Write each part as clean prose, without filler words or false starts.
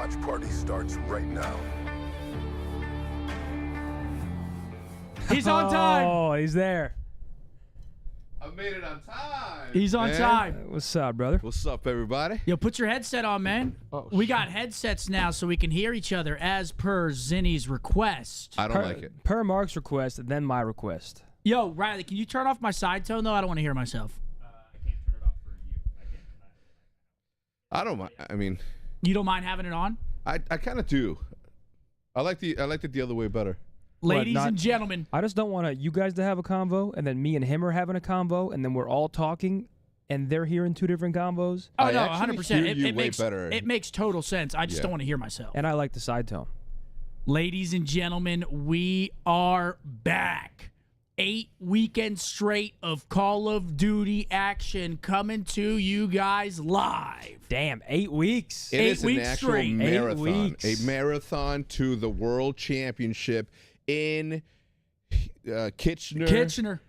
watch party starts right now. He's on time. Oh, he's there. I'm made it on time. He's on time. What's up, brother? What's up, everybody? Yo, put your headset on, man. Oh, we got headsets now so we can hear each other as per Zinni's request. I don't like it. Per Mark's request, then my request. Yo, Riley, can you turn off my side tone, though? I don't want to hear myself. I can't turn it off for you. I don't mind. I mean, You don't mind having it on? I kind of do. I liked it the other way better. Ladies and gentlemen. I just don't want you guys to have a convo, and then me and him are having a convo, and then we're all talking, and they're hearing two different convos. Oh, I no, actually 100%. hear It, you it way makes, better. it makes total sense. I just Yeah. don't want to hear myself. And I like the side tone. Ladies and gentlemen, we are back. 8 weekends straight of Call of Duty action coming to you guys live. Damn, 8 weeks. It 8 is an weeks actual straight. 8 marathon. weeks. A marathon to the World Championship in Kitchener.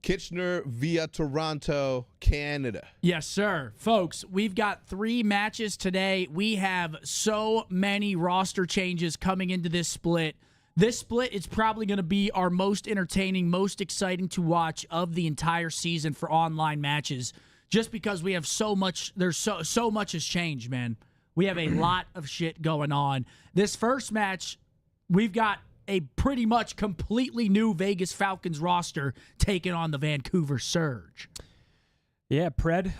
Kitchener via Toronto, Canada. Yes, sir. Folks, we've got 3 matches today. We have so many roster changes coming into this split. This split is probably going to be our most entertaining, most exciting to watch of the entire season for online matches, just because we have so much. There's so much has changed, man. We have a lot of shit going on. This first match, we've got a pretty much completely new Vegas Falcons roster taking on the Vancouver Surge. Yeah, Pred,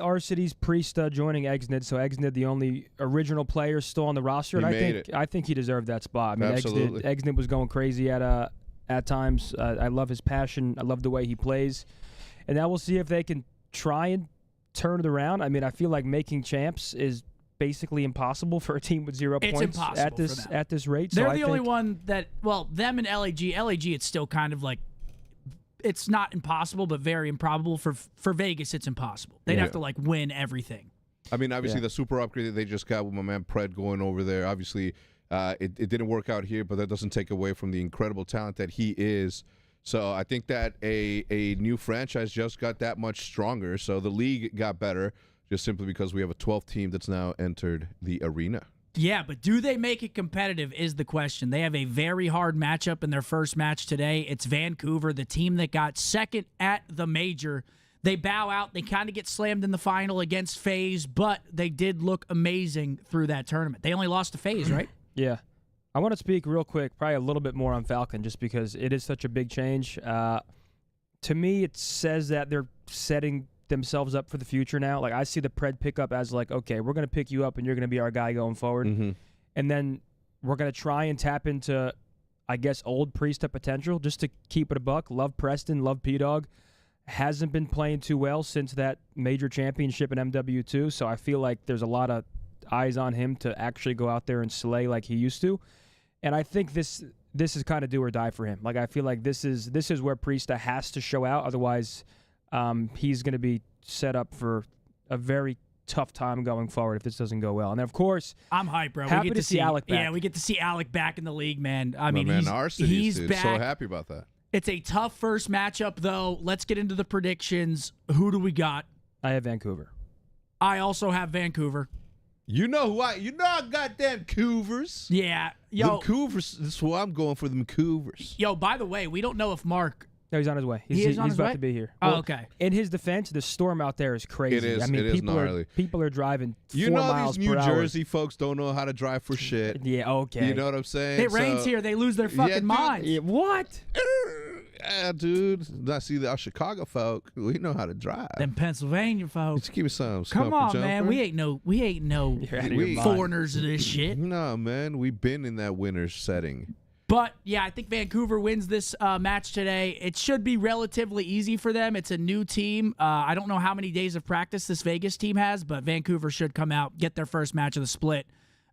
Arcity's Priesta joining Exnid, so Exnid the only original player still on the roster, and I think he deserved that spot. I mean, Absolutely. Exnid was going crazy at times. I love his passion. I love the way he plays, and now we'll see if they can try and turn it around. I mean, I feel like making champs is basically impossible for a team with 0 It's points impossible at this for them. at this rate. They're so the I only think, one that, well, them and LAG. LAG, it's still kind of like, it's not impossible, but very improbable. For Vegas, it's impossible. They'd have to, like, win everything. I mean, obviously, the super upgrade that they just got with my man Pred going over there, obviously, it didn't work out here, but that doesn't take away from the incredible talent that he is. So I think that a new franchise just got that much stronger. So the league got better just simply because we have a 12th team that's now entered the arena. Yeah, but do they make it competitive is the question. They have a very hard matchup in their first match today. It's Vancouver, the team that got second at the major. They bow out. They kind of get slammed in the final against FaZe, but they did look amazing through that tournament. They only lost to FaZe, right? Yeah. I want to speak real quick, probably a little bit more on Falcon, just because it is such a big change. To me, it says that they're setting themselves up for the future now. Like, I see the Pred pickup as like, okay, we're going to pick you up and you're going to be our guy going forward. Mm-hmm. And then we're going to try and tap into, I guess, old Priesta potential, just to keep it a buck. Love Preston, love P-Dog. Hasn't been playing too well since that major championship in MW2, so I feel like there's a lot of eyes on him to actually go out there and slay like he used to. And I think this is kind of do or die for him. Like, I feel like this is where Priesta has to show out, otherwise he's going to be set up for a very tough time going forward if this doesn't go well. And then, of course, I'm hyped, bro. Happy We get to see Alec back. Yeah, we get to see Alec back in the league, man. I My mean, man he's Arcity's, dude. back. So happy about that. It's a tough first matchup, though. Let's get into the predictions. Who do we got? I have Vancouver. I also have Vancouver. You know I got them Cougars. Yeah. Yo, The Cougars. This is why I'm going for them Cougars. yo, by the way, we don't know if Mark... No, he's on his way. He is on he's his about way? to be here. Oh, Well, okay. In his defense, the storm out there is crazy. It is. I mean, It is gnarly. people are driving 4 You know miles these New per hour. Jersey folks don't know how to drive for shit. Yeah, okay. You know what I'm saying? It rains here. They lose their fucking dude. minds. Yeah, what? Yeah, dude. I see our Chicago folk. We know how to drive. Them Pennsylvania folks. Just give me some. Come Scump on, jumper. man. We ain't no You're out of your We- mind. foreigners of this shit. No, man. We've been in that winter setting. But, yeah, I think Vancouver wins this match today. It should be relatively easy for them. It's a new team. I don't know how many days of practice this Vegas team has, but Vancouver should come out, get their first match of the split.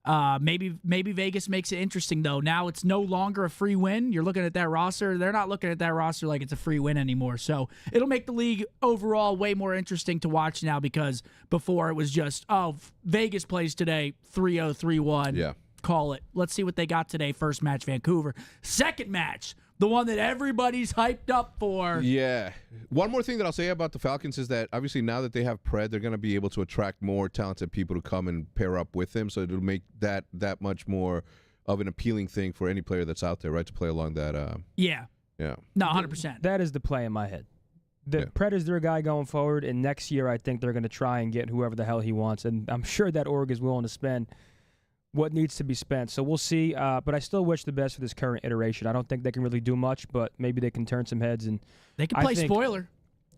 Maybe Vegas makes it interesting, though. Now it's no longer a free win. You're looking at that roster. They're not looking at that roster like it's a free win anymore. So it'll make the league overall way more interesting to watch now, because before it was just, Vegas plays today 3-0, 3-1. Yeah. Call it. Let's see what they got today. First match, Vancouver. Second match, the one that everybody's hyped up for. Yeah. One more thing that I'll say about the Falcons is that obviously now that they have Pred, they're going to be able to attract more talented people to come and pair up with him. So it'll make that much more of an appealing thing for any player that's out there, right, to play along that. Yeah. Yeah. No, 100%. That is the play in my head. Pred is their guy going forward, and next year I think they're going to try and get whoever the hell he wants, and I'm sure that org is willing to spend what needs to be spent. So we'll see, but I still wish the best for this current iteration. I don't think they can really do much, but maybe they can turn some heads. And They can play spoiler.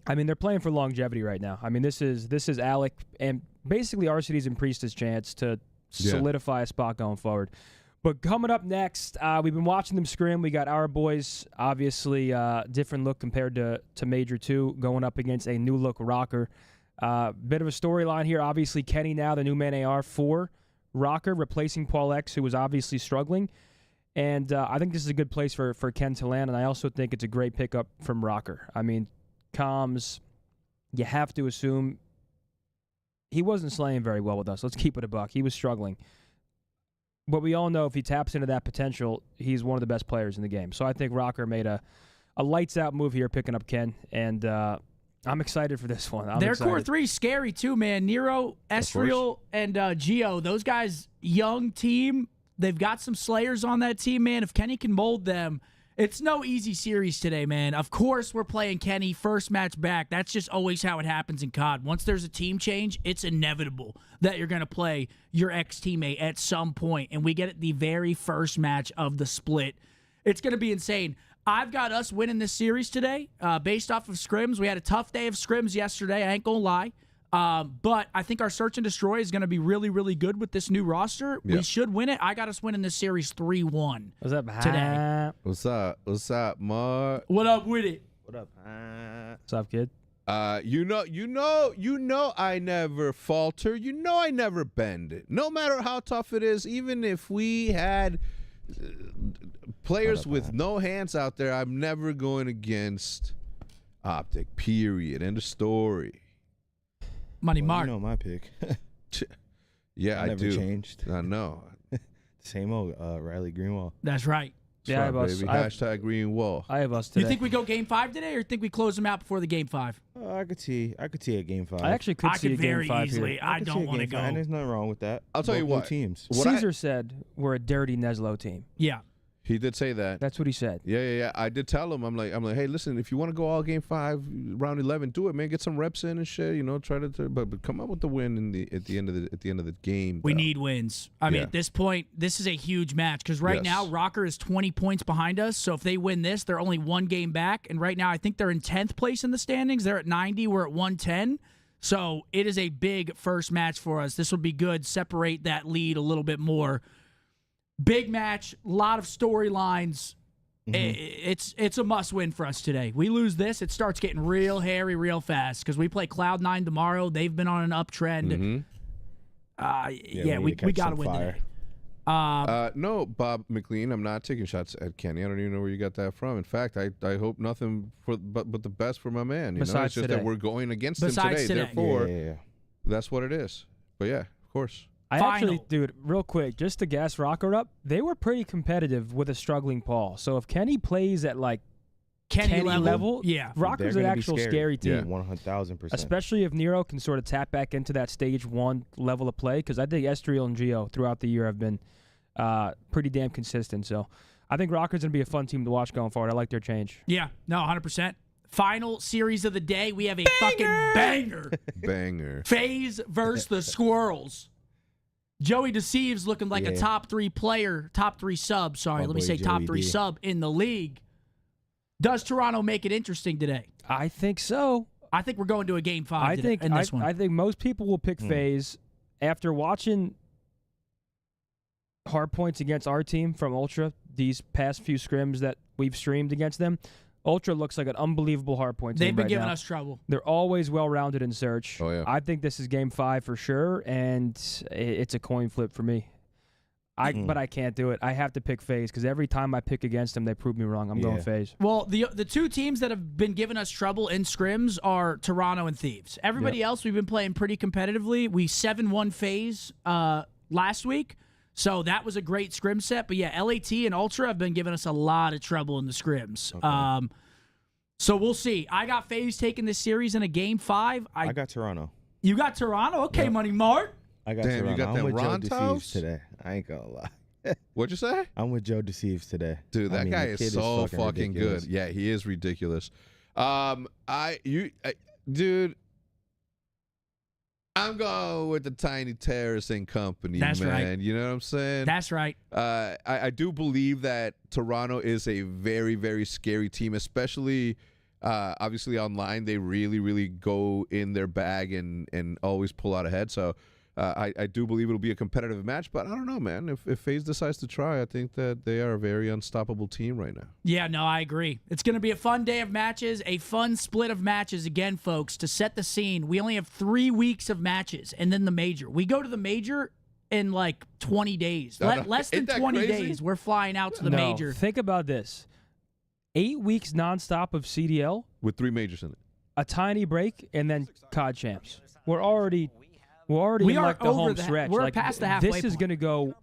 I mean, they're playing for longevity right now. I mean, this is Alec and basically RCD's and Priest's chance to solidify a spot going forward. But coming up next, we've been watching them scrim. We got our boys, obviously, different look compared to Major 2, going up against a new look ROKKR. Bit of a storyline here. Obviously, Kenny now the new man AR for ROKKR, replacing Paul X, who was obviously struggling. And I think this is a good place for Ken to land, and I also think it's a great pickup from ROKKR. I mean, comms, you have to assume he wasn't slaying very well with us. Let's keep it a buck. He was struggling. But we all know if he taps into that potential, he's one of the best players in the game. So I think ROKKR made a lights-out move here picking up Ken, and I'm excited for this one. Their core three is scary too, man. Nero, Estriel, and Gio. Those guys, young team. They've got some slayers on that team, man. If Kenny can mold them, it's no easy series today, man. Of course, we're playing Kenny first match back. That's just always how it happens in COD. Once there's a team change, it's inevitable that you're going to play your ex-teammate at some point, and we get it the very first match of the split. It's going to be insane. I've got us winning this series today based off of scrims. We had a tough day of scrims yesterday, I ain't going to lie. But I think our search and destroy is going to be really, really good with this new roster. Yeah. We should win it. I got us winning this series 3-1. What's up, today? What's up? What's up, Mark? What up with it? What up? What's up, kid? You know, I never falter. You know, I never bend it. No matter how tough it is, even if we had players with no hands out there, I'm never going against OpTic. Period. End of story. Money Mark. You know my pick. Yeah, I never do. Changed. I know. Same old Riley Greenwall. That's right. Yeah, I have us. Baby. Hashtag green wall. I have us today. You think we go game 5 today, or think we close them out before the game 5? I could see a game 5. I actually could see a game very 5 easily. here. I don't want to go. And there's nothing wrong with that. I'll tell you what. Teams. Caesar said we're a dirty Neslo team. Yeah. He did say that. That's what he said. Yeah. I did tell him. I'm like, hey, listen, if you want to go all game 5, round 11, do it, man. Get some reps in and shit. You know, try to, but come up with the win at the end of the game. We need wins. I mean, at this point, this is a huge match because right now ROKKR is 20 points behind us. So if they win this, they're only 1 game back. And right now, I think they're in 10th place in the standings. They're at 90. We're at 110. So it is a big first match for us. This will be good. Separate that lead a little bit more. Big match, a lot of storylines. It's a must-win for us today. We lose this, it starts getting real hairy real fast because we play Cloud9 tomorrow. They've been on an uptrend. We got to win today. No, Bob McLean, I'm not taking shots at Kenny. I don't even know where you got that from. In fact, I hope nothing but the best for my man. You know, it's just that we're going against him today. Therefore, that's what it is. But yeah, of course. Actually, dude, real quick, just to gas ROKKR up, they were pretty competitive with a struggling Paul. So if Kenny plays at like Kenny level, ROKKR's an actual scary team. 100,000%. Especially if Nero can sort of tap back into that stage 1 level of play, because I think Estriel and Gio throughout the year have been pretty damn consistent. So I think ROKKR's going to be a fun team to watch going forward. I like their change. Yeah, no, 100%. Final series of the day, we have a fucking banger. FaZe versus the Squirrels. Joey Deceives looking like a top 3 player, top 3 sub. Sorry, let me say top 3 sub in the league. Does Toronto make it interesting today? I think so. I think we're going to a game 5 in this one. I think most people will pick FaZe after watching hard points against our team from Ultra these past few scrims that we've streamed against them. Ultra looks like an unbelievable hardpoint team. They've been right giving now. us trouble. They're always well-rounded in search. Oh, yeah. I think this is game 5 for sure, and it's a coin flip for me. But I can't do it. I have to pick FaZe because every time I pick against them, they prove me wrong. I'm going FaZe. Well, the 2 teams that have been giving us trouble in scrims are Toronto and Thieves. Everybody else, we've been playing pretty competitively. We 7-1 FaZe last week. So that was a great scrim set. But yeah, LAT and Ultra have been giving us a lot of trouble in the scrims. Okay. So we'll see. I got FaZe taking this series in a game 5. I got Toronto. You got Toronto? Okay, Money Mark. I got Toronto. You got them I'm with Rontos? Joe Deceives today. I ain't gonna lie. What'd you say? I'm with Joe Deceives today. Dude, that guy is so fucking good. Yeah, he is ridiculous. Dude, I'm going with the Tiny Terracing Company, That's man. right. You know what I'm saying? That's right. I do believe that Toronto is a very, very scary team, especially obviously online. They really, really go in their bag and always pull out ahead. So I do believe it'll be a competitive match, but I don't know, man. If FaZe decides to try, I think that they are a very unstoppable team right now. Yeah, no, I agree. It's going to be a fun day of matches, a fun split of matches. Again, folks, to set the scene, we only have 3 weeks of matches, and then the major. We go to the major in like 20 days. Less than Ain't that 20 crazy? days, we're flying out to the No, major. think about this: 8 weeks nonstop of CDL, With 3 majors in it. a tiny break, and then COD champs. We're already We in are like the over home the- stretch. we're like, past the halfway This is point. going to go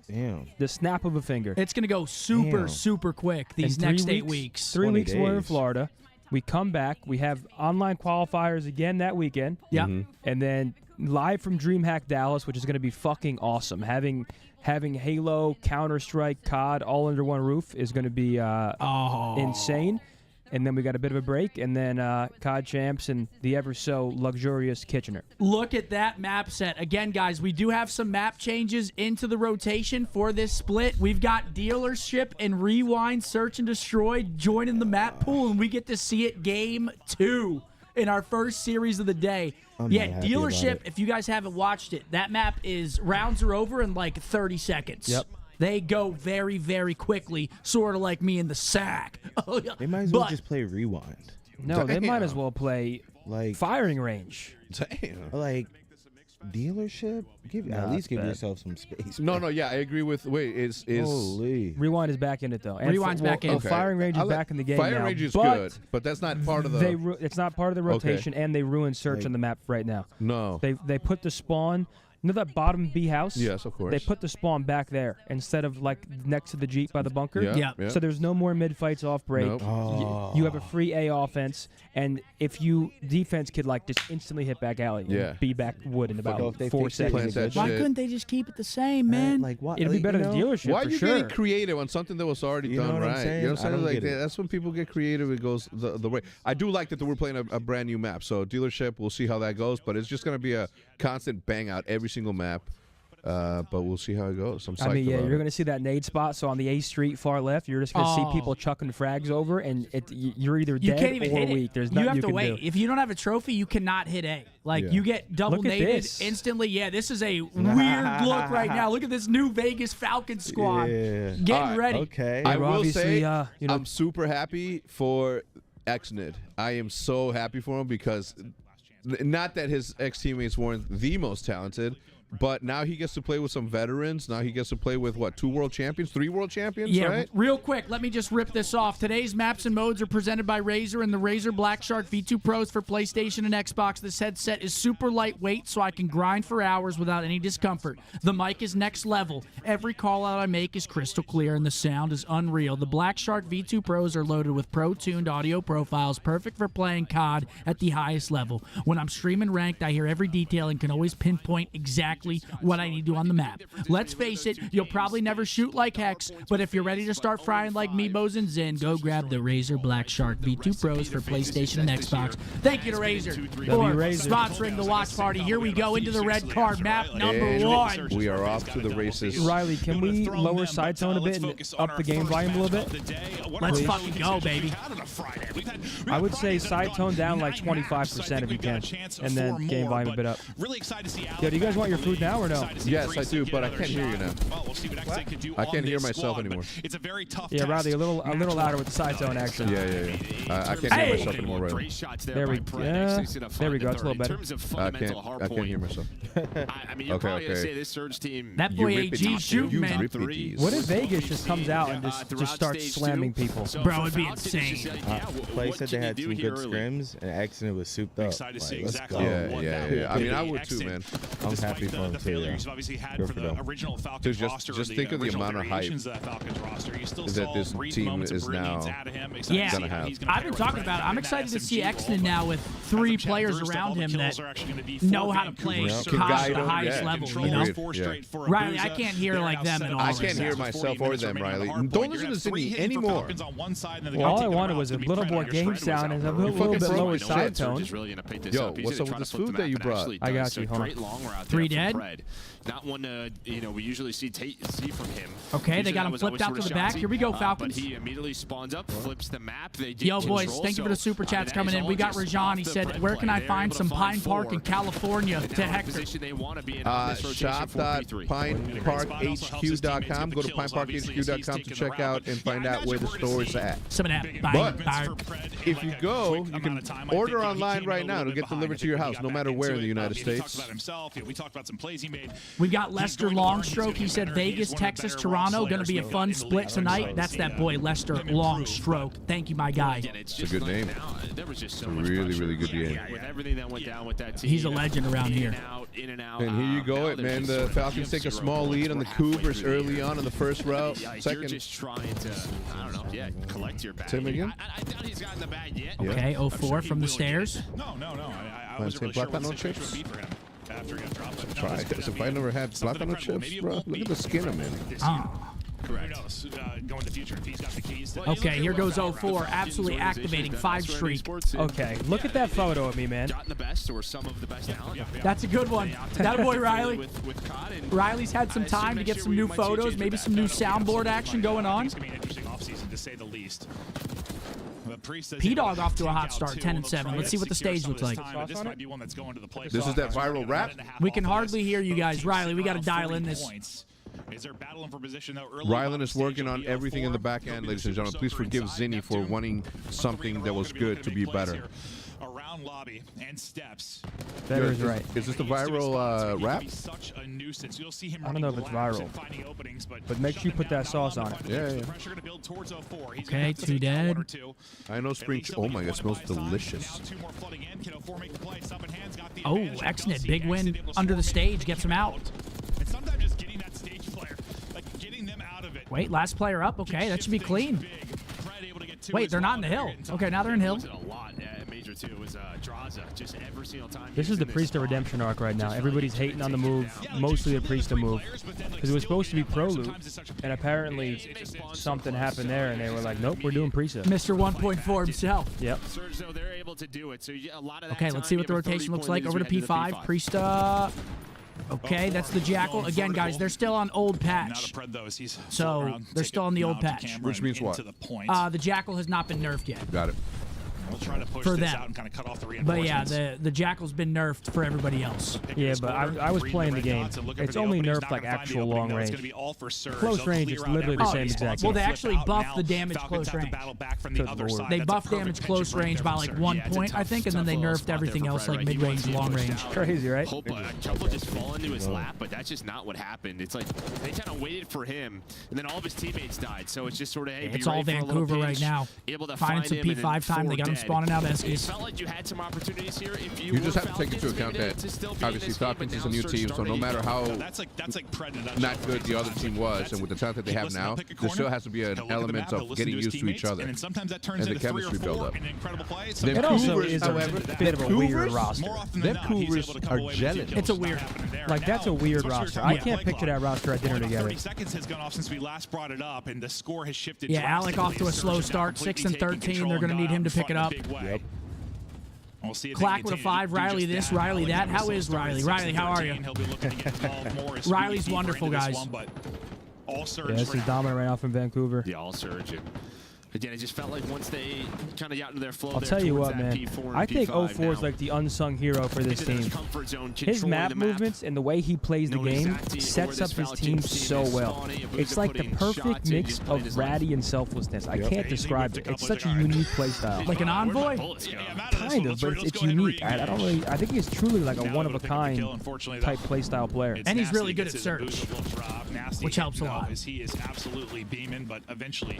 Damn. the snap of a finger. It's going to go super, Damn. super quick these In 3 next 8 weeks, weeks. 3 20 weeks we're in days. Florida. We come back. We have online qualifiers again that weekend. Yeah. And then live from DreamHack Dallas, which is going to be fucking awesome. Having Halo, Counter-Strike, COD all under one roof is going to be insane. And then we got a bit of a break, and then COD champs and the ever so luxurious Kitchener. Look at that map set. Again, guys, we do have some map changes into the rotation for this split. We've got Dealership and Rewind, Search and Destroy joining the map pool, and we get to see it game 2 in our first series of the day. I'm Yeah, not happy about Dealership, it. if you guys haven't watched it, that map is rounds are over in like 30 seconds. Yep. They go very, very quickly, sort of like me in the sack. They might as well But- just play Rewind. No, they might Damn. as well play Like, firing range. Damn. like Dealership. At least give yourself some space. No, yeah, I agree with. Wait, is Holy. Rewind is back in it though. And Rewind's back in. Okay. Firing range is back in the game Fire now. range is but good, but that's not part of the. it's not part of the rotation, and they ruined search Like- on the map right now. No. They put the spawn. You know that bottom B house? Yes, of course. They put the spawn back there instead of like next to the Jeep by the bunker. Yeah. Yeah. So there's no more mid fights off break. Nope. You have a free A offense, and if you defense could like just instantly hit back alley, Yeah. and be back wood in about Well, if they 4 fix it, seconds. Plant that Why shit. couldn't they just keep it the same, man? Like what? It'd be Like, better you than know? dealership Why for are you sure. getting creative on something that was already You know done what I'm right? saying? You know what I I'm saying? don't Like get it. that's when people get creative. It goes the way. I do like that we're playing a brand new map. So Dealership, we'll see how that goes. But it's just gonna be a constant bang out every single map. But we'll see how it goes. I'm psyched I mean, yeah, about you're it. going to see that nade spot. So on the A Street far left, you're just going to see Oh. people chucking frags over, and you're either You dead can't even or hit weak. it. There's You nothing have you to can wait. do. If you don't have a trophy, you cannot hit A. Like Yeah. you get double Look at naded this. instantly. Yeah, this is a weird look right now. Look at this new Vegas Falcons squad. Yeah. Getting All right, ready. Okay. I we're will obviously, say, you know- I'm super happy for Xnid. I am so happy for him because not that his ex-teammates weren't the most talented, but now he gets to play with some veterans. Now he gets to play with, what, 2 world champions, 3 world champions, Yeah, right? real quick, let me just rip this off. Today's maps and modes are presented by Razer and the Razer Black Shark V2 Pros for PlayStation and Xbox. This headset is super lightweight, so I can grind for hours without any discomfort. The mic is next level. Every call out I make is crystal clear, and the sound is unreal. The Black Shark V2 Pros are loaded with pro-tuned audio profiles, perfect for playing COD at the highest level. When I'm streaming ranked, I hear every detail and can always pinpoint exactly what I need to on the map. Let's face it, you'll probably never shoot like Hex, but if you're ready to start frying like Meebos and Zen, go grab the Razer Black Shark V2 Pros for PlayStation and Xbox. Thank you to Razer for Razer. sponsoring the watch party. Here we go into the red card map number And 1. we are off to the races. Riley, can we lower side tone a bit and up the game volume a little bit? Let's fucking go, baby. I would say side tone down like 25% if you can, and then game volume a bit up. Really excited to see Yo, do you guys want your food now or no? Yes, I do, but I can't hear you now. We'll see what X8 can do I can't on hear this myself squad, but anymore. It's a very tough Yeah, test. Riley, a little louder with the side tone action. Yeah. I can't hear myself anymore right Great now. shots There we go. There we go. It's a little better. In terms of I fundamental can't hear myself. I mean, you're Okay, probably going to okay. say this Surge team. That boy You AG rippity- shooting, you man. rippity. What if Vegas just comes out and just starts slamming people? Bro, it'd be insane. Play said they had some good scrims, and Accident was souped up. Excited to see Like, let's exactly go. Yeah. I mean, I would too, man. I'm happy the failures you've obviously had Good for for the them. original Falcons Dude, roster. just or think of the original amount of hype variations of that Falcons roster. You still that saw this brief team moments of is brilliance now out of him. Excited Yeah. to see how he's gonna I've pair been with talking Fred about it. I'm in that excited to see SMG role, Exton but now with as 3 of Chad players Durst, around all the him kills that are actually gonna be know for how to Vancouver. play So Can COD guide at the them, highest yeah, level, control you know? Agreed, 4 yeah. straight for Riley, Abuza. I can't hear They're like now them 7 at all. I right can't now. hear 40 myself or minutes them, remaining on the Riley. hard Don't point. listen You're to gonna have Zinni 3 hitting for anymore. Falcons on one side, and then they're Well, all gonna I take wanted them was out. a It's little gonna be more Fred on game your shred sound and a without little fucking bit broke lower my side shit. tone. Just really gonna pick this Yo, up. He's what's gonna up try with to this flip the food map that you and brought? actually I got does you, a hold on. great long route 3 there from dead? Fred. Not one we usually see from him. Okay, they Usually got that him was flipped always out sort to of the back. shotsy, Here we go, But Falcons. he immediately spawns up, flips the map. They get Yo, boys, control, thank you for the so, super chats that coming is in. We all got just Rajan. off He the said, Fred where can play. I They're find able to some Pine find Park in 4. California And to now in the Hector? position they want to be in on this rotation for P3. Shop.pineparkhq.com. Go to pineparkhq.com to check out and find out where the store is at. Some of that. But Bye. if you go, you can order online right now. It'll get delivered to your house, no matter where in the United States. We talked about some plays he made. We got Lester Longstroke. He said Vegas, Texas, Toronto. Going to be a fun split tonight. That's that boy, Lester Longstroke. Thank you, my guy. It's a good name. There was just so It's a much really, pressure. really good game. With everything that went down with that team. He's a legend around here. In and out. And here you go, it man. The Falcons take a small lead on the Cougars early on in the first route. You're Second, just trying to, I don't know, collect your bag. Say him again? I doubt he's gotten the bag yet. Okay, I'm 04 sure he from the will get stairs. it. No. I Wanna wasn't say really sure what the Black situation Chips? would be for him after he got dropped. But try. it's gonna Because if be I never had something Jalapeno incredible. chips, Maybe it bro, won't look be at the skin I'm in. this year. Oh. Correct. Who knows? Going to the future if he's got the keys. Okay, here goes 04, absolutely activating 5 streak. Okay, look at that photo of me, man. Gotten the best or some of the best talent. That's a good one. That boy, Riley. With Cod and Riley's had some time to get some new photos, maybe some new soundboard action going on. It's going to be an interesting offseason, to say the least. P-Dog off to a hot start, 10-7. Let's see what the stage looks like. This might be one that's going to the play. This is that viral rap? We can hardly hear you guys. Riley, we got to dial in this. Is there battling for position though? Rylan is working on everything in the back end, ladies and gentlemen. Please forgive Zinni for wanting something that was good to be better. Around lobby and steps. That is right. Is this the viral rap? I don't know if it's viral, but make sure you put that sauce on it. Yeah. Okay, 2 dead. I know spring. Oh my God, it smells delicious. Oh, Exnit, big win under the stage, gets him out. And sometimes just getting that stage player, like getting them out of it. Wait, last player up. Okay, that should be clean. Wait, they're not in the hill. Okay, now they're in hill. This is the Priest of Redemption arc right now. Everybody's hating on the move, mostly the Priest move, because it was supposed to be pro loot, and apparently something happened there, and they were like, nope, we're doing Priest. Mr. 1.4 himself. Yep. Okay, let's see what the rotation looks like. Over to P5. Priest, okay, that's the Jackal. Again, guys, they're still on old patch. So they're still on the old patch. Which means what? The Jackal has not been nerfed yet. Got it. We'll try to push For this them. out and kind of cut off the But yeah, reinforcements. the Jackal's been nerfed for everybody else. Yeah, but I was playing the game. It's only nerfed like actual long range. Close range, it's literally the same exact Well, game. they actually buffed the damage close range. They buffed damage close range by like 1 point, I think, and then they nerfed everything else like mid-range, long range. Crazy, right? Hope Chubb will just fall into his lap, but that's just not what happened. It's like they kind of waited for him, and then all of his teammates died. So it's just sort of, hey, be It's all ready for a little Vancouver right pinch, now. able to Finding find some him, and then P5 time. They got him dead. spawning out It Eskies. felt like you had some opportunities here. If you You just were have to take into Falcons, account maybe that to still be in obviously this game, Falcons but is a now new Surge team, so started no to matter eat. how That's like Pred in a nutshell not for good us. the other That's team like- was, that's and with the it. talent that they have Listen, now, pick a there still corner, has to be an he'll look at the element map, he'll of listen getting to his used to each teammates, other. And then sometimes that turns And the into 3 or chemistry 4 buildup. in an incredible play. Them It also Cougars, is however, a bit of a weird roster. More often Them than not, he's Cougars able to come are away with a few gelling. kills. It's a Not weird- happening there. Like, that's a Now, weird switch to roster. your I play can't clock. picture that roster at dinner Only about together. 30 seconds has gone off since we last brought it up, and the score has shifted. Yeah, Alec off to a drastically. slow Surge start, now 6 and completely 13. taking They're control going to and need him to got pick it out up. in front in a big way. We'll see if Clack they with a continue 5, to do Riley just this, that. Riley that. Now How we're is still Riley? starting Riley, how are 13. you? He'll be looking to get involved more as we Riley's get deeper wonderful, into this guys. one, but all Surge Yeah, this for is now. dominant right now from Vancouver. Yeah, all Surge. And again, it just felt like once they kind of got into their flow, I'll there tell you towards what, that man. P4 and I think P5 04 is now, like the unsung hero for this into team. comfort zone, His controlling map the movements and the way he plays the knowing game exactly sets where up this his Falcons team team so is well. spawning. Abuza It's like the putting perfect shots in, mix just playing of his ratty lane. and selflessness. I Yep. can't describe it. It's such a unique play style. Like an envoy? Kind of, but it's unique. I don't really. I think he's truly like a one-of-a-kind type play style player. And he's really good at Surge, which helps a lot. He is absolutely beaming, but eventually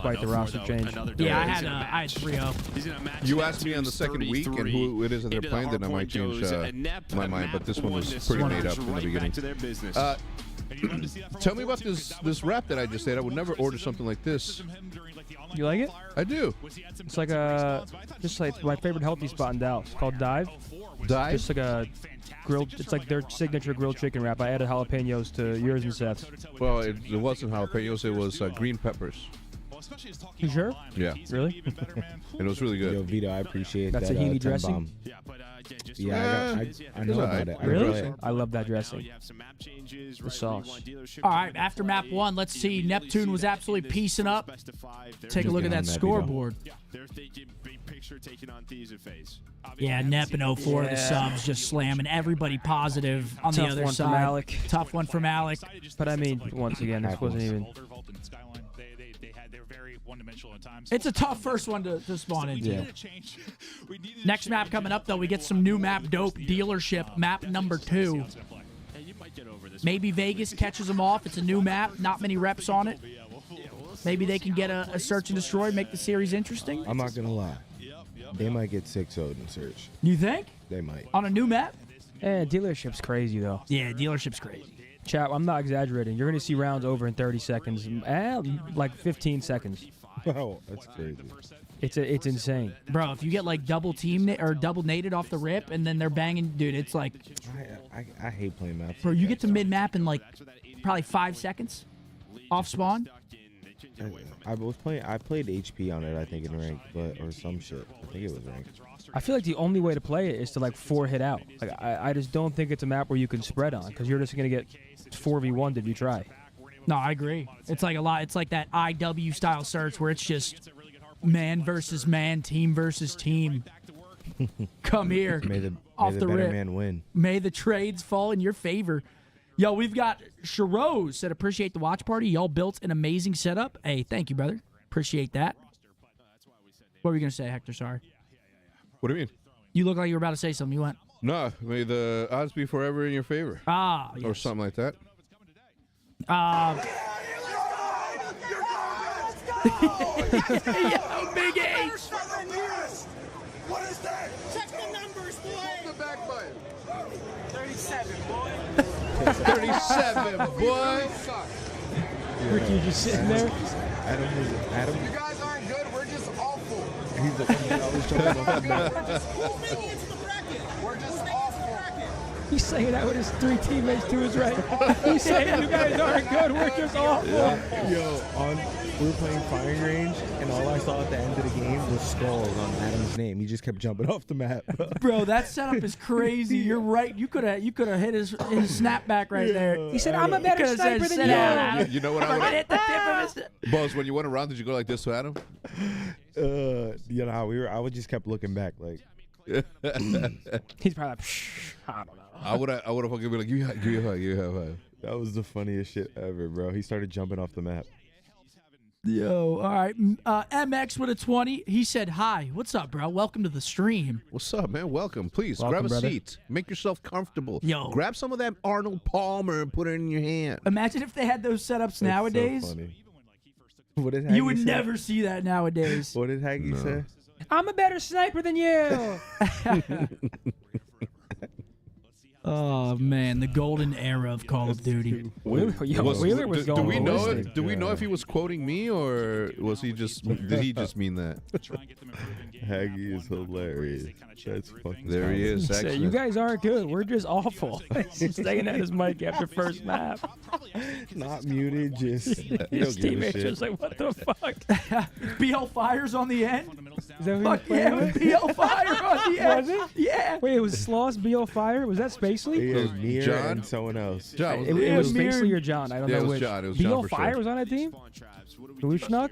despite the roster change. Yeah, I had 3-0. You asked me on the second week and who it is that they're playing, then I might change my mind. But this one was pretty made up in the beginning. Tell me about this rap that I just said. I would never order something like this. You like it? I do. It's like just like my favorite healthy spot in Dallas. It's called Dive. Dive? Just like a grilled. It's like their signature grilled chicken wrap. I added jalapenos to yours and Seth's. Well, it wasn't jalapenos. It was green peppers. You sure? Yeah. Really? And it was really good. Yo, Vito, I appreciate That's that. tahini 10 dressing? bomb. Yeah, but just Yeah, I know about it. I Really? enjoy it. I love that dressing. You have some map changes, The sauce. All right, after map 1, let's see. Neptune was absolutely piecing up. Take a look at that scoreboard. They're thinking big picture, taking on Thieves and FaZe. Yeah, Nep and 04 the subs just slamming everybody positive on the Tough other one side. from Alec. Tough one from Alec. But I mean, once again, this wasn't even. It's a tough first one to spawn into. Yeah. Next map coming up, though, we get some new map dope. Dealership, map number 2. Maybe Vegas catches them off. It's a new map, not many reps on it. Maybe they can get a search and destroy, make the series interesting. I'm not gonna lie. They might get 6-0'd in search. You think? They might. On a new map? Dealership's crazy though. Yeah, dealership's crazy. Chat, I'm not exaggerating. You're gonna see rounds over in 30 seconds, like 15 seconds. Wow, that's crazy. It's insane. Bro, if you get like double team or double nated off the rip and then they're banging, dude, it's like, I hate playing maps. bro, you get to mid map in like probably 5 seconds off spawn. I played HP on it, I think, in ranked, or some shit. I think it was ranked. I feel like the only way to play it is to like 4-hit out. Like I just don't think it's a map where you can spread on because you're just gonna get 4v1'd if you try. No, I agree. It's like a lot. It's like that IW style search where it's just man versus man, team versus team. Come here. May the off the better rip. man win. May the trades fall in your favor. Yo, we've got Sharoz said, appreciate the watch party. Y'all built an amazing setup. Hey, thank you, brother. Appreciate that. What were you going to say, Hector? Sorry. What do you mean? You look like you were about to say something. You went, No, may the odds be forever in your favor. ah. Or Yes. something like that. Yo, Big H. What is that? Check the numbers, boy. The back button. 37, boy. 37, boy. Ricky, you just sitting there. Adam. You guys aren't good. We're just awful. He's the one that always jumping off the map. Who's making it to the bracket? We're just Who's making it to the awful. bracket? He's saying that with his 3 teammates to his right. He's saying you guys aren't good. We're just awful. Yo, we were playing firing range, and all I saw at the end of the game was skulls on Adam's name. He just kept jumping off the map. Bro, that setup is crazy. You're right. You could have hit his snapback right there. He said, "I'm a better Could've sniper said, than "Sit you." down. You know what I I would hit the tip of his. Buzz, when you went around, did you go like this to Adam? You know how we were. I would just kept looking back, like. He's probably like, Psh, I don't know. I would have fucking been like, you have high. That was the funniest shit ever, bro. He started jumping off the map. Yo, all right. MX with a 20. He said, hi. What's up, bro? Welcome to the stream. What's up, man? Welcome. Please, Welcome, grab a brother. seat. Make yourself comfortable. Yo. Grab some of that Arnold Palmer and put it in your hand. Imagine if they had those setups That's nowadays. so funny. What did Haggy You would say? never see that nowadays. What did Haggy say? I'm a better sniper than you. Oh, man. The golden era of Call of Duty. Wheeler was do going we know ballistic. it? Do we know if he was quoting me or was he just? Did he just mean that? Haggy is hilarious. That's fucking. There he is. Say, Actually. you guys aren't good. We're just awful. He's staying at his mic after first map. Not muted, just. His You don't give a teammates shit. just like, what the fuck? BL Fires on the end. Is that Fuck yeah, with BL Fire on the end. Was it? Yeah. Wait, it was Sloss, BO Fire? Was that Spacely? He had Mir John? and someone else. John, was It it? was Mir- Spacely or John. I don't Yeah, know it was which. John. It was BO John for Fire sure. was on that team? Lushnuck?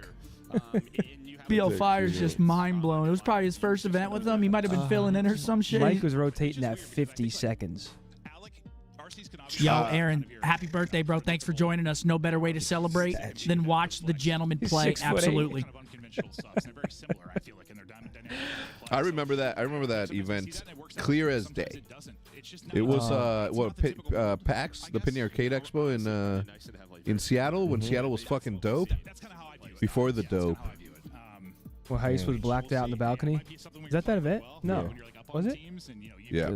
BL Fire's just mind blown. It was probably his first event with them. He might have been filling in or some shit. Mike was rotating at 50 seconds. Yo, Aaron, happy birthday, bro. Thanks for joining us. No better way to celebrate than watch the gentleman play. 6'8". Absolutely. I remember that. I remember that event clear as day. It was PAX, the Penny Arcade Expo in Seattle when Seattle was fucking dope. Before the dope. Well, Heist was blacked out in the balcony. Is that event? No. Was it? Yeah.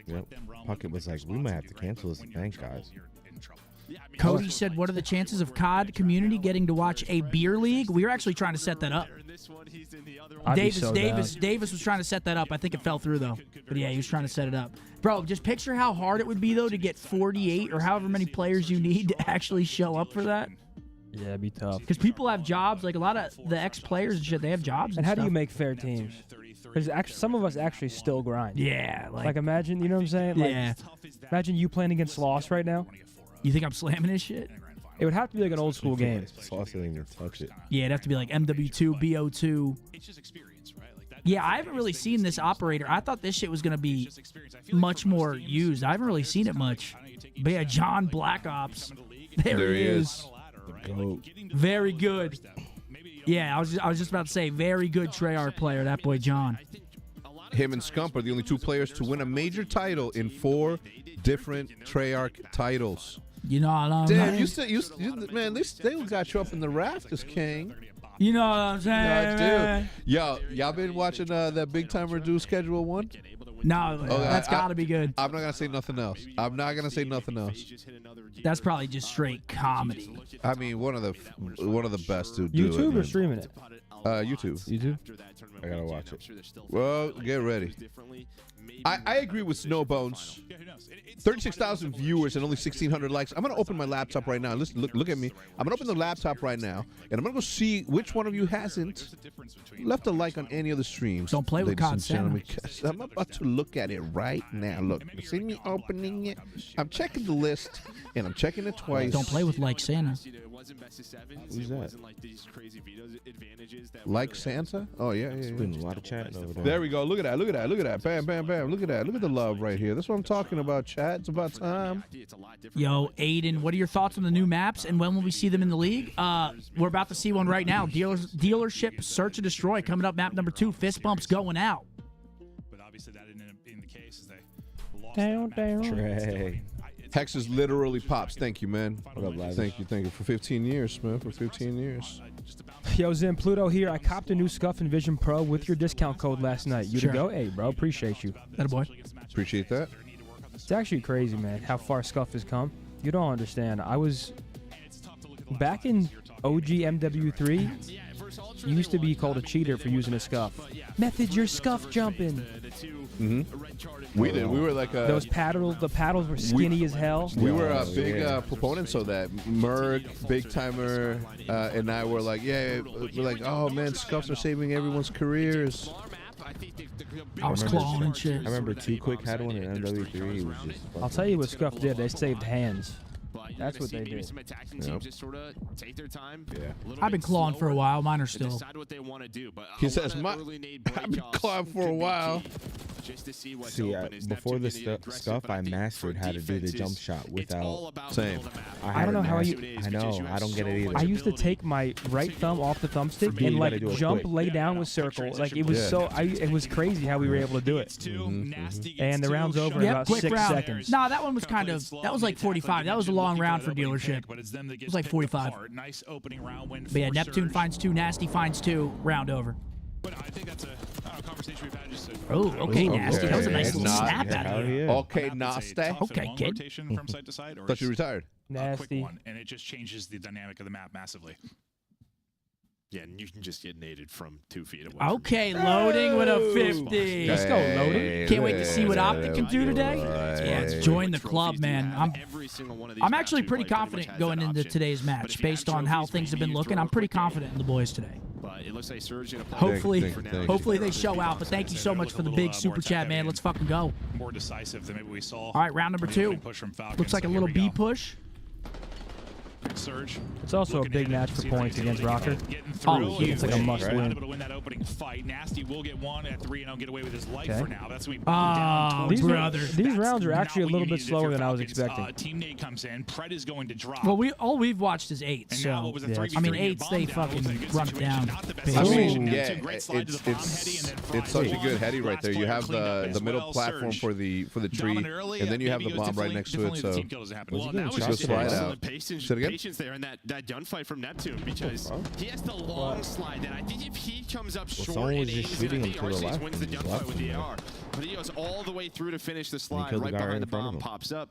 Yep. Puckett was like, we might have to cancel this event, guys. Cody said, what are the chances of COD community getting to watch a beer league? We were actually trying to set that up. I'd be Davis, so Davis, down. Davis was trying to set that up. I think it fell through, though. But yeah, he was trying to set it up. Bro, just picture how hard it would be, though, to get 48 or however many players you need to actually show up for that. Yeah, it'd be tough. Because people have jobs. Like, a lot of the ex-players and shit, they have jobs. And how do you stuff. make fair teams? Because some of us actually still grind. Yeah, Like, imagine, you know what I'm saying? Like, yeah. imagine you playing against Lost right now. You think I'm slamming this shit? It would have to be like an old school game. Sauce didn't even touch it. Yeah, it'd have to be like MW2, BO2. Yeah, I haven't really seen this operator. I thought this shit was going to be much more used. I haven't really seen it much. But yeah, John Black Ops. There he is. Goat. Very good. Yeah, I was just about to say, very good Treyarch player, that boy John. Him and Scump are the only 2 players to win a major title in 4 different Treyarch titles. You know what I'm Damn, saying? man, they still got you up in the rafters, King. You know what I'm saying? Yeah, dude. Y'all been watching that Big Time Reduced Schedule 1? No, that's got to be good. I'm not gonna say nothing else. I'm not gonna say nothing else. That's probably just straight comedy. I mean, one of the best to do it. YouTube or man. streaming it? YouTube. YouTube? I gotta watch it. Well, get ready. I agree with Snowbones. 36,000 viewers and only 1,600 likes. I'm gonna open my laptop right now. Listen, look at me. I'm gonna open the laptop right now, and I'm gonna go see which one of you hasn't left a like on any of the streams. Don't play with ladies COD and gentlemen, 'cause I'm about to look at it right now. Look, you see me opening it? I'm checking the list, and I'm checking it twice. Don't play with like Santa. Who's that? Like Santa? Oh yeah. Been a lot of chatting over there. There we go. Look at that. Look at that. Look at that. Bam, bam, bam. Look at that. Look at the love right here. That's what I'm talking about, chat. It's about time. Yo, Aiden, what are your thoughts on the new maps, and when will we see them in the league? We're about to see one right now. Dealership Search and Destroy coming up, map number 2. Fist bumps going out. But obviously that didn't end up being the case as they lost Down, down. Trey. Hex is literally pops. Thank you, man. What up, lads? Thank you. For 15 years, man. For 15 years. Yo, Zen Pluto here. I copped a new Scuff and Vision Pro with your discount code last night. You Sure. to go? Hey, bro. Appreciate you. That a boy. Appreciate that. It's actually crazy, man, how far Scuff has come. You don't understand. I was back in OG MW3. You used to be called a cheater for using a Scuff. Method, you're Scuff jumping. We did. We were like Those paddles, the paddles were skinny as hell. we were big yeah. proponents of that. Merc, Big Timer, and I were like, we're like, oh man, Scuffs are saving everyone's careers. I was clawing and shit. I remember Too Quick had one in MW3. It was just I'll tell you what Scuff did. They saved hands. That's what they did. Yep. yeah. I've been clawing for a while. Mine are still. He says, I've been clawing for a while. See, before the Scuff, I mastered how to do the jump shot without. Same. I don't know how I know. I don't get it either. I used to take my right thumb off the thumbstick me, and you like gotta do it jump, quick. lay down with circle. Like it was it was crazy how we were able to do it. And the round's over in Yep, about quick 6 round. seconds. Nah, that one was that was like 45. That was a long round for dealership. It was like 45. Nice opening round win. But yeah, Neptune finds 2, Nasty finds 2, round over. But I think that's a conversation we've had. Just Oh, okay, Nasty. That was a nice little Nah, snap out Hell of you. yeah. Okay, nasty. Okay, kid. Rotation from side to side, or Thought you it's retired. a quick Nasty. one, and it just changes the dynamic of the map massively. Yeah, and you can just get naded from 2 feet away. Okay, loading with a 50. Let's go, loading. Can't wait to see what OpTic can do today. Yeah, it's join the club, man. I'm actually pretty confident going into today's match based on how things have been looking. I'm pretty confident in the boys today. But it looks like Surge gonna play. Hopefully they show out. But thank you so much for the big super chat, man. Let's fucking go. More decisive than maybe we saw. All right, round number 2. Push from Falcons, Looks like so a here little we B go. push. Surge. It's also a big match for points against ROKKR. Oh, huge. It's like a must He's win. able to win that opening fight. Nasty will get one at 3 and get away with his life Okay. for now. That's what we Oh, These brother. These rounds are actually a little bit slower than I was expecting. Team Nate comes in. Pred is going to drop. Well, all we've watched is 8, And now so what was a yeah, 3v3 I mean, get 8s they bombed down. fucking It was a good run it situation. down. Not the best basically. I mean, situation. yeah, Neptune, great slide to the bomb heady, and then it's such a Fry. good heady right there. You have Last player cleaned the up middle as well. platform Surge. for the tree, Dominant early, and then you have the maybe it was bomb right definitely- next to it. definitely the So team kill doesn't happen. Was Well, he that getting was shot just slide today? out. Patience, Say it again? patience there in that gunfight from Neptune because he has the long slide that I think if he comes up short someone was and just aims shooting it, I him think to the Arceus left wins the and just gunfight left with him the there. AR. But he goes all the way through to finish the slide killed the right guy right behind in the front of bomb him. pops up.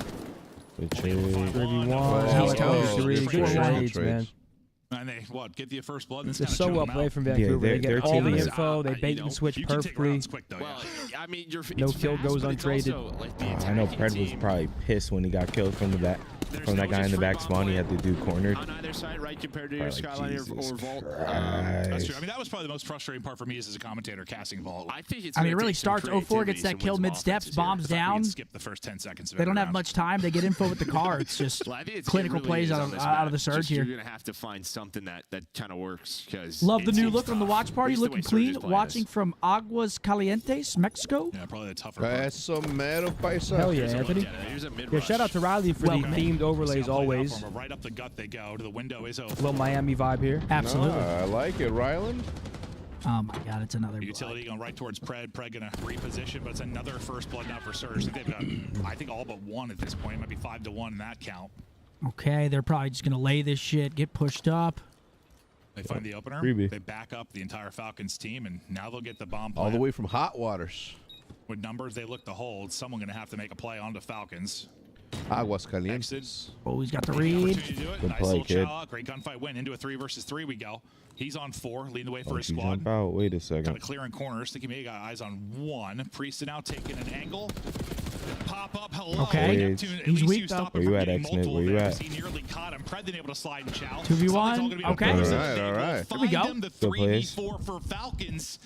Good trade. 3v1. He's toast. Good Good trades, trades. man. And they get the first blood. And They're so well played from Vancouver. Yeah, they get their all team the is- info. They bait and switch you can take perfectly. rounds quick, though, Well, I mean, No it's kill fast, goes but it's untraded. also, like, the I know attacking Pred was team. probably pissed when he got killed from the back, There's from that no guy in just the back free spawn. He bomb had to do cornered. on either side, right, compared to your Probably like, Skyline Jesus or Vault. That's true. Christ. I mean, that was probably the most frustrating part for me as a commentator casting Vault. I think it's I mean, it gonna really take some starts 04, gets creativity, that some kill wins mid of steps, offenses here. bombs The fact we down. can skip the first 10 seconds of They don't every have round. much time. They get info with the car. It's just Well, I think clinical it really plays is out on of, this out of the map. surge Just, here. You're gonna have to find something that kind of works. Because Love the it new seems look on the tough. watch party, At least the looking way Surge clean. is playing Watching this. from Aguas Calientes, Mexico. Yeah, probably the tougher part. Eso mero, paisa. Hell yeah, Here's a look Anthony. at it. Here's a Yeah, mid-rush. shout out to Riley for Welcome. the themed overlays Scump played always. out from right up the gut they go to the window is open. Little Miami vibe here. Absolutely. I like it, Ryland. Oh my God, it's another. Utility going right towards Pred. Pred going to reposition, but it's another first blood now for Surge. They've got, I think, all but one at this point. It might be 5-1 in that count. Okay, they're probably just gonna lay this shit, get pushed up. They find the opener. Freebie. They back up the entire Falcons team, and now they'll get the bomb All the plant. way from Hot Waters. With numbers they look to hold, someone going to have to make a play on the Falcons. Aguas Exit. Calientes. Oh, he's got the Taking read. opportunity to do it. Good Nice play, little kid. chow out. Great gunfight win. Into a 3 versus 3 we go. He's on 4, leading the way for Oh, his he squad. jump out. Wait a Kind second. of clearing corners. Think he may have got eyes on 1. Priest now taking an angle. Pop up. Hello. Okay. Neptune, at He's least weak, you though. stop Where him you from at, getting X-Nit? multiple Where you there. at? He nearly caught him. Pred then able to slide and chow. 2v1. Something's all gonna be Okay. okay. All right, all right. Here we go. The Good plays. 3v4 for Falcons.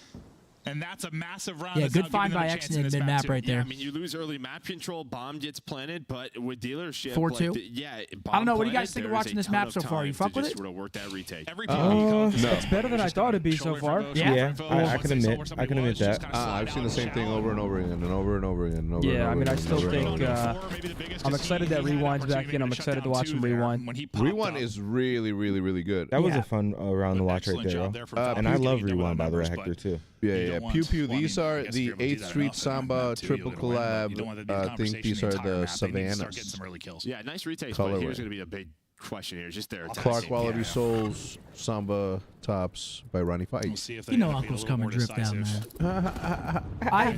And that's a massive round. Yeah, That's good now find giving them by a chance X-Nit in this mid-map too. right Yeah, there. I mean, you lose early map control, bomb gets planted, but with dealership, 4-2. like, yeah, I don't know, what do you guys bomb think of planted, watching there this is a map ton so of far? You time fuck to with just it? sort of work that retake. Every No. It's better than I thought it'd be so far. Yeah. I can admit that. I've seen the same thing over and over again and over and over again. And over and Yeah, I over mean, I again and still over and think over again. I'm excited that Rewind's back in. I'm excited to watch him rewind. Rewind is really, really, really good. That was Yeah. a fun round to watch right there, bro. And I love Rewind, by the way, Hector, too. Yeah. Pew Pew. These are the 8th Street Samba triple collab. I think these are the Savannahs. Yeah, nice retakes, Colorway. but here's going to be a big question here. Just their Clark attacking. Quality Souls Samba Tops by Ronnie Fight. You know Uncle's coming drip down there. I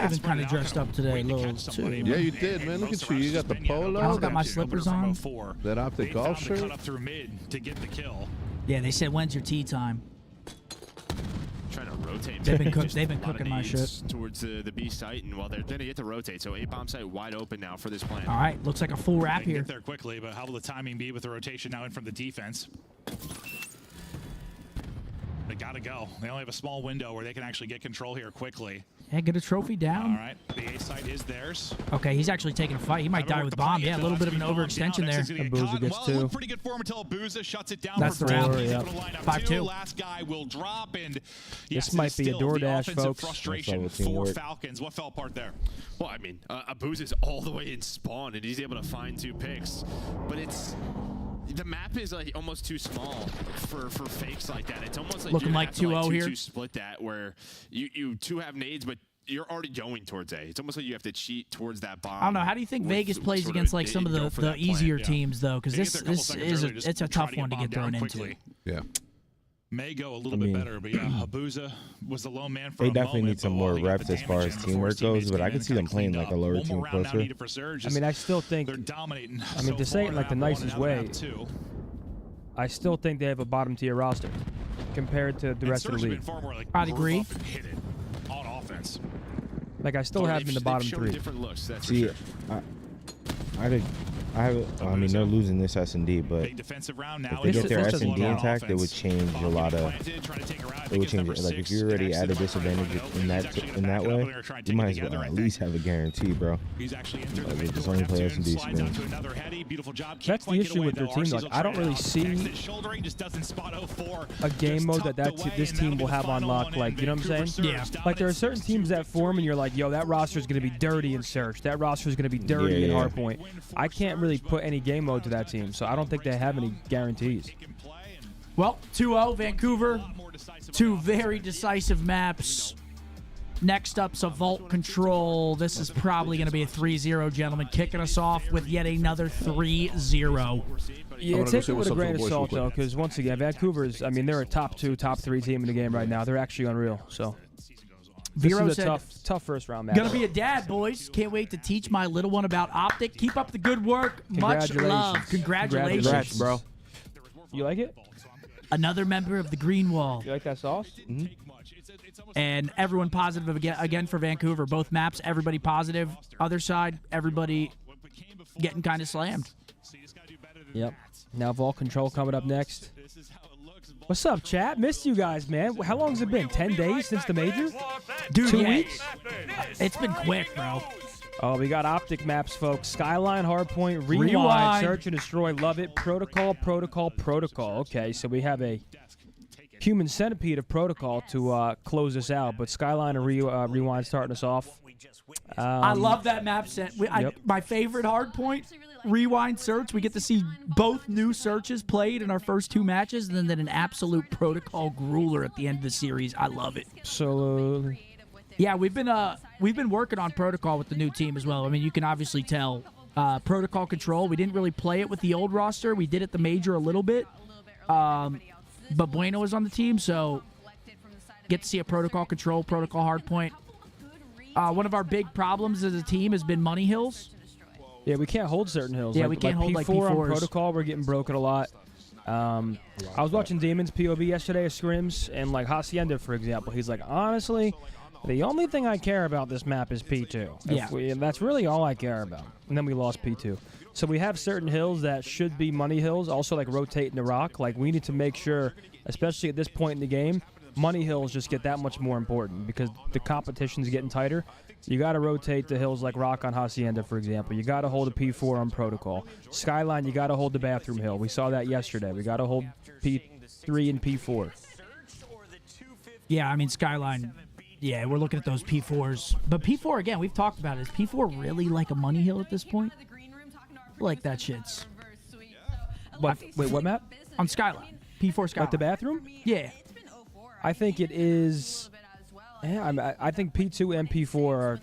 even kind of dressed up today a little too. Yeah, you did, man. Look at you. You got the polo. I got my slippers on. That OpTic golf shirt. Cut up through mid to get the kill. Yeah, they said, when's your tea time? Trying to rotate. They've been Just they've been a lot of cooking my nades shit. towards the B site, and while they're going to get to rotate, so A bomb site wide open now for this plan. All right, looks like a full wrap They can here. get there quickly, but how will the timing be with the rotation now in from the defense? They got to go. They only have a small window where they can actually get control here quickly. Yeah, get a trophy All down. right, the A site is theirs. Okay, he's actually taking a fight. He might die with bomb. Yeah, a little bit of an overextension there. Abuza gets Well, it 2. looked pretty good for him until Abuza shuts it down. That's for the round. Brad. He's Yeah. able to line up 5-2. 2. Last guy will drop, and yes, might it is be a still the DoorDash, offensive folks. frustration That's all for teamwork. Falcons. What fell apart there? Well, I mean, Abuza's all the way in spawn, and he's able to find 2 picks, but it's. The map is like almost too small for fakes like that. It's almost like Looking you're like gonna have to, 2-0 here. 2-2 split that where you 2 have nades, but you're already going towards A. It's almost like you have to cheat towards that bomb. I don't know. How do you think with Vegas plays sort against of like some of go for the that easier yeah. teams though? Because They this get there a couple this seconds is early, just it's a try tough one to bomb get thrown down into. quickly. Yeah. May go a little I bit mean, better, but yeah, Abuza was the lone man for They a definitely moment, need some but more while he got reps the as far damage as in teamwork before his teammates goes, but came I in could and see them kinda playing cleaned like a up. lower One team more round now closer. needed for Surge. I mean, I still think, They're dominating. I mean, to say it in like the nicest way, I still think they have a bottom tier roster compared to the rest of the league. I'd agree. Hit it on offense. Like, I still have them in the bottom they've shown 3. different looks, that's for See, sure. I mean, they're losing this S&D, but Big defensive round now. if they This get their is- S&D intact, it would change a lot of. It would change it. Like if you're already at a disadvantage in that way, you might as well at least have a guarantee, bro. He's actually entered the Like, mid just door. only play Neptune S&D slides out smooth. to another heady. Beautiful job. Can't That's the quite get issue away, with their though. team. RC's Like, will I don't try it really out. see Exit shouldering, just doesn't spot 04. a game Just mode that tucked away, this and team that'll will be have the on final lock. one, Like, and you know what I'm saying? Vancouver Surge Like, there are dominates certain teams that form, and you're like, yo, that roster is going to be dirty in Surge. That roster is going to be dirty in Yeah. Hardpoint. I can't really put any game mode to that team, so I don't think they have any guarantees. Well, 2-0 Vancouver. 2 very decisive maps. Next up's a Vault Control. This is probably going to be a 3-0, gentlemen. Kicking us off with yet another 3-0. Yeah, gonna go take say it with what's a up to grain the of boys real salt, quick. though, because once again, Vancouver's, I mean, they're a top 2, top 3 team in the game right now. They're actually unreal, so this Vero is a said, tough first round match. gonna be a dad, boys. Can't wait to teach my little one about OpTic. Keep up the good work. Much love. Congratulations. Congrats, bro. You like it? Another member of the Green Wall. You like that sauce? And everyone positive again for Vancouver. Both maps, everybody positive. Other side, everybody getting kind of slammed. Yep. Now Vault Control coming up next. What's up, chat? Missed you guys, man. How long has it been? 10 days since the major? Dude, 2 yeah. weeks? It's been quick, bro. Oh, we got OpTic maps, folks. Skyline, Hardpoint, Rewind, Search and Destroy. Love it. Protocol, Protocol, Protocol. Okay, so we have a human centipede of Protocol to close us out, but Skyline and Rewind starting us off. I love that map set. My favorite Hardpoint, Rewind, Search. We get to see both new searches played in our first 2 matches, and then an absolute Protocol grueler at the end of the series. I love it. So, yeah, we've been working on Protocol with the new team as well. I mean, you can obviously tell Protocol Control. We didn't really play it with the old roster. We did it the major a little bit, but Bueno was on the team, so get to see a Protocol Control, Protocol Hardpoint. One of our big problems as a team has been money hills. yeah, we can't hold certain hills. Yeah, like, we can't hold, like, P4 on P4s. Protocol. We're getting broken a lot. I was watching Demon's POV yesterday of scrims, and like Hacienda, for example, he's like, honestly, the only thing I care about this map is P2. And that's really all I care about. And then we lost P2. So we have certain hills that should be money hills, also like rotating the rock. Like we need to make sure, especially at this point in the game, money hills just get that much more important because the competition's getting tighter. You got to rotate the hills like Rock on Hacienda, for example. You got to hold a P4 on Protocol. Skyline, you got to hold the bathroom hill. We saw that yesterday. We got to hold P3 and P4. Yeah, I mean, Skyline, yeah, we're looking at those P4s. But P4, again, we've talked about it. Is P4 really like a money hill at this point? Like that shit's. What? Wait, what map? On Skyline. P4 Skyline. Like the bathroom? Yeah. I think it is. Yeah, I think P2 and P4 are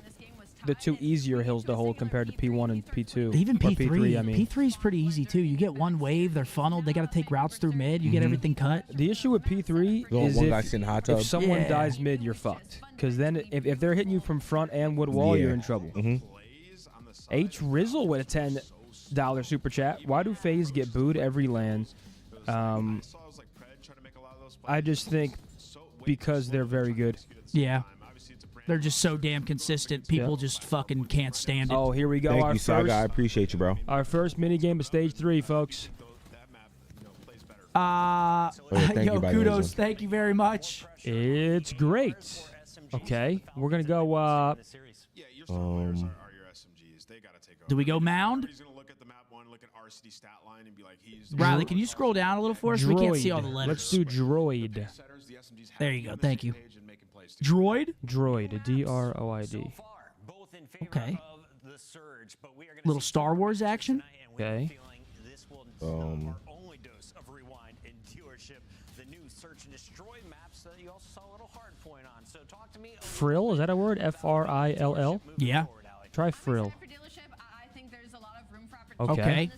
the 2 easier hills to hold compared to P1 and P2. Even Or P3. I mean. P3 is pretty easy, too. You get one wave, they're funneled, they got to take routes through mid, you get everything cut. The issue with P3 is one guy sitting hot tub. if someone dies mid, you're fucked. Because then if they're hitting you from front and wood wall, you're in trouble. H. Rizzle with a $10 super chat. Why do FaZe get booed every LAN? I just think because they're very good. Yeah. They're just so damn consistent. People just fucking can't stand it. Oh, here we go. Thank you, Saga. I appreciate you, bro. Our first minigame of Stage 3, folks. Yo, kudos. Thank you very much. It's great. Okay, we're going to go... Do we go mound? Riley, can you scroll down a little for us? We can't see all the letters. Let's do droid. There you go. Thank you. Droid? Droid. D-R-O-I-D. Okay. Little Star Wars action? Okay. Frill? Is that a word? F-R-I-L-L? Yeah. Try frill. Okay.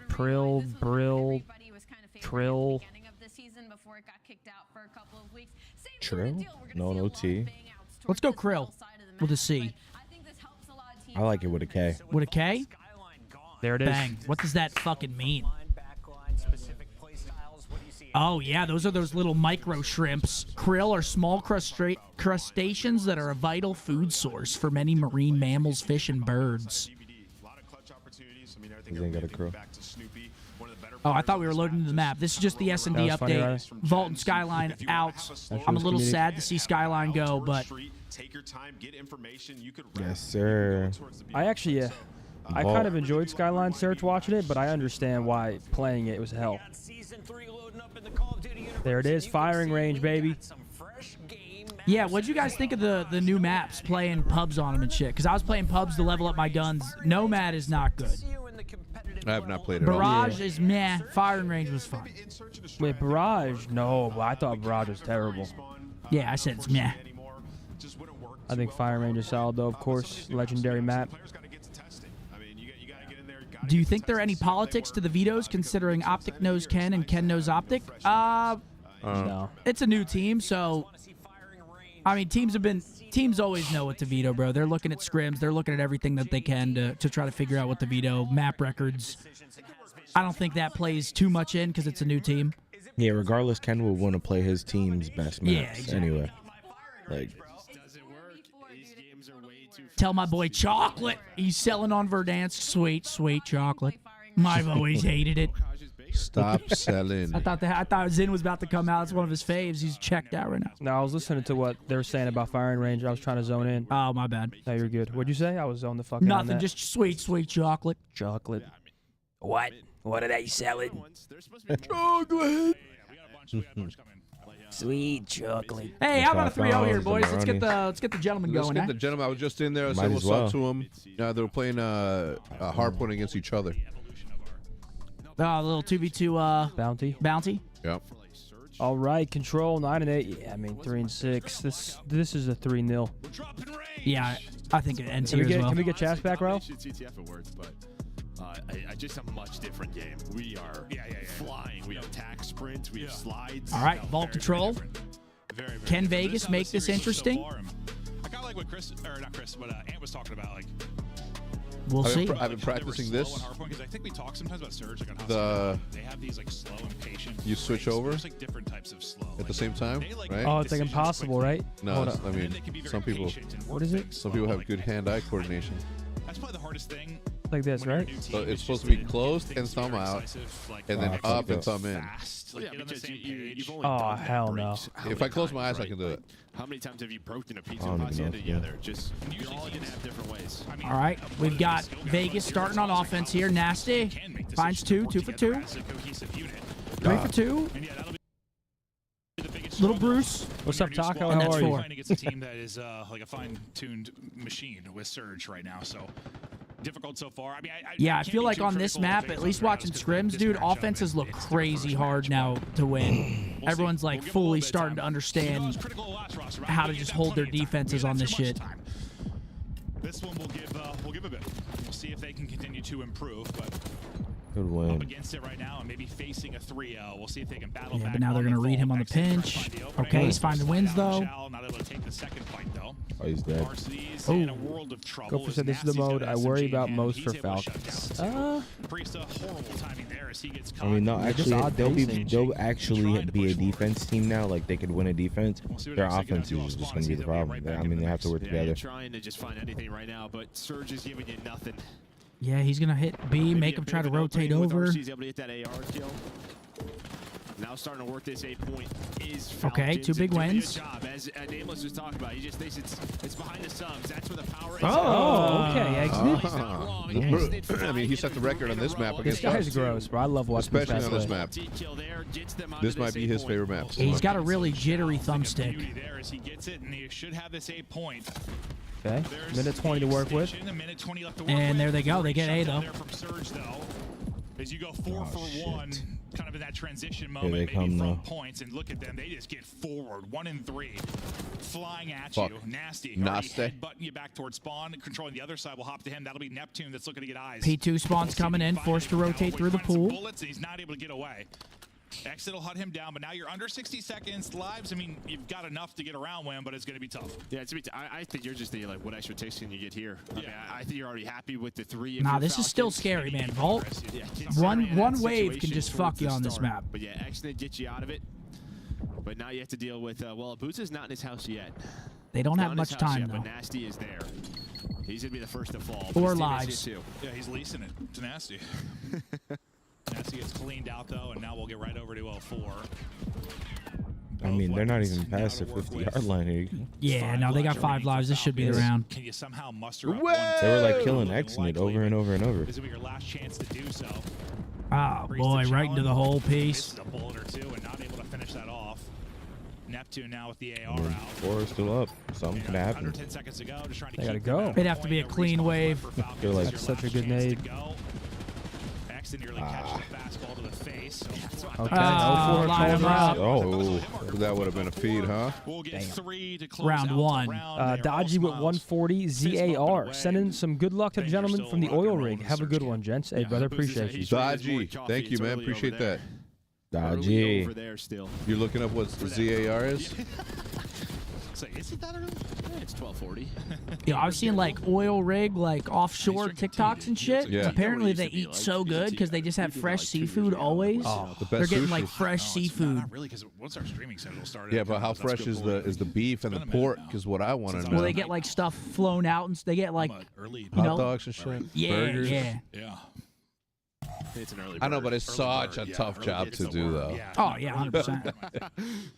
Prill, Brill, Trill. Trill? No T. Let's go Krill with a C. I like it with a K. With a K? There it is. Bang. What does that fucking mean? Oh, yeah, those are those little micro shrimps. Krill are small crustaceans that are a vital food source for many marine mammals, fish, and birds. He ain't got a crow. Oh, I thought we were loading into the map. This is just the S&D update. Funny, Vault and Skyline out. I'm a little sad to see Skyline go, but... Yes, sir. I actually, I kind of enjoyed Skyline Search watching it, but I understand why playing it was hell. There it is, firing range, baby. Yeah, what'd you guys think of the new maps, playing pubs on them and shit? Because I was playing pubs to level up my guns. Nomad is not good. I have not played it at all. Barrage is meh. Firing range was fun. Wait, Barrage? No, I thought Barrage was terrible. Yeah, I said it's meh. I think Fire Range is solid, though, of course. Legendary map. Do you think there are any politics to the vetoes, considering OpTic knows Ken and Ken knows OpTic? No. It's a new team, so I mean, teams always know what to veto, bro. They're looking at scrims. They're looking at everything that they can to try to figure out what to veto. Map records. I don't think that plays too much in because it's a new team. Yeah, regardless, Ken will want to play his team's best maps exactly. anyway. Like, Tell my boy Chocolate. He's selling on Verdansk. Sweet, sweet chocolate. I've always hated it. Stop selling. I thought Zin was about to come out. It's one of his faves. He's checked out right now. No, I was listening to what they were saying about firing range. I was trying to zone in. Oh, my bad. No, you're good. What'd you say? I was zoned the fuck in on Nothing, that. just sweet, sweet chocolate. Chocolate. What? What are they selling? Chocolate. Sweet chocolate. Hey, how about a 3-0 here, boys? Let's get the gentleman Let's going. get the gentleman. I was just in there. I said what's up to him. They were playing hardpoint against each other. A little 2v2 bounty. Yep. All right, control 9 and 8. Yeah, I mean 3 and 6. This is a 3-0. Yeah, I think it ends here as well. Can we get Chas back, Ro? Just a much different game. We are flying. We have attack sprints. We have slides. All right, vault control. Can Vegas make this interesting? I kind of like what Ant was talking about. Like, we'll see. I've been practicing this. Because I think we talk sometimes about Surge, like on how they have these like slow and patient. You switch over. There's like different types of slow at the same time, right? Oh, it's like impossible, right? No, I mean some people. What is it? Some people have good hand-eye coordination. That's probably the hardest thing. Like this, right? So it's supposed to be closed and thumb out, and then up and thumb in. Oh, hell no. If I close my eyes, I can do it. How many times have you broken a pizza pasta together? Just you're all gonna have different ways. All right, we've got Vegas starting on offense here. Nasty finds 2 for 2. 3 for 2. Little Bruce. What's up, Taco? And How that's are you? 4. Against a team that is like a fine-tuned machine with Surge right now, so difficult so far. I mean, I feel like on this map, at least watching scrims, dude, offenses look crazy hard now to win. Everyone's like fully starting to understand how to just hold their defenses on this shit. This one we'll give a bit. We'll see if they can continue to improve, but good up win. against it right now and maybe facing a 3-0. We'll see if they can battle back. But now they're going to read him on the pinch. Okay, he's finding wins, though. Not able to take the second fight, though. Oh, he's dead. Go for said this is the mode I worry about most for Falcons. Priest, horrible timing there as he gets caught. I mean, no, actually, they'll actually be a defense team now. Like, they could win a defense. Their offense is just going to be the problem. I mean, they have to work together. You're trying to just find anything right now, but Surge is giving you nothing. Yeah, he's going to hit B, make him try to rotate over. He's able to get that AR kill. Now starting to work this 8-point is Falcons. Okay, 2 big wins. As Nameless was talking about, he just thinks it's behind the subs. That's where the power is. Oh, okay. Exit. I mean, he set the record on this map This against guy's us. gross, bro. I love watching Especially on this map. This might be his favorite map. He's got a really jittery thumbstick. There as he gets it, and he should have this 8-point. Okay, minute 20 to work with. And there they go. They get A, though. From Surge, though, as you go 4 for 1, kind of in that transition Here moment, they maybe come, from though. points, and look at them. They just get forward, 1 and 3, flying at Fuck. you. Nasty. Nasty. Button you back towards spawn, controlling the other side. We'll hop to him. That'll be Neptune that's looking to get eyes. P2 spawn's coming in, forced to rotate through the pool. Bullets, and he's not able to get away. Exit will hut him down, but now you're under 60 seconds. Lives, I mean, you've got enough to get around with him, but it's going to be tough. Yeah, it's I think you're just thinking, like, what extra takes can you get here? I mean, I think you're already happy with the 3. Nah, this is still scary, man. Vault, one wave can just fuck you on this map. But yeah, Exit gets you out of it. But now you have to deal with, well, Boots is not in his house yet. They don't have much time, though. But Nasty is there. He's going to be the first to fall. Or Lives. Yeah, he's leasing it to Nasty. Nasty gets cleaned out, though, and now we'll get right over to L4. I mean, they're not even past the 50-yard line here. Yeah, no, they got 5 lives. This should be the round. Can you somehow muster up They were like killing X in it over and over and over. This will be your last chance to do so. Oh, boy, right into the whole piece. Misses a bullet or 2 and not able to finish that off. Neptune now with the AR I mean, out. 4 is still up. Something could happen. Under 10 seconds to go. Just trying to They gotta keep go. them at It'd have to be a clean wave. Feel like That's such a good nade. Exit nearly catches the fastball to the face. Okay, Oh, 0-4 line him out. Oh, that would have been a feed, huh? We'll get 3 to close Round out 1. the round. Dodgy with 140 ZAR. Sending some good luck to the gentleman from the oil rig. Have a good one, gents. Hey, brother, appreciate you. Dodgy. Thank you, man. Appreciate that. Dodgy. Over there still. You're looking up what ZAR is? say, is it that early? Yeah, it's 12:40. Yeah, I was seeing like oil rig, like offshore TikToks and shit. Yeah. Apparently they eat so good because they just have fresh seafood always. Oh, the best They're getting sushi. like fresh seafood. Not really, because once our streaming schedule started. Yeah, but how fresh is the beef and the pork? Is what I want to know. Well, they get like stuff flown out and they get like early. you know, hot dogs and shit. yeah, burgers. yeah. Yeah. It's an early I know, bird. but it's such a tough job to do, though. Oh yeah, 100%.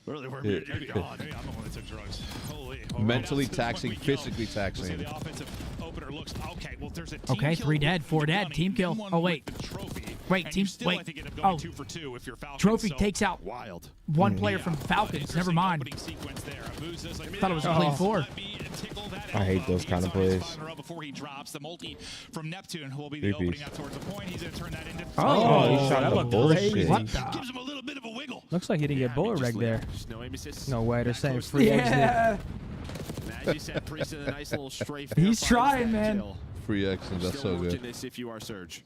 Early bird. Maybe I'm the one that took drugs. Holy. Mentally taxing, physically Let's see taxing. the offensive opener looks. Okay, well, there's a team Okay, kill 3 dead, with 4 the dead. dummy, Team kill. then one Oh, wait. with the trophy. Wait, And team- you still, wait. I think, end up going Oh. 2 for 2 if you're Falcons. Trophy so takes out Wild. one player from Falcons. Never mind. opening sequence there. Abuz like, Thought it was a clean 4. let me tickle that I hate elbow. those He kind of gets on his plays. 5 in a row before he drops. The multi from Neptune will be the Three-piece. opening out towards the point. He's going to turn that into Oh, he shot that the looked bullshit. crazy. What the? gives him a little bit of a wiggle. Looks like he didn't get bullet reg there. Just no aim assist. No way. They're That saying close to free the exit. Yeah. And as you said, Priest did a nice little strafe. He's there, finds trying, that man. kill. Free X, and that's Still so working good. this if you are Surge.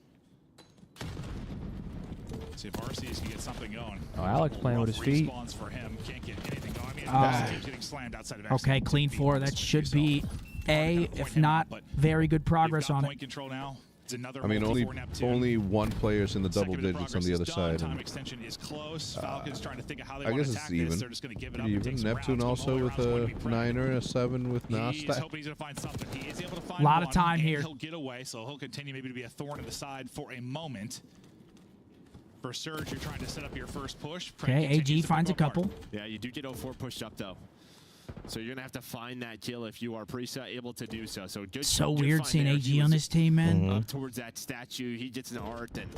See if RCs can get something going. Oh, Alex playing with his feet. Respawns for him. Can't get anything going. I mean, Ah. this team's getting slammed outside of Okay, excellent clean feet. 4. That should be A, if not But very good progress you've got on point it. control now. It's another I mean, multi only for Neptune. only one player's in the double Second bit of digits on the progress other is done. side. Time And extension is close. Falcons trying to think of how they I want guess to it's attack even. this. They're just going to give it up and even take some Neptune rounds. also All with rounds going a to be 9er, a 7 with He's Nasty. hoping he's going to find something. He is able to find Lot of one, time and here. He'll get away, so he'll continue maybe to be a thorn in the side for a moment. For Surge, you're trying to set up your first push. Okay, AG finds a couple. Yeah, you do get 0-4 pushed up, though. So you're going to have to find that kill if you are able to do so. So good. So good weird find seeing there. AG He on was this team, man. up towards that statue. He gets an art and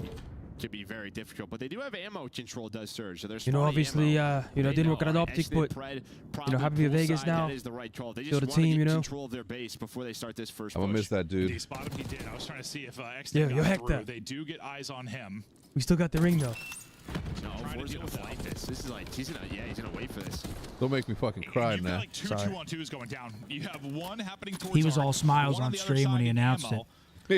could be very difficult. But they do have ammo control, does Surge. So there's You know, plenty obviously, ammo. you know, They didn't work out know, at OpTic, Eston, but Pred, you know, happy with Vegas poolside, now. That is the right call. They Build just a want team, to you get know. control of their base before they start this first I'm gonna push. miss that Did he dude. spot him? He did. I was trying to see if Yeah, Exton yo, got heck through. that. They do get eyes on him. We still got the ring though. No, Trying to For's deal gonna with that. fight this. This is like he's gonna wait for this. Don't make me fucking cry, You've got man. like two Sorry. 2-on-2s going down. You have one happening towards He was all Arc, smiles one on the other stream when side he in announced ammo. it.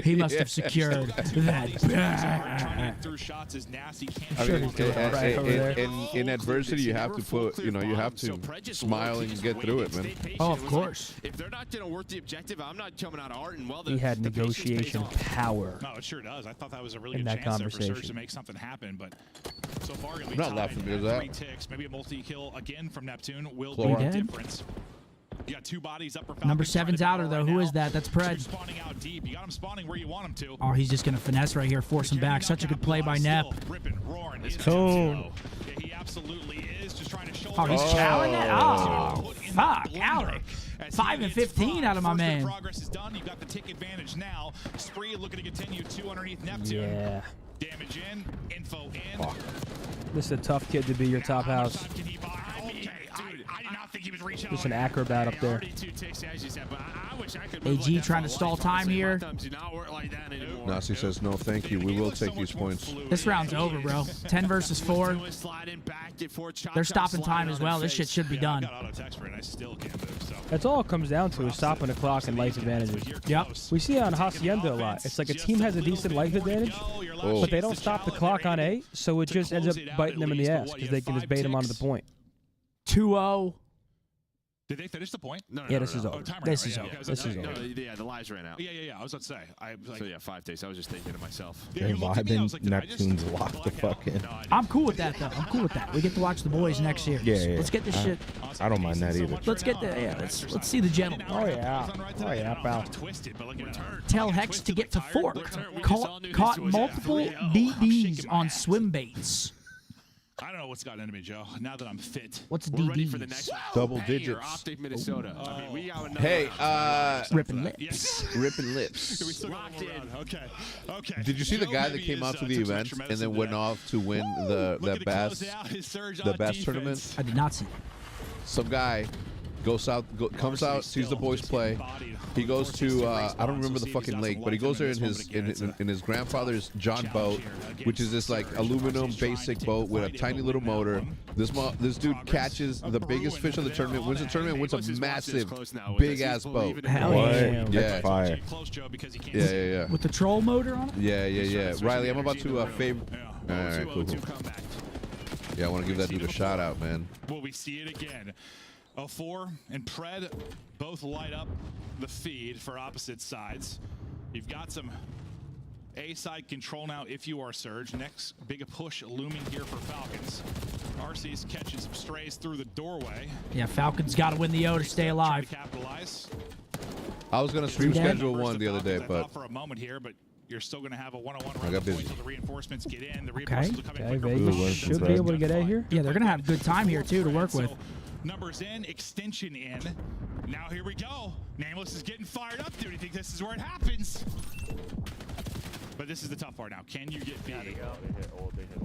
He must have secured He's got two bodies. that. Trying to get through shots is nasty. Can't I Sure mean, he's doing it right over there. in adversity, you have to put, you know, you have to smile and get through it, man. Oh, of course. If they're not going to work the objective, I'm not coming out of art. And well, He had the patience pays negotiation off. power. No, it sure does. I thought that was a really In good that chance there for Surge to conversation. make something happen, but so far it'll be I'm not tied laughing at because of that. 3 ticks. Maybe a multi-kill again from Neptune will Chlorine. be the Dead? difference. You got 2 bodies up for Falcons. Number trying to 7's outer, battle though. right Who is now. that? That's Surge Pred. spawning out deep. You got him spawning where you want him to. Oh, he's just going to finesse right here, force him back. Such a good play by Nep. Ripping, roaring. He's Coon. Yeah, he absolutely is. Just trying to shoulder. Oh, he's it. chowing it? Oh, Put in fuck, the blender. Alec. As 5 he and hits 15 5. out of my First bit of man. Progress is done. You've got the tick advantage now. Spree looking to continue 2 underneath Neptune. Yeah. Damage in, info in. This is a tough kid to be your top How much house. time can he buy? Okay, I did not think he was reaching Just out. an acrobat up there. Already 2 ticks, as you said, but I wish I could move AG like that trying for to life. stall time Honestly, here. my thumbs do not work like that anymore. Nasi says no, thank you. We will take these points. This round's over, bro. 10 versus 4. They're stopping time as well. This shit should be done. I've got auto text for it, and I still can't move, so. That's all it comes down to is stopping the clock and life advantages. Yep. We see it on Hacienda a lot. It's like a team has a decent life advantage, Oh. but they don't stop the clock on A, so it just ends up biting them in the ass because they can just bait them onto the point. 2-0. Did they finish the point? No, Yeah, this is over. timer This ran is out. over. Okay, I was This like, is no, over. Yeah, the lives ran out. Yeah. I was about to say. I was like, So yeah, 5 days. I was just thinking to myself. yeah, you looked at me, I was like, did I just Neptune's locked the black out? fuck in. No, I didn't. I'm cool with that, though. I'm cool with that. We get to watch the boys next year. Yeah. Let's get this shit. I don't mind that either. Let's get the let's see the gentleman. Oh, yeah. Oh, yeah, pal. Twisted, but look at that. Tell Hex to get to fork. Caught multiple DDs on swim baits. I don't know what's gotten into me, Joe. Now that I'm fit. What's We're ready for the DDs? next Double banger, digits. OpTic, Minnesota. I mean, we got another Hey, Ripping lips. ripping lips. We still got Locked one more in. round. Okay. Did you see the Joe guy that maybe came out is, to the took some event extra and then medicine went today. off to win Looking the to bass close out his surge the on bass defense. tournament? I did not see. Some guy goes out, comes out, sees the boys play. He goes to I don't remember the fucking lake, but he goes there in his grandfather's John boat, which is this like aluminum basic boat with a tiny little motor. This dude catches the biggest fish of the tournament, wins the tournament, wins a massive, big ass boat. Hell What? yeah. Yeah. That's fire. Close, Joe, because he can't Yeah, see. yeah, yeah. With the troll motor on it? Yeah. Riley, I'm about to favor. Yeah. All right, cool. 2-0-2 comeback. Yeah, I want to give that dude a shout out, man. Will we see it again? 04 and Pred both light up the feed for opposite sides. You've got some A-side control now if you are Surge. Next big push looming here for Falcons. RC's catching some strays through the doorway. Yeah, Falcons got to win the O to stay alive. Capitalize. I was gonna stream schedule one the other day, but for a moment here, but you're still going to have a one-on-one I got busy. until the reinforcements get in. The Okay. reinforcements will come in quicker. Vegas should be able to get A here. Yeah, they're going to have good time here, too, to work with. So, numbers in, extension in. Now here we go. Nameless is getting fired up. Do you think this is where it happens? But this is the tough part now. Can you get B?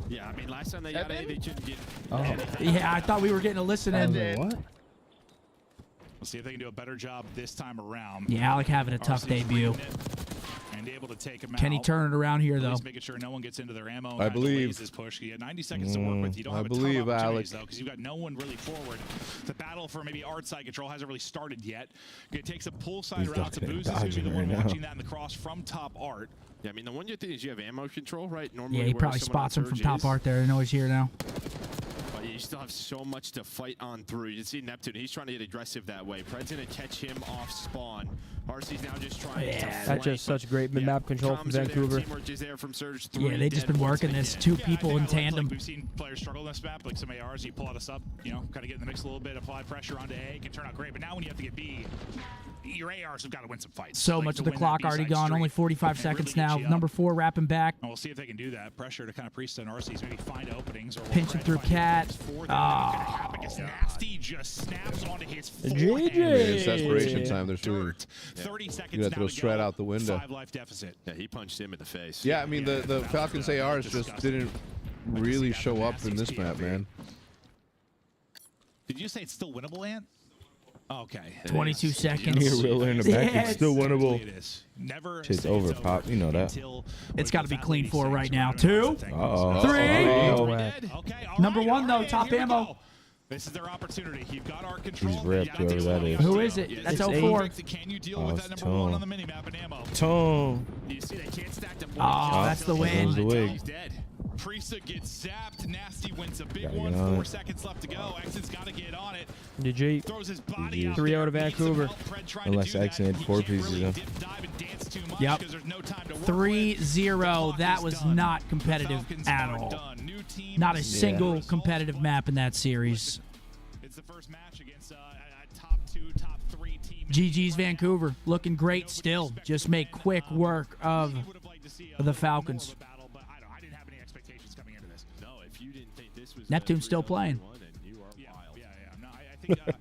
Yeah, I mean, last time they got A, they couldn't get Yeah, I thought we were getting a listen in. What? We'll see if they can do a better job this time around. Yeah, Alec having a tough RC's debut. reading it and able to take him Can he out. turn it around here, though? He's making sure no one gets into their ammo. I and believe. delays This push. You have 90 seconds to work with. You don't have a believe, ton of opportunities, Alec. though, because you've got no one really forward. The battle for maybe art side control hasn't really started yet. It takes a pull side He's route to ducking and Booze. Is going to be the dodging one right now. watching that in the cross from top art. Yeah, I mean, the one good thing is you have ammo control, right? Normally, Yeah, he where probably someone on spots him from Surge top is. art there. I know he's here now. But you still have so much to fight on through. You can see Neptune, he's trying to get aggressive that way. Pred's going to catch him off spawn. RC's now just trying to Yeah, That's just such great map control from Comms are there, Vancouver. teamwork is there from Surge. Yeah, they've just been working this. Two people in tandem. We've seen players struggle in this map, like some ARs. You pull out a sub, you know, kind of get in the mix a little bit, apply pressure onto A, can turn out great. But now when you have to get B, your ARs have got to win some fights. So Like, much to of the win that clock B-side already gone. streak Only 45 and seconds really now. get you Number up. 4 wrapping back. And we'll see if they can do that. Pressure to kind of priest and RC's maybe find openings. Or Pinching through Cat. Nasty just snaps onto his GG. forehand. Yeah, it's desperation time. There's really, Dirt. 30 seconds you have to now go straight go. out the window. 5 life deficit. Yeah, he punched him in the face. Yeah, I mean the Falcons ARs just didn't really show up in this map, man. Did you say it's still winnable, Ant? Okay. 22 seconds. You're really in the back. Yeah, It's still winnable. It is. Never Shit's say over, it's Pop. You know that. until It's got to be the clean Lady 4 sings right now. around 2. thing. Uh-oh. 3. No way. Okay, all Number right, 1, though. all right, Top here we ammo. go. This is their opportunity. You've got our control. He's ripped, You gotta whoever take that is. Who is it? Yeah, That's it's 04. eight. Can you deal Oh, with it's that number 1 on Tone. the minimap and ammo? Tone. You see, they can't stack the Oh, that's the There win. goes the wig. He's dead. Priesta gets zapped. Nasty wins a big Gotta one. get on 4 it. seconds left to go. Exit's got to get on it. GG. Throws his body GG. out 3-0 there. to Needs some Vancouver. help. Pred trying to Unless do that. Exit had He 4 can't pieces, really though. dip, dive, and dance too much Yep. 'cause there's no time to work 3-0. with. That The was clock is done. not competitive Falcons at are all. done. New team, Not a new single result. competitive map in that series. It's the first match against a top 2, top 3 team. GG's Vancouver. Looking great still. Just make quick work of the Falcons. I didn't have any expectations coming into this. No, if you didn't think this was Neptune's still playing. you are wild. No, I think it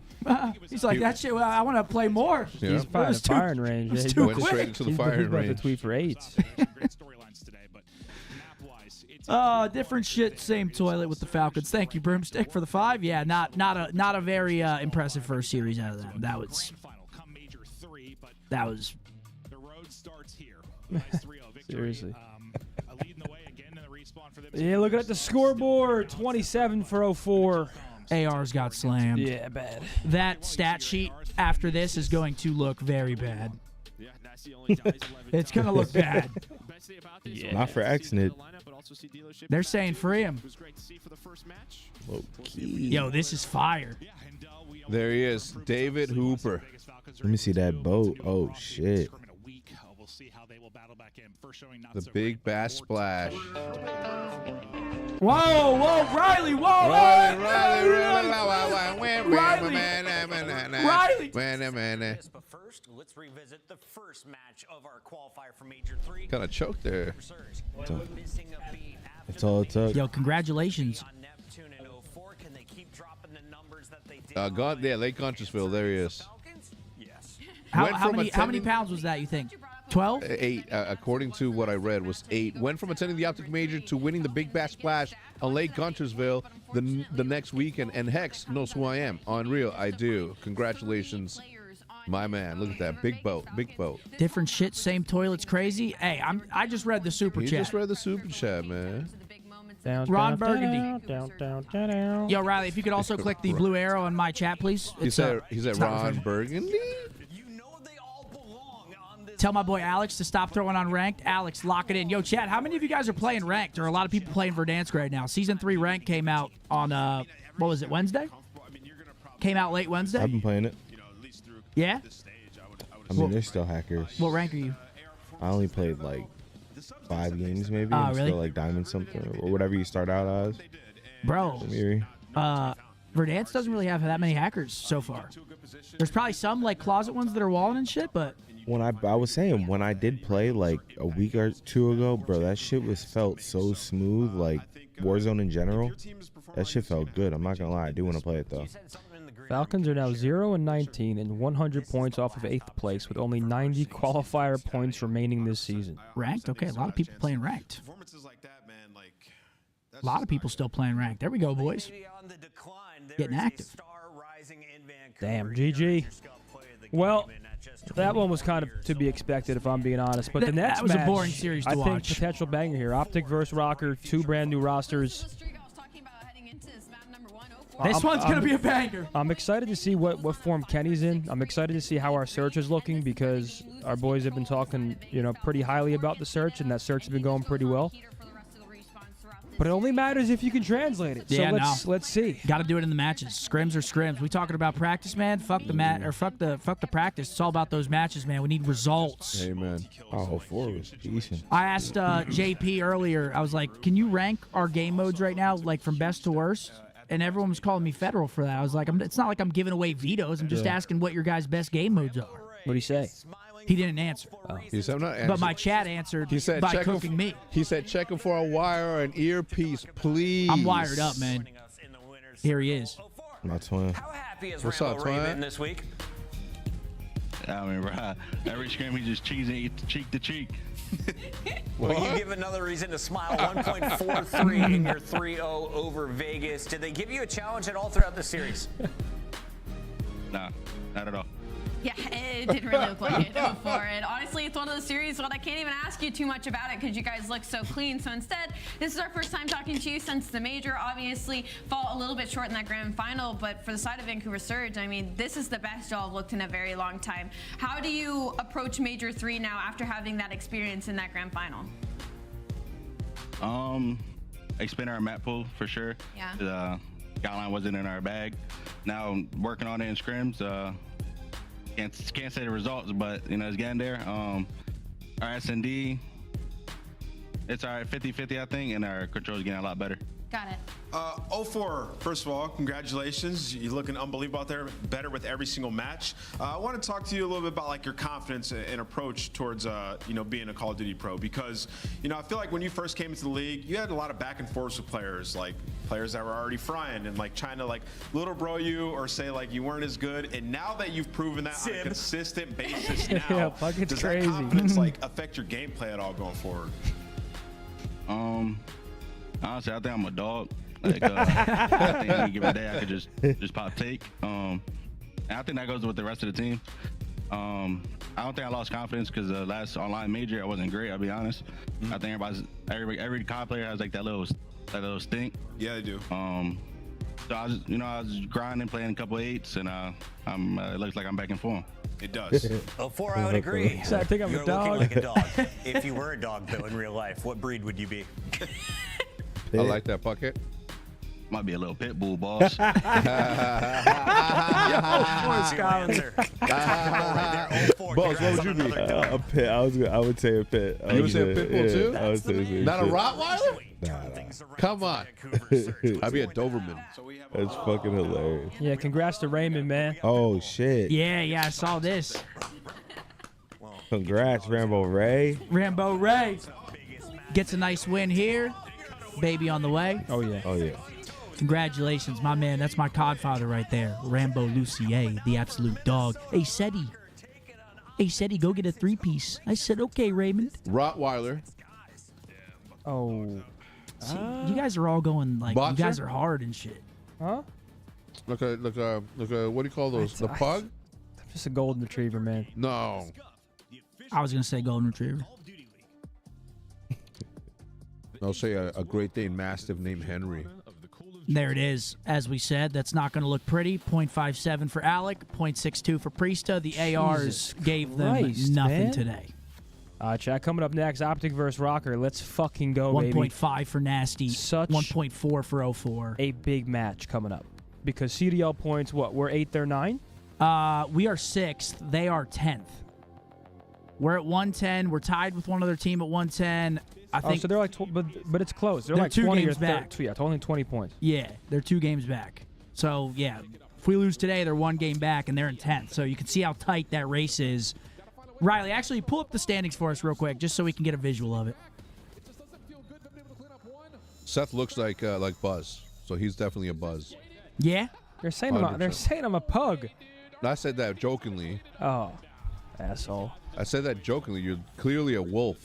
was, He's like, that shit, I want to play more. Yeah. He's by It the was too- firing range. it was Yeah, too he's Went quick. straight into the he's firing about to range. tweet for 8. there's some great storylines today, but map-wise, it's Different shit, same toilet with the Falcons. Thank you, Broomstick, for the 5. Yeah, not a very impressive first series out of them. That was grand final. Come major 3, but that was the road starts here. Nice 3-0 victory. Seriously. Leading the way again in the respawn for them. Yeah, looking at the scoreboard. 27 for 04. AR's got slammed. Yeah, bad. That stat sheet after this is going to look very bad. Yeah, Nasty only dies 11 It's gonna look bad. Best thing about this Yeah. Not for accident. They're saying free him. It was great to see for the first match. Low key. Yo, this is fire. There he is, David Hooper. Let me see that boat. Oh, shit. The big bass splash. Whoa, Riley, whoa, Riley. But first, let's revisit the first match of our qualifier for Major 3. Kind of choked there. Missing a beat after That's all it took. Yo, congratulations. on Neptune and 04. Can they keep dropping the numbers that they did? God, yeah, Lake Contersville. There he is. Falcons? Yes. Went How from many attending- pounds was that, you think? 12? 8, according to what I read, was 8. Went from attending the OpTic Major to winning the Big Bass Splash on Lake Guntersville the next weekend. And Hex knows who I am. Unreal, I do. Congratulations, my man. Look at that. Big boat. Big boat. Different shit, same toilets, crazy. Hey, I just read the super You chat. just read the super chat, man. Down, Ron down, Burgundy. down. Yo, Riley, if you could also click the blue arrow on my chat, please. He said it's not Ron refreshing. Burgundy? You know they all belong on this. Tell my boy Alex to stop throwing on ranked. Alex, lock it in. Yo, chat, how many of you guys are playing ranked? There are a lot of people playing Verdansk right now. Season 3 rank came out on, what was it, Wednesday? Came out late Wednesday. I've been playing it. Yeah. I mean, there's still hackers. What rank are you? I only played like 5 games maybe. Oh, I'm really? still like diamond something or whatever you start out as. Bro, Maybe. Verdansk doesn't really have that many hackers so far. There's probably some like closet ones that are walling and shit, but When I was saying when I did play like a week or 2 ago, bro, that shit felt so smooth. Like Warzone in general, that shit felt good. I'm not gonna lie, I do want to play it though. Falcons are now 0-19 and 100 points off of 8th place with only 90 qualifier points remaining this season. ranked. Okay, a lot of people playing ranked. A lot of people still playing ranked. There we go, boys. Getting active. Damn, GG. Well, that one was kind of to be expected, if I'm being honest. But the next that was a match, boring series to I think watch. potential banger here. OpTic versus ROKKR, 2 brand new rosters. This one's going to be a banger. I'm excited to see what form Kenny's in. I'm excited to see how our search is looking because our boys have been talking, pretty highly about the search, and that search has been going pretty well. But it only matters if you can translate it. Yeah, so let's see. Got to do it in the matches. Scrims or scrims. We talking about practice, man? Fuck the practice. It's all about those matches, man. We need results. Amen. Oh, 4 was decent. I asked JP earlier. I was like, "Can you rank our game modes right now, like from best to worst?" And everyone was calling me federal for that. I was like, "It's not like I'm giving away vetoes. I'm just asking what your guys' best game modes are." What'd he say? He didn't answer. He said, I'm not But my chat answered He said, by check cooking me. He said, checking for a wire or an earpiece, please. I'm wired up, man. Here he is. My twin. How happy is What's Rambo up, twin? Raven this week? I mean, bro, every scrim he just cheesing cheek to cheek. Will you give another reason to smile? 1.43 in your 3-0 over Vegas. Did they give you a challenge at all throughout the series? Nah, not at all. Yeah, it didn't really look like it for it. Honestly, it's one of those series when I can't even ask you too much about it because you guys look so clean. So instead, this is our first time talking to you since the major. Obviously, fall a little bit short in that grand final, but for the side of Vancouver Surge, I mean, this is the best y'all have looked in a very long time. How do you approach Major 3 now after having that experience in that grand final? Expand our map pool for sure. Yeah. The guideline wasn't in our bag. Now working on it in scrims. Can't say the results, but it's getting there. Our S&D, it's all right, 50-50, I think, and our control's getting a lot better. Got it. 0-4, first of all, congratulations. You're looking unbelievable out there, better with every single match. I want to talk to you a little bit about like your confidence and approach towards being a Call of Duty pro, because I feel like when you first came into the league, you had a lot of back and forth with players, like players that were already frying and like trying to like little bro you or say like you weren't as good. And now that you've proven that on a consistent basis now, Yeah, fuck, it's does crazy. that confidence like affect your gameplay at all going forward? Honestly, I think I'm a dog. Like, I think any given day I could just pop take. And I think that goes with the rest of the team. I don't think I lost confidence because the last online major I wasn't great. I'll be honest. I think every COD player has like that little stink. Yeah, they do. So I was grinding, playing a couple 8s, and it looks like I'm back in form. It does. 0-4, I would agree. So I think I'm You're a dog. looking like a dog. If you were a dog, though, in real life, what breed would you be? I like that bucket. Might be a little pit bull, boss. Poor Skylander. Boss, what would you be? A pit. I would say a pit. You would say a pit bull too? I would say Not a Rottweiler? Nah. Come on. I'd be a Doberman. That's fucking hilarious. Yeah, congrats to Raymond, man. Oh shit. Yeah, I saw this. Congrats, Rambo Ray. Rambo Ray gets a nice win here. Baby on the way. Oh, yeah. Oh yeah. Congratulations, my man. That's my codfather right there. Rambo Lucier, the absolute dog. Hey, Seti, go get a 3-piece. I said, okay, Raymond. Rottweiler. Oh. See, you guys are all going like, Boxer? you guys are hard and shit. Huh? Look, what do you call those? The pug? Just a golden retriever, man. No. I was going to say golden retriever. I'll say a Great Dane Mastiff named Henry. There it is. As we said, that's not going to look pretty. 0.57 for Alec, 0.62 for Priesta. The ARs gave them Christ, nothing man. today. Chat, coming up next, OpTic versus ROKKR. Let's fucking go, baby. 1.5 for Nasty. Such 1.4 for 0-4. a big match coming up. Because CDL points, what? We're 8th, they're 9? We are 6th. They are 10th. We're at 110. We're tied with one other team at 110. I think. So they're like, but it's close. They're like 2 20 games or back. Yeah, only 20 points. Yeah, they're 2 games back. So, yeah, if we lose today, they're 1 game back, and they're in 10th. So you can see how tight that race is. Riley, actually, pull up the standings for us real quick, just so we can get a visual of it. Seth looks like Buzz, so he's definitely a Buzz. Yeah? They're saying I'm a pug. I said that jokingly. Oh, asshole. I said that jokingly. You're clearly a wolf.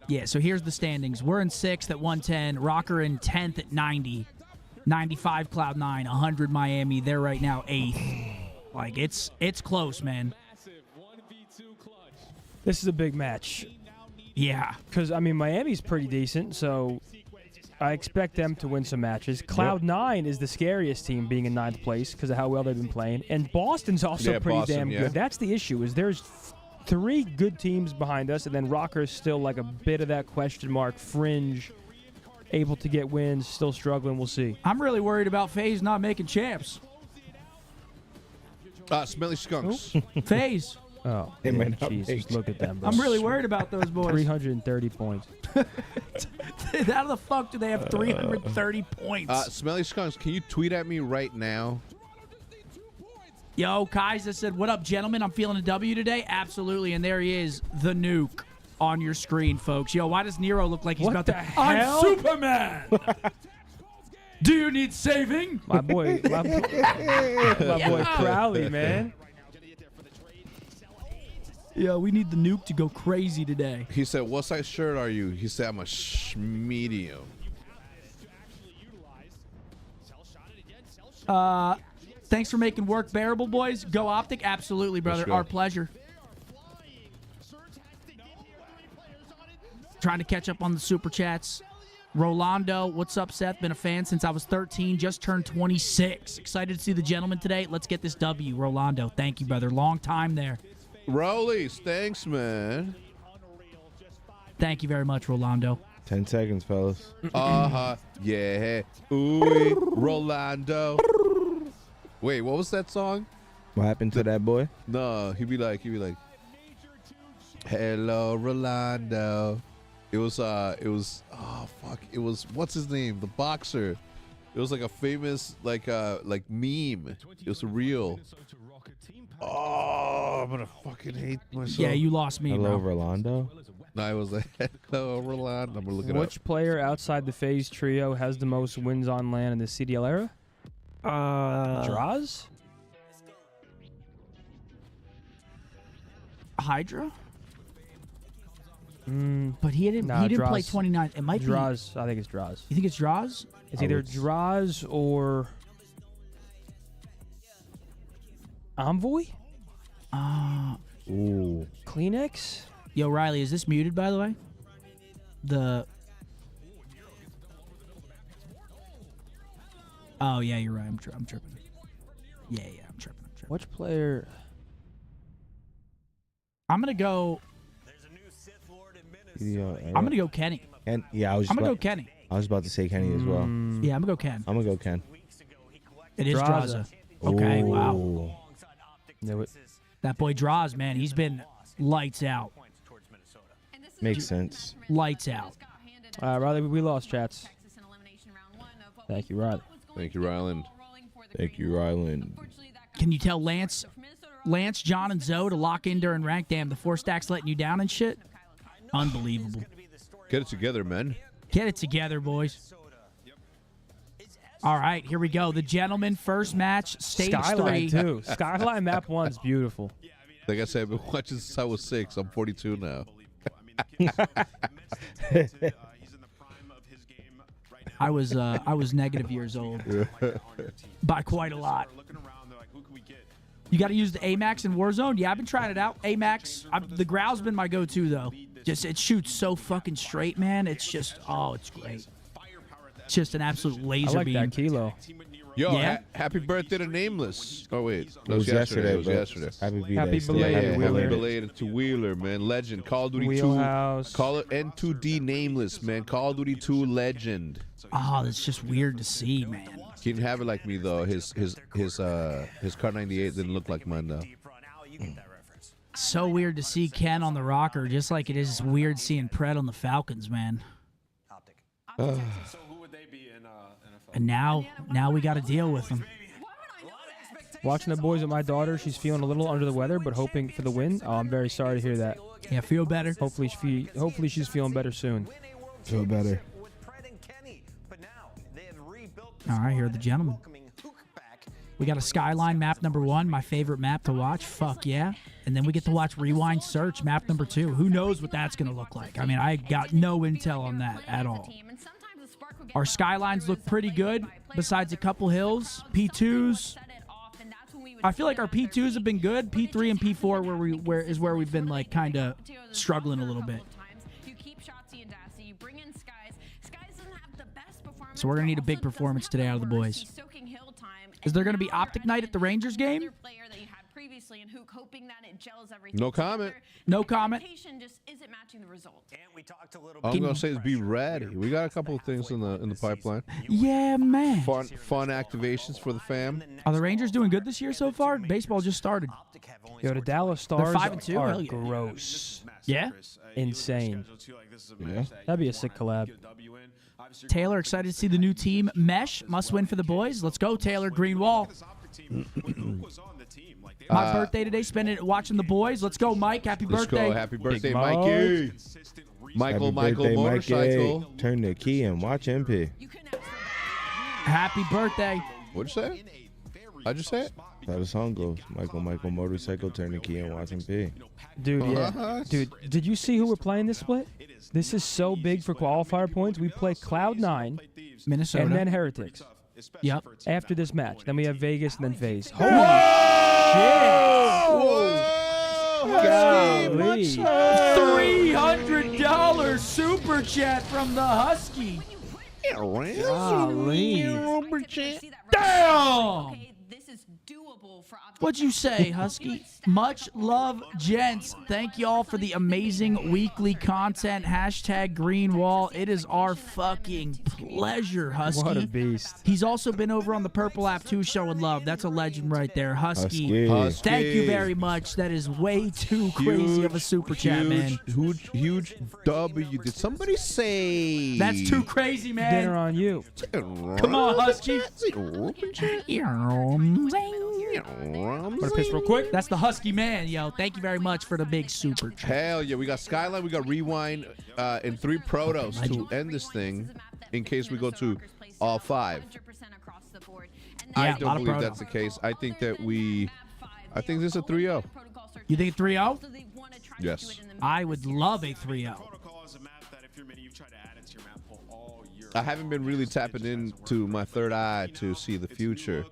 Yeah, so here's the standings. We're in 6th at 110. ROKKR in 10th at 90. 95 Cloud9. 100 Miami. They're right now 8th. Like, it's close, man. This is a big match. Yeah. Because, I mean, Miami's pretty decent, so I expect them to win some matches. Cloud9 is the scariest team being in 9th place because of how well they've been playing. And Boston's also pretty damn good. That's the issue, is there's 3 good teams behind us, and then ROKKR's still like a bit of that question mark fringe, able to get wins, still struggling. We'll see. I'm really worried about FaZe not making champs. Smelly Skunks. FaZe. Oh, They might not Jesus, make look at them, bro. I'm really worried about those boys. 330 points. How the fuck do they have 330 points? Smelly Skunks, can you tweet at me right now? Yo, Kaiser said, what up, gentlemen? I'm feeling a W today. Absolutely, and there he is, the nuke on your screen, folks. Yo, why does Nero look like he's about to... hell? I'm Superman! Do you need saving? My boy Crowley, man. Yo, we need the nuke to go crazy today. He said, what size shirt are you? He said, I'm a medium. Thanks for making work bearable, boys. Go OpTic. Absolutely, brother. Our pleasure. Trying to catch up on the super chats. Rolando, what's up, Seth? Been a fan since I was 13. Just turned 26. Excited to see the gentleman today. Let's get this W, Rolando. Thank you, brother. Long time there. Rollies, thanks, man. Thank you very much, Rolando. 10 seconds, fellas. Yeah. Ooh, Rolando. Wait, what was that song? What happened to that boy? No, he'd be like, hello, Rolando. It was, oh, fuck. It was, what's his name? The boxer. It was like a famous, like meme. It was real. Oh, I'm gonna fucking hate myself. Yeah, you lost me, Hello, bro. Rolando. No, I was like, hello, Rolando. I'm gonna look it up. Which player outside the FaZe trio has the most wins on LAN in the CDL era? Draws? Hydra? But he didn't play 29. It might Draws. I think it's Draws. You think it's Draws? It's either Draws or Envoy? Ooh. Kleenex? Yo, Riley, is this muted, by the way? Oh, yeah, you're right. I'm tripping. Yeah, I'm tripping. Which player? I'm going to go... I'm going to go Kenny. And yeah, I'm going to go Kenny. I was about to say Kenny as well. Yeah, I'm going to go Ken. I'm going to go Ken. It is Draza. Okay, wow. Ooh. That boy Draws, man, he's been lights out. Makes sense. Lights out. Riley, we lost chats. Thank you, Riley. Thank you, Ryland. Thank you, Ryland. Can you tell Lance, John, and Zoe to lock in during rank? Damn, the 4 stacks letting you down and shit? Unbelievable. Get it together, man. Get it together, boys. All right, here we go. The gentleman first match, stage Skyline 3. too. Skyline map 1's beautiful. Like I said, I've been watching since I was 6. I'm 42 now. I was negative years old by quite a lot. You got to use the AMAX in Warzone. Yeah, I've been trying it out. AMAX. The Growl's been my go-to though. Just it shoots so fucking straight, man. It's just it's great. It's just an absolute laser beam. I like that Kilo. Yo, Yeah. happy birthday to Nameless. Oh wait, It was yesterday. It was bro. yesterday. Happy birthday. Happy still. belated, Yeah, Wheeler. happy belated to Wheeler, man. Legend. Call of Duty 2. Wheelhouse. Call it N2D Nameless, man. Call of Duty 2 legend. Oh, that's just weird to see, man. He didn't have it like me though. His Car 98 didn't look like mine though. So weird to see Ken on the ROKKR, just like it is weird seeing Pred on the Falcons, man. So who would they be in NFL? And now we got to deal with them. Watching the boys with my daughter, she's feeling a little under the weather, but hoping for the win. Oh, I'm very sorry to hear that. Yeah, feel better. Hopefully she's feeling better soon. Feel better. All right, here are the gentlemen. We got a Skyline map number 1, my favorite map to watch. Fuck yeah. And then we get to watch Rewind Search map number 2. Who knows what that's going to look like? I mean, I got no intel on that at all. Our Skylines look pretty good, besides a couple hills. P2s. I feel like our P2s have been good. P3 and P4 is where we've been like kind of struggling a little bit. So we're going to need a big performance today out of the boys. Is there going to be OpTic night at the Rangers game? No comment. No comment. I'm gonna say is be ready. We got a couple of things in the pipeline. Yeah, man. Fun activations for the fam. Are the Rangers doing good this year so far? Baseball just started. Yo, the Dallas Stars 5-2? are Hell yeah. gross. Yeah? Insane. Yeah. That'd be a sick collab. Taylor, excited to see the new team. Mesh, must win for the boys. Let's go, Taylor. Green wall. My birthday today, spend it watching the boys. Let's go, Mike. Happy birthday. Let's go. Happy birthday, Mike. Mikey. Michael Birthday, Motorcycle. Mikey. Turn the key and watch MP. Happy birthday. What'd you say? I just say it? That's how the song goes. Michael Motorcycle, turn the key and watch MP. Dude, yeah. Dude, did you see who we're playing this split? This is so big for qualifier points. We play Cloud9, Minnesota. and then Heretics. Yep. After this match. Then we have Vegas and then FaZe. Holy shit! Golly. $300 super chat from the Husky. Golly. Damn! What'd you say, Husky? Much love, gents. Thank y'all for the amazing weekly content. Hashtag green wall. It is our fucking pleasure, Husky. What a beast. He's also been over on the Purple app too, showing love. That's a legend right there, Husky. Husky. Thank you very much. That is way too crazy of a super chat, man. Huge W. Did somebody say? That's too crazy, man. Dinner on you. Come on, Husky. I'm gonna piss real quick. That's the Husky man, yo. Thank you very much for the big super chat. Hell yeah, we got Skyline, we got Rewind, and 3 Protos to end this thing in case we go to all 5. I don't believe that's the case. I think that I think this is a 3-0. You think 3-0? Yes. I would love a 3-0. I haven't been really tapping into my third eye to see the future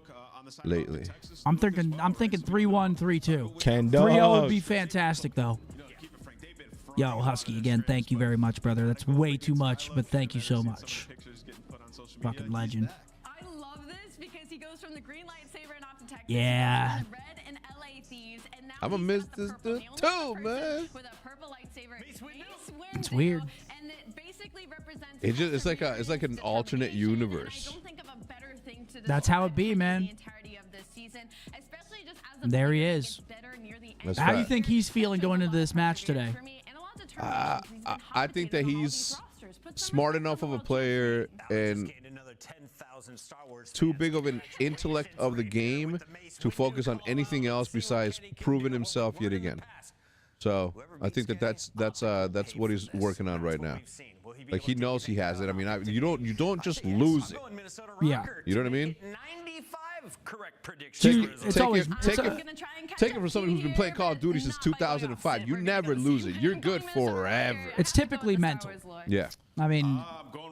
lately. I'm thinking 3-1, 3-2. 3-0 would be fantastic though. Yo, Husky, again, thank you very much, brother. That's way too much, but thank you so much. Fucking legend. I love this because he goes from the green lightsaber and OpTic Yeah. to the red and LA Thieves, and now I'm gonna miss this dude too, man. with a purple lightsaber. It's weird. And it basically represents It's like an alternate universe. I don't think of a better thing to That's how it be, man. the entirety of this season, especially just as the There he player is. gets better near the end. That's How do you right. think he's feeling going into this match today? I think that he's smart enough of a player and too big of an intellect of the game to focus on anything else besides proving himself yet again. So I think that's what he's working on right now. Like he knows he has it. I mean, you don't just lose it. Yeah. You know what I mean? Correct prediction. Take it from somebody who's been playing Call of Duty since 2005. You never lose it. You're good forever. It's typically mental. Yeah. I mean,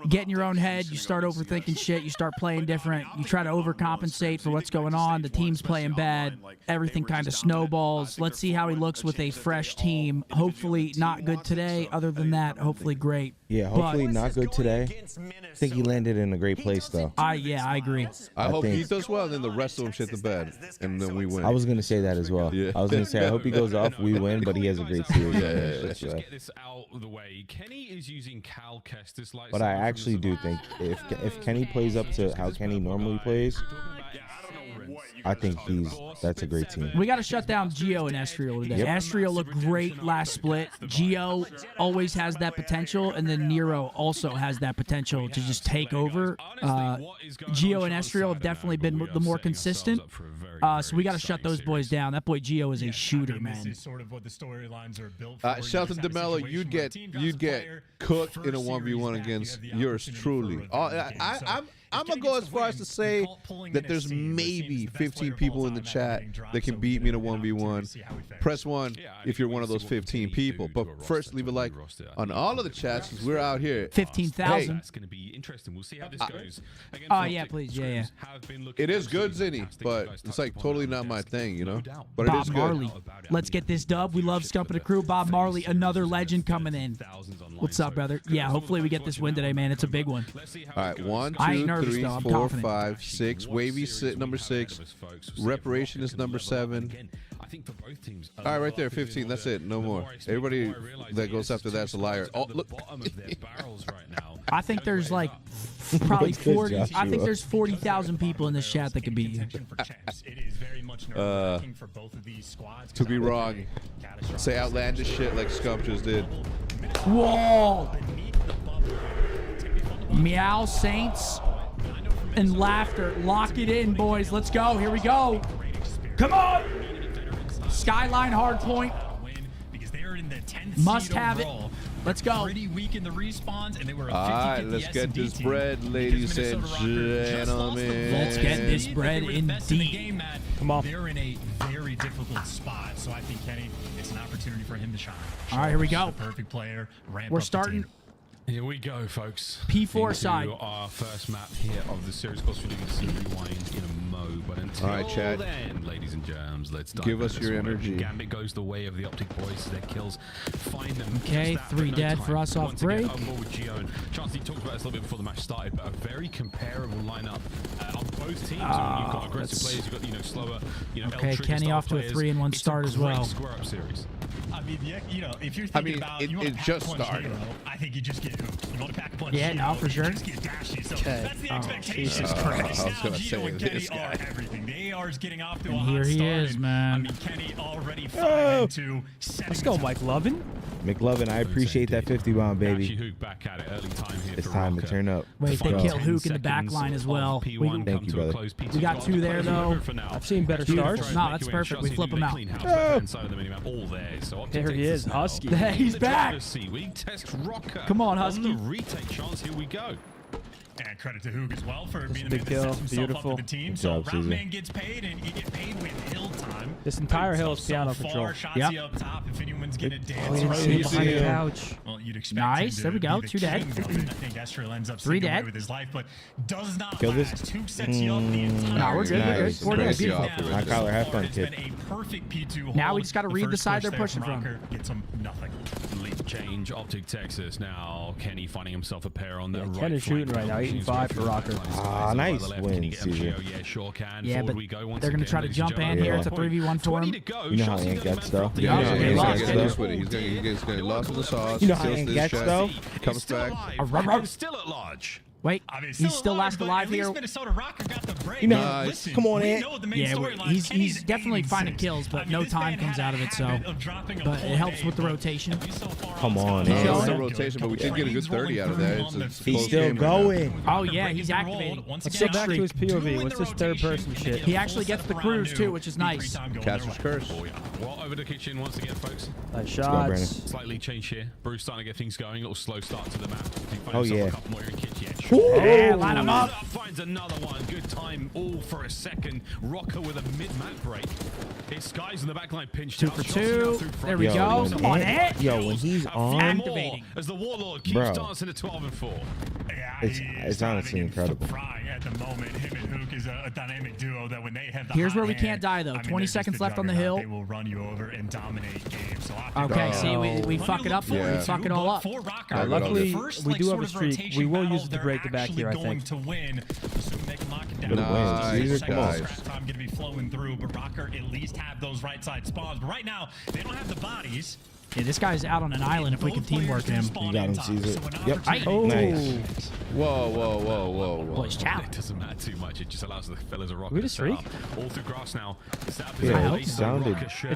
get in your own head. You start overthinking shit. You start playing different. You try to overcompensate for what's going on. The team's playing bad. Everything kind of snowballs. Let's see how he looks with a fresh team. Hopefully not good today. Other than that, hopefully great. Yeah, hopefully not good today. I think he landed in a great place, though. Yeah, I agree. I hope he does well, and then the rest of them shit the bed, and then we win. I was going to say that as well. Yeah. I was going to say, I hope he goes off, we win, but he has a great series. Let's just get this out of the way. Kenny is using Cal Kestis like. But I actually do think if Kenny plays up to how Kenny normally plays, I think that's a great team. We got to shut down Gio and Estriel today. Yep. Estriel looked great last split. Gio always has that potential, and then Nero also has that potential to just take over. Gio and Estriel have definitely been the more consistent. So we got to shut those boys down. That boy Gio is a shooter, man. Shelton DeMello, you'd get cooked in a 1v1 against yours truly. I'm going to go as far as to say that there's maybe 15 people in the chat that can beat me in a 1v1. Press 1 if you're one of those 15 people. But first, leave a like on all of the chats because we're out here. 15,000. It's going to be interesting. We'll see how this goes. Oh, yeah, please. Yeah. It is good, Zinni, but it's like totally not my thing, you know? But it is good. Bob Marley. Let's get this dub. We love Scump and the crew. Bob Marley, another legend coming in. What's up, brother? Yeah, hopefully we get this win today, man. It's a big one. All right, 1, I ain't 2, nervous, 3, though. I'm 4, confident. 5, 6. Wavy number 6. Reparation is number 7. All right, right there, 15. That's it. No more. Everybody that goes after that's a liar. Oh, look. I think there's like probably 40. I think there's 40,000 people in this chat that could beat you. To be wrong. Say outlandish shit like Scump just did. Whoa! Meow, Saints, and laughter. Lock it in, boys. Let's go. Here we go. Come on! Skyline hard point. Must have it. Let's go. Pretty weak in the respawns, and they were a 50-50 All right, let's get this bread, ladies and gentlemen. Let's get this bread indeed. Come on. They're in a very difficult spot, so I think Kenny, it's an opportunity for him to shine. All right, here we go. The perfect player. We're starting. Here we go, folks. P4 into side. Our first map here of the series. Of course, we're going to see Rewind in a mo. But until all right, Chad. then, ladies and germs, let's dive give us your energy. Gambit goes the way of the OpTic boys. Their kills find them. Okay, 3 dead for us off break. With Gio and Chancey talked about this a little bit before the match started, but a very comparable lineup on both teams. You've got aggressive players, you've got slower. Okay, Kenny off to a 3-1 start as well. Square up series. I mean, if you're thinking about it just started. I think you just get hooked. You want to pack punch. Yeah, no, for sure. Just get dashy. So that's the expectation. Jesus Christ. I was gonna say and Kenny are everything. The AR is getting off to a hot here he start. is, man. I mean, Kenny already 5-2. Let's go, Mike Lovin. McLovin, I appreciate that 50 bomb, baby. Hook back at it early time here. It's time to turn up. Wait, they killed Hook in the back line as well. Thank you, brother. We got 2 there, though. I've seen better starts. No, that's perfect. We flip him out. There he is, Husky. He's back. We test ROKKR. Come on, Husky. On the retake chance, here we go. And credit to Hoog as well for being big the kill. man that sets himself Beautiful. up with the team. Good So job, Caesar. Roundman gets paid, and you get paid with hill time. This entire hill is piano so control. far, Shotzi up top. If anyone's gonna dance, Oh, right he's behind the him. couch. well, you'd expect Nice, him there we to go, be the 2 dead. king of it. I think Estrel ends up 3 sneaking away dead. with his life, but does not Kill this. last. Hoog sets you up the entire No, we're good, we're good. Nice. 4 dead, Nice beautiful. job. My collar, have fun, It's kid. been a perfect P2 Now hold. we just gotta The read the first side push they're there pushing from. ROKKR gets him nothing. Lead change, OpTic Texas. Now Kenny finding himself a pair on the right. Kenny's shooting right now, 8-5 for ROKKR. Ah, nice win, Caesar. Yeah, sure can. Yeah, Forward but we go once they're going to again, try to ladies and jump in gentlemen. here. It's a 3v1 for 20 him. to go. You know how Shots Ant are gonna gets, throw though. the You know Yeah, how he's Ant gonna gets, get though. loose with it. He's gonna get lost in the sauce. You know how steals Ant this gets, shot, though. comes Still back. alive. Still at large. Wait, I mean, he's still last but alive at least here. Minnesota ROKKR got the break. You know, Nice. Listen, come on, we Ant. know the main Yeah, storyline. he's Kenny's definitely 8-6. finding kills, but I mean, no this time man comes had out a of it, so. habit of dropping a But full it helps day, with the but rotation. at least so far Come this on, guy- Ant. No, it's Good. a rotation, but we did get a good 30 out of that. He's still going. Oh, yeah, he's activating. Once Let's again, go back to his doing POV. the What's this third rotation, person and shit? get He a actually full gets set the of cruise, round too, two. which is Deep nice. time going Catcher's their way. curse. Well, over the kitchen once again, folks. Nice go, shots. Brandon. Slightly change here. Bruce starting to get things going. A little slow start to the map. Oh, yeah. A couple more in kitchen. Yeah, line him up. finds another one. Good time all for a second. ROKKR with a mid-map break. It's Skies in the backline pinched 2 out. for Shots 2. through There we front. go. Come on, Ant. Yo, when he's on, Activating. As the Warlord keeps Bro. dancing at 12 and 4. Yeah, it's honestly incredible. Frying at the moment. Him and Hook is a dynamic duo that when they have the Here's hot where we hand, can't die, though. I mean, 20 they're just seconds the left on the juggernaut. hill. They will run you over and dominate games. So I think Okay, see, we fuck it up. Yeah. We fuck it all up. For ROKKR, luckily, the first, we do have sort a of streak. rotation We will battle, use it to they're break the back actually here, I going think. to win. Assuming they can lock it down. Good win. Nice, Come on. guys. Scrap time going to be flowing through, but ROKKR at least have those right side spawns. But right now, they don't have the bodies. Yeah, this guy's out on an island if we can teamwork him. You got him, Caesar. Yep. Oh. Nice. Whoa. Boys, It challenge. doesn't matter too much. It just allows the fellas of ROKKR We to just set up streak? all through grass now. Yeah, it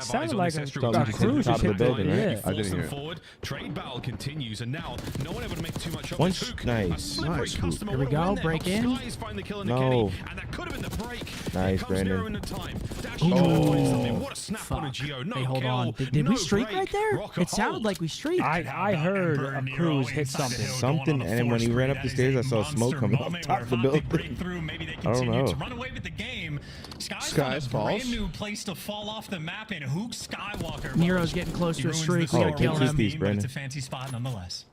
sounded like a cruise just hit the building, right? Yeah. I didn't hear it. Forward. Trade battle continues, and now no one able to make too much of One this. Hook. nice. A slippery Nice, Hook. customer Here we would have go, win there. break in. Skies find the kill in the No. Kenny, and that could have been the break. Nice, Here comes Brandon. Nero in the time. Dash Ooh. shot, 20-something. What a snap on a Fuck. Geo. No Hey, hold kill, on. Did no we streak break. right there? ROKKR It sounded hold. like we streaked. I heard a cruise hit something. Something, and then when he ran up the stairs, I saw smoke coming off top of the building. I don't know. Run away with the game. Skies falls. Brand new place to fall off the map, and Hook Skywalker. Nero's getting close to a streak. We Oh, gotta kill good him. piece, But Brandon. it's a fancy spot nonetheless.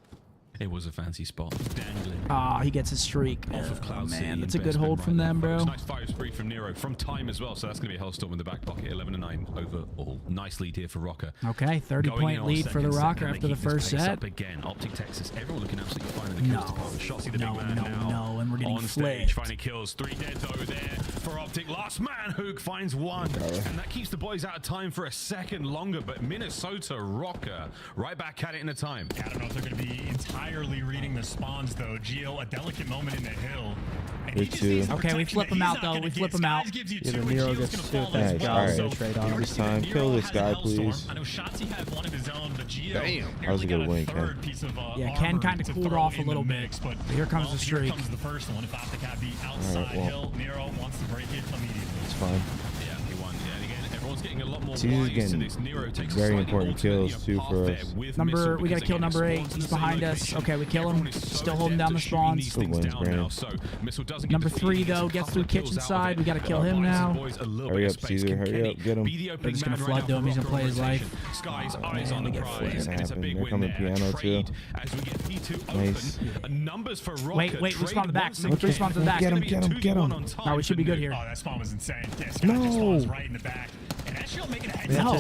It was a fancy spot. Dangling. Ah, he gets a streak. Off of Cloud City Man, that's a good investment hold right from there, them, bro. folks. Nice fire spree from Nero from time as well, so that's going to be a Hellstorm in the back pocket. 11-9 overall. Nice lead here for ROKKR. Okay, 30-point lead for the ROKKR after the first set. Up again. OpTic Texas. Everyone looking absolutely fine in the coast department. Shotsy the big man now. No, and we're getting on flipped. stage, finding kills. 3 dead over there for OpTic. Last man, Hook finds 1, and that keeps the boys out of time for a second longer. But Minnesota ROKKR right back at it in a time. I don't know if they're going to be entirely reading the spawns though. Geo, a delicate moment in the hill. And he just needs Okay, we flip him out though. We flip him out. Either Nero gets 2 Nice. All right. trade on him. This time, kill this guy, please. I know Shotzi had one of his own, but Geo That was a good win, Ken. Yeah, Ken kind of cooled off a little bit. But Here comes the streak. Here comes the first one. If OpTic had the outside hill, Nero wants to break it immediately. It's fine. Yeah, he won. Yeah, and again, everyone's getting a lot more Caesar's wise to getting this. Nero takes a very slightly important kills, alternate too, path for there us. with Number, Missile we gotta because kill again, number 8. spawns in He's the same behind us. location. Okay, we kill him. Everyone is so Still holding down the adept at shooting these spawns. things Good wins, down Brandon. now, so Missile doesn't get Number the 3 feed, gets though a gets couple through of kills kitchen out of side. it. We gotta kill him Buys the now. boys a little Hurry bit of up, space. Caesar, Can hurry Kenny up, get him. be the opening They're just gonna man flood right now him. He's for gonna play his ROKKR life. rotation? Skies Oh, eyes man, on we the get prize, flipped. and it's a big They're win coming there. piano, too. Trade as we get P2 open. Nice. Numbers for ROKKR. Wait, we Trade spawn the back. once Make 3 again. spawns to the back. Get him, It's gonna get be him, a get 2-1 him. on time No, we should be for good Nuke. here. Oh, that spawn was insane. Yeah, Sky No. just spawns right in the back. And Ashiel making a heads No, up no,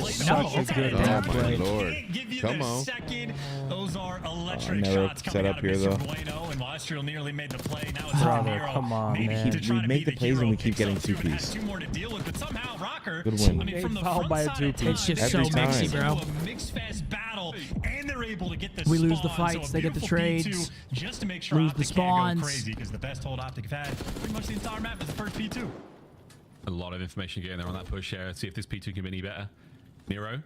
play. it's good. Oh, Bad my play. Lord. Can't give you Come the on. second. Those are electric never shots set coming up out of here, Mr. though. Bueno, and while Ashiel nearly made the play, now it's Brother, Nero. come on, Maybe man. to try We to make be the plays and hero, we keep picks getting up 2 and has 2-piece. 2 more to deal with, but somehow ROKKR, Good win. I mean, from the Fouled front by a side 2-piece. It's just Every so time. mixy, bro. a mixed fast battle, and they're able to get the We lose the spawn, fights, so a they get the beautiful P2 trades, just to make sure lose the OpTic can't spawns. go crazy, because the best hold OpTic have had pretty much the entire map is the first P2. A lot of information getting there on that push here. Let's see if this P2 can be any better. Nero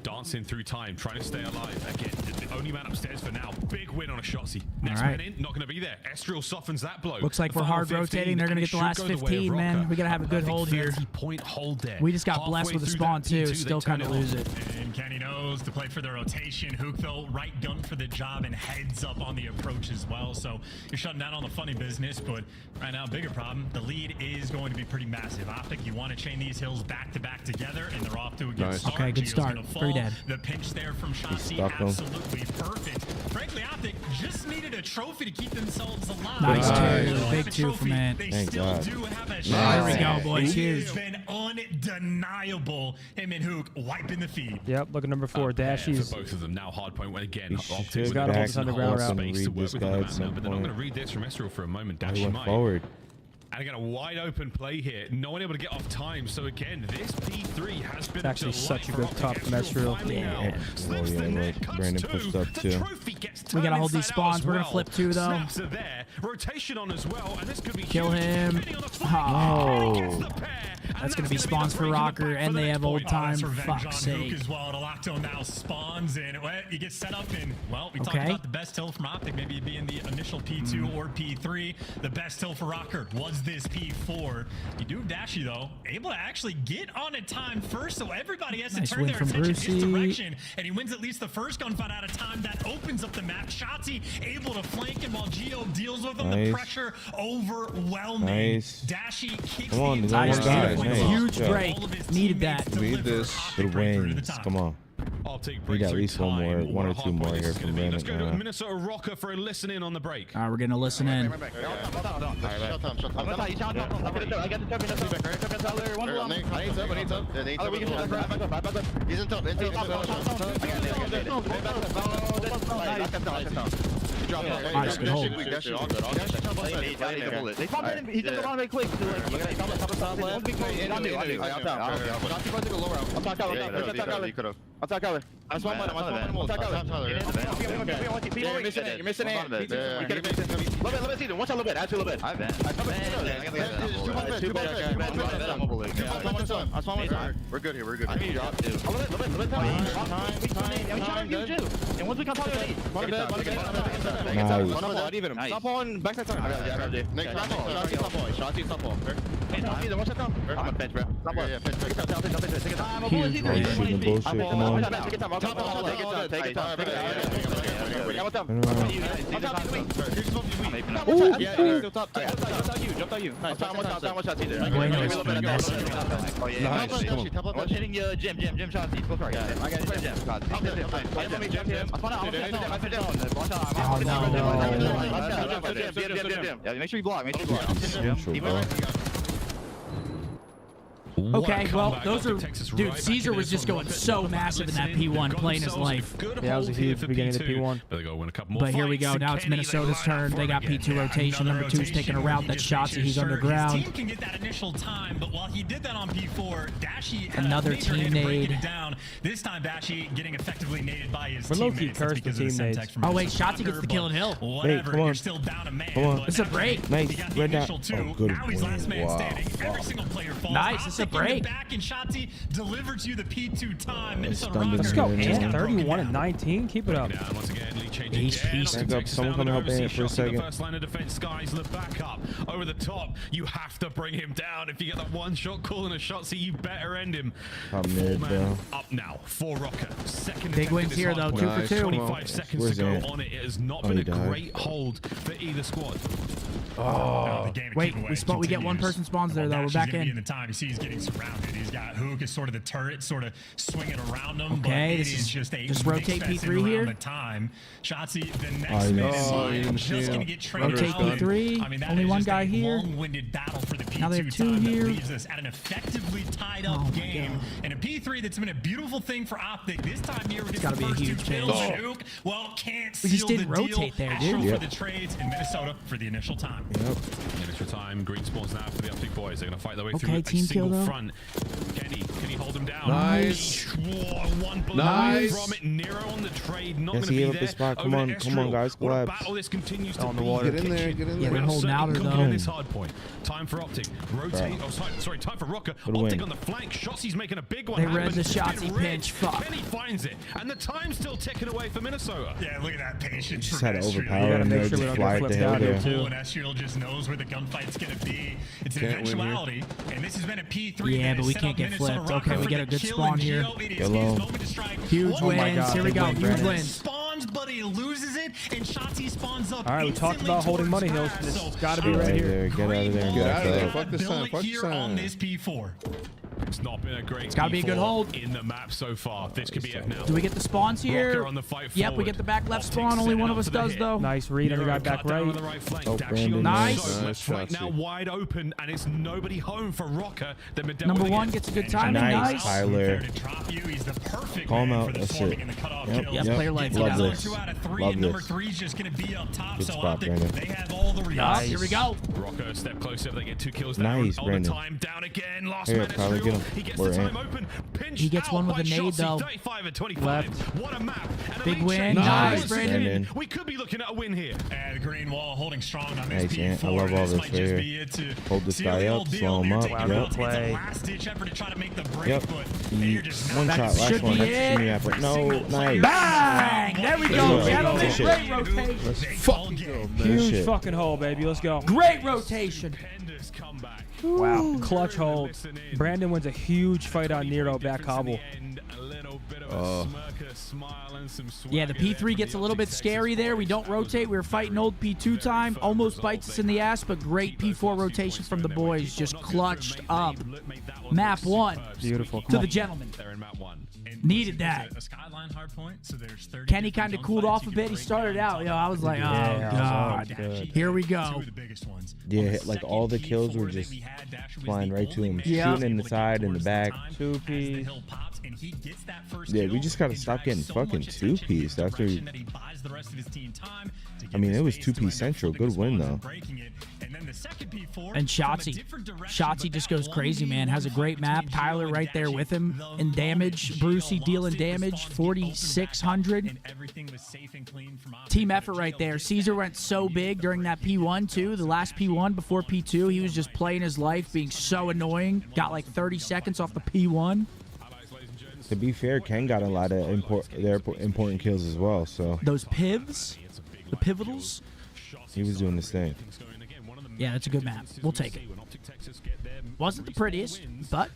dancing through time, trying to stay alive. Again, the only man upstairs for now. Big win on a Shotzzy. Next All right. man in, not going to be there. Estriel softens that blow. Looks like The we're final hard 15, rotating. They're gonna and get the it should last go the way of 15, man. ROKKR. We gotta have a good perfect hold here. 30-point hold there. We just got Halfway blessed with a through spawn that too. P2, Still they turn kind of it lose on. it. And Kenny knows to play for the rotation. Hook, though, right gun for the job and heads up on the approach as well. So you're shutting down on the funny business, but right now, bigger problem. The lead is going to be pretty massive. OpTic, you want to chain these hills back to back together, and they're off to a good Nice. start. Okay, good Geo's start. gonna 3 dead. The pinch there from Shotzi, stuck him. absolutely perfect. Frankly, OpTic just needed a trophy to keep themselves alive. Nice Nice. two. Big 2 from Ant. They Thank still God. do have a Nice. shot. There we go, boys. It Huge. has been undeniable. Him and Hook wiping the feed. Yep, look at number 4. For Dashies. both of them now, hard point when again. We OpTic should with gotta the hold this decent underground hold route. space Read to this work with guy the at map some now, but they're not point. going to read this from Estriel for a moment. He Dash went might. forward. And again, a wide open play here. No one able to get off time. So again, this P3 has been It's actually a delight such a for good OpTic. top from Estriel Estriel. finally Yeah. now slips Oh, the yeah, net, look, cuts Brandon 2. pushed up The too. trophy gets We gotta turned hold these inside out as spawns. We're gonna well. flip 2 though. Snaps are there. Rotation on as well. And this could be Kill huge, him. depending on the flank. Oh. He gets the pair, and That's gonna be the spawns for break in the ROKKR, back and for the they next have old point. time. That's revenge on Fuck's Hook sake. as well. Delacto now spawns in. Well, you get set up in. Well, we talked Okay. about the best hill from OpTic maybe being the initial P2 or P3. The best hill for ROKKR was wins this P4. You do have Dashy, though, able to actually get on a time first, so everybody has to turn their attention his direction, and he wins at least the first gunfight at a time. That opens up the map. Shotzzy able to flank him while Geo deals with him. The pressure overwhelming. Dashy kicks the entire huge break. Needed that. Need this. Good wins. Come on. We got at least one or two more here from Bennett. Let's go to Minnesota ROKKR for a listen in on the break. All right, we're gonna listen in. Nice, good hold. You're missing it. Let me see them. Watch out a little bit. Add to a little bit. I bet. We're good here. We're good. I need you drop too. A little bit. And once we come talk to me. Stop on backside turn. I'm a bench, bro. Stop on. Huge bullshit. Come on. Take it time. Jim shots. Go for it. I got Jim. Yeah, make sure you block. Okay, well, those are... Dude, Caesar was just going so massive in that P1, playing his life. Yeah, that was a huge beginning of the P1. But here we go. Now it's Minnesota's turn. They got P2 rotation. Number 2's taking a route. That's Shotzzy. He's underground. His team can get that initial time, but while he did that on P4, Dashy had another team nade. Down. This time, Dashy getting effectively naded by his teammates. We're low-key cursed the team nades. Oh, wait, Shotzzy gets the kill in Hill. Whatever, you're still down a man. It's a break. Nice. Red dot. Oh, good. Now he's last man standing. Every single player falls. Nice, it's a break. Shotzzy delivered to you the P2 time. Minnesota ROKKR. Let's go. 31 and 19. Keep it up. Someone come help Bennett for a second. First line of defense, Skies, look back up. Over the top, you have to bring him down. If you get that one shot call and a Shotzzy, you better end him. Up now for ROKKR. Second big wins here, though. 2 for 2. 25 seconds to go on it. It has not been a great hold for either squad. Wait, we get one person spawns there, though. We're back in. The time you see he's getting surrounded. He's got Hook as sort of the turret, sort of swinging around him. Okay, but it is just rotate P3 here. The time. Shotzzy, the next minute, just going to get trained rotate P3. I mean, only one guy here. Long-winded battle for the P2 now they have 2 time here. That leaves us at an effectively tied-up game. And a P3 that's been a beautiful thing for OpTic this time here. It's got to be a huge change. Hook, well, can't we just didn't rotate there, dude. For the trades in Minnesota for the initial time. Initial time. Green spawns now for the OpTic boys. They're going to fight their way through a single front. Can he hold him down? Nice. One bullet from it. Nero on the trade. Not going to be there. Spot. Come on, guys. What a battle this continues to be. Get in there. Yeah, they're holding out though. On this hard point. Time for OpTic. Rotate. Oh, sorry. Time for ROKKR. OpTic on the flank. Shotzi's making a big one. They read the Shotzzy pinch. Fuck. Kenny finds it, and the time's still ticking away for Minnesota. Yeah, look at that patience. Just had to overpower him there. Just fly at the hell there. And Esriel just knows where the gunfight's going to be. It's an eventuality, and this has been a P3. Yeah, but we can't get flipped. Okay, we get a good spawn here. Hello. Huge wins. Here we go. Huge wins. Spawns, but he loses it, and Shotzzy spawns up. All right, we talked about holding money hills. It's got to be right here. Get out of there. Get out of there. Fuck this time. Fuck this time. On this P4. It's not been a great. It's got to be a good hold in the map so far. This could be it now. Do we get the spawns here? On the fight yep, we get the back left spawn. Only one of us does though. Nice read on the guy back right. Oh, Brandon. Nice. Right now wide open, and it's nobody home for ROKKR. Number 1 gets a good timing. Nice, Tyler. Calm out. That's it. Yep. Player life. Love this. Love Number this. 3 is just going to be up top. Good so spot, Brandon. They have all the nice. Here we go. ROKKR a step closer. They get 2 kills there. Nice, on Brandon. the time. Down again. Last Here, man probably get him. He gets the time open. He gets one with a nade though. 35 and 25. Left. What a map. And big win. Nice, Brandon. We could be looking at a win here. And the green wall holding strong on this Nice, P4. I love all this right here. Hold this guy up, slow him up. Yep. Play. Last ditch effort to try to make the break, Yep. One shot, last one. No, nice. Bang! There we go. Good Great rotation. Let's fucking go, man. Huge fucking hole. hole, baby. Let's go. Great rotation. Wow. Clutch hold. Brandon wins a huge fight on Nero back hobble. Yeah, the P3 gets a little bit scary there. We don't rotate. We were fighting old P2 time. Almost bites us in the ass, but great P4 rotation from the boys. Just clutched up. Map 1. Beautiful. To the gentleman. Needed that. Kenny kind of cooled off a bit. He started out. I was like, oh, God. Here we go. Yeah, like all the kills were just flying right to him. Shooting in the side, in the back. 2P. Yeah, we just got to stop getting fucking 2Ps after. I mean, it was 2P Central. Good win, though. And Shotzi. Shotzi just goes crazy, man. Has a great map. Tyler right there with him in damage. Brucey dealing damage. 4,600. Team effort right there. Caesar went so big during that P1, too. The last P1 before P2, he was just playing his life, being so annoying. Got like 30 seconds off the P1. To be fair, Ken got a lot of important kills as well. So those pivs, the pivotals, he was doing his thing. Yeah, that's a good map. We'll take it. Wasn't the prettiest, but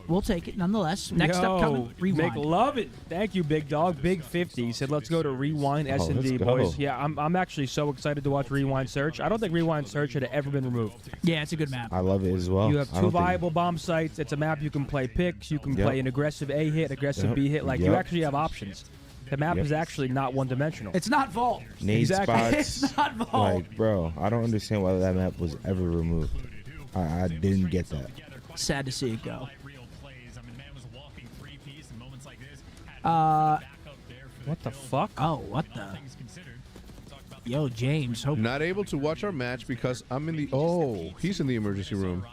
we'll take it nonetheless. Next up coming, Rewind. Mick, love it. Thank you, big dog. Big 50. He said, let's go to Rewind S&D, boys. Yeah, I'm actually so excited to watch Rewind Search. I don't think Rewind Search had ever been removed. Yeah, it's a good map. I love it as well. You have 2 viable bomb sites. It's a map you can play picks. You can play an aggressive A hit, aggressive B hit. Like, you actually have options. The map is actually not one-dimensional. It's not Vault. Nade spots. It's not Vault. Like, bro, I don't understand why that map was ever removed. I didn't get that. Sad to see it go. What the fuck? Oh, what the? Yo, James. Hope not able to watch our match because I'm in the. Oh, he's in the emergency room.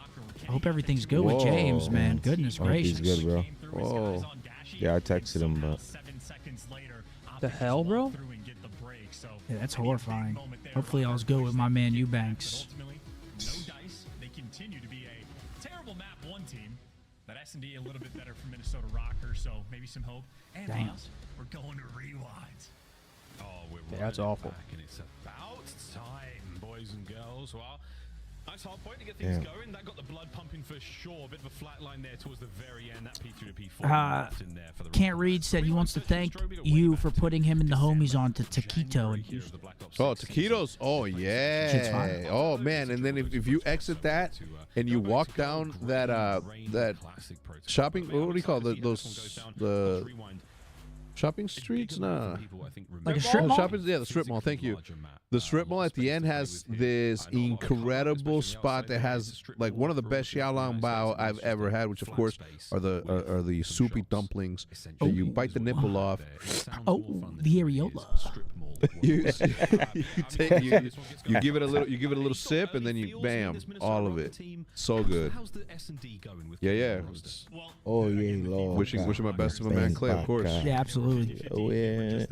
I hope everything's good with James, man. Goodness gracious. He's good, bro. Whoa. Yeah, I texted him, but. The hell, bro? Yeah, that's horrifying. Hopefully, all's good with my man Eubanks. They continue to be a terrible map 1 team. That S&D a little bit better for Minnesota ROKKR, so maybe some hope. And damn, we're going to Rewind. Oh, we're that's awful. Back and it's about time, boys and girls. Well, nice hard point to get things going. That got the blood pumping for sure. A bit of a flat line there towards the very end. That P3 to P4. Can't Read said he wants to thank you for putting him and the homies on to Taquito in Houston. Oh, Taquitos. Oh, yeah. Oh, man. And then if you exit that and you walk down that that shopping, what do you call the shopping streets? Nah. Like a strip mall? Yeah, the strip mall. Thank you. The strip mall at the end has this incredible spot that has like one of the best xiaolong bao I've ever had, which of course are the soupy dumplings that you bite the nipple off. Oh, the areola. you give it a little sip and then you bam, all of it. So good. Yeah. Oh yeah, Lord. Wishing my best to my man Clay, of course. Yeah, absolutely. Oh yeah.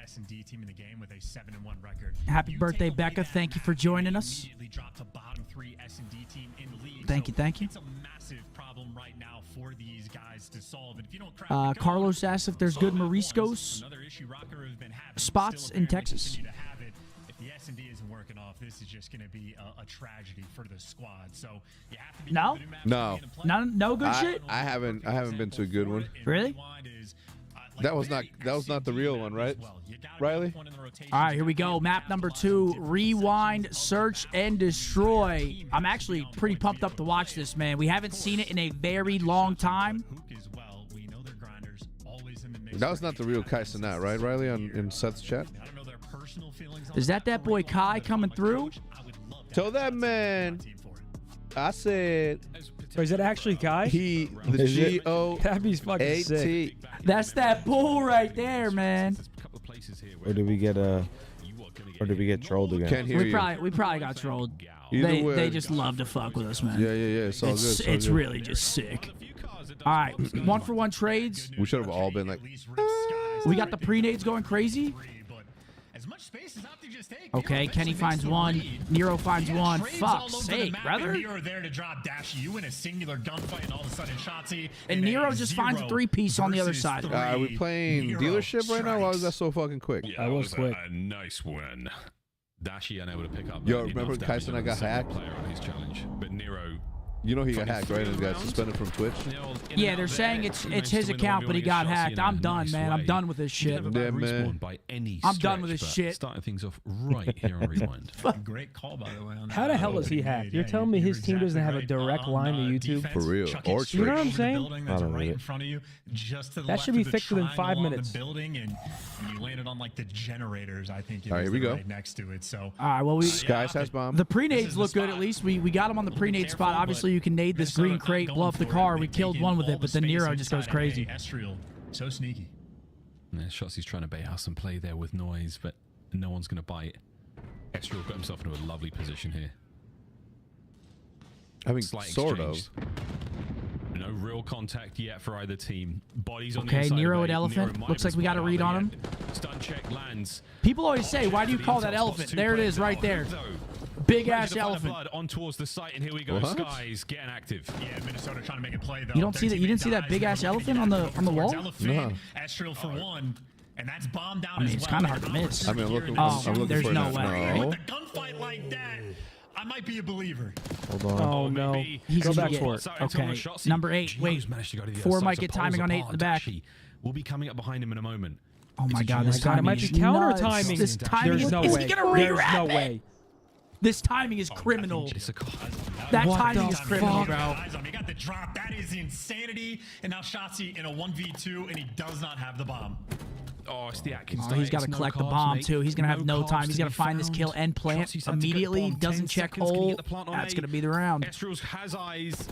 S&D team in the game with a 7-1 record. Happy birthday, Becca. Thank you for joining us. Thank you. It's a massive problem right now for these guys to solve. And if you don't Carlos asks if there's good Moriscos spots in Texas. If the S&D isn't working off, this is just going to be a tragedy for the squad. So you have to be No good shit. I haven't been to a good one. Really? That was not the real one, right, Riley? All right, here we go. Map number 2, Rewind, Search, and Destroy. I'm actually pretty pumped up to watch this, man. We haven't seen it in a very long time. That was not the real Kai Cenat, right, Riley, in Seth's chat? Is that boy Kai coming through? Tell that man I said... Or is that actually Kai? The G-O-A-T. That'd be fucking sick. That's that bull right there, man. Or did we get trolled again? Can't hear you. We probably got trolled. Either They just love to fuck with us, man. Yeah. It's all good. It's really just sick. All right, 1-for-1 trades. We should have all been like... We got the pre-nades going crazy. Okay, Kenny finds one. Nero finds one. Fuck's sake, brother. Nero there to drop Dash. You in a singular gunfight, and all of a sudden Shotzi. And Nero just finds a 3-piece on the other side. Are we playing dealership right now? Why was that so fucking quick? Yeah, that was quick. A nice win. Dashi unable to pick up. Yo, remember Kaisen I got hacked? Player on his challenge, but Nero. You know he got hacked, right? And he got suspended from Twitch. Yeah, they're saying it's his account, but he got hacked. I'm done, man. I'm done with this shit. Yeah, man. I'm done with this shit. Starting things off right here on Rewind. Great call, by the way. On How the hell is he hacked? You're telling me his team doesn't have a direct line to YouTube? For real. Or You know what I'm saying? I don't right in front of you, just to the That left should be of the fixed within 5 triangle on minutes. The building, and you landed on like the generators. I think. All right, here we go. Right next to it. So. All right, well, Skies has bomb. The pre-nades look good at least. We got him on the pre-nade spot. Obviously, you can nade this green crate, blow up the car. We killed one with it, but then Nero just goes crazy. Estriel, so sneaky. Yeah, Shotzi's trying to bait out some play there with noise, but no one's going to bite. Estriel got himself into a lovely position here. I mean, Slight sort exchange. No real contact yet for either team. Bodies on the Okay, inside. Nero of at A. elephant. Nero might Looks have like we got a spotted read out on there him. yet. Stun check lands. People always say, why do you call that elephant? There it is, right there. Big ass elephant. Blood on towards the site, and here we go. What? Skies getting active. Yeah, Minnesota trying to make a play though. You don't see that? You didn't see that big ass elephant on the wall? No. Estriel for one. And that's bombed down I mean, as it's well. kind of hard to miss. I mean, I'm looking there's for no that. way. No. With a gunfight like that, I might be a believer. Hold on. Oh no. He's Go gonna back get for it. Okay, number 8. Wait, Managed to go to the 4 other might side, get so timing poles on 8 in apart. the back. Dashi will be coming up behind him in a moment. Oh my god, this God, it timing might is be counter nuts. timing. This timing There's no is way. he gonna There's rewrap no it? way. This timing is criminal. That What timing the is criminal, fuck? bro. He got the drop. That is insanity. And now Shotzi in a 1v2, and he does not have the bomb. Oh, it's the Atkins. Oh, he's got to It's no collect the carbs, bomb mate. too. He's gonna have no carbs time. He's to got to be find this kill found. and plant Shotzi's had to go immediately. bomb 10 Doesn't check seconds. Can he hole. get the plant on That's A? gonna be the round. Estriel's has eyes.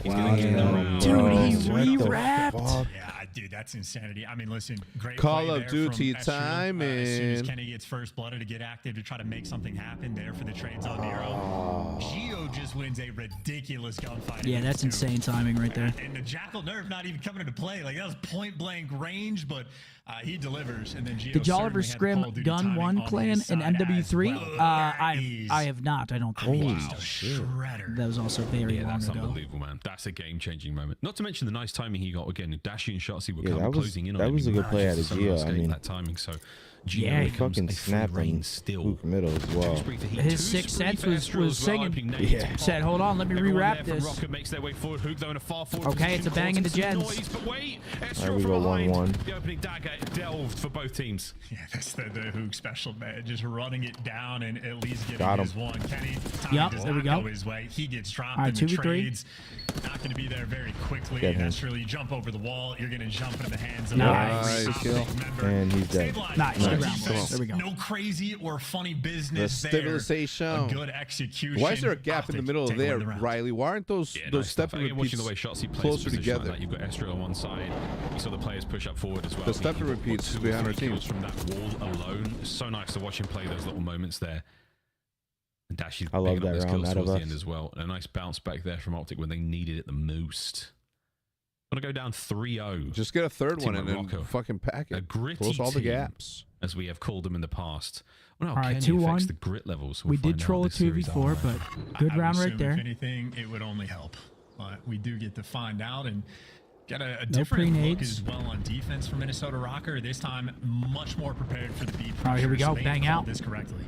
Wow, Dude, he rewrapped. Yeah, dude, that's insanity. I mean, listen, great Call play of there Duty from Estriel. timing. As soon as Kenny gets first blooded to get active to try to make something happen there for the trades on Nero. Geo just wins a ridiculous gunfight. Yeah, that's insane timing right there. And the Jackal Nerf not even coming into play. Like, that was point blank range, but he delivers. And then Geo Did y'all ever certainly had the Call of scrim Duty Gun timing 1 on clan his in side MW3? as well. I have not. I don't think. Holy Wow. shit. Shredder. That was also very Yeah, long that's ago. unbelievable, man. That's a game-changing moment. Not to mention the nice timing he got again. Dashi and Shotzi were Yeah, kind of that was- closing in on that him. was a He good play manages out of to somehow Gio. I escape mean, that timing. So Yeah, Gio he becomes fucking a snapped free reign on still. Hook middle as well. His sixth sense was singing. Yeah. Said, hold on, let me rewrap this. ROKKR makes their way forward. Hook though in a far forward Okay, it's a bang into gens. Noise, but wait, There we go, 1-1. The opening dagger delved for both teams. Yeah, that's the Hook special, man. Just running it down and at least getting Got him. his one. Kenny, Yep, does there we not go. his way. He gets dropped All right, in the 2v3. trades. Not going to be there very quickly. Get him. That's really jump over the wall. You're going to jump into the hands of Nice. the Kill. And he's dead. Nice. Good round, Come on. boys. There we go. No crazy or funny business The there. stabilization. A good execution. Why is there a gap in the OpTic middle of taking away there, the round. Riley? Why aren't those Yeah, those nice step stuff. and Again, repeats watching the way Shotzi plays closer position together? Like that. You've got Estriel on one side. You saw the players push up forward as well. The step and He repeats got 2 or behind our 3 team. kills from that wall alone. It's so nice to watch him play those little moments there. And Dashi's I love picking up that those round kills out of towards the us. end as well. And a nice bounce back there from OpTic when they needed it the most. Gonna go down 3-0. Just get a third Team one and then ROKKR. fucking pack A it. gritty Close all the team, gaps. as we have called them in the past. Well, All right, Kenny 2-1. affects the grit levels. We did troll a 2v4, but good I would round right assume there. If anything, it would only help. But we do get to find out and get a No different look pre-nades. as well on defense for Minnesota ROKKR. This time, much more prepared for the beat. All right, here we pressure, go. so they Bang called out. this correctly.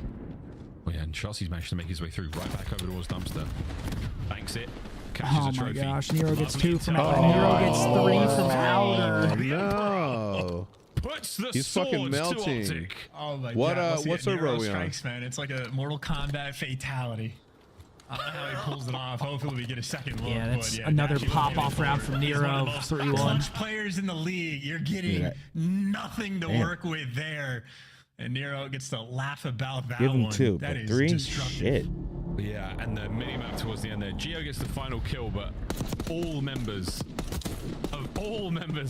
Oh, yeah, and Chelsea's managed to make his way through right back over towards Dumpster. Banks it. Oh Catches a my trophy. gosh, Nero gets 2 from Lovely outer. Nero gets 3 from outer. No. Puts the He's fucking swords to melting. OpTic. Oh my What, God. Let's what see it. server are Nero we on? strikes, man. It's like a Mortal Kombat fatality. I don't know how he pulls it off. Hopefully we get a second look. Yeah, that's but yeah, another Dashi pop-off round from He's one of Nero, the most 3-1. clutch players in the league. You're getting Yeah. nothing to Damn. work with there. And Nero gets to laugh about that Give him one. 2, That but is 3? destructive. Shit. Yeah, and the mini-map towards the end there. Geo gets the final kill, but all members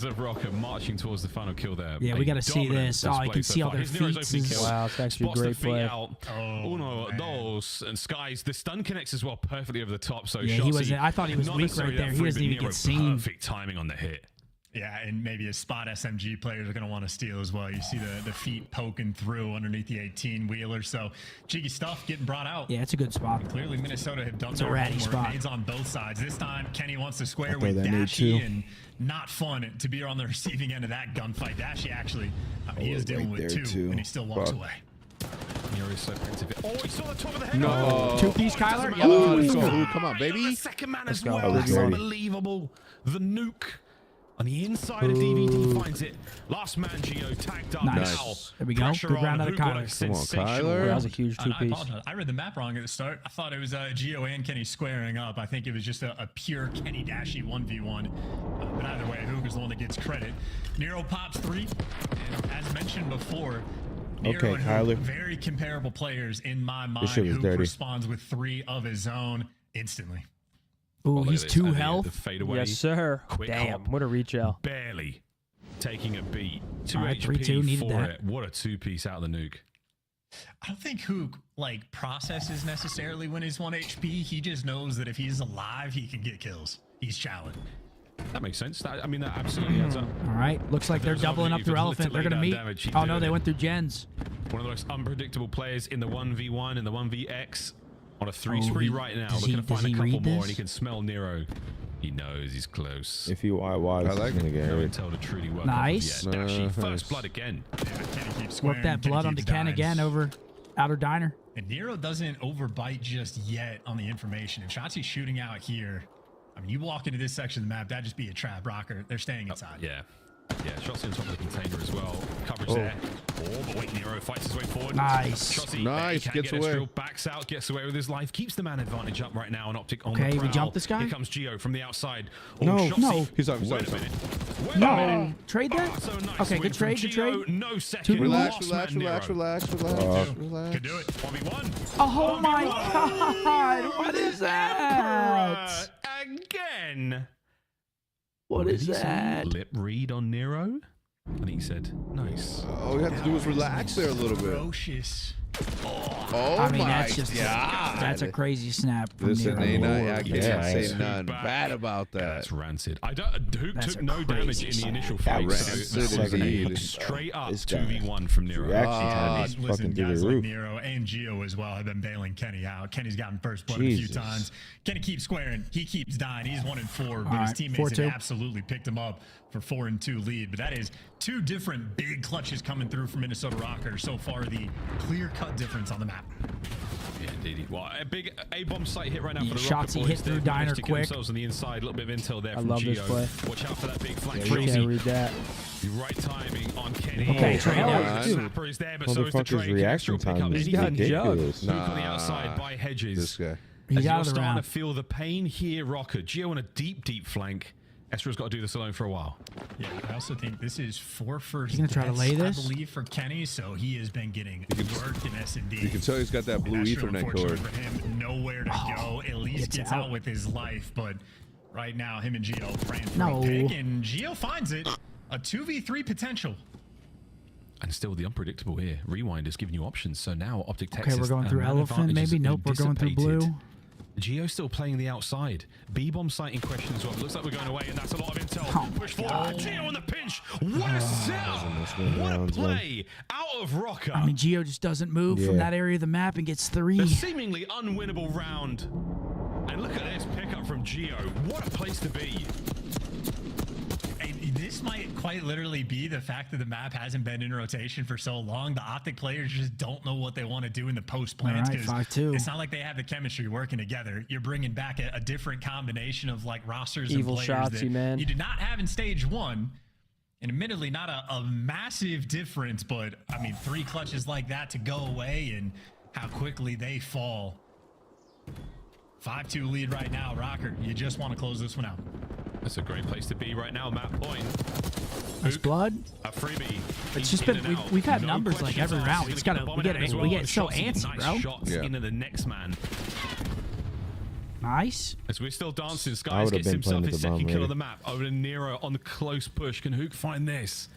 of ROKKR marching towards the final kill there. Yeah, we A gotta see dominant this. Oh, you display can so see all far. their His Nero's feats opening is- kill. Wow, it's actually a Spots the great feet play. out. Oh, Uno, man. dos, and Skies. The stun connects as well perfectly over the top. So Yeah, he Shotzi, wasn't- I thought he was not weak necessarily right there. that He free, doesn't but even Nero, get seen. Perfect timing on the hit. Yeah, and maybe a spot SMG players are going to want to steal as well. You see the feet poking through underneath the 18-wheeler. So, cheeky stuff getting brought out. Yeah, it's a good spot. Clearly, Minnesota have done It's a their ratty homework. spot. Nades on both sides. This time, Kenny wants to square I'll throw with that nade Dashi, too. and not fun to be on the receiving end of that gunfight. Dashi actually, he is right dealing with there 2, too. and he still walks Fuck. away. Nero is so pensive. Oh, he saw the top of the head. No. Two-piece Kyler? Yeah, Yep. let's go. Come on, baby. The second man as go. well. That That's was dirty. unbelievable. The nuke on the inside of DVD finds it. Last man, Gio, tagged up Nice. now. There we go. Pressure Good on. round out of Who got Kyler. it? Come on, Sensational. Kyler. That was a huge I two-piece. apologize. I read the map wrong at the start. I thought it was Gio and Kenny squaring up. I think it was just a pure Kenny Dashy 1v1. But either way, Hook is the one that gets credit. Nero pops 3. And as mentioned before, Nero Okay, and Kyler. Hook, very comparable players in my mind. shit was Hook dirty. responds with 3 of his own instantly. Ooh, Look at he's this. 2 And health. The fadeaway. Yes, sir. Quick Damn, hop. what a reach out. Barely taking a beat. 2 All right, HP 3-2, needed for that. it. What a two-piece out of the nuke. I don't think Hook processes necessarily when he's 1 HP. He just knows that if he's alive, he can get kills. He's challenged. That makes sense. That absolutely adds up. All right. Looks like they're There's doubling obviously up through even Elephant. They're literally going to meet. that damage he's Oh, no, they doing. went through Gens. One of the most unpredictable players in the 1v1 and the 1vx on a 3 Oh, spree he- right now. does Looking he- to find does a he couple read more, this? and he can smell Nero. He knows he's close. If you are wise, I like he's gonna get No hurt. intel to truly work. Nice. Off of yet. Dashy, Nice. first blood again. Yeah, Kenny keeps Work squaring. that Kenny blood onto keeps Ken dying. again over Outer Diner. And Nero doesn't overbite just yet on the information. If Shotzi's shooting out here, I mean, you walk into this section of the map, that'd just be a trap. ROKKR, they're staying inside. Yeah. Yeah, Shotzi on top of the container as well. Coverage there. Oh, but wait, Nero fights his way forward. Nice. Shotzi, Nice, he can't gets get a away. drill, backs out, gets away with his life, keeps the man advantage up right now on OpTic on Okay, the we prowl. jump this guy? Here comes Gio from the outside. Oh, No. Shotzi. No. He's on. Wait a minute. Wait a No. minute. Trade that? Oh, so nice Okay, win good from trade, good Gio. trade. No second. Relax, Last relax, man, relax, Nero. relax, relax, relax. Could do it. 1v1. Oh, my God. What is that? Again. What Did is he say that? lip read on Nero? I think he said, nice. All we have to do is relax there a little bit. Ferocious. Oh I mean, my that's just God. that's a crazy snap from Listen, Nero. ain't I Lord, can't yes. say nothing Back. bad about Yeah, that. that's rancid. Hook That's took a no damage crazy in the snap. initial That fight. rancid So that was indeed. a straight up This guy. 2v1 from Nero. Reaction Ah, time is Listen, fucking through guys the like roof. Nero and Gio as well have been bailing Kenny out. Kenny's gotten first blood a few Jesus. times. Kenny keeps squaring. He keeps dying. He's 1-4, but All his right, teammates 4-2. have absolutely picked him up for 4-2 lead. But that is 2 different big clutches coming through from Minnesota ROKKR. So far, the clear-cut difference on the map. Yeah, indeed. Well, a big A-bomb site hit right now for the Shots ROKKR he boys. hit through They've Diner managed to get quick. themselves on the inside. A little bit of intel there I from love this Gio. play. Watch out for that big flank. Yeah, you Tracy. can't read that. The right timing on Kenny. Okay, Oh, trade the out. snapper is there, but so is the Motherfucker's trade. reaction Pick up time is He's gotten ridiculous. Luke on the outside by Hedges. This guy. He's As out you're of the starting round. to feel the pain here, ROKKR. Gio on a deep, deep flank. Estra's got to do this alone for a while. Yeah, I also think this is 4 first You gonna try to deaths, lay this? I believe, for Kenny, so he has been getting worked in S&D. You can tell he's got that blue And that's Ethernet unfortunate cord. for him. Nowhere to go. At least gets out with his life, but right now, him and Gio praying for No. a pick, and Gio finds it. A 2v3 potential. And still the unpredictable here. Rewind is giving you options. So now OpTic Okay, Texas. we're going through and that Elephant, advantage maybe. has Nope, been we're going through dissipated. blue. Gio still playing the outside. B-bomb site in question as well. Looks like we're going away, and that's a lot of intel. Oh, Push forward. Gio on the pinch. What a setup. What a play out of ROKKR. I mean, Gio just doesn't move from Yeah. that area of the map and gets 3. The seemingly unwinnable round. And look at this pickup from Gio. What a place to be. And this might quite literally be the fact that the map hasn't been in rotation for so long. The OpTic players just don't know what they want to do in the post plans. All right, 5-2. It's not like they have the chemistry working together. You're bringing back a different combination of like rosters Evil and players Shotzi, that man. you did not have in stage 1. And admittedly, not a massive difference, but I mean, 3 clutches like that to go away and how quickly they fall. 5-2 lead right now, ROKKR. You just want to close this one out. That's a great place to be right now, Matt Point. That's Hook, blood. a freebie. It's He's just in been and out. we've had No numbers like questions every asked. round. He's We just gonna gotta bomb we it get out as we well. get so Shots, antsy, nice bro. shots Yeah. into the next man. Nice. As we're still dancing, I Skies would've gets been himself playing his with the bomb second kill later. of the map. Over to Nero on the close push. Can Hook find this?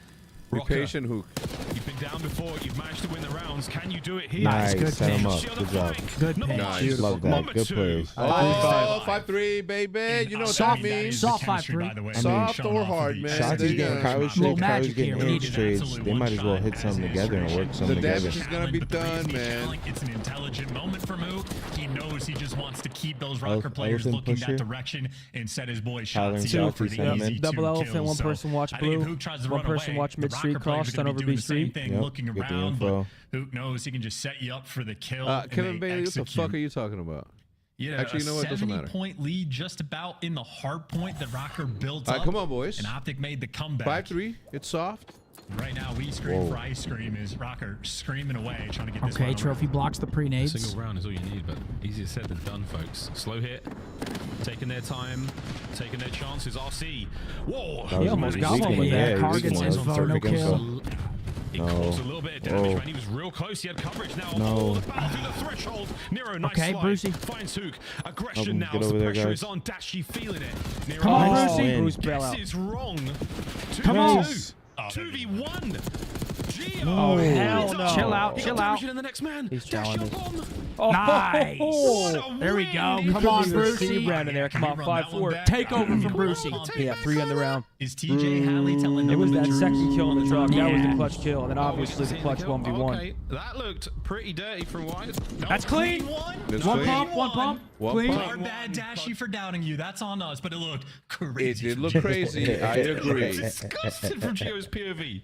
Be ROKKR, patient, Hook. you've been down before. You've managed to win the rounds. Can you do it here? Nice, good set him pitch. up. Shield Good the job. flank. Good Number pitch. one. Beautiful. Love that. Number Good 2. plays. Oh, 5-3, baby. You know what that means. Soft 5-3. By the way. Soft Showing or off hard, the man. shots. There Shotzi's you getting go. Kyler's Little shit. Kyler's magic getting here. We inch needed trades. They might as well hit something together and work something The damage together. is gonna be But the reason done, he's man. challenging, it's an intelligent moment from Mook. He knows he just wants to keep those ROKKR Elephant players looking pusher. that direction and set his boy Tyler and Shotzi up for Shotzi the sent him easy in. Double 2 elephant, kills. one So person watch I think if blue, Hook tries to one run person away, watch the mid Street cross done over B Street. Thing, looking around, but who knows? He can just set you up for the kill. Kevin Bailey, what the fuck are you talking about? Yeah, actually, you know what? It doesn't matter. 70-point lead, just about in the hard point that ROKKR built up. Come on, boys. And OpTic made the comeback. 5-3. It's soft. Right now, we scream for ice cream is ROKKR screaming away, trying to get this. Okay, Trophy blocks the pre-nades. Single round is all you need, but easier said than done, folks. Slow hit, taking their time, taking their chances. RC. Whoa! He almost got one with that. Targets info, no kill. He caused a little bit of damage, man. He was real close. He had coverage now. Oh, the battle through the threshold. Nero, nice slide. Brucey. Finds Hook. Aggression now. The pressure is on. Dashy feeling it. Nero, come on, Brucey. Bruce bail out. This is wrong. Come on. 2v1. Oh, hell no. Chill out, chill out. The next man. He's challenging. Nice. There we go. Come on, Brucey. Brandon there. Come on, 5-4. Take over from Brucey. Yeah, 3 on the round. Is TJ Halley telling them it was the that truth? second kill in the truck. Yeah. That was the clutch kill. And then obviously the clutch 1v1. Okay, that looked pretty dirty from White. That's clean. That's One clean. pump, one pump. Clean. Our bad, Dashy, for doubting you. That's on us, but it looked crazy. It did look crazy. I agree. Disgusting from Gio's POV.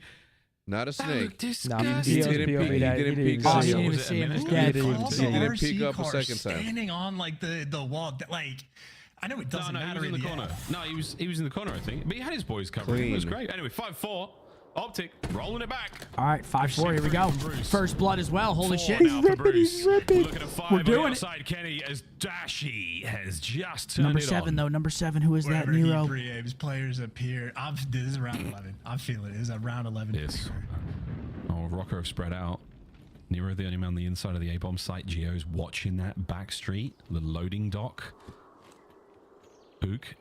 Not a snake. Nah, He didn't peek. Oh, he didn't even see him. He's dead. He didn't peek up a second time. Standing on like the wall, like I know it doesn't matter. He was in the corner. No, he was in the corner, I think. But he had his boys covered. It was great. Anyway, 5-4. OpTic rolling it back. All right, 5-4. Here we go. First blood as well. Holy shit. He's ripping. Look at a 5 We're doing outside it. Kenny as Dashy has just turned Number it 7 on. though. Number 7. Who is that? Wherever Nero. he pre-aims players appear. This is round 11. I feel it. This is a round 11. Yes. Oh, ROKKR have spread out. Nero the only man on the inside of the A-bomb site. Gio's watching that back street, the loading dock. Ook.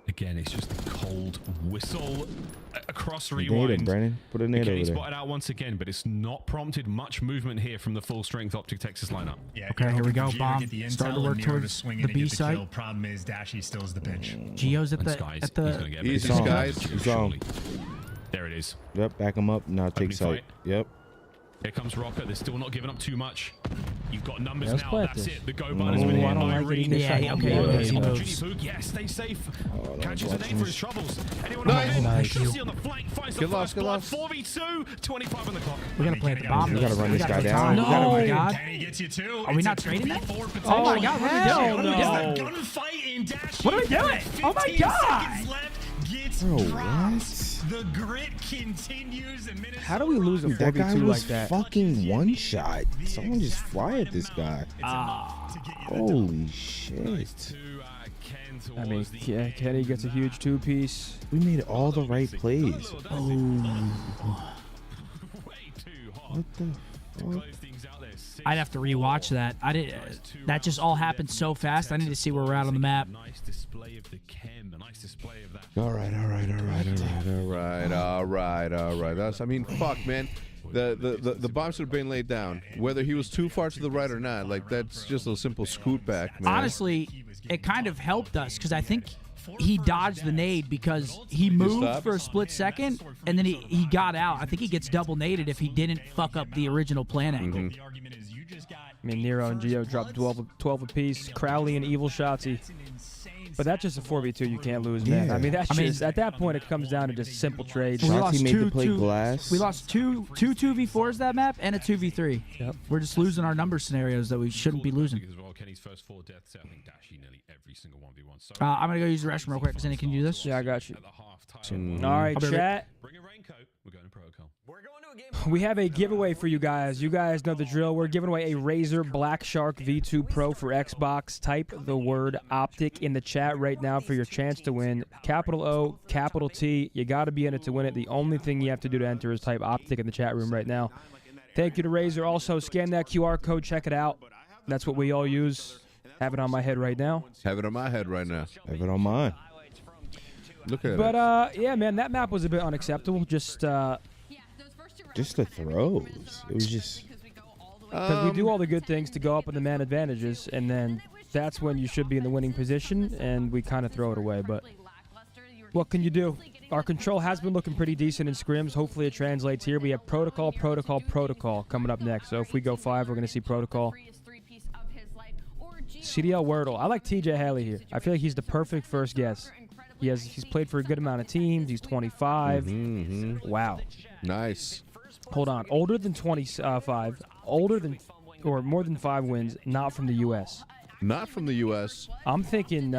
Again, it's just a cold whistle across rewind. Brandon. Put a nade over He there. spotted out once again, but it's not prompted much movement here from the full-strength OpTic Texas lineup. Yeah, okay, here we go. Gio Bomb. get the intel Starting to work and Nero towards swing the in and B get the site. kill. Problem is, Dashy still is the pitch. Gio's at And the Skies, at the. he's gonna get Easy, it. Skies. He's on. There it is. Yep, back him up. Now take Opening sight. fight. Yep. Here comes ROKKR. They're still not giving up too much. You've got numbers Let's now. play That's this. it. The go button has been I hit don't by like Reed. it. Yeah, okay. Yeah, stay safe. Oh, Catches an aim for his troubles. Anyone Nice. on Nice. Shussi on the flank finds the Get first lost, blood. get lost. 4v2. 25 on the clock. We gotta play at the bomb. We gotta run this guy play down. top. We gotta Oh my run- god. Kenny gets you too. Are we It's not a trading that? 2v4 Oh my god. hell What are we no. doing? Gunfight in Dashy. What are we doing? Oh my 15 God. seconds left. Gets Bro, dropped. what? The grit continues. And How do we lose a That guy 4v2 was like that? fucking one shot. Someone just fly at this guy. Holy shit. I mean, Kenny gets a huge 2-piece. We made all the right plays. What the fuck? I'd have to rewatch that. I did. That just all happened so fast. I need to see where we're at on the map. Nice display of the chem. A nice display of that. All right. That's. I mean, fuck, man. The bombs should have been laid down. Whether he was too far to the right or not, like that's just a simple scoot back, man. Honestly, it kind of helped us because I think he dodged the nade because he moved for a split second and then he got out. I think he gets double naded if he didn't fuck up the original plan angle. I mean, Nero and Gio dropped 12 apiece. Crowley and Evil Shotzi. But that's just a 4v2 you can't lose, man. Yeah. I mean, that's just, at that point, it comes down to just simple trades. We lost Shotzi made two the play glass. We lost two 2v4s that map and a 2v3. Yep. We're just losing our number scenarios that we shouldn't be losing. As well, Kenny's first 4 deaths. I think Dashy nearly every single 1v1. So I'm going to go use the restroom real quick. Does anyone can you do this? Yeah, I got you. at the half time. All right, I'll be right chat. Bring a raincoat. We're going to protocol. We have a giveaway for you guys. You guys know the drill. We're giving away a Razer Black Shark V2 Pro for Xbox. Type the word OpTic in the chat right now for your chance to win. Capital O, capital T. You got to be in it to win it. The only thing you have to do to enter is type OpTic in the chat room right now. Thank you to Razer. Also, scan that QR code. Check it out. That's what we all use. Have it on my head right now. Have it on my head right now. Have it on mine. Look at it. But, yeah, man, that map was a bit unacceptable. Just the throws. It was just... Because we do all the good things to go up with the man advantages, and then that's when you should be in the winning position, and we kind of throw it away. But what can you do? Our control has been looking pretty decent in scrims. Hopefully it translates here. We have protocol coming up next. So if we go 5, we're going to see protocol. CDL Wordle. I like TJ Haley here. I feel like he's the perfect first guess. He's played for a good amount of teams. He's 25. Wow. Nice. Hold on. Older than 25. Older than or more than 5 wins. Not from the U.S. Not from the U.S. I'm thinking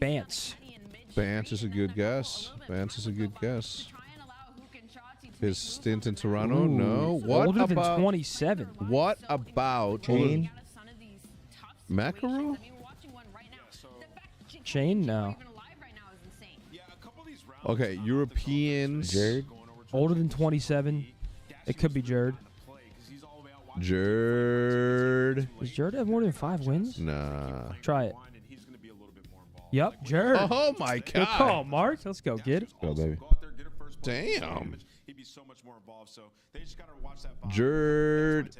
Bance. Bance is a good guess. Bance is a good guess. His stint in Toronto? Ooh, No. What older about than 27? What about Chain? Macaru? Chain? No. Okay, Europeans. Jared? Older than 27. It could be Jared. Jared. Does Jared have more than 5 wins? Nah. Try it. Yep, Jared. Oh my Good God. call, Mark. Let's go, kid. Go, baby. Damn. He'd be so much more involved. So they just gotta watch that. Jared.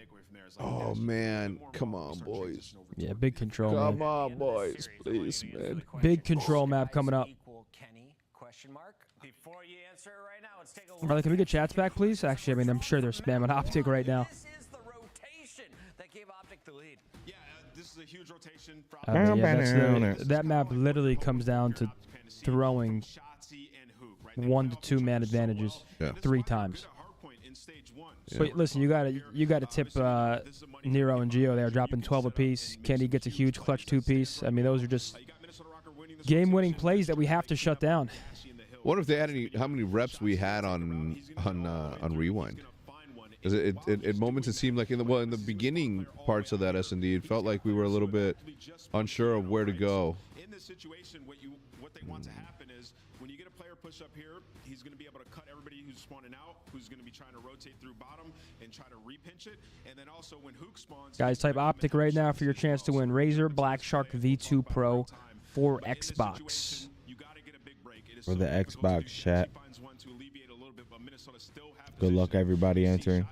Oh man, come on, boys. Yeah, big control, Come man. on, boys, please, man. Big control map coming up. Before you answer it right now, let's take a look. Brother, can we get chats back, please? Actually, I mean, I'm sure they're spamming OpTic right now. This is the rotation that gave OpTic the lead. Yeah, this is a huge rotation. That map literally comes down to throwing 1 to 2 man advantages 3 times. But listen, you gotta tip Nero and Gio there, dropping 12 apiece. Kenny gets a huge clutch 2-piece. I mean, those are just game-winning plays that we have to shut down. What if they had how many reps we had on Rewind? Because at moments it seemed like in the beginning parts of that S&D, it felt like we were a little bit unsure of where to go. In this situation, what they want to happen is when you get a player push up here, he's going to be able to cut everybody who's spawning out, who's going to be trying to rotate through bottom and try to repinch it. And then also when Hook spawns, Guys, type OpTic right now for your chance to win Razer Black Shark V2 Pro for Xbox. For the Xbox chat. Good luck, everybody entering.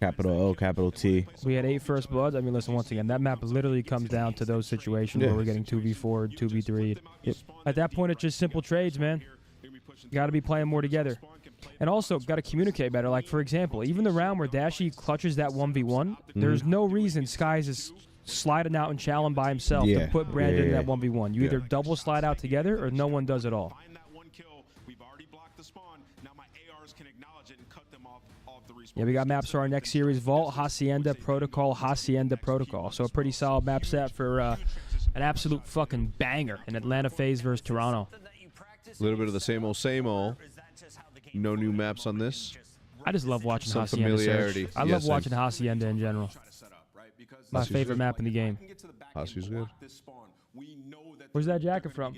Capital O, capital T. We had 8 first bloods. I mean, listen, once again, that map literally comes down to those situations where we're getting 2v4, 2v3. At that point, it's just simple trades, man. You got to be playing more together. And also, got to communicate better. Like, for example, even the round where Dashy clutches that 1v1, there's no reason Skies is sliding out and challenging by himself to put Brandon in that 1v1. You either double slide out together or no one does it all. Yeah, we got maps for our next series: Vault, Hacienda, Protocol, Hacienda, Protocol. So a pretty solid map set for an absolute fucking banger in Atlanta FaZe versus Toronto. A little bit of the same old, same old. No new maps on this. I just love watching Some Hacienda. familiarity. I love watching Hacienda in general. My favorite map in the game. Hacienda's good. Where's that jacket from?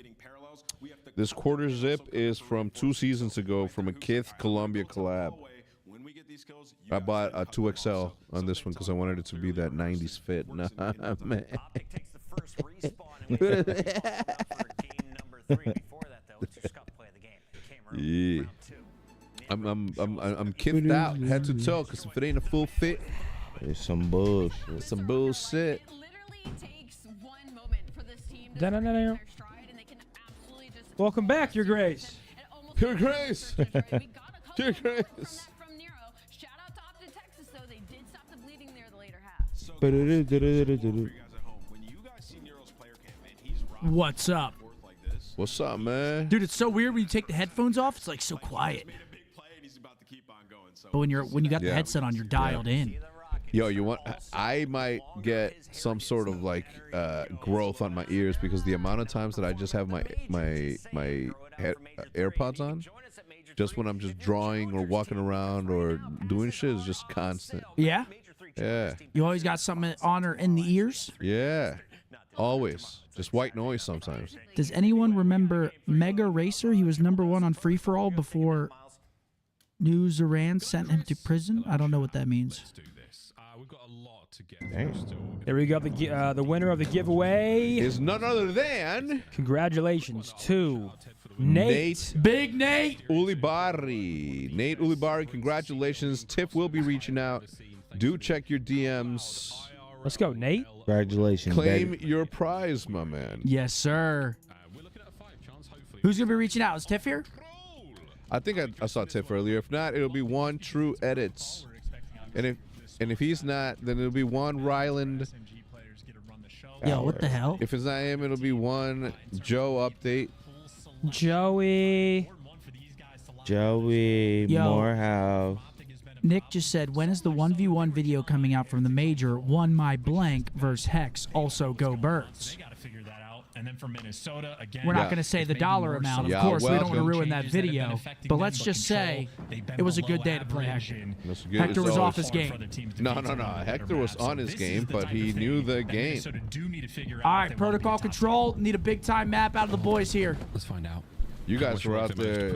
This quarter zip is from 2 seasons ago from a Kith Columbia collab. I bought a 2XL on this one because I wanted it to be that 90s fit. Nah, man. Yeah. I'm kicked out head to toe because if it ain't a full fit, it's some bullshit. Some bullshit. Welcome back, Your Grace. Your Grace. Your Grace. What's up? What's up, man? Dude, it's so weird when you take the headphones off. It's like so quiet. But when you got the headset on, you're dialed in. Yo, I might get some sort of like growth on my ears because the amount of times that I just have my AirPods on, just when I'm just drawing or walking around or doing shit, is just constant. Yeah? Yeah. You always got something on or in the ears? Yeah. Always. Just white noise sometimes. Does anyone remember Mega Racer? He was #1 on Free For All before New Zealand sent him to prison. I don't know what that means. There we go. The winner of the giveaway is none other than. Congratulations to Nate. Big Nate Ulibarri. Nate Ulibarri, congratulations. Tiff will be reaching out. Do check your DMs. Let's go, Nate. Congratulations. Claim your prize, my man. Yes, sir. Who's going to be reaching out? Is Tiff here? I think I saw Tiff earlier. If not, it'll be one True Edits. And if he's not, then it'll be one Ryland Yo, what the hell? If it's not him, it'll be one. Joe update. Joey Yo. Morehouse. Nick just said, when is the 1v1 video coming out from the major? One my blank versus Hex. Also go Birds. And then for Minnesota, again, We're not going to say the dollar amount, of course. We don't want to ruin that video. But let's just say it was a good day to play Hector. Hector was off his game. No. Hector was on his game, but he knew the game. All right, protocol control. Need a big-time map out of the boys here. Let's find out. You guys were out there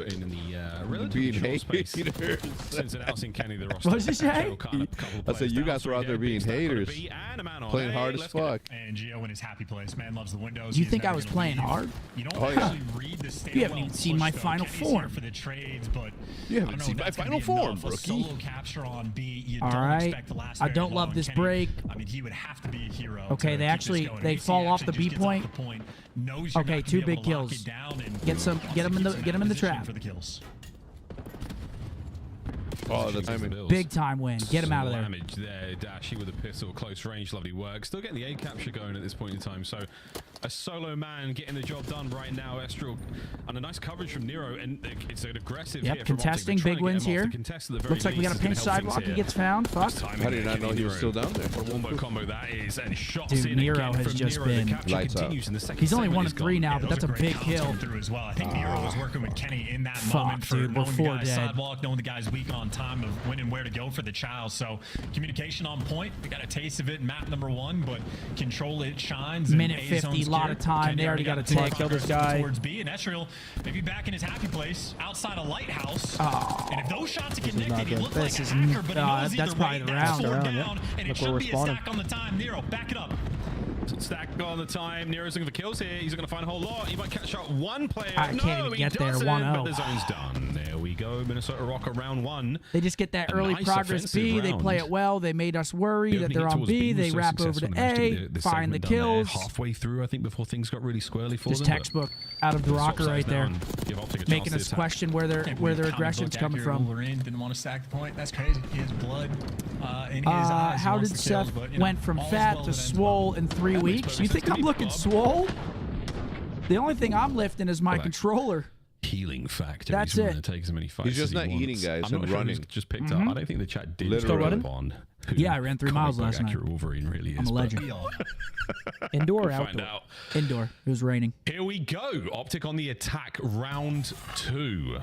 being haters. Since announcing Kenny the roster. What did you say? I said you guys were out there being haters, playing hard as fuck. And Gio in his happy place, man, loves the windows. You think I was playing hard? You don't actually read the You haven't even seen my final form. For the trades, but you haven't seen my final form, rookie. All right. I don't love this break. I mean, he would have to be a hero. Okay, they fall off the B point. Okay, 2 big kills. Get him in the trap. Oh, the timing. Big time win. Get him out of there. Damage there. Dashy with a pistol, close range, lovely work. Still getting the A capture going at this point in time. So a solo man getting the job done right now. Estrel and a nice coverage from Nero, and it's an aggressive hit from contesting OpTic. big wins here. Looks like we got a pinch sidewalk. He gets found. Fuck. How did you not know he was still down there? What a wombo combo that is, and shots Dude, in Nero again has from just Nero. been The capture lights continues in the second He's only segment 1 is of 3 gone. now, but that's a big kill. Through as well. I think Nero was working with Kenny in that moment for dude, we're knowing 4 the guy's dead. sidewalk, knowing the guy's weak on time of when and where to go for the child. So communication on point. We got a taste of it in map number 1, but control it shines. Minute 50, lot of time. They already got a tick. Kill this guy. Towards B, and Estrel maybe back in his happy place outside a lighthouse. And if those shots are This is connected, not he good. looked like This a is hacker, but he knows that's either probably way. the That's round. 4 yeah. down, and Look it where we're should be a spawning. stack on the time. Nero, back it up. Stack on the time. Nero's looking for kills here. He's going to find a whole lot. He might catch out one player. I can't even get there. 1-0. But the zone's done. There we go. Minnesota ROKKR round 1. They just get that early nice progress B. offensive They play round. it well. They made us worry that they're on towards B. B was They so wrap over successful to they managed to A, get the find the segment done there. kills. Halfway through, I think, before things got really squirrely for Just them. textbook out of the rocker right there, making us question where their aggression's coming from. Didn't want to stack the point. That's crazy. He has blood in his eyes. He How wants did the kills, Seth but, you know, went from all's fat well to that ends swole in 3 weeks? You think I'm looking swole? The only thing I'm lifting is my controller. Healing factor. That's He's it. willing to take as many fights He's just as he not eating, wants. guys, I'm not and sure running. who's just picked up. I don't think the chat did Literally. still running? on. Yeah, I ran 3 miles last night. Accurate Wolverine really is. I'm a but- legend. Indoor or We'll find outdoor? out. Indoor. It was raining. Here we go. OpTic on the attack, round 2.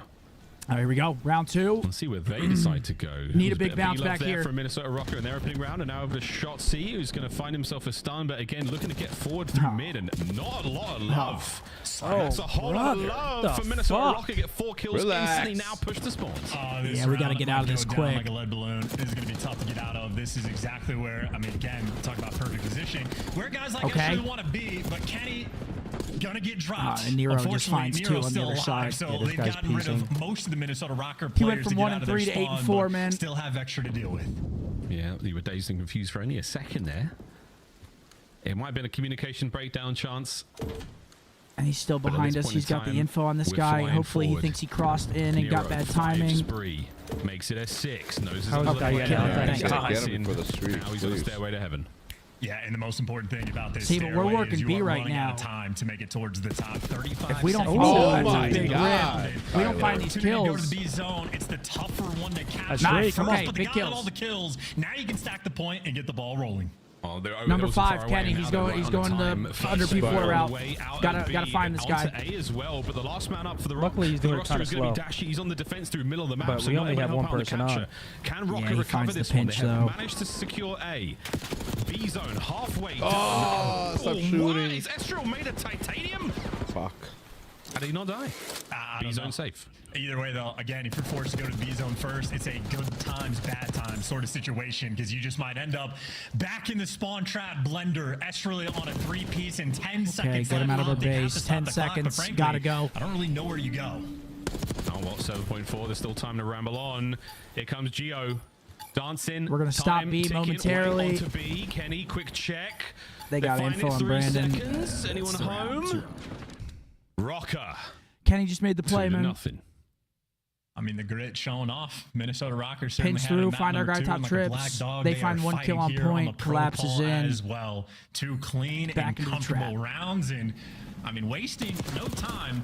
Here we go. Round 2. Let's see where they decide to go. Need a There's big of bounce V-love back there here. from Minnesota ROKKR in their opening round, and now over to Shot C, who's going to find himself a stun, but again looking to get forward through mid, and not a lot of love. That's a whole lot of love for Minnesota ROKKR. Get 4 kills instantly, now push the spawns. Yeah, we got to get out of this quick. Like a lead balloon. This is going to be tough to get out of. This is exactly where, I mean, again, talk about perfect positioning. Where guys like us really want to be, but Kenny gonna get dropped. And Nero just Unfortunately, finds 2 Nero's on the still other alive, side. so Yeah, this they've guy's gotten rid piecing. of most of the Minnesota ROKKR He players went from to 1 get and out of their 3 to 8 and spawn, 4, but man. Still have Vector to deal with. Yeah, you were dazed and confused for only a second there. It might have been a communication breakdown chance. And he's still But at behind this us. point He's in got the time, info on this we're guy. flying Hopefully forward. he thinks he crossed in and got Nero, bad 5 timing. spree, makes it a 6. Knows How is that guy getting out there? Get him before the street, Now he's on the please. stairway to heaven. Yeah, and the most important thing about this See, but we're stairway working is you B are right running now. out of time to make it towards the top. 35 If we don't seconds. fall, Oh that's my a big God. rip. We don't find these Opportunity to go kills. to the B zone. It's the tougher one to catch. That's great. Come on. But Big they got kills. all the kills. Now you can stack the point and get the ball rolling. Oh, Number 5, Kenny. He's going the under P4 route. Gotta find this guy. A as well, but the last man up for the Luckily, he's doing it roster kinda is going to be slow. Dashy. He's on the defense through middle of the map. But so we only might have help one out the person on. capture. Can Yeah, ROKKR he recover finds the this one? They pinch, have though. managed to secure A. B zone halfway. Oh, stop What? shooting. Is Estrel made of titanium? Fuck. How did he not die? B zone safe. Either way, though, again, if you're forced to go to the B zone first, it's a good times, bad times sort of situation because you just might end up back in the spawn trap blender. Estrel on a 3-piece in 10 seconds. get him out of left. the They have base. to stop 10 the clock, but seconds. frankly, Gotta go. I don't really know where you go. Oh, well, 7.4. There's still time to ramble on. Here comes Gio. Dancing. We're gonna stop Time B ticking momentarily. way onto B. Kenny, quick check. They got find info it, on 3 Brandon. seconds. Anyone It's the round. home? ROKKR. Kenny just made the 2 play, to man. nothing. I mean, the grit showing off. Minnesota ROKKR certainly Pinch had through, it map find our number guy 2, top and like a trips. black dog, They are find one kill on fighting here point, the pro collapses call in. as well. 2 clean Back and into the trap. comfortable rounds, and I mean, wasting no time.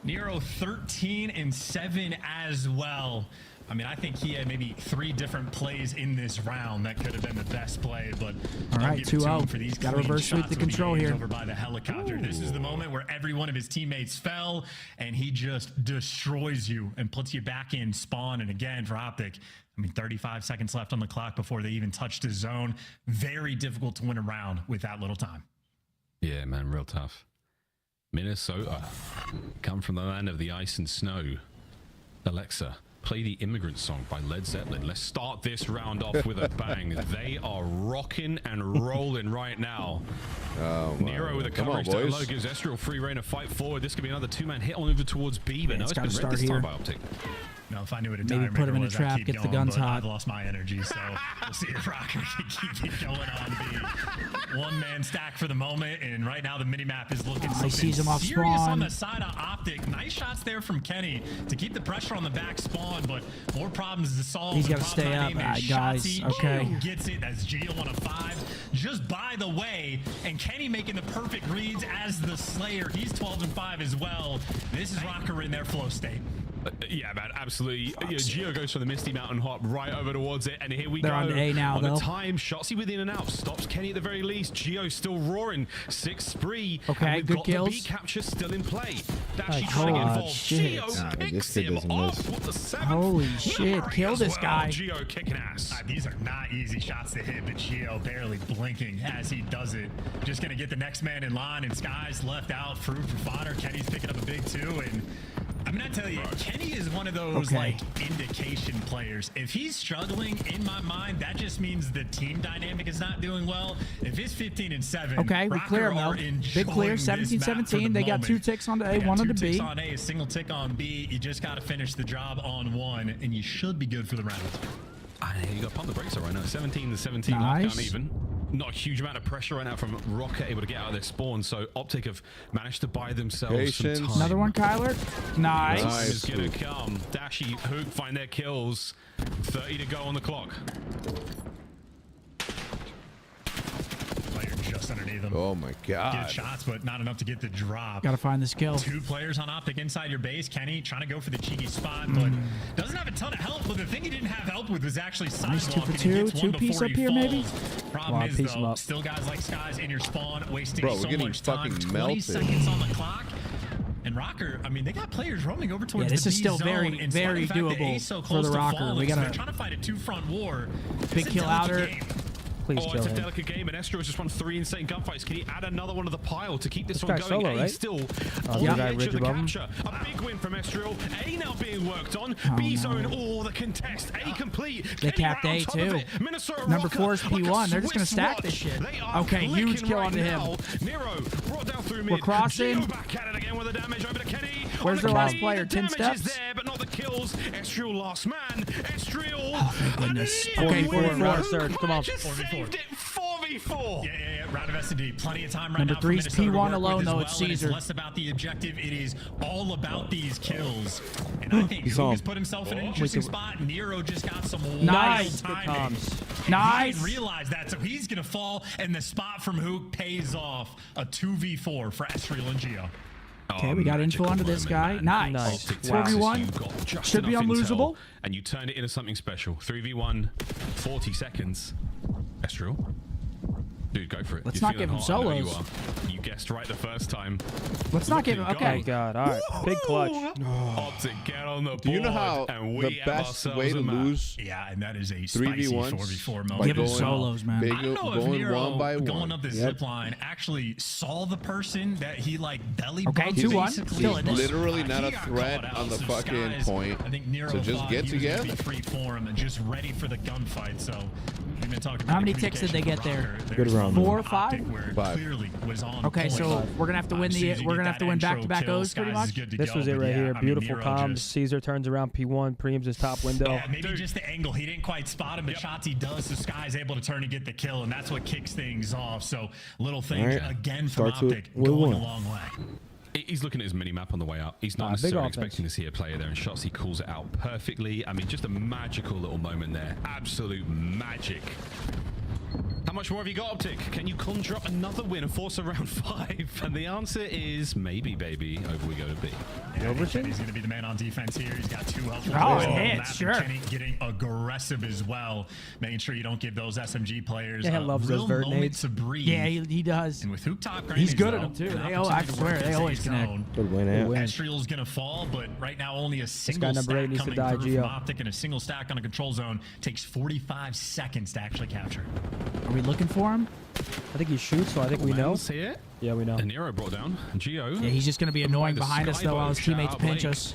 Nero 13 and 7 as well. I mean, I think he had maybe 3 different plays in this round that could have been the best play, but all right, 2-0 for these got to clean reverse sweep shots the with control aims here. over by the helicopter. This is the moment where every one of his teammates fell, and he just destroys you and puts you back in spawn. And again, for OpTic, I mean, 35 seconds left on the clock before they even touched his zone. Very difficult to win a round with that little time. Yeah, man, real tough. Minnesota come from the land of the ice and snow. Alexa, play the Immigrant Song by Led Zeppelin. Let's start this round off with a bang. They are rocking and rolling right now. Nero with a coverage down low gives Estriel free reign to fight forward. This could be another 2-man hit on over towards B, but no, it's been read this time by OpTic. No, if I knew what a Maybe dire put him in a was, I'd trap, keep get the going, guns but hot. I've lost my energy, so we'll see if ROKKR can keep it going on B. One-man stack for the moment, and right now the mini-map is looking something sees him off serious spawn. on the side of OpTic. Nice shots there from Kenny to keep the pressure on the back spawn, but more problems to solve. He's The gotta stay problem up, not aiming. guys. Shotzi Okay. gets it. That's Gio on a 5. Just by the way, and Kenny making the perfect reads as the Slayer. He's 12 and 5 as well. This is ROKKR in their flow state. Yeah, man, absolutely. Yeah, Gio goes for the Misty Mountain hop right over towards it, and here we They're go. on to A now, on though. the time, Shotzzy with in and out stops Kenny at the very least. Gio still roaring, 6 spree. Okay, and we've good got kills. the B capture still in play. Dashy Like, trying to get holy involved. shit. Gio picks this kid him doesn't off miss. with the 7th. Holy shit, memory kill as this well. guy. Gio kicking ass. These are not easy shots to hit, but Gio barely blinking as he does it. Just going to get the next man in line, and Sky's left out. Food for fodder. Kenny's picking up a big 2, and I'm going to tell you, Kenny is one of those like indication players. If he's struggling, in my mind, that just means the team dynamic is not doing well. If it's 15 and 7, Okay, we clear him ROKKR are though. enjoying Big clear, this map for the 17-17. They got 2 moment. ticks onto A, They got 1 2 onto ticks B. on A, a single tick on B. You just got to finish the job on 1, and you should be good for the round. You got to pump the brakes right now. 17-17 Nice. lockdown even. Not a huge amount of pressure right now from ROKKR able to get out of their spawn, so OpTic have managed to buy themselves some time. Another one, Kyler. Nice. Time is gonna come. Dashy, Hook find their kills. 30 to go on the clock. Player just underneath him. Oh my god. Get shots, but not enough to get the drop. Gotta find this kill. 2 players on OpTic inside your base. Kenny trying to go for the cheeky spot, but doesn't have a ton of help. But the thing he didn't have help with was actually Nice, 2 sidewalk. for and he 2. gets one 2 piece before up he here, maybe? falls. Problem Wow, is, piece him though, up. still guys like Skies in your spawn, wasting Bro, we're so getting much time. fucking 20 melted. seconds on the clock. And ROKKR, I mean, they got players roaming over towards this the is B still zone, very, in spite of very the fact that doable A's so for close the to ROKKR. falling, We so gotta- they're trying to fight a 2-front war. Big kill outer. Please Oh, kill it's a him. delicate game, and Estriel's just won 3 insane gunfights. Can he add another one to the pile to keep this This one guy's going? solo, A right? still Oh, on the the guy edge ridge of the above him? capture. A big win from Estriel. A now being worked on. Oh, B zone, all the contest. A complete. They Kenny capped right on A top of too. it. Minnesota Number ROKKR 4 is like a P1. They're just gonna Swiss stack watch. this shit. They are Okay, huge clicking kill right onto him. now. Nero brought down through mid. We're crossing. Gio back at it again with the damage over to Kenny. Where's On the their last Kenny, player? the 10 damage is steps? there, but not the kills. Estriel last man. Estriel. Oh, thank goodness. And Okay, he 4v4. wins. Round surge, come on. Just 4v4. saved it. 4v4. Yeah. Round of S&D. Plenty of time right Number now. 3 for is Minnesota to P1 work alone, with as though. well, It's and Caesar. less about the objective. It is all about these kills. And I think He saw Hook has him. put himself in an interesting spot. Nero just got some Nice. wild Good timing. comms. Nice. He didn't realize that, so he's going to fall, and the spot from Hook pays off. A 2v4 for Estriel and Gio. Okay, we got info onto this guy. Nice. Nice. OpTic Wow. Texas, 4v1. you got just Should be enough intel, unlosable. and you turned it into something special. 3v1, 40 seconds. Estriel. Dude, go for it. Let's You're not give feeling him hot. I know you solos. are. You guessed right the first time. Let's not give him. Looking Okay. Oh, God. All right. Big clutch. OpTic, get on the board. Do you know how and we the have best ourselves way a to map. lose Yeah, and that is a 3v1s spicy 4v4 by moment. Give him going solos, man. big, I don't know if going Nero one by going one? up the Yep. zip line actually saw the person that he like belly Okay, bumped 2-1. basically. Still in He's this. literally not He a got threat caught on the out, so fucking Skies, point. I think Nero So just thought get he was gonna together. be free for him and just ready for the gunfight. So we've been talking about How many the ticks did they get there? communication Good round. 4 or OpTic 5? where it 5. clearly was on Okay, point. so we're gonna have to win As soon the. as you We're get gonna have to that win intro back-to-back kill, O's pretty Skies is much. good to This go, was it but right yeah, here. I mean, Beautiful Nero comms. just- Caesar turns around P1. Preems his top window. Yeah, maybe just the angle. He didn't quite spot him, but Shotzi does, so Sky's able to turn and get the kill, and that's what kicks things off. So little things, All right. again, from Starts with OpTic with going one. a long way. He's looking at his mini-map on the way up. He's not necessarily expecting to see a player there, and Shotzzy calls it out perfectly. I mean, just a magical little moment there. Absolute magic. How much more have you got, OpTic? Can you conjure up another win and force a round 5? And the answer is maybe, baby. Over we go to B. Yeah, Kenny's going to be the man on defense here. He's got 2 health. Sure. Kenny getting aggressive as well, making sure you don't give those SMG players loves real those vert moments nades. to breathe. Yeah, he does. And with Hook top He's grenades, good at though, them too. an I opportunity to swear, work they this always A connect. zone. Good win, yeah. Estriel's going to fall, but right now only a single guy number 8 stack needs to coming die, through from Gio. OpTic, and a single stack on a control zone takes 45 seconds to actually capture. Are we looking for him? I think he shoots, so I think we know. See it? Yeah, we know. And Nero brought down Gio. Yeah, he's just going to be annoying behind us, though, while his teammates pinch us.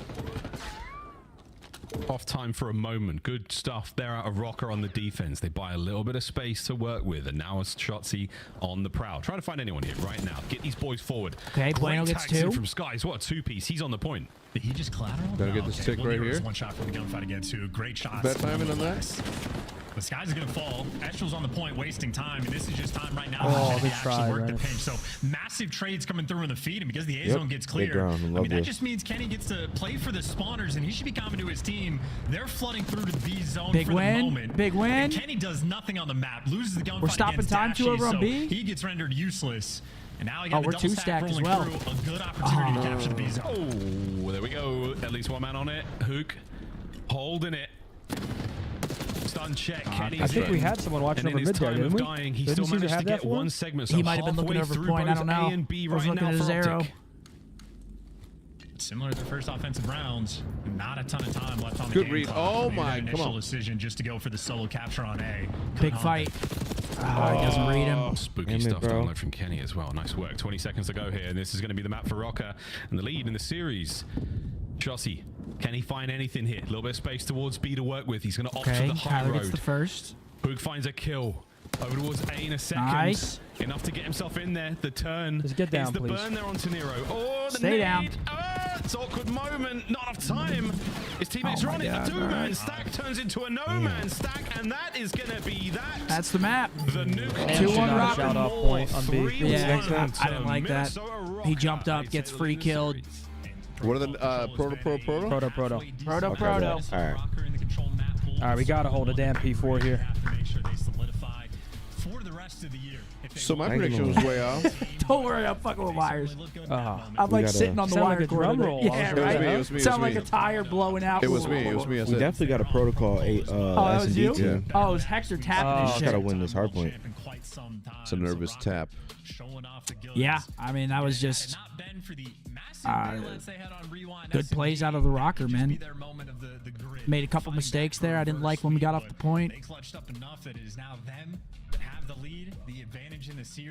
Off time for a moment. Good stuff there out of ROKKR on the defense. They buy a little bit of space to work with, and now it's Shotzzy on the prowl. Trying to find anyone here right now. Get these boys forward. Okay, Bueno Great gets tags in 2. from Skies. What a 2-piece. He's on the point. Did he just collateral? Gotta get this tick right here. One shot for the gunfight again, too. Great shots. Bet timing on that. The Skies is going to fall. Estrel's on the point, wasting time, and this is just time right now Oh, to good actually try, work the right. pinch. So massive trades coming through in the feed, and because the A Yep, zone gets big clear, ground. I Love mean, that this. just means Kenny gets to play for the spawners, and he should be coming to his team. They're flooding through to the B zone Big for win, the moment. big win. And Kenny does nothing on the map, loses the gunfight. We're stopping against time 2 Dashy, over on so B? He gets rendered useless. And now he got we're the double 2 stacked as rolling well. through. A good opportunity to capture the B zone. Oh, there we go. At least one man on it. Hook holding it. Stun check. Kenny's I think in. we had someone watching And over in his mid there, time didn't of we? dying, he Didn't still seem to managed to have get that for him? one segment. He might have been looking halfway over through point. I both don't know. A and B I was right looking now at his for arrow. OpTic. Similar to the first offensive rounds, not a ton of time left on the Good game read. clock. Oh Made my, an come initial on. decision just to go for the solo capture on A. Big fight. He doesn't read him. Spooky Damn it, stuff bro. download from Kenny as well. Nice work. 20 seconds to go here, and this is going to be the map for ROKKR and the lead in the series. Shotzzy, can he find anything here? A little bit of space towards B to work with. He's going to opt for Okay, the high Tyler road. gets the first. Hook finds a kill. Over towards A in a second. Nice. Enough to get himself in there. The turn. Just get down, is the please. burn there onto Nero. Oh, the Stay nade. down. It's an awkward moment. Not enough time. His teammates Oh are my on it. God, The 2-man man. stack turns into a no-man stack, and that is going to be that. That's the map. The nuke. 2-1 Not a Rock. shout off point on B. Yeah, I didn't like that. He jumped up, gets free killed. What are the proto? Proto. Proto. All right. All right, we got to hold a damn P4 here. For the rest of the year. So my prediction was way off. Don't worry, I'm fucking with Myers. I'm We like gotta- sitting on the Sound wire like a cord. drum roll. Yeah, It was right. me, it was me, it Sound was like me. a tire blowing out. It was me. It was me. I We said. definitely got a protocol Oh, that was S&D you? team. Oh, it was Hector tapping his Just shit. gotta win this hard point. It's a nervous tap. Yeah, I mean, that was just good plays out of the ROKKR, man. Made a couple mistakes there. I didn't like when we got off the point.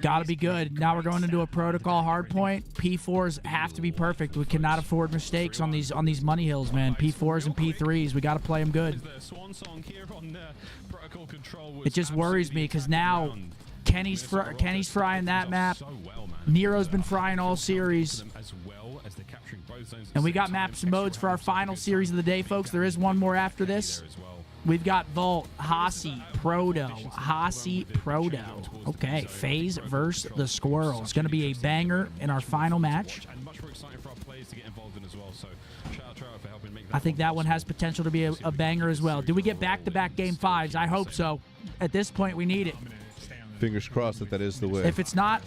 Got to be good. Now we're going into a protocol hard point. P4s have to be perfect. We cannot afford mistakes on these money hills, man. P4s and P3s, we got to play them good. It just worries me because now Kenny's frying that map. Nero's been frying all series. And we got maps and modes for our final series of the day, folks. There is one more after this. We've got Vault, Hasi, Proto. Okay, FaZe versus the Squirrel. It's going to be a banger in our final match. I think that one has potential to be a banger as well. Do we get back-to-back Game 5s? I hope so. At this point, we need it. Fingers crossed that is the way. If it's not,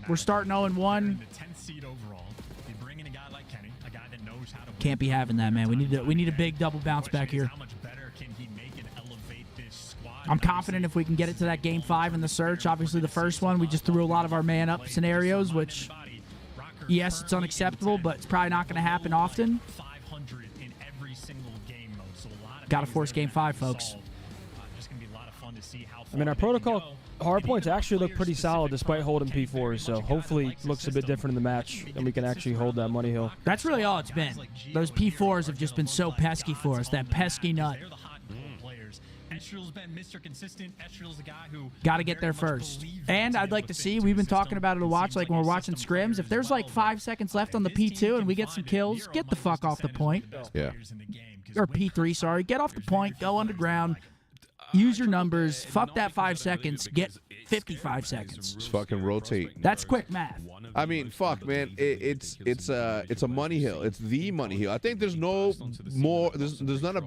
we're starting 0-1. Can't be having that, man. We need a big double bounce back here. I'm confident if we can get it to that Game 5 in the search. Obviously, the first one, we just threw a lot of our man-up scenarios, which, yes, it's unacceptable, but it's probably not going to happen often. Got to force Game 5, folks. I mean, our protocol hard points actually look pretty solid despite holding P4s, so hopefully it looks a bit different in the match and we can actually hold that money hill. That's really all it's been. Those P4s have just been so pesky for us, that pesky nut. Got to get there first. And I'd like to see, we've been talking about it a watch, like when we're watching scrims, if there's like 5 seconds left on the P2 and we get some kills, get the fuck off the point. Yeah. Or P3, sorry. Get off the point, go underground. use your numbers. Fuck that 5 seconds. Get 55 seconds. Just fucking rotate. That's quick math. I mean, fuck, man. It's a money hill. It's the money hill. I think there's no more. There's not a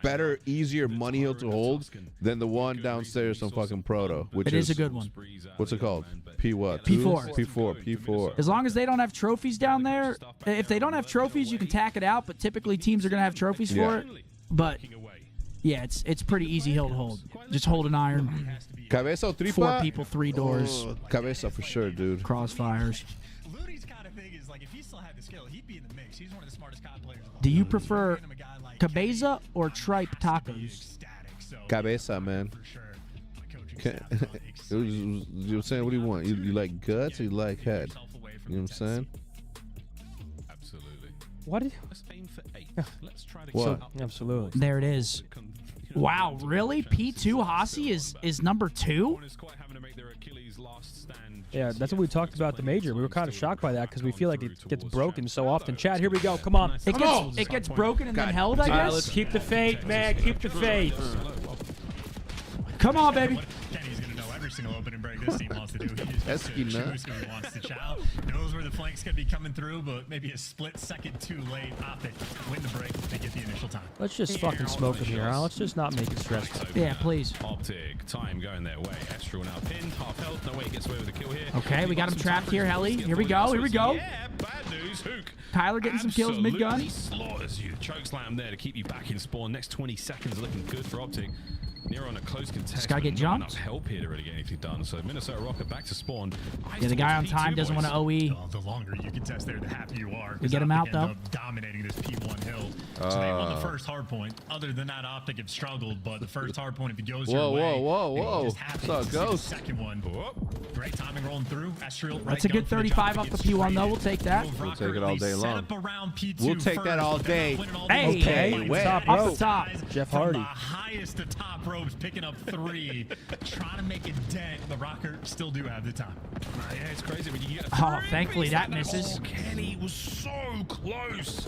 better, easier money hill to hold than the one downstairs on fucking Proto, which It is a good one. What's it called? P what? P4. P4. As long as they don't have trophies down there. If they don't have trophies, you can tack it out. But typically, teams are gonna have trophies for it. But yeah, it's pretty easy hill to hold. Just hold an iron. Cabeza o tripa? 4 people, 3 doors. Oh, cabeza for sure, dude. Crossfires. Looney's kind of thing is like if he still had the skill, he'd be in the mix. He's one of the smartest COD players. Do you prefer cabeza or tripe tacos? Cabeza, man. You're saying, what do you want? You like guts or you like head? You know what I'm saying? Absolutely. What? Let's aim for 8. Let's try to What? Absolutely. There it is. Wow, really? P2 Hasi is number 2? Yeah, that's what we talked about at the major. We were kind of shocked by that because we feel like it gets broken so often. Chad, here we go. Come on. It gets broken and then held, I guess? Let's keep the faith, man. Keep the faith. Come on, baby. Kenny's going to know every single opening break this team wants to do. He just choose who he wants to chow. Knows where the flank's going to be coming through, but maybe a split second too late. OpTic win the break. They get the initial time. Let's just fucking smoke it here, huh? Let's just not make it stressful. Yeah, please. OpTic, time going their way. Astral now pinned, half health. No way he gets away with a kill here. Okay, we got him trapped here, Helly. Here we go. Here we go. Yeah, bad news. Hook. Tyler getting some kills mid-gun. Slaughters you. Chokeslam there to keep you back in spawn. Next 20 seconds looking good for OpTic. Near on a close contest. This guy get jumped? Enough help here to really get anything done. So Minnesota ROKKR back to spawn. Yeah, the guy on time doesn't want to OE. The longer you contest there, the happier you are. We get him out, though. Dominating this P1 hill. So they won the first hard point. Other than that, OpTic have struggled, but the first hard point, if it goes your way, whoa. just happy So to it see the goes. second one. Great timing rolling through. Astral, That's a good 35 off the P1, though. We'll take that. We'll take it all day long. We'll take that all day. Hey, Okay, top off rope. the top. Jeff From Hardy. the highest to top ropes, picking up 3, trying to make a dent. The ROKKR still do have the time. Yeah, it's crazy when you get a Oh, three thankfully piece that like misses. Oh, Kenny was so close.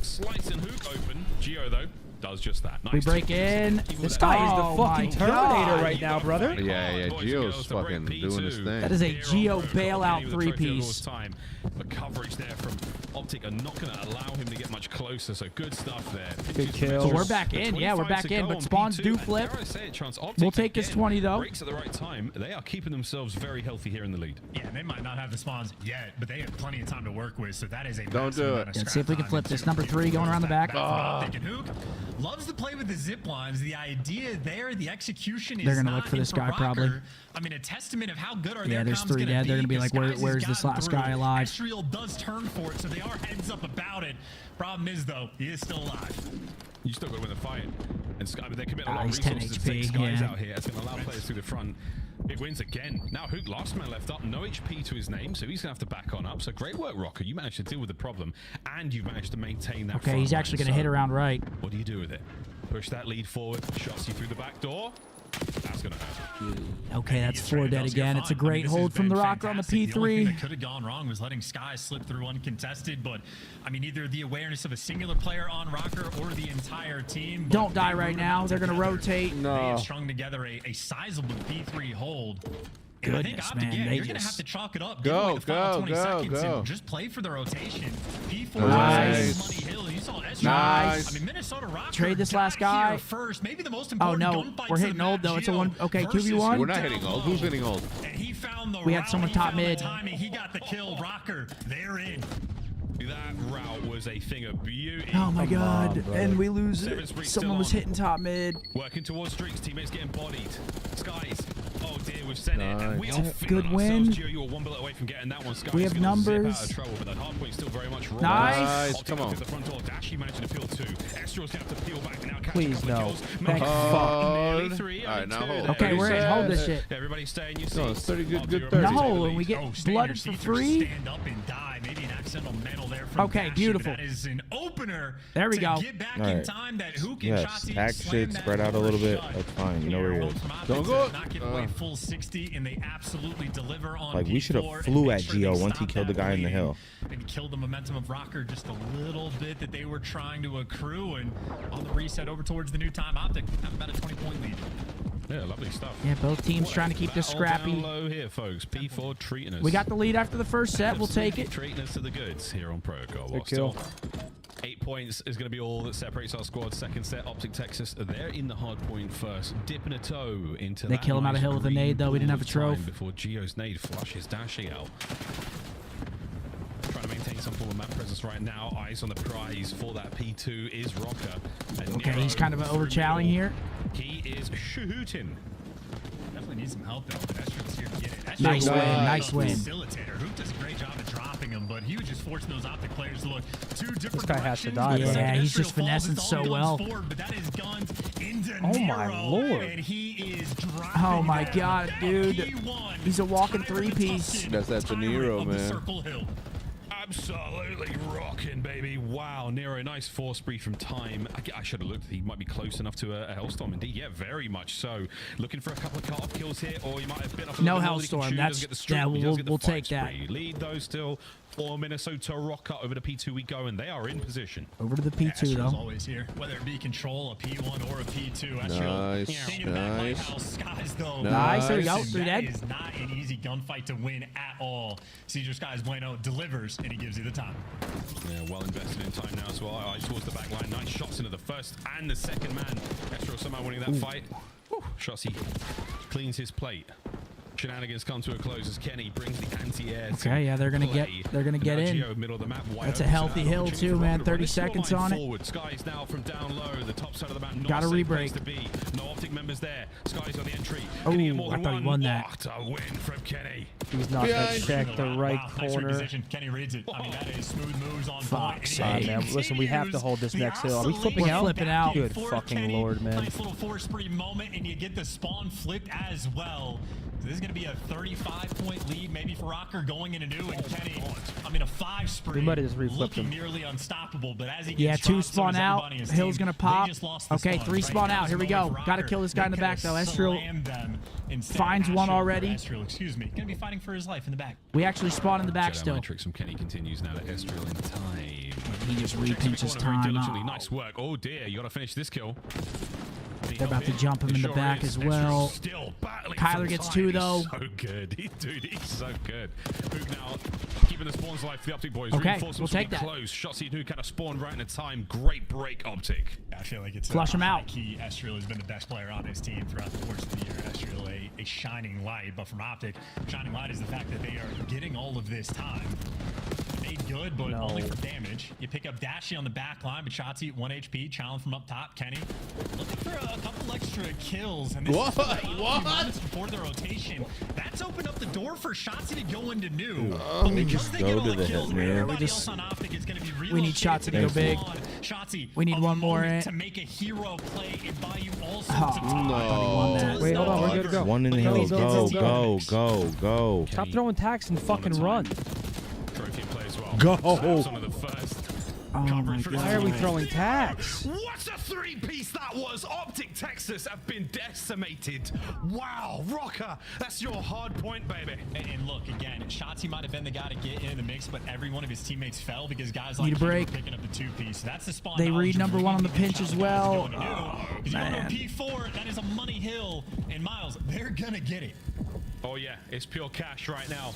Slice and hook open. Geo, though, does just that. Nice. We break in. This guy is Oh the fucking my Terminator God. right now, brother. Yeah, Boys and Gio's girls, the fucking break doing his P2. thing. That is a Here Geo on the bailout Kenny with the trophy all three-piece. the time. The coverage there from OpTic are not going to allow him to get much closer, so good stuff there. Good kill. So we're back in. Yeah, we're back in, but spawns do flip. We'll take his 20, though. Breaks at the right time. They are keeping themselves very healthy here in the lead. Yeah, they might not have the spawns yet, but they have plenty of time to work with, so that is a Don't massive do it. amount of Let's see if we can scrap flip time. this. Number 3 going around the back. OpTic and Hook loves to play with the zip lines. The idea there, the execution is They're gonna not look for this in guy, probably. ROKKR. I mean, a testament of how good are Yeah, their there's comms 3 dead. They're gonna be like, Disguise where's has this gotten last through. guy alive? Astral does turn for it, so they are heads up about it. Problem is, though, he is still alive. You still got to win the fight. And Sky, but they commit a lot of he's 10 resources to take HP, Skies yeah. out here. It's going to allow players through the front. Big wins again. Now Hook, last man left up, no HP to his name, so he's going to have to back on up. So great work, ROKKR. You managed to deal with the problem, and you've managed to maintain that Okay, front he's line. actually going to hit around right. What do you do with it? Push that lead forward, shots you through the back door. That's going to hurt. Okay, that's 4 dead again. It's a great hold from the ROKKR on the The only thing that P3. could have gone wrong was letting Sky slip through uncontested, but I mean, either the awareness of a singular player on ROKKR or the entire team. Don't die right now. They're going to rotate. They have strung together a sizable P3 hold. And I think Goodness, OpTic, man, yeah, they you're going to just- have to chalk it up. Go, give away the final 20 go, seconds go. And just play for the rotation. P4 Nice. Money Hill. You saw Ezra. Nice. I mean, Minnesota ROKKR Trade this got last guy. here first. Maybe the most Oh, important no. gunfights We're of hitting the old, map, though. It's a Geo 1. Okay, versus 2v1. We're not down hitting old. low. Who's hitting old? And he found the We had route, someone he top found the mid. timing, he got the kill. ROKKR, they're in. That route was a thing of beauty. Oh, my God. And we lose Seven it. Spree Someone still was on. hitting top mid. Working towards streaks, teammates getting bodied. Skies. Oh dear, we've sent it. And we are Nice. feeling Good ourselves. win. Gio, you were 1 bullet away from getting that one. Skies We have gonna numbers. Zip out of trouble, but that hard point still very much raw. Nice. OpTic Come on. to the front door. Dashi managing to peel 2. Extra's going to have to peel back now. Catch Please, a couple no. of kills. Thank Make fuck. nearly 3. All right, now hold. Okay, we're in. Hold this shit. Everybody stay in your seats. No, it's 30 good, I'll good do 30. everything. No, and we get Oh, stay in blooded your for seats or free. Stand up and die. Maybe an accidental mantle there from Okay, Dashi, beautiful. but that is an opener. There we go. Get back All in right. time that Hook and Yes, Shotzi tack slam shit that spread out a little bit. shut. That's fine. You know where he is. Don't go. Not give away full 60, and they absolutely deliver on Like, we should have P4 and flew make at sure Geo they once he stop killed the that guy in the bleeding hill. and killed the momentum of ROKKR just a little bit that they were trying to accrue. And on the reset over towards the new time, OpTic have about a 20-point lead. Yeah, lovely stuff. Yeah, both teams trying to keep this Battle down scrappy. low here, folks. P4 treating us. We got the lead after the first set. We'll take it. Treating us to the goods here on Protocol. Good Still, kill. 8 points is going to be all that separates our squad. Second set, OpTic Texas. They're in the hard point first. Dipping a toe into They that kill him out of nice hill with a green nade, though. We didn't pool have a of time troph. Before Geo's nade flushes Dashi out. Trying to maintain some form of map presence right now. Eyes on the prize for that P2 is ROKKR. And Okay, Nero he's kind of an through over-challenge middle. here. He is shooting. Definitely need some help though. Pedestrian's here to get it. That's Nice just win, a nice win. Facilitator. Hook does a great job of dropping him, but he was just forcing those OpTic players to look two different guy has to directions. die, Yeah, buddy. he's just Pedestrian falls, finessing it's all so guns well. Forward, but that is guns into Oh my Nero, lord. And he is dropping Oh my them. God, dude. P1 He's a walking Tyler three-piece. Tuscan, That's that De tyrant Niro, of the man. Circle Hill. Absolutely rocking, baby. Wow, Nero, nice force spree from time. I should have looked. He might be close enough to a Hellstorm. Indeed, yeah, very much so. Looking for a couple of cut-off kills here, or you might have been off a No little bit more than he can Hellstorm. chew. That's- Doesn't get the streak, yeah, but he does we'll- get the we'll fight take that. spree. Lead those still for Minnesota ROKKR. Over to P2 we go, and they are in position. Over to the P2, Astro's though. always here, whether it be control, a P1 or a P2. Nice, Thinking of that nice. lighthouse skies, though. Nice, there we go. Listen, Three that dead. is not an easy gunfight to win at all. Cedar Skies Bueno delivers, and he gives you the time. Yeah, well invested in time now as well. Eyes towards the back line. Nice shots into the first and the second man. Estro somehow winning that fight. Shotzi cleans his plate. Shenanigans come to a close as Kenny brings the anti-air. Okay, yeah, they're gonna get in. Geo, middle of the map, wide That's a open, healthy so hill opportunity too, for man. ROKKR. 30 Let's go seconds line on it. forward. Skies now from down low, the top side of the map. Not Gotta a safe re-break. place to be. No OpTic members there. Skies on the entry. Oh, Can he get more I than thought he one? won that. What a win from Kenny. He's not going to check the right Nice corner. reposition. Kenny reads it. I mean, that is smooth moves on Fuck point. And sake. he Man, listen, we have to hold this next hill. Are we flipping We're out? flipping out. Good For fucking Kenny. lord, man. Nice little force spree moment, and you get the spawn flipped as well. So this is going to be a 35-point lead, maybe for ROKKR going into new. And Kenny, I mean, a 5 spree. We might have just reflipped looking him. nearly unstoppable, but as he Yeah, gets 2 dropped, so spawn does out. everybody in his Hill's team. gonna They pop. just lost the Okay, spawn. 3 Right spawn now out. is Here we the go. moment for Gotta ROKKR. kill this guy in the They back, could though. have Estriel slammed them. Instead, finds one already. Estriel, excuse me, gonna be fighting for his life in the back. We actually spawn in the back Jedi still. Mind tricks from Kenny continues now to Estriel in time. He just Checks every repinches corner very time. diligently. Oh. Nice work. Oh dear, you got to finish this kill. They're about to jump him in the back as well. Kyler gets 2 though. So good, dude. He's so good. Hook now keeping the spawns alive for the OpTic boys. Okay, Reinforcements we'll take will be that. close. Shotzi Hook kind of spawned right in the time. Great break, OpTic. I feel like it's Flush him out. Key. Estriel has been the best player on his team throughout the course of the year. Estriel a shining light, but from OpTic, shining light is the fact that they are getting all of this time. Made good, but only for damage. You pick up Dashi on the back line, but Shotzi 1 HP. Challenge from up top. Kenny looking for a couple extra kills. And this is a few moments before the rotation. That's opened up the door for Shotzi to go into new. But because they get all the kills, everybody else on OpTic is going to be We need Shotzi to go big. Shotzi, We need one more in. to make a hero play and buy you all sorts Oh, of time. I thought he won that. Wait, hold on. We're good to go. One in the hill. Go. Stop throwing tacks and fucking run. Trophy play as well. Go. Slaps onto the first. Oh my Why are we God. throwing tags? What a 3-piece that was! OpTic Texas have been decimated. Wow, ROKKR, that's your hard point, baby. And look, again, Shotzi might have been the guy to get into the mix, but every one of his teammates fell because guys like Need a him were break. picking up the 2-piece. That's the spawn. They knowledge read of number really 1 on the getting pinch shots as to guys well. going to do. 'Cause you don't know man. P4, that is a money hill. And Miles, they're gonna get it. Oh yeah, it's pure cash right now.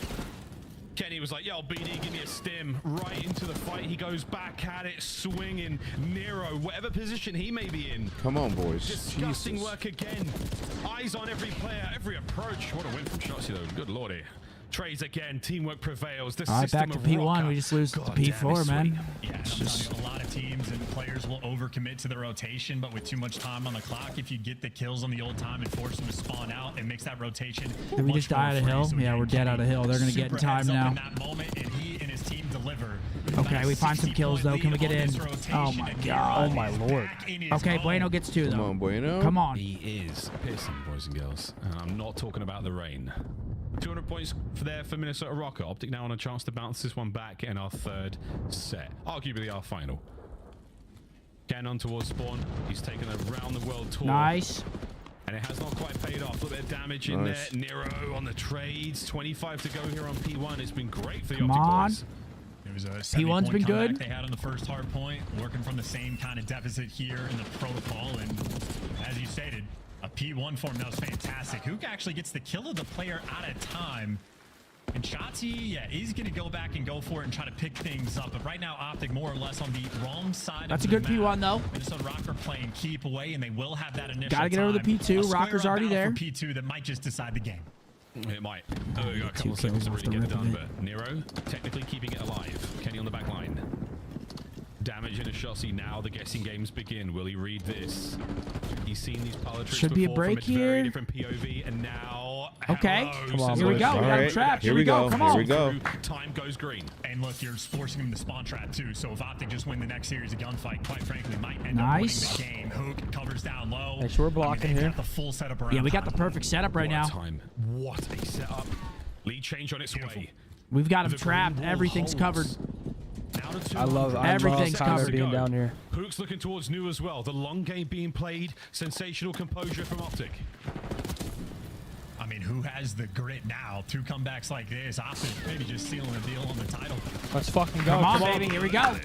Kenny was like, yo, BD, give me a stim. Right into the fight. He goes back at it, swinging. Nero, whatever position he may be in. Come on, boys. Disgusting Jesus. work again. Eyes on every player, every approach. What a win from Shotzi, though. Good lordy. Trades again. Teamwork prevails. The All right, system back to of P1. ROKKR. We just lose to God damn, P4, it's man. sweet. Yeah, and I'm telling you, a lot of teams and players will overcommit to the rotation, but with too much time on the clock, if you get the kills on the old time and force them to spawn out, it makes that rotation. Did we just die out of hill? Yeah, we're dead out of hill. They're gonna get in super time heads up now. in that moment, and he and his team deliver. Okay, we find some kills though. Can we get in? Oh my God. Oh my lord. Okay, Bueno gets 2 though. Come on, Bueno. Come on. He is pissing, boys and girls. And I'm not talking about the rain. 200 points there for Minnesota ROKKR. OpTic now on a chance to bounce this one back in our third set. Arguably our final. Getting on towards spawn. He's taken a round-the-world tour. Nice. And it has not quite paid off. A little bit of damage in there. Nero on the trades. 25 to go here on P1. It's been great for the OpTic boys. It was a P1's been good. They had on the first hard point, working from the same kind of deficit here in the protocol. And as you stated, a P1 form that was fantastic. Hook actually gets the kill of the player at a time. And Shotzi, yeah, is going to go back and go for it and try to pick things up. But right now, OpTic more or less on the wrong side That's of a the good map. P1, though. Minnesota ROKKR playing keep away, and they will have that initial Gotta get over the P2. ROKKR's already there. P2 that might just decide the game. It might. Oh, we got a couple of seconds to really get it done, but Nero technically keeping it alive. Kenny on the back line. Damage in a Shotzi now. The guessing games begin. Will he read this? He's seen these pilot tricks Should be a before break from a very here. Different POV, and now Okay. Come on, Here we boys. go. We got him trapped. Here we go. Come on. Here we go. Time goes green. And look, you're forcing him to spawn trap too. So if OpTic just win the next series of gunfight, quite frankly, might end up winning the game. Hook covers down low. Make sure we're blocking they've here. got the full setup around. Yeah, we got the perfect setup right now. What a setup. Lead change on its way. We've got him trapped. Everything's covered. I love everything's Kyler covered. being down here. Hook's looking towards new as well. The long game being played. Sensational composure from OpTic. I mean, who has the grit now? 2 comebacks like this. OpTic maybe just sealing a deal on the title. Let's fucking go. Come on, baby. Here we go.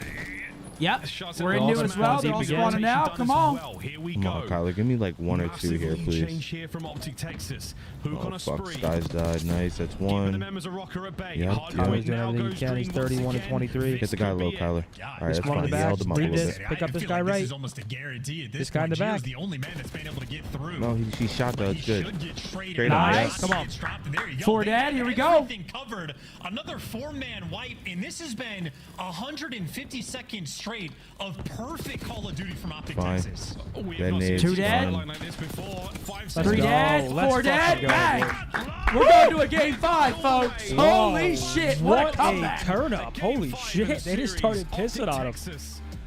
Yep. We're in new as well. They're all spawning now. Come on. Here we Come on, Kyler. Give me like 1 or 2 here, please. Change here from OpTic Texas. Hook on a Fuck, spree. Skies died. Nice. That's The 1. members of ROKKR at bay. Yep. Hard Yep. point He's doing now everything he goes can. He's green once 31 to again. 23. Hit the guy low, Kyler. All right, that's one in fine. the He back. held him up a Read little this. bit. Pick up this guy This right. is almost a guarantee at This this guy in point. the Gio's back. the only man that's been able to get through. No, he shot though. It's good. Should get traded Straight up. out. Nice. Come Come on. on. There you go. For They Dad, had here we go. everything covered. Another 4-man wipe, and this has been 150 seconds straight of perfect Call of Duty from OpTic Fine. Texas. Dead nades. 2 dead. Like this before. 5 Let's 3 go. dead. Let's 4 dead. fucking go, Bang. We're going to a game 5, folks. Holy shit. What a comeback. turn up. Holy shit. They just started pissing on him.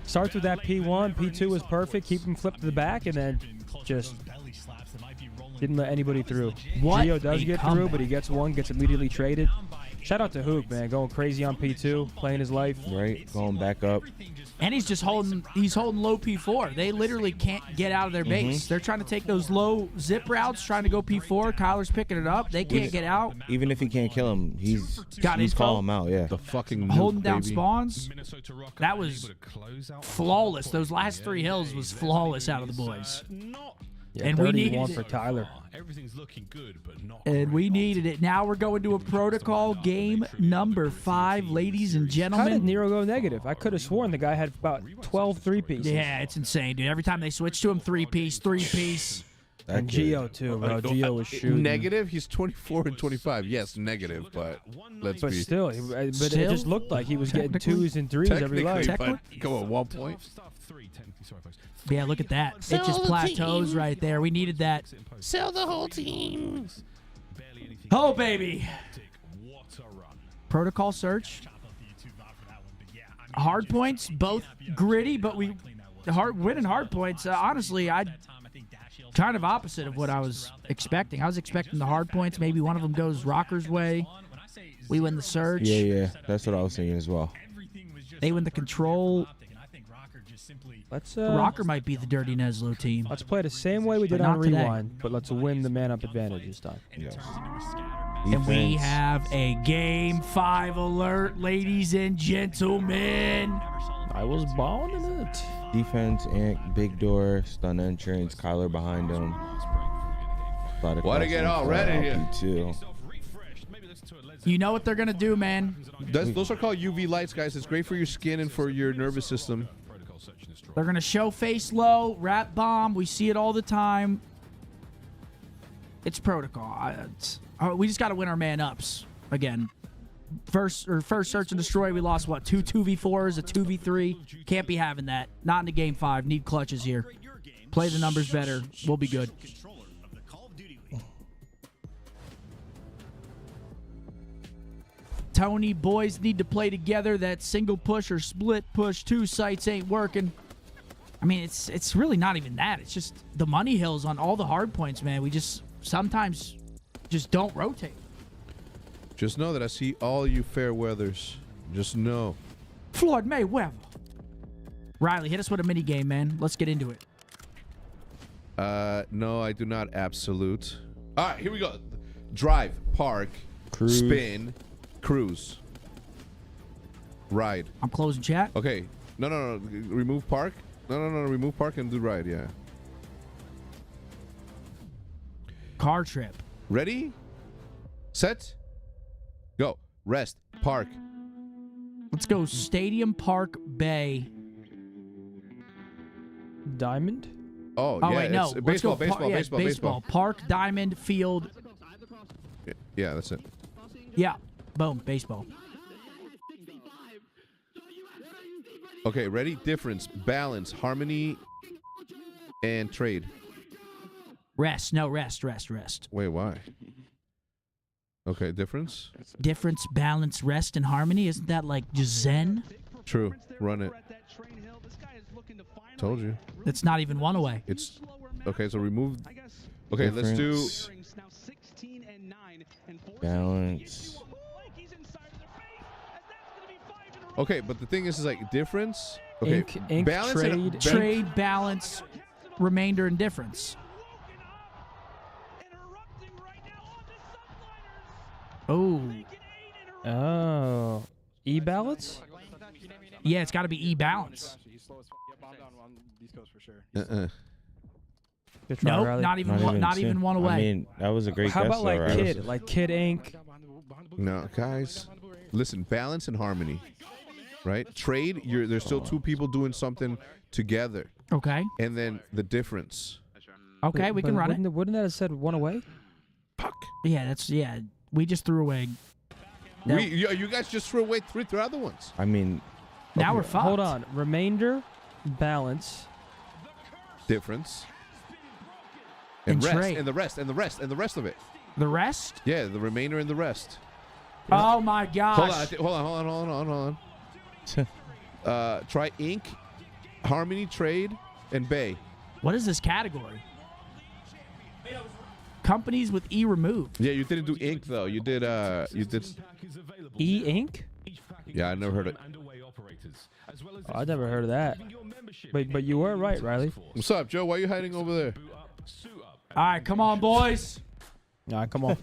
Starts with that P1. P2 was perfect. Keep him flipped to the back, and then just didn't let anybody through. What Gio does a get comeback. through, but he gets one, gets immediately traded. Shout out to Hook, man. Going crazy on P2, playing his life. Right, going back up. And he's just holding low P4. They literally can't get out of their base. They're trying to take those low zip routes, trying to go P4. Kyler's picking it up. They can't get out. Even if he can't kill him, he's Got calling him info. out. Yeah. The fucking Holding nuke, down baby. spawns. That was flawless. Those last 3 hills was flawless out of the boys. Yeah, And we 31 needed for it. Tyler. Everything's looking good, but not And we needed it. Now we're going to a protocol game number 5, ladies and How did gentlemen. Nero go negative? I could have sworn the guy had about 12 3-pieces. Yeah, it's insane, dude. Every time they switch to him, 3-piece, 3-piece. And Gio, too, bro. Gio was shooting. Negative? He's 24 and 25. Yes, negative, but let's But be. still, it Still? just looked like he was getting Technically? 2s and 3s every life. But come on, 1 point. Yeah, look at that. It just plateaus right there. We needed that. Sell the whole team. Oh, baby. Protocol search. Hard points, both gritty, but winning hard points. Honestly, I kind of opposite of what I was expecting. I was expecting the hard points. Maybe one of them goes ROKKR's way. We win the search. Yeah. That's what I was thinking as well. They win the control. Let's ROKKR might be the Dirty Neslo team. Let's play the same way we did But on not today. Rewind, but let's win the man-up advantage this time. Yes. And we Defense. have a Game 5 alert, ladies and gentlemen. I was born in it. Defense, Ant, big door, stun entrance, Kyler behind him. Why to get all ready here? Too. You know what they're going to do, man. Those are called UV lights, guys. It's great for your skin and for your nervous system. They're going to show face low, wrap bomb. We see it all the time. It's protocol. We just got to win our man-ups again. First search and destroy, we lost, what, 2 2v4s, a 2v3. Can't be having that. Not in the game 5. Need clutches here. Play the numbers better. We'll be good. Tony, boys need to play together. That single push or split push 2 sites ain't working. I mean, it's really not even that. It's just the money hills on all the hard points, man. We just sometimes just don't rotate. Just know that I see all you fair weathers. Just know. Floyd Mayweather. Riley, hit us with a mini game, man. Let's get into it. No, I do not. Absolute. All right, here we go. Drive, park, Cruise. spin, cruise, ride. I'm closing chat. Okay. No. Remove park. No. Remove park and do ride. Yeah. Car trip. Ready? Set. Go. Rest. Park. Let's go Stadium Park Bay. Diamond? Oh, Oh yeah. wait, no. It's Let's baseball, go baseball. Park, Diamond, Field. Yeah, that's it. Yeah. Boom. Baseball. Okay, ready? Difference, balance, harmony, and trade. Rest. No, rest. Wait, why? Okay, difference? Difference, balance, rest, and harmony. Isn't that like just Zen? True. Run it. Told you. It's not even one away. It's okay. So remove. Okay, let's do balance. Okay, but the thing is like difference. Okay, Ink, balance and Trade, balance, remainder, and difference. Oh. E-balance? Yeah, it's got to be E-balance. Good try, Nope, Riley. not even one away. I mean, that was a great How guess. about like though, Riley. Kid? Like Kid Ink? No, guys, listen. Balance and harmony, right? Trade. There's still two people doing something together. Okay. And then the difference. Okay, we can run it. Wouldn't that have said one away? Yeah, we just threw away. No. You guys just threw away three other ones. I mean, now we're fucked. Hold on. Remainder, balance, difference, and rest, trade. and the rest of it. The rest? Yeah, the remainder and the rest. Oh my gosh. Hold on. Try ink, harmony, trade, and bay. What is this category? Companies with E removed. Yeah, you didn't do ink though. You did E-Ink? Yeah, I never heard it. Oh, I never heard of that. But you were right, Riley. What's up, Joe? Why are you hiding over there? All right, come on, boys. All right, come on.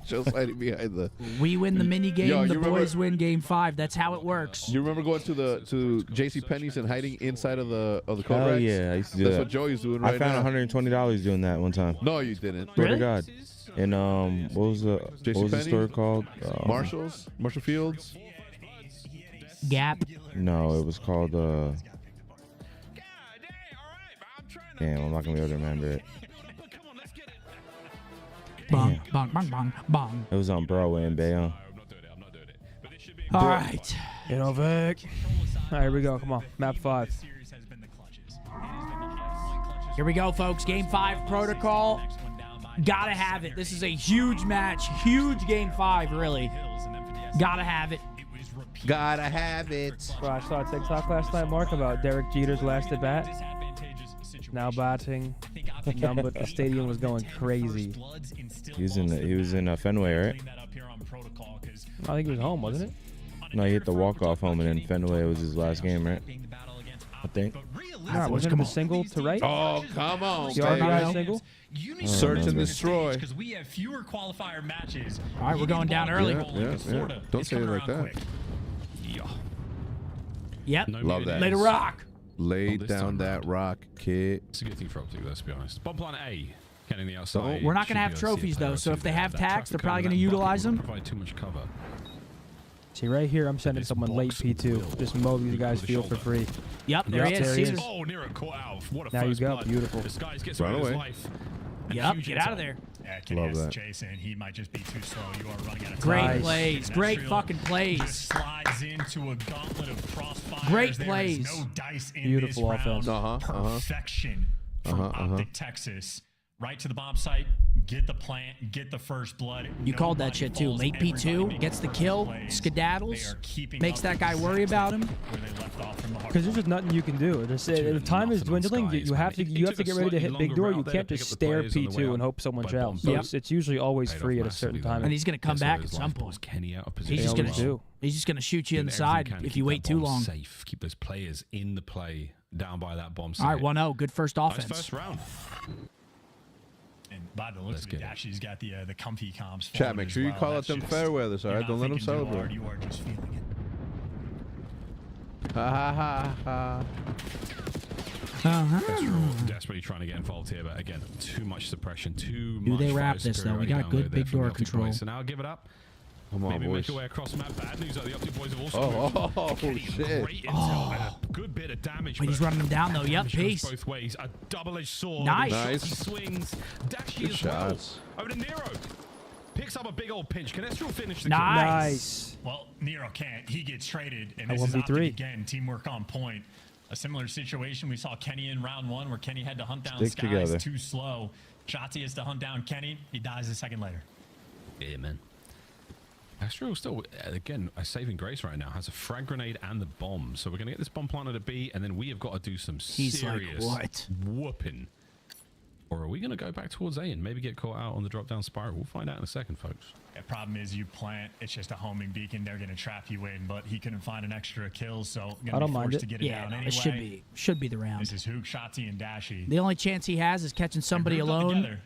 Joe's hiding behind the. We win the mini game. Yo, the you boys win game 5. That's how it works. You remember going to JC Penney's and hiding inside of the coat hell racks? yeah, I used to do That's that. what Joey's doing right now. I found $120 doing that one time. No, you didn't. Swear to God. And what was the store called? Marshall Fields. Gap. No, it was called. Damn, I'm not gonna be able to remember it. Bong, bong, bong, bong, bong. It was on Broadway in Bayonne. All right. Get over it. All right, here we go. Come on. Map 5. Here we go, folks. Game 5 protocol. Gotta have it. This is a huge match. Huge game 5, really. Gotta have it. Gotta have it. Bro, I saw a TikTok last night, Mark, about Derek Jeter's last at bat. Now batting. But the stadium was going crazy. He was in Fenway, right? I think he was home, wasn't it? No, he hit the walk-off home, and then Fenway was his last game, right? I think. Nah, wasn't it a single to right? Oh, come on, The RBI single? Search and destroy. Because we have fewer qualifier matches. All right, we're going down early. Yeah. Don't say it like that. Yep. Love that. Lay to rock. Lay down that rock, kid. It's a good thing for OpTic, let's be honest. Bomb plan A, getting the outside. We're not going to have trophies, though, so if they have tags, they're probably going to utilize them. Provide too much cover. See, right here, I'm sending someone late P2. Just mow these guys field for free. Yep, there he is. Oh, near a caught out. What a Now you first go. blood. Beautiful. This guy gets Run rid of his away. life. Yep, get out of there. Yeah, Love that. Jason, he might just be too slow. You are running out of time. Great Nice. plays. Great fucking plays. Just slides into a gauntlet of crossfires. Great There plays. is no dice in Beautiful this round. offense. Perfection from OpTic Texas. Right to the bomb site. get the plant, get the first blood. You called that shit too. Late P2 gets the kill, skedaddles, makes that guy worry about him. Because there's just nothing you can do. The time is dwindling. You have to get ready to hit big door. You can't just stare P2 and hope someone shells. So it's usually always free at a certain time. And he's gonna come back at some point. He's just gonna shoot you in the side if you wait too long. Safe. Keep those players in the play down by that bomb site. All right, 1-0. Good first offense. Nice first round. And by the looks of it, Dashy's got the comfy comps. Chat, make sure you call out them fair weathers, all right? Don't let them celebrate. You are just feeling it. Ha ha ha ha. Desperately trying to get involved here, but again, too much suppression, too much. Do they wrap this though? We got good big door control. So now give it up. Come on, maybe boys. make your way across the map. Bad news, the OpTic boys have also shit. Great intel and a good bit of damage. Wait, he's running him down though. Yep, peace. Both ways, a double-edged sword. Nice. He swings. Dashy as well. Over to Nero. Picks up a big old pinch. Can Estral finish the kill? Nice. Well, Nero can't. He gets traded, and this is OpTic again. Teamwork on point. A similar situation we saw Kenny in round 1, where Kenny had to hunt down Skies too slow. Shotzi has to hunt down Kenny. He dies a second later. Yeah, man. Astro still, again, a saving grace right now. Has a frag grenade and the bomb. So we're going to get this bomb planted at B, and then we have got to do some serious whooping. Or are we going to go back towards A and maybe get caught out on the drop-down spiral? We'll find out in a second, folks. The problem is you plant, it's just a homing beacon. They're going to trap you in, but he couldn't find an extra kill, so I don't mind it. To get it down anyway. It should be the round. This is Hook, Shotzi, and Dashy. The only chance he has is catching somebody alone.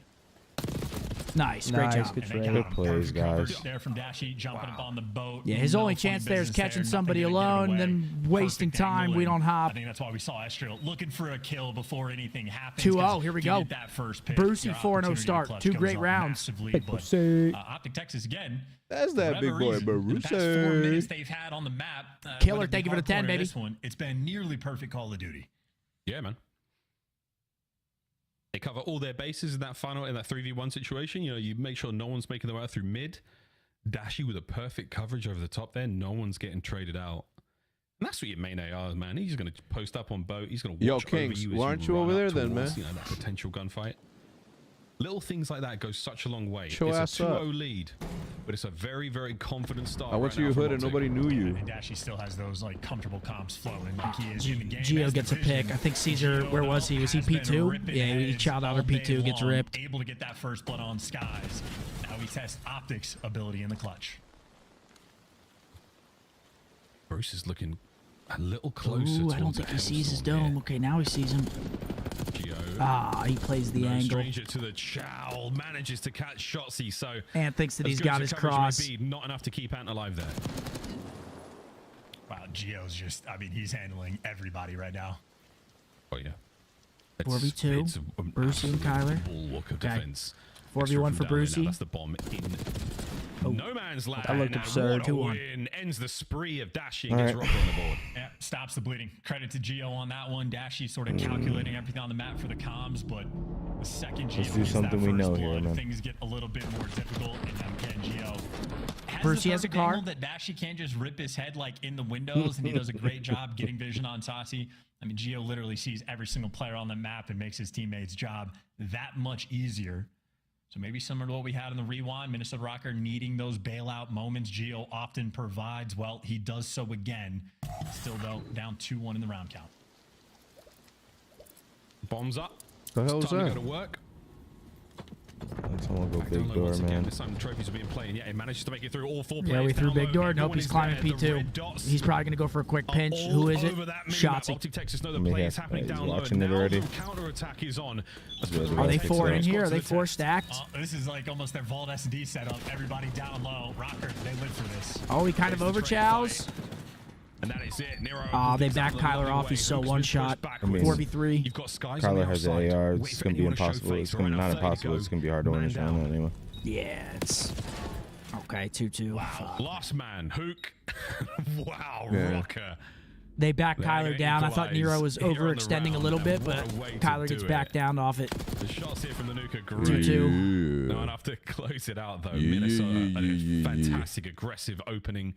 Nice, great job. Good plays, guys. There from Dashy, jumping up on the boat. Yeah, his only chance there is catching somebody alone, then wasting time. We don't hop. I think that's why we saw Estral looking for a kill before anything happens. 2-0, here we go. That first pick, Brucey 4-0 start. 2 great rounds. OpTic Texas again. That's that big boy, Brucey. The past 4 minutes they've had on the map. Killer, thank you for the 10, baby. This one, it's been nearly perfect Call of Duty. Yeah, man. They cover all their bases in that 3v1 situation. You know, you make sure no one's making their way out through mid. Dashy with a perfect coverage over the top there. No one's getting traded out. And that's what your main AR is, man. He's going to post up on boat. He's going to watch over you. Why aren't you over there then, man? You know, that potential gunfight. Little things like that go such a long way. Show it's a 2-0 lead, but it's a very, very confident start. I went to your hood and nobody knew you. And Dashy still has those like comfortable comps flowing like he is in the game. Geo gets a pick. I think Caesar, where was he? Was he P2? Yeah, he child out or P2 gets ripped. Able to get that first blood on Skies. Now we test OpTic's ability in the clutch. Bruce is looking a little closer. Ooh, I don't think he sees his dome. Here. Okay, now he sees him. He plays the angle. Stranger to the chow, manages to catch Shotzi, so Ant thinks that he's got his cross. Not enough to keep Ant alive there. Wow, Geo's just, I mean, he's handling everybody right now. Oh, yeah. 4v2, Brucey and Kyler. Bulwark of defense. 4v1 for Brucey. That's the bomb in no man's land. That looked absurd. 2-1. Ends the spree of Dashy and gets Rocker on the board. Yeah, stops the bleeding. Credit to Geo on that one. Dashy sort of calculating everything on the map for the comms, but the second Geo let's do something we know here, man. Things get a little bit more difficult, and then Geo Brucey has a car. That Dashy can't just rip his head like in the windows, and he does a great job getting vision on Tati. I mean, Geo literally sees every single player on the map and makes his teammates' job that much easier. So maybe similar to what we had in the rewind, Minnesota ROKKR needing those bailout moments. Geo often provides. Well, he does so again. Still, though, down 2-1 in the round count. Bombs up. The hell is that? Go to work. Someone go big door, man. This time the trophies are being played. Yeah, he manages to make it through all 4 players. Yeah, we threw big door. Nope, he's climbing P2. He's probably going to go for a quick pinch. Who is it? Shotzi. OpTic Texas know the play is happening down low. Watching it already. Counter attack is on. Are they 4 in here? Are they 4 stacked? This is like almost their Vault SD setup. Everybody down low. ROKKR, they live for this. Oh, he kind of overchows. And that is it. Nero they back Kyler off. He's so one shot. 4v3. You've got Skies Kyler has the AR. It's going to be impossible. It's going to be not impossible. It's going to be hard to win this round anyway. Yeah, it's okay. 2-2. Wow. Last man, Hook. Wow, ROKKR. They back Kyler down. I thought Nero was overextending a little bit, but Kyler gets back down off it. The shots here from the Nuka great. 2-2. Not enough to close it out, though. Minnesota, a fantastic, aggressive opening,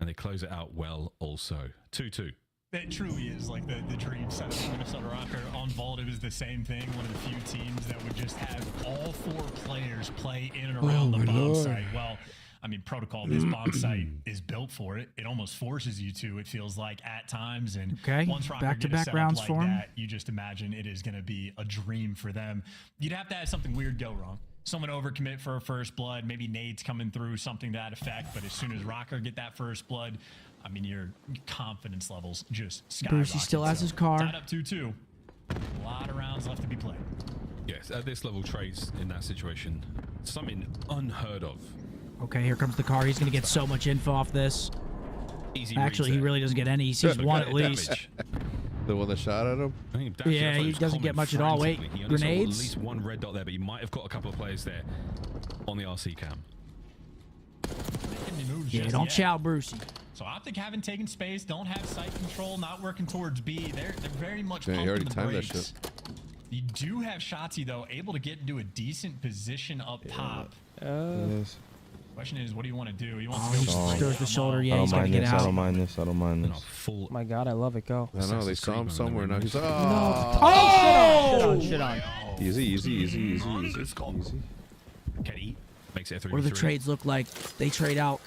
and they close it out well also. 2-2. It truly is like the dream setup for Minnesota ROKKR. On Vault, it was the same thing. One of the few teams that would just have all 4 players play in and around the bomb site. Well, I mean, protocol, this bomb site is built for it. It almost forces you to, it feels like, at times. And once ROKKR get a setup rounds like for 'em. that, you just imagine it is going to be a dream for them. You'd have to have something weird go wrong. Someone overcommit for a first blood, maybe nades coming through, something to that effect. But as soon as ROKKR get that first blood, I mean, your confidence levels just skyrocket. Brucey still has his car. Tied up 2-2. A lot of rounds left to be played. Yes, at this level, trades in that situation, something unheard of. Okay, here comes the car. He's going to get so much info off this. Easy Actually, he really doesn't get any. He sees one at least. The one that shot at him? Yeah, he doesn't get much at all. Wait, He only saw grenades? at least one red dot there, but he might have got a couple of players there on the RC cam. Yeah, don't chow, Brucey. So OpTic haven't taken space, don't have sight control, not working towards B. They're very much Yeah, he already pumping the timed that brakes. You do have Shotzi, though, able to get into a decent position up top. Question is, what do you want to do? You want to go Throws the shoulder. Yeah, I he's don't going to mind get this. out. I don't mind this. I don't mind this. Oh my God, I love it. Go. I know, they saw him somewhere. Now he's like, Oh! Shit on. Easy. Kenny makes it a 3v3. What do the trades look like? They trade out.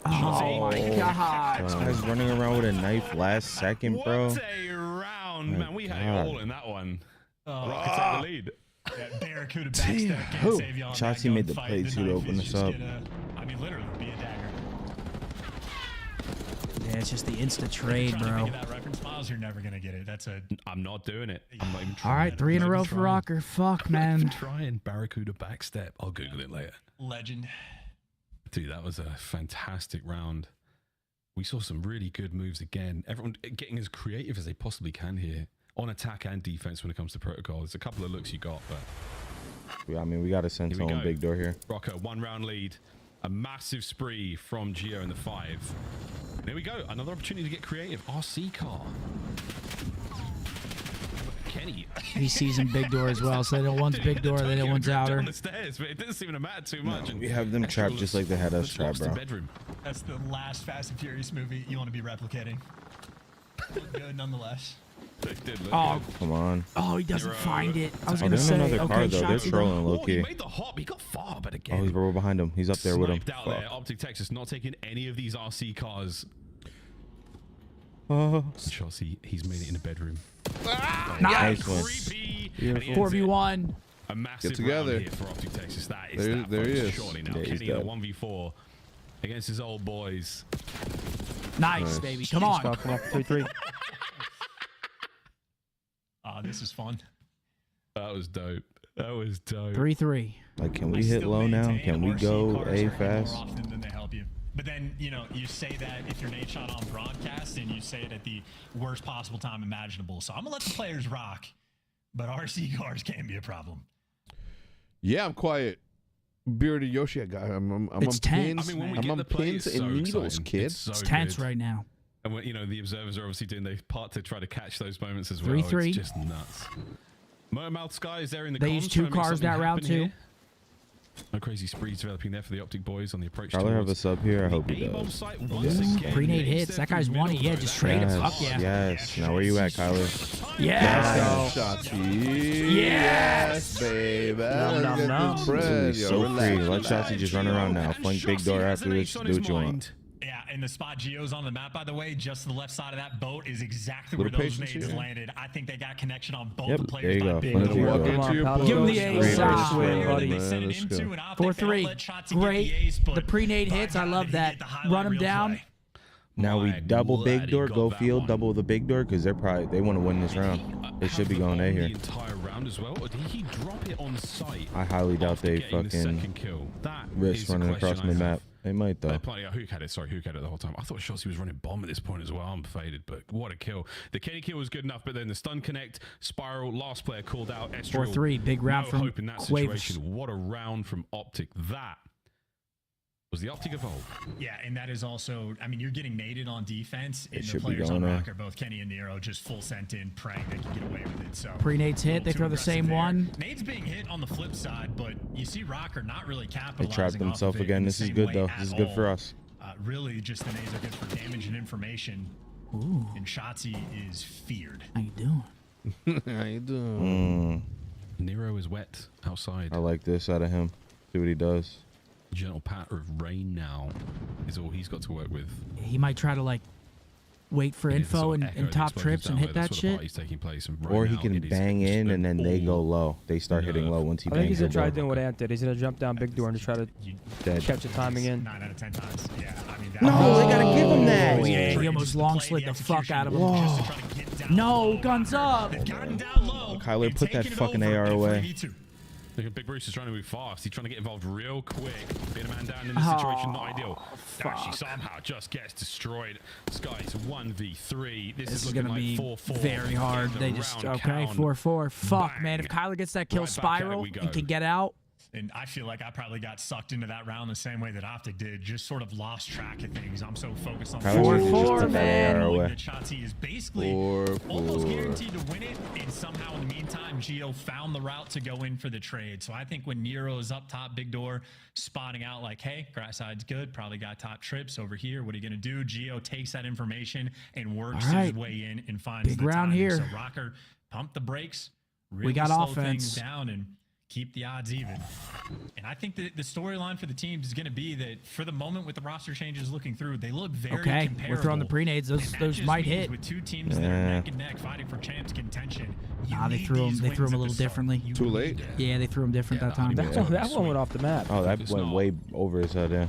Oh my God. This guy's running around with a knife last second, bro. What a round, My man. We had God. it all in that one. ROKKR take the lead. Yeah, Barracuda backstep can't save you on Chauncey that made the gunfight. play The too to knife open is this just up. gonna, I mean, literally be a dagger. Yeah, it's just the instant trade, Trying to bro. think of that reference, Miles, you're never gonna get it. That's a. I'm not doing it. I'm not even trying. All right, 3 in a I'm not row even for trying. ROKKR. Fuck, I'm not even man. trying. Barracuda backstep. I'll Google it later. Legend. Dude, that was a fantastic round. We saw some really good moves again. Everyone getting as creative as they possibly can here on attack and defense when it comes to protocol. There's a couple of looks you got, but Yeah, I mean, we got to send here we someone go. big door here. ROKKR, 1 round lead. A massive spree from Geo in the 5. There we go. Another opportunity to get creative. RC car. Kenny. He sees him big door as well, so they know one's big door, they know one's outer. On the stairs, but it doesn't seem to matter too much. We have them trapped just like they had us trapped, bro. Bedroom. That's the last Fast and Furious movie you want to be replicating. Look good nonetheless. They did look Oh, good. Come on. oh, he doesn't find it. I was Oh, going to they're in say, another car, okay, though. They're shots. trolling low Oh, he key. made the hop. He got far, but Oh, again. he's right behind him. He's up there with him. Sniped out there. OpTic Texas not taking any of these RC cars. Oh. Chelsea, he's made it in the bedroom. Nice one. Creepy. Beautiful. 4v1. A massive Get together. round here for OpTic Texas. That is There- that, there he folks, is. surely now. Yeah, he's Kenny in a dead. 1v4 against his old boys. Nice, baby. Come on. Come on, 3-3. This is fun. That was dope. That was dope. 3-3. Like, can we hit low now? Can we go A fast? More often than they help you. But then, you know, you say that if you're nade shot on broadcast, and you say it at the worst possible time imaginable. So I'm going to let the players rock, but RC cars can be a problem. Yeah, I'm quiet. Bearded Yoshi, I'm It's on tense. pins. I mean, when we I'm get on the play, pins it's and so needles, exciting. kid. So It's tense good. right now. And when, you know, the observers are obviously doing their part to try to catch those moments as well. 3-3. It's just nuts. Motormouth Sky is there in the They comms used 2 trying to make cars something that round happen 2. here. No crazy sprees developing there for the OpTic boys on the approach. Tyler have a towards sub here. I hope the he A-bomb does. site once again. Pre-nade Yeah, hits. step That guy's through money. middle, Yeah, though. just straight Yes, up. Fuck yeah. yes. Now, where you at, Kyler? Yes. Shotzi. Yes. baby. Nom, nom, Let's nom. get this bread. He's so creative. Let Shotzi just run around now. Flank big door afterwards. Do what you want. Yeah, and the spot Geo's on the map, by the way, just to the left side of that boat is exactly Little where those patience nades here. landed. I think they got connection on both Yep, the there players. you by go. big Let Let him him door. walk Come into your Give him the post. ace. Great Ah. way to Where swing, they man. sent it Let's into, go. and OpTic, 4-3. they don't let Shotzi get Great. the ace, but The pre-nade by hits. I God, love did he that. get the highlight Run him reel down. play. Now we My double big lad, he door, got go that field, one. double the big door, because they want to win this round. They should be going A The here. entire round as well. Or did he drop it on site? I highly doubt after they getting the fucking second kill? That risk is the running question across I the have. map. They might though. Hook had it. Sorry, Hook had it the whole time. I thought Shotzi was running bomb at this point as well. I'm faded, but what a kill. The Kenny kill was good enough, but then the stun connect, Spiral, last player called out. 4-3. Big round no from hope in that Quavers. situation. What a round from OpTic. That was the OpTic Evolve. Yeah, and that is also, I mean, you're getting naded on defense, and the should be players on going ROKKR, both Kenny and Nero, just full sent in, praying they can get away with it. So Pre-nades hit. They throw the same one. Nades being hit on the flip side, but you see ROKKR not really They capitalizing trapped off themselves of it again. in the This is same good way though. at This is good for all. us. Really, just the nades are good for damage and information. Ooh. And Shotzi is feared. How you doing? How you doing? Nero is wet outside. I like this out of him. See what he does. Gentle pat of rain now is all he's got to work with. He might try to like wait for info and top trips and hit that shit. Or he can bang in and then they go low. They start hitting low once he bangs. I think he's gonna try low. doing what Ant did. He's gonna jump down big door and just try to catch the timing in. 9 out of 10 times. Yeah, I mean, No, they gotta give him that. Yeah, he almost long slid the fuck out of him. No, guns up. Kyler, put that fucking AR away. Look at Big Bruce is trying to move fast. He's trying to get involved real quick. Being a man down in this situation, not ideal. Dashi somehow just gets destroyed. Sky's 1v3. This is gonna looking be like 4-4. very hard. They just 4-4. Fuck, man. If Kyler gets that kill spiral and can get out. And I feel like I probably got sucked into that round the same way that OpTic did. Just sort of lost track of things. I'm so focused on 4-4, man. That Shotzi is basically almost guaranteed to win it. And somehow in the meantime, Gio found the route to go in for the trade. So I think when Nero is up top, big door, spotting out like, hey, grass side's good. Probably got top trips over here. What are you going to do? Gio takes that information and works his way in and finds big the round timing. here. So ROKKR, pump the brakes. Really We got slow offense. things down and keep the odds even. And I think that the storyline for the teams is going to be that for the moment with the roster changes looking through, they look very comparable. We're throwing the pre-nades. Those might hit. With two teams that are neck and neck fighting for champs contention. Nah, they threw them a little differently. Too late? Yeah, they threw them different that time. That one went off the map. Oh, that went way over his head, yeah.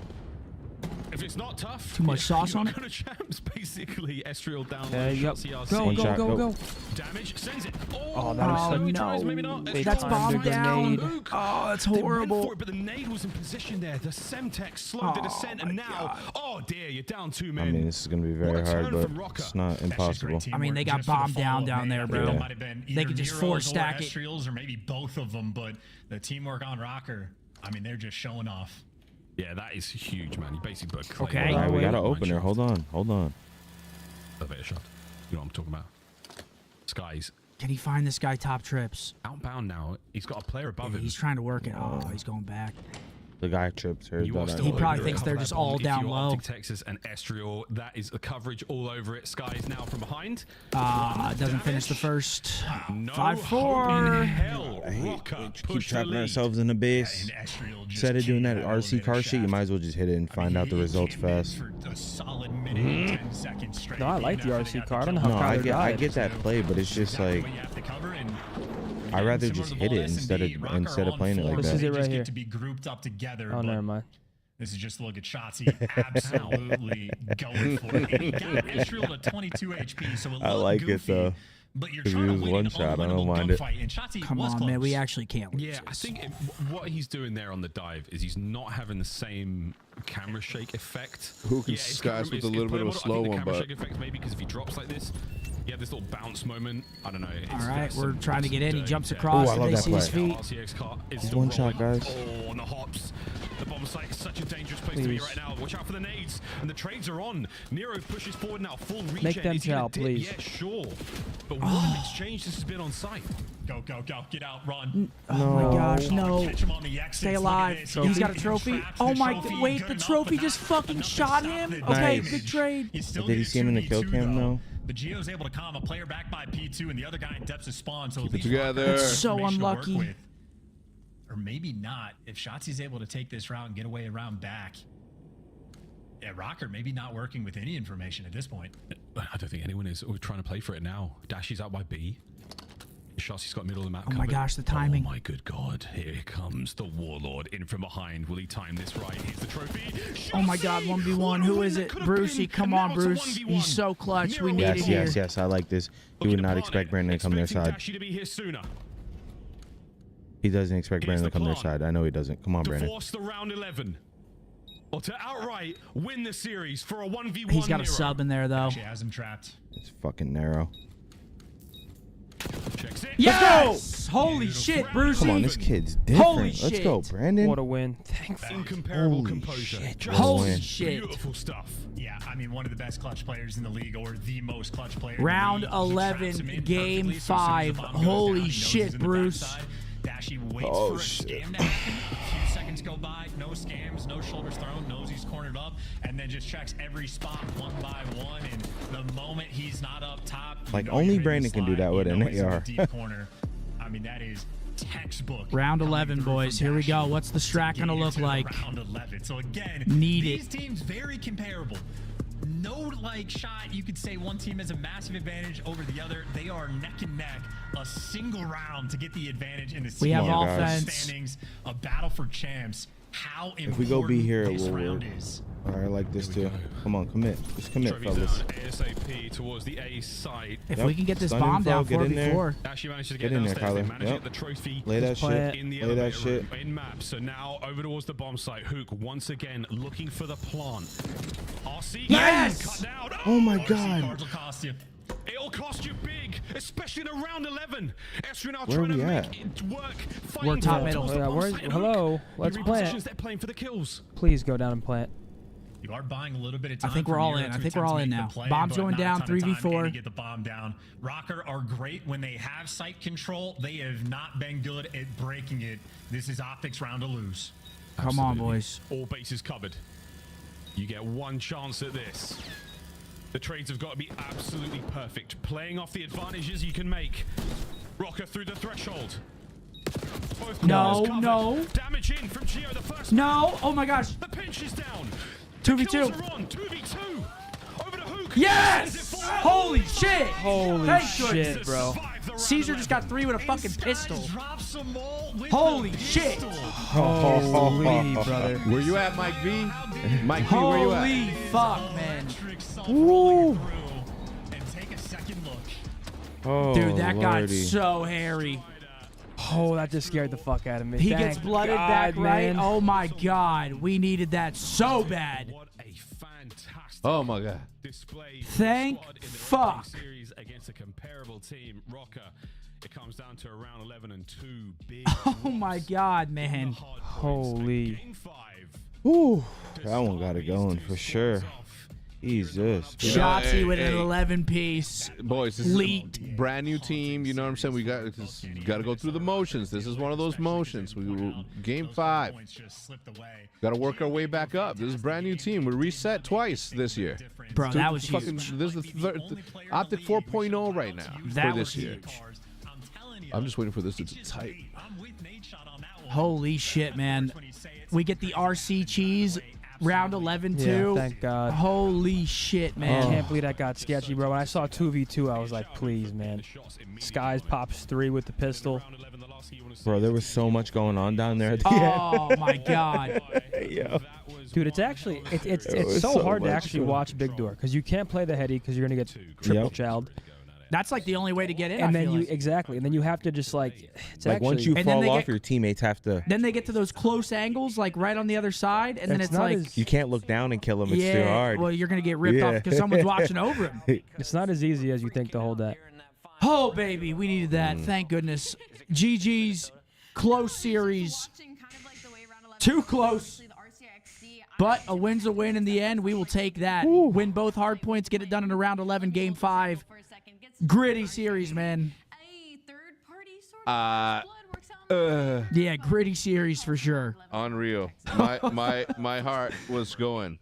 If it's not tough, Too much sauce on it. Champs basically Estriel down. Go. Damage sends it. Oh, that was no. Maybe not. That's bombed down. Oh, that's horrible. But the nade was in position there. The Semtex slowed the descent, and now, oh dear, you're down 2 men. I mean, this is gonna be very hard, but it's not impossible. I mean, they got bombed down there, bro. Yeah. They could just four-stack it. Or maybe both of them, but the teamwork on ROKKR, I mean, they're just showing off. Yeah, that is huge, man. He basically put a Okay. All right, we got to open her. Hold on. Elevator shot. You know what I'm talking about. Skies. Can he find this guy top trips? Outbound now. He's got a player above him. He's trying to work it. Oh, he's going back. The guy trips her. He probably thinks they're just all down low. OpTic, Texas and Estriel, that is the coverage all over it. Skies now from behind. Doesn't finish the first. No 5-4. Hell, Keep trapping ourselves in the base. Instead of doing that RC car shit, you might as well just hit it and find out the results fast. No, I like the RC car. I don't know how I get that play, but it's just like I'd rather just hit it instead of playing it like that. This is it right here. To be grouped up together. Oh, never mind. This is just a look at Shotzi absolutely going for it. He got Israel to 22 HP, so I like it though. But you're trying to win one shot. I don't mind it. Come on, man. We actually can't lose. Yeah, I think what he's doing there on the dive is he's not having the same camera shake effect. Who can Skies with a little bit of a slow one, camera but shake effect maybe because if he drops like this, you have this little bounce moment. I don't know. All right, we're trying to get in. He jumps across. I love they that see his play. feet. He's one shot, guys. Oh, on the hops. The bomb site is such a dangerous place to be right now. Watch out for the nades. And the trades are on. Nero pushes forward now. Full regen. Make them tell, please. Yeah, sure. But what an exchange this has been on site. Go. Get out. Run. Oh my gosh, no. Catch him on the exits. Stay alive. He's got a trophy. Oh my god. Wait, the trophy just fucking shot him? Okay, good trade. Did he see him in the kill cam though? But Gio's able to calm a player back by P2 and the other guy in depths of spawn. So keep it together. That's so unlucky. Or maybe not. If Shotzi's able to take this route and get away around back. Yeah, ROKKR maybe not working with any information at this point. I don't think anyone is. We're trying to play for it now. Dashy's out by B. Shotzi's got middle of the map. Oh my gosh, the timing. Oh my good god. Here comes the Warlord in from behind. Will he time this right? Here's the trophy. Oh my god, 1v1. Who is it? Brucey. Come on, Bruce. He's so clutch. We need it here. Yes. I like this. He would not expect Brandon to come their side. He doesn't expect Brandon to come their side. I know he doesn't. Come on, Brandon. To force the round 11. Or to outright win the series for a 1v1. He's got a sub in there, though. She has him trapped. It's fucking narrow. Yes! Holy shit, Brucey. Come on, this kid's different. Holy Let's shit. go, Brandon. What a win. Incomparable composure. Holy shit. Beautiful stuff. Yeah, I mean, one of the best clutch players in the league, or the most clutch player. Round 11, game 5. Holy shit, Bruce. Dashy waits for a scam to happen. A few seconds go by, no scams, no shoulders thrown, knows he's cornered up, and then just checks every spot one by one. And the moment he's not up top, like only Brandon can do that with an AR. Deep corner. I mean, that is textbook. Round 11, boys. Here we go. What's the strat going to look like? Round 11. So again, Need these it. teams very comparable. No like shot you could say one team has a massive advantage over the other. They are neck and neck, a single round to get the advantage in the We have CDL offense. standings, a battle for champs. How important If we go B here, this it will round work. is. All right, I like this too. Come on, commit. Just commit, Trophies fellas. down ASAP towards the A site. If we can get this Stun bomb info, down get in there. 4v4. Actually managed to Get in there, downstairs. They Kyler. managed to Yep. get the trophy. Lay that shit. in the Lay that elevator shit. room in map. So now over towards the bomb site. Hook once again looking for the plant. RC Yes! cut down. Oh my RC God. cards will cost you. It'll cost you big, especially in a round 11. Esri now Where trying we to at? make it work. We're top Fighting middle. towards the Yeah, bomb where's- site. And hello, Hook, let's he plant. repositions, they're playing for the kills. Please go down and plant. You are buying a little bit of I time. think we're from all Nero in. to I think we're attempt all to in make the now. play, Bomb's but going not a down, ton of time 3v4. to get the bomb down. ROKKR are great when they have site control. They have not been good at breaking it. This is OpTic's round to lose. Come on, Absolutely. boys. All bases covered. You get one chance at this. The trades have got to be absolutely perfect. Playing off the advantages you can make. ROKKR through the threshold. Both No, corners covered. no. Damage in from Geo the first. No. Oh my gosh. The pinch is down. 2v2. Kills are on. 2v2. Over to Hook. Yes! Holy shit! Holy Thank shit, goodness. bro. Caesar just got 3 with a fucking pistol. Drops them all with Holy the shit! pistol. Holy, brother. Where you at, Mike V? Mike V, where you at? Holy fuck, man. Woo. And take a second look. Oh, Dude, that got lordy. so hairy. Oh, that just scared the fuck out of me. He Thank gets blooded God, back right. man. Oh my god. We needed that so bad. What a fantastic Oh my God. display. Thank squad in the fuck. series against a comparable team. ROKKR. It comes down to a round 11 and 2 big. Oh my god, man. Holy. Game 5. Whew, that one got it going for sure. Jesus. Shotzi with an hey. 11 piece. Boys, this is Leaked. a brand new team. You know what I'm saying? We got to go through the motions. This is one of those motions. Game 5. Got to work our way back up. This is a brand new team. We reset twice this year. Bro, that was fucking, huge. this is the OpTic 4.0 right now That for was this year. huge. I'm just waiting for this to type. Holy shit, man. We get the RC cheese. Round 11 too. Yeah, thank God. Holy shit, I man. can't believe that got sketchy, bro. When I saw 2v2, I was like, please, man. Skies pops 3 with the pistol. Bro, there was so much going on down there at the Oh my god. end. Yo. Dude, it's actually it's was so so hard to much actually going on. watch Big Door because you can't play the heady because you're gonna get triple Yep. chowed. That's like the only way to get in. I And then feel you like. exactly, and then you have to just like it's Like actually, once you And then fall they off, get- your teammates have to. Then they get to those close angles, like right on the other side, and then It's it's not like, as- You can't look down and kill them. It's yeah, too hard. well, you're gonna get ripped Yeah. off because someone's watching over him. it's not as easy as you think to hold that. Oh baby, we needed that. Mm. Thank goodness. GG's close series. Too close. But a win's a win in the end. We will take that. Win both hard points, get it done in a round 11, game 5. Gritty series, man. Yeah, gritty series for sure. Unreal. My heart was going.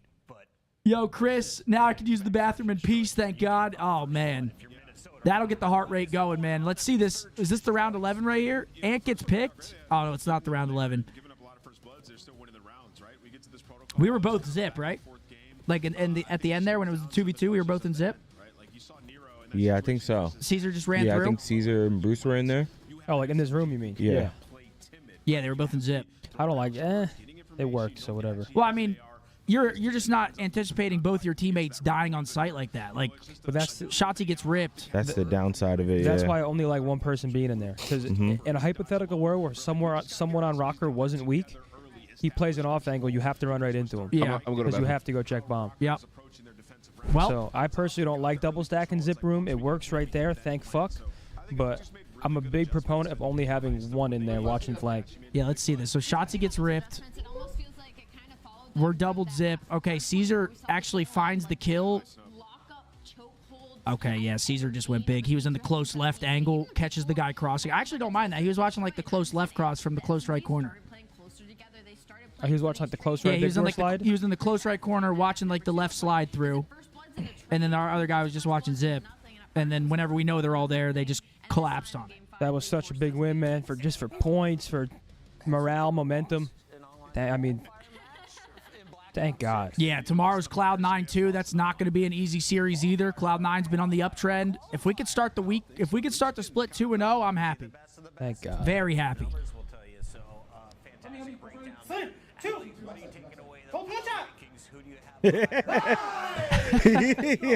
Yo, Chris, now I can use the bathroom in peace, thank God. Oh, man. That'll get the heart rate going, man. Let's see this. Is this the round 11 right here? Ant gets picked? Oh, no, it's not the round 11. We were both zip, right? Like at the end there when it was the 2v2, we were both in zip? Yeah, I think so. Caesar just ran Yeah, through? I think Caesar and Bruce were in there. Oh, like in this room, you mean? Yeah. Yeah, they were both in zip. I don't like. It worked, so whatever. Well, I mean, you're just not anticipating both your teammates dying on site like that. Like, But that's Shotzi gets ripped. That's the downside of it. That's yeah. why I only like one person being in there. Because in a hypothetical world where someone on ROKKR wasn't weak, he plays an off angle, you have to run right into him. Yeah. I'm going Because to you have to go check bomb. Yep. Well, So I personally don't like double stack in zip room. It works right there, thank fuck. But I'm a big proponent of only having one in there watching flank. yeah, let's see this. So Shotzi gets ripped. We're doubled zip. Okay, Caesar actually finds the kill. Okay, yeah, Caesar just went big. He was in the close left angle, catches the guy crossing. I actually don't mind that. He was watching like the close left cross from the close right corner. Oh, he was watching like the close right Yeah, he was in like slide? he was in the close right corner watching like the left slide through. And then our other guy was just watching zip. And then whenever we know they're all there, they just collapsed on it. That was such a big win, man, for points, for morale, momentum. I mean, thank God. Yeah, tomorrow's Cloud9 too. That's not going to be an easy series either. Cloud9's been on the uptrend. If we could start the week, if we could start the split 2-0, I'm happy. Thank God. Very happy.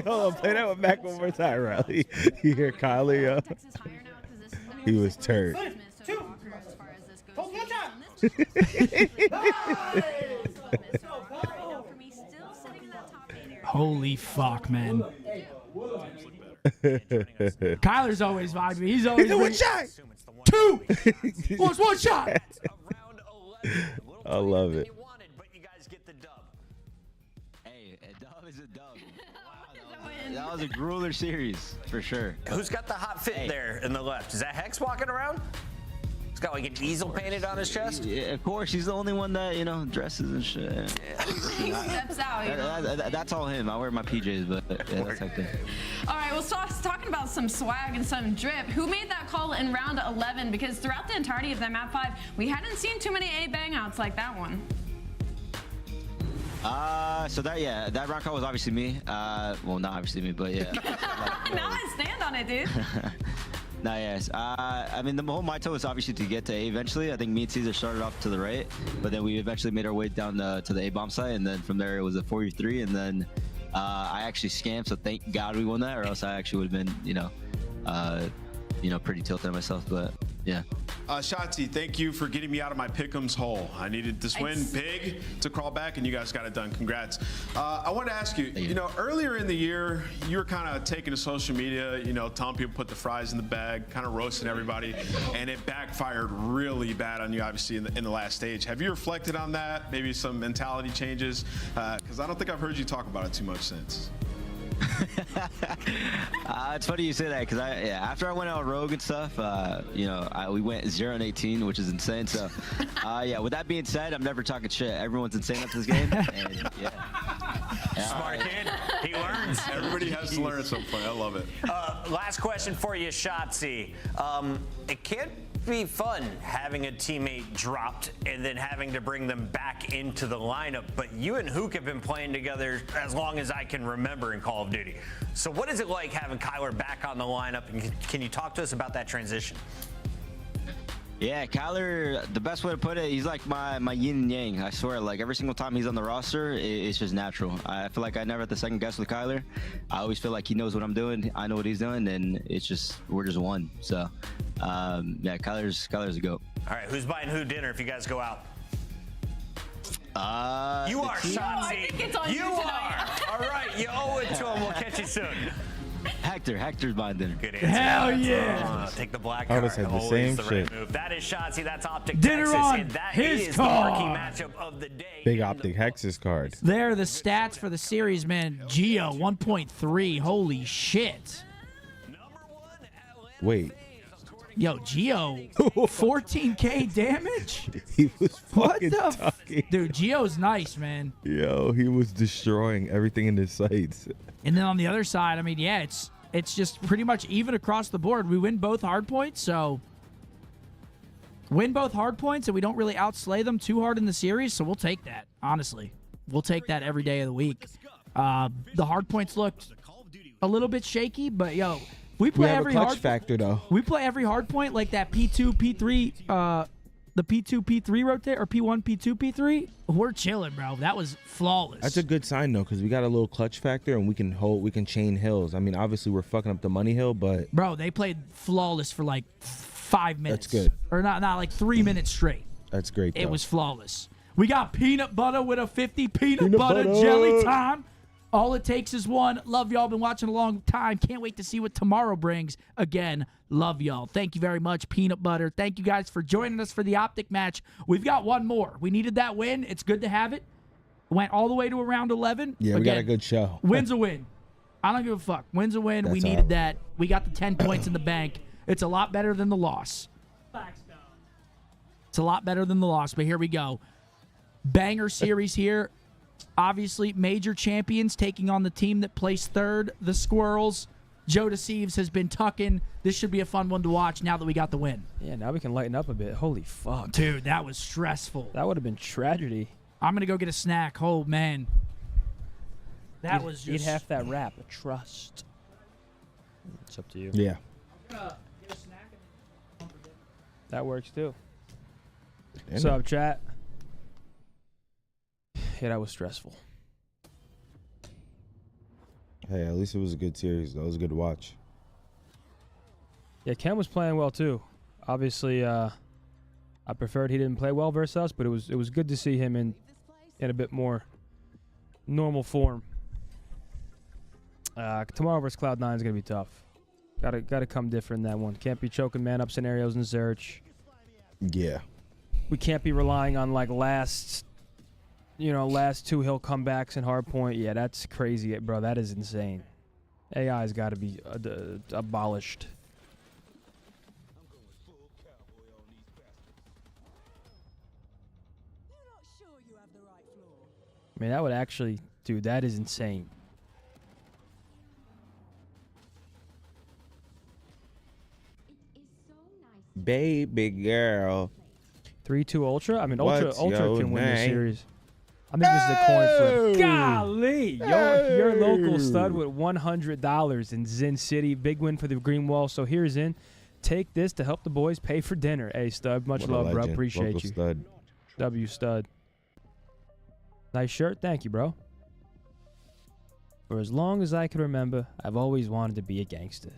Hold on, play that one back one more time, Riley. You hear Kylie, yo? He was turd. Holy fuck, man. Kyler's always vibing. He's always one shot. 2. What's one shot? I love it. Hey, a dub is a dub. Wow, that was a grueler series, for sure. Who's got the hot fit there in the left? Is that Hex walking around? He's got like an easel painted on his chest? Yeah, of course, he's the only one that, you know, dresses and shit. He steps out. You know? That's all him. I wear my PJs, but yeah, that's Hector. All right, well, talking about some swag and some drip, who made that call in round 11? Because throughout the entirety of that map 5, we hadn't seen too many A bang-outs like that one. So that round call was obviously me. Well, not obviously me, but yeah. Now I stand on it, dude. Nah, yes. I mean, the whole motto was obviously to get to A eventually. I think me and Caesar started off to the right, but then we eventually made our way down to the A bomb site, and then from there it was a 4v3, and then I actually scammed, so thank God we won that, or else I actually would have been, pretty tilted myself, but yeah. Shotzi, thank you for getting me out of my pick'ems hole. I needed this win big to crawl back, and you guys got it done. Congrats. I wanted to ask you, earlier in the year, you were kind of taking to social media, telling people put the fries in the bag, kind of roasting everybody, and it backfired really bad on you, obviously, in the last stage. Have you reflected on that? Maybe some mentality changes? Because I don't think I've heard you talk about it too much since. It's funny you say that, because after I went out Rogue and stuff, we went 0-18, which is insane. So, with that being said, I'm never talking shit. Everyone's insane up this game. And, Smart kid. He learns. Everybody has to learn at some point. I love it. Last question for you, Shotzi. It can't be fun having a teammate dropped and then having to bring them back into the lineup, but you and Hook have been playing together as long as I can remember in Call of Duty. So what is it like having Kyler back on the lineup, and can you talk to us about that transition? Yeah, Kyler, the best way to put it, he's like my yin and yang. I swear, like every single time he's on the roster, it's just natural. I feel like I never have to second guess with Kyler. I always feel like he knows what I'm doing, I know what he's doing, and we're just one. So, Kyler's a GOAT. All right, who's buying who dinner if you guys go out? You are, Shotzi. I think it's on you tonight. All right, you owe it to him. We'll catch you soon. Hector's buying dinner. Good answer. Hell yeah. Take the black I card. would've said the Always same the shit. right move. That is Shotzi. That's OpTic Dinner Texas, on and that his is card. the marquee matchup of the day. Big OpTic Hex's card. There are the stats for the series, man. Geo, 1.3. Holy shit. Wait. Yo, Geo, 14K damage? He was What fucking the talking. Dude, Geo's nice, man. Yo, he was destroying everything in his sights. And then on the other side, I mean, yeah, it's just pretty much even across the board. We win both hard points, so win both hard points, and we don't really outslay them too hard in the series, so we'll take that, honestly. We'll take that every day of the week. The hard points looked a little bit shaky, but, yo, we play have every a clutch hard factor, though. We play every hard point like that P2, P3, the P2, P3 rotate, or P1, P2, P3. We're chilling, bro. That was flawless. That's a good sign, though, because we got a little clutch factor, and we can chain hills. I mean, obviously, we're fucking up the money hill, but... Bro, they played flawless for like 5 minutes. That's good. Or not like 3 minutes straight. That's great, though. It was flawless. We got peanut butter with a 50. Peanut butter jelly time. All it takes is one. Love y'all. Been watching a long time. Can't wait to see what tomorrow brings. Again, love y'all. Thank you very much, Peanut Butter. Thank you guys for joining us for the OpTic match. We've got one more. We needed that win. It's good to have it. Went all the way to around 11. Yeah, we got a good show. Win's a win. I don't give a fuck. Win's a win. We That's needed all. that. We got the 10 points in the bank. It's a lot better than the loss. It's a lot better than the loss, but here we go. Banger series here. Obviously, major champions taking on the team that placed third, the Squirrels. Joe Deceives has been tucking. This should be a fun one to watch now that we got the win. Yeah, now we can lighten up a bit. Holy fuck. Dude, that was stressful. That would have been tragedy. I'm going to go get a snack. Oh, man. That was just... Eat half that wrap. Trust. It's up to you. Yeah. That works too. Damn What's it. up, chat? Yeah, that was stressful. Hey, at least it was a good series. That was good to watch. Yeah, Ken was playing well too. Obviously, I preferred he didn't play well versus us, but it was good to see him in a bit more normal form. Tomorrow versus Cloud9 is gonna be tough. Gotta come different in that one. Can't be choking man up scenarios in search. Yeah. We can't be relying on like last 2 hill comebacks and hard point. Yeah, that's crazy, bro. That is insane. AI's got to be abolished. I mean, that would actually, dude, that is insane. Baby girl. 3-2 Ultra? I mean, What's Ultra your can win the name? series. I think this is a coin flip. Hey! Golly! Your local stud with $100 in Zin City. Big win for the Green Wall. So here's Zin. Take this to help the boys pay for dinner. Hey, stud. Much What a love, bro. legend. Appreciate Local you. stud. W stud. Nice shirt. Thank you, bro. For as long as I can remember, I've always wanted to be a gangster.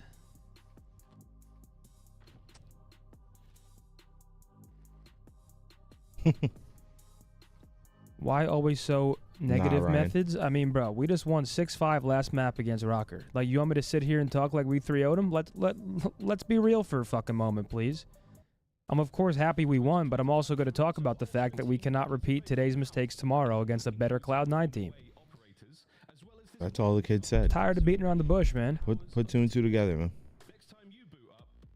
Why always so negative Ryan. methods? I mean, bro, we just won 6-5 last map against ROKKR. Like, you want me to sit here and talk like we 3-0'd them? Let's be real for a fucking moment, please. I'm of course happy we won, but I'm also going to talk about the fact that we cannot repeat today's mistakes tomorrow against a better Cloud9 team. That's all the kid said. Tired of beating around the bush, man. Put 2 and 2 together, man.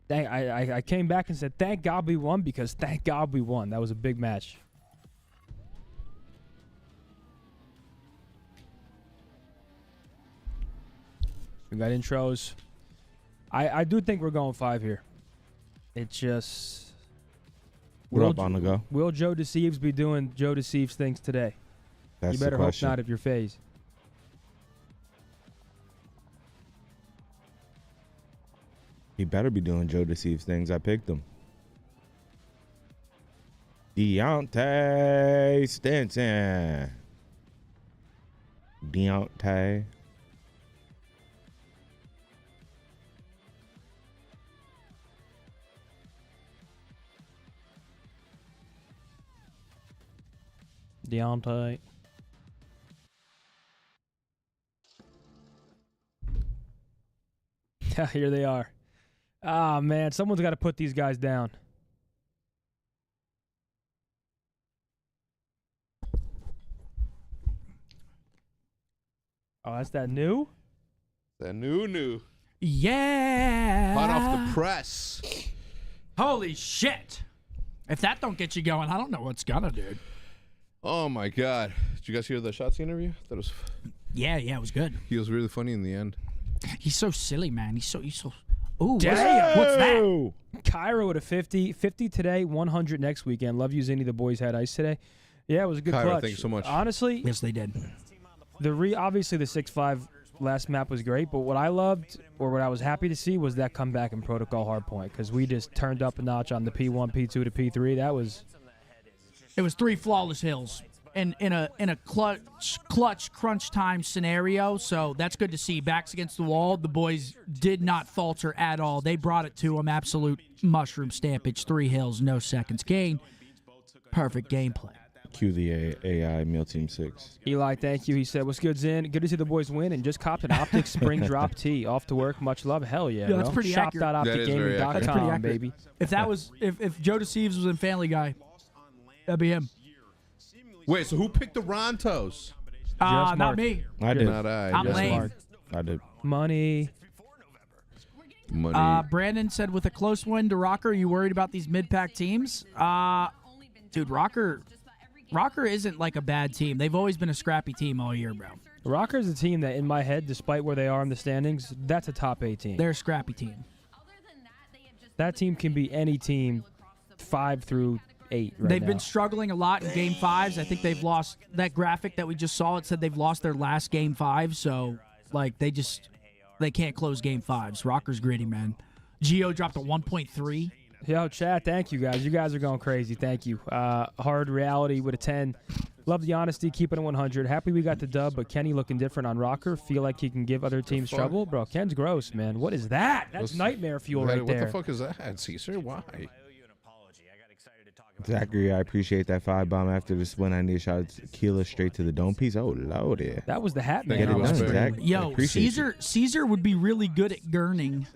Dang, I came back and said, thank God we won, because thank God we won. That was a big match. We got intros. I do think we're going 5 here. It's just... We're up on the go. Will Joe Deceives be doing Joe Deceives things today? That's You better the hope question. not if you're FaZe. He better be doing Joe Deceives things. I picked him. Deontay Stinson. Deontay. Deontay. Here they are. Ah, man. Someone's got to put these guys down. Oh, that's that new? That new. Yeah. Hot off the press. Holy shit. If that don't get you going, I don't know what's gonna, dude. Oh my God! Did you guys hear the Shotzi interview? That was. Yeah, it was good. He was really funny in the end. He's so silly, man. He's so. Ooh, Damn. what's that? Cairo with a 50. 50 today, 100 next weekend. Love you, Zinni. The boys had ice today. Yeah, it was a good Cairo, clutch. thank you so much. Honestly, Yes, they did. obviously the 6-5 last map was great, but what I loved, or what I was happy to see, was that comeback in Protocol Hardpoint, because we just turned up a notch on the P1, P2 to P3. That was... It was 3 flawless hills in a clutch crunch time scenario. So that's good to see. Backs against the wall. The boys did not falter at all. They brought it to them. Absolute mushroom stampage. 3 hills, no seconds gain. Perfect gameplay. Cue the AI Meal Team 6. Eli, thank you. He said, what's good, Zin? Good to see the boys win, and just copped an OpTic Spring Drop Tee. Off to work. Much love. Hell yeah. Yeah, that's pretty accurate. That is very accurate. That's pretty Shop.opticgaming.com, accurate. baby. If that was if Joe Deceives was in Family Guy, that'd be him. Wait, so who picked the Rontos? Not Mark. me. I did. Not I. I'm Just lame. Mark. I did. Money. Money. Brandon said, with a close win to ROKKR, are you worried about these mid-pack teams? Dude, ROKKR isn't like a bad team. They've always been a scrappy team all year, bro. ROKKR is a team that, in my head, despite where they are in the standings, that's a top 8 team. They're a scrappy team. That team can be any team 5 through 8 right They've now. been struggling a lot in Game 5s. I think they've lost that graphic that we just saw. It said they've lost their last Game 5, so like they can't close Game 5s. ROKKR's gritty, man. Geo dropped a 1.3. Yo, chat, thank you, guys. You guys are going crazy. Thank you. Hard reality with a 10. Love the honesty, keeping it 100. Happy we got the dub, but Kenny looking different on ROKKR. Feel like he can give other teams trouble. Bro, Ken's gross, man. What is that? That's nightmare fuel right there. What the fuck is that, Caesar? Why? Zachary, I appreciate that 5-bomb after this win. I need a shot of tequila straight to the dome piece. Oh, Lord. That was the hat man. Get it done, Zach. Yo, Caesar would be really good at gurning.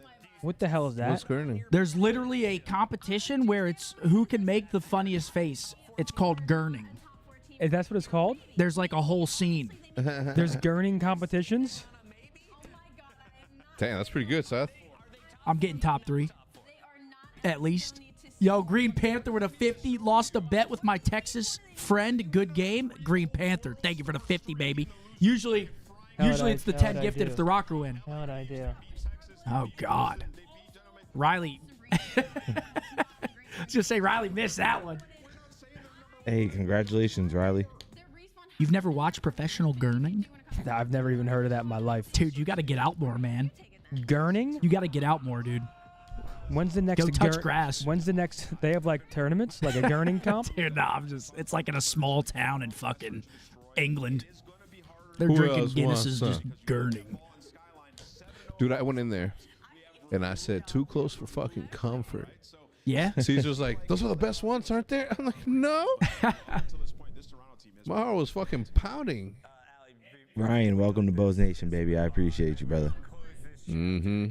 What the hell is that? What's gurning? There's literally a competition where it's who can make the funniest face. It's called gurning. That's what it's called? There's like a whole scene. There's gurning competitions? Damn, that's pretty good, Seth. I'm getting top 3. At least. Yo, Green Panther with a 50. Lost a bet with my Texas friend. Good game. Green Panther. Thank you for the 50, baby. Usually it's the 10 gifted if the ROKKR win. How'd I do? Oh, God. Riley. I was going to say, Riley missed that one. Hey, congratulations, Riley. You've never watched professional gurning? I've never even heard of that in my life. Dude, you got to get out more, man. Gurning? You got to get out more, dude. When's the next? Go touch grass. When's the next? They have like tournaments, like a gurning comp. Dude, no, it's like in a small town in fucking England. They're Who drinking else Guinnesses, wants, just gurning. Dude, I went in there and I said, too close for fucking comfort. Yeah? Caesar's like, those are the best ones, aren't they? I'm like, no. My heart was fucking pounding. Ryan, welcome to Bows Nation, baby. I appreciate you, brother. Mm-hmm.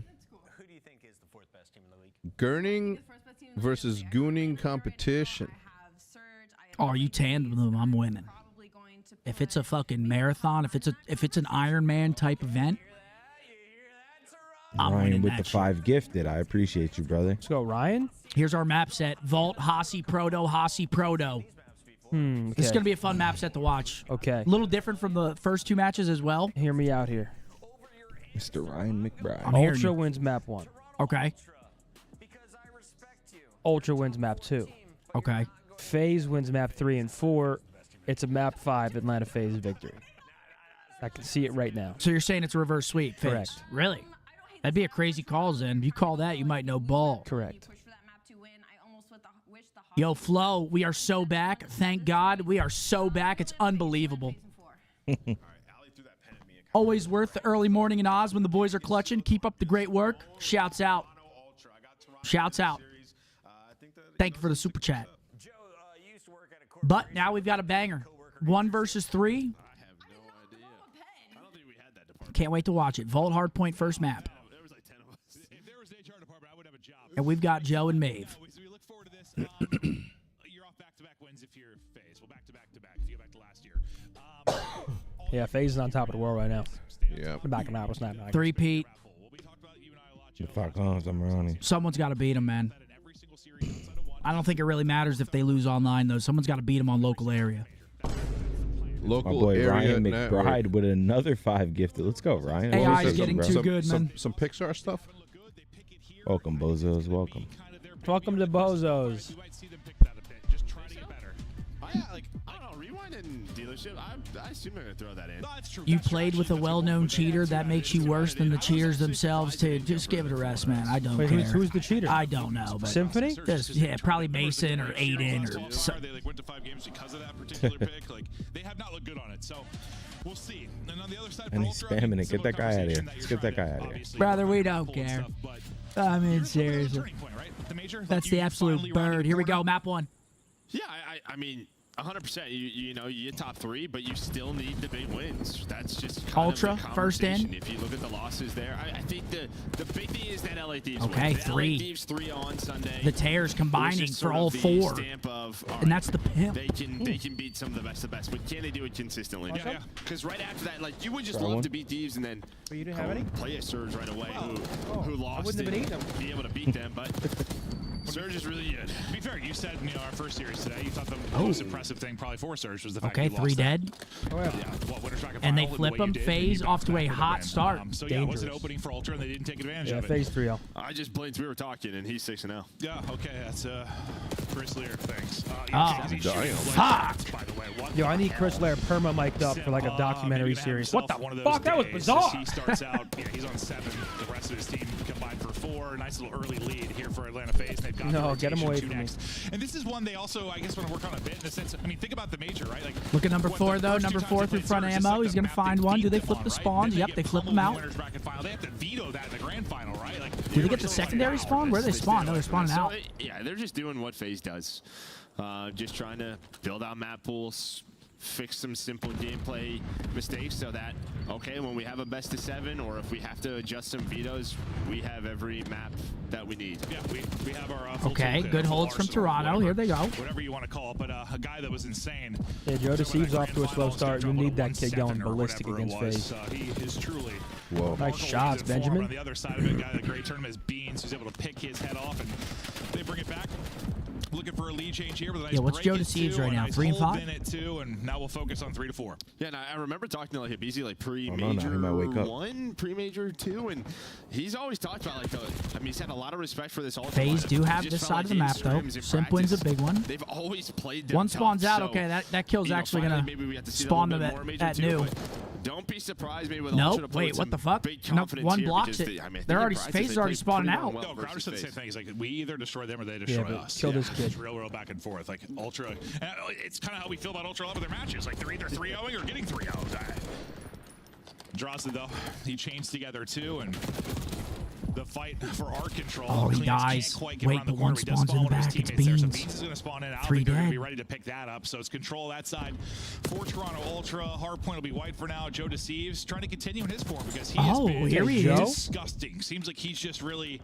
Gurning versus gooning competition. Oh, you tanned them. I'm winning. If it's a fucking marathon, if it's an Ironman type event, I'm Ryan winning with that the 5 gifted. I appreciate you, brother. Let's go, Ryan. Here's our map set. Vault, Hasi, Proto, Hasi, Proto. Okay. This is going to be a fun map set to watch. Okay. A little different from the first 2 matches as well. Hear me out here. Mr. Ryan McBride. Ultra wins map 1. Okay. Ultra wins map 2. Okay. FaZe wins map 3 and 4. It's a map 5 Atlanta FaZe victory. I can see it right now. So you're saying it's a reverse sweep? FaZe. Correct. Really? That'd be a crazy call, Zen. If you call that, you might know ball. Correct. Yo, Flo, we are so back. Thank God. We are so back. It's unbelievable. Always worth the early morning in Oz when the boys are clutching. Keep up the great work. Shouts out. Shouts out. Thank you for the super chat. But now we've got a banger. 1 versus 3. Can't wait to watch it. Vault Hardpoint first map. And we've got Joe and Maeve. You're off back-to-back wins if you're FaZe. Well, back-to-back if you go back to last year. Yeah, FaZe is on top of the world right now. Yeah. Back in Apples, not 3-peat. The Falcons, I'm running. Someone's got to beat them, man. I don't think it really matters if they lose online, though. Someone's got to beat them on local area. Local My boy area Ryan network. McBride with another 5 gifted. Let's go, Ryan. AI is Welcome, getting bro. too good, man. Some Pixar stuff. Welcome, bozos. Welcome. Welcome to Bozos. Just try to get better. Oh, yeah, like, I don't know, rewind and dealership, I assume they're going to throw that in. That's true. You played with a well-known cheater. That makes you worse than the cheaters themselves, too. Just give it a rest, man. I don't Wait, care. who's the cheater? I don't know. But Symphony? yeah, probably Mason or Aiden or They like went to 5 games because of that particular pick. Like they have not looked good on it. So we'll see. And on the other side, And he's spamming it. Get that guy out of here. Let's get that guy out of here. Brother, we don't care. I mean, seriously. That's the absolute bird. Here we go, map 1. Yeah, I mean, 100%. You know, you get top 3, but you still need the big wins. That's just kind Ultra, of the first in. conversation. If you look at the losses there, I think the big thing is that LA Thieves Okay, win. The 3. LA Thieves 3 on Sunday. The Tears combining for all 4. And that's the pimp. They can beat some of the best, but can they do it consistently? Yeah. Because right after that, like, you would just love to beat Thieves and then you didn't have any? play a Surge right away who lost I wouldn't have been eating them. be able to beat them, but Surge is really good. To be fair, you said, you know, our first series today, you thought the most impressive thing probably for Surge was the fact Okay, you lost 3 that. dead. Winner's bracket And they final, flip the way you them. did, FaZe you off to a bounced back hot with the start. win. So yeah, it was an opening for Ultra and they didn't take advantage of it. FaZe 3-0. I just blinked. We were talking, and he's 6-0. Yeah, okay, that's Chris Lear. Thanks. Fuck. By the way, what Yo, I need Chris Lair perma mic'd up for like a documentary series. What the fuck? That was bizarre. He starts out, he's on 7. The rest of his team combined for 4. Nice little early lead here for Atlanta FaZe. They've got No, get him away from me. And this is one they also, I guess, want to work on a bit in the sense. I mean, think about the major, right? Like, Look at number 4 though. Number 4 through front ammo. He's gonna find one. Do they flip the spawns? Yep, they flip them out. They have to veto that in the grand final, right? Like, Do they get the secondary spawn? Where do they spawn? No, they're spawning out. Yeah, they're just doing what FaZe does. Just trying to build out map pools, fix some simple gameplay mistakes so that, okay, when we have a best of 7 or if we have to adjust some vetoes, we have every map that we need. Yeah, we have our full Okay, toolkit, good full holds from arsenal, Toronto. Here they go. Whatever you want to call it, but a guy that was insane. Yeah, Joe Deceives off to a slow start. You need that kid going 1-7 or ballistic whatever it against was. FaZe. He is truly. Whoa. Nice shots, Benjamin. On the other side of it, guy that great tournament is Beans, who's able to pick his head off, and they bring it back. Looking for a lead change here with a nice what's break Joe at Deceives 2, right a now? nice 3 and hold 5? in at 2, and now we'll focus on 3 to 4. Yeah, and I remember talking to like BZ like pre-major he might wake up. 1, pre-major 2, and he's always talked about like I mean, he's had a lot of respect for this. FaZe do have this side of the map though. Simp wins a big one. They've always played them One spawns tough, out. so, Okay, that kill's actually gonna maybe we have to see spawn a them little bit more at major 2, new. but don't be surprised maybe with Nope. Ultra to play Wait, with what some the fuck? big No, confidence one here blocks because it. I mean, I think They're in already practice FaZe they is already played spawning pretty out. well No, Crowder versus said the same FaZe. thing. He's like, we either destroy them or they destroy us. kill this kid. It's real back and forth. Like, Ultra. It's kind of how we feel about Ultra a lot of their matches. Like, they're either 3-0ing or getting 3-0'd. Draws it, though. He chains together, too, and the fight for arc control. Oh, he Cleans can't dies. quite get Wait, around the but corner. one He does spawns in spawn the one of his back. It's teammates there, so Beans. Beans is going to spawn in. I don't 3 think they're going to be dead. ready to pick that up. So it's control that side for Toronto Ultra. Hard point will be white for now. Joe Deceives trying to continue in his form because he has been here he is. disgusting. Seems like he's just really,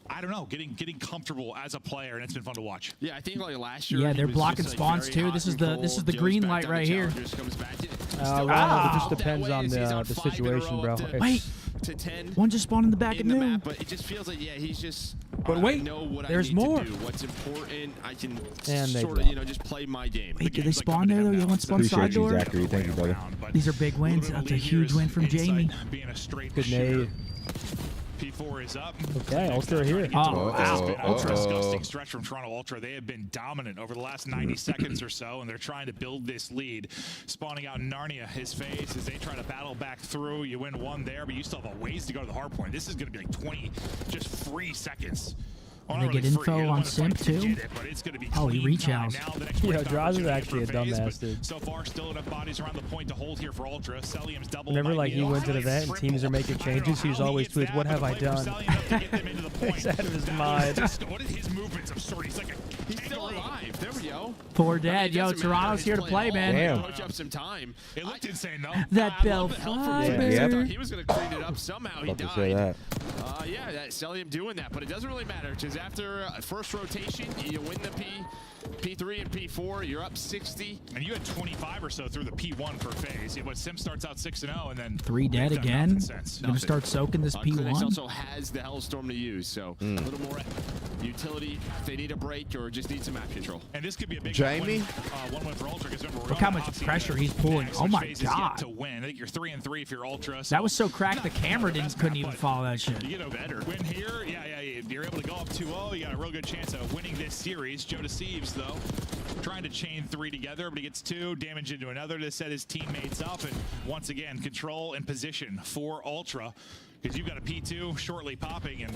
I don't know, getting comfortable as a player, and it's been fun to watch. Yeah, I think like last year. Yeah, he they're was blocking just, like, spawns very too. hot This is and the cold. Joe's green back light down right to here. challengers, comes back to- Well, Still it just out that depends way on as he's the 5 in a situation, row bro. up to- Wait. to 10 One just spawned in the back in at the new. map, but it just feels like he's just. But I wait, know what there's I need more. to do. What's important, I can And they sort of drop. just play my game. Wait, do they spawn there though? You want spawn side Appreciate you, door? Zachary. Thank you, brother. These are big wins. That's a huge win from Jamie. Being a straight Good shooter. nade. P4 is up. Okay, Ultra here. Oh, This has been a Ultra. disgusting stretch from Toronto Ultra. They have been dominant over the last 90 seconds or so, and they're trying to build this lead. Spawning out Narnia, his FaZe, as they try to battle back through. You win one there, but you still have a ways to go to the hard point. This is going to be like 20 just free seconds. And they get info on Simp too. Oh, he reach outs. Yeah, Draws is actually a dumbass, dude. So far, still enough bodies around the point to hold here for Ultra. Celium's double. Whenever like he went to the event and teams are making changes, he's always tweets, "What have I done?" He's out of his mind. What is his movements? I'm sorry, he's still alive. There we go. 4 dead. Yo, Toronto's here to play, man. Damn. Push up some time. It looked insane though. That bell Yeah, fiber. I thought he was going to clean it up somehow. He About to say died. that. Yeah, that Celium doing that, but it doesn't really matter because after first rotation, you win the P3 and P4. You're up 60. And you had 25 or so through the P1 for FaZe. But Sim starts out 6-0, and then 3 dead they've done again. nothing since. Gonna start soaking this Clinics P1. also has the Hellstorm to use, so a little more utility if they need a break or just need some map control. And this could be a big Jamie? one win for Ultra. Remember, we're Look how on much the hot seat pressure here. he's pulling. Next Oh my phase is yet God. to win. I think you're 3-3 if you're Ultra. That was so cracked the camera couldn't even follow that shit. You get no better. Win here, yeah. You're able to go up 2-0. You got a real good chance of winning this series. Joe Deceives, though, trying to chain 3 together, but he gets 2, damage into another to set his teammates up. And once again, control and position for Ultra. Because you've got a P2 shortly popping, and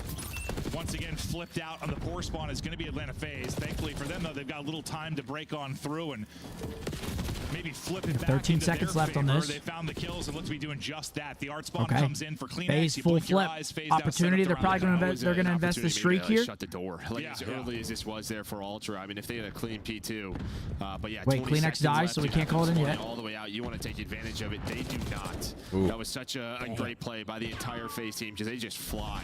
once again flipped out on the core spawn is going to be Atlanta FaZe. Thankfully for them, though, they've got a little time to break on through, and maybe flip it back 13 into seconds their left on favor. this. They found the kills and look to be doing just that. The art spawn Okay. comes in for Kleenex. FaZe You full blink your flip eyes, FaZe now set up opportunity. the They're round. probably going to That invest. was They're going to an invest the opportunity streak to here. shut the door. Like as early as this was there for Ultra. I mean, if they had a clean P2, but yeah. Wait, 20 Kleenex seconds dies, left. so we You can't have call it in them yet. scoring all the way out. You want to take advantage of it. They do not. Ooh. That was such a great play by the entire FaZe team because they just fly.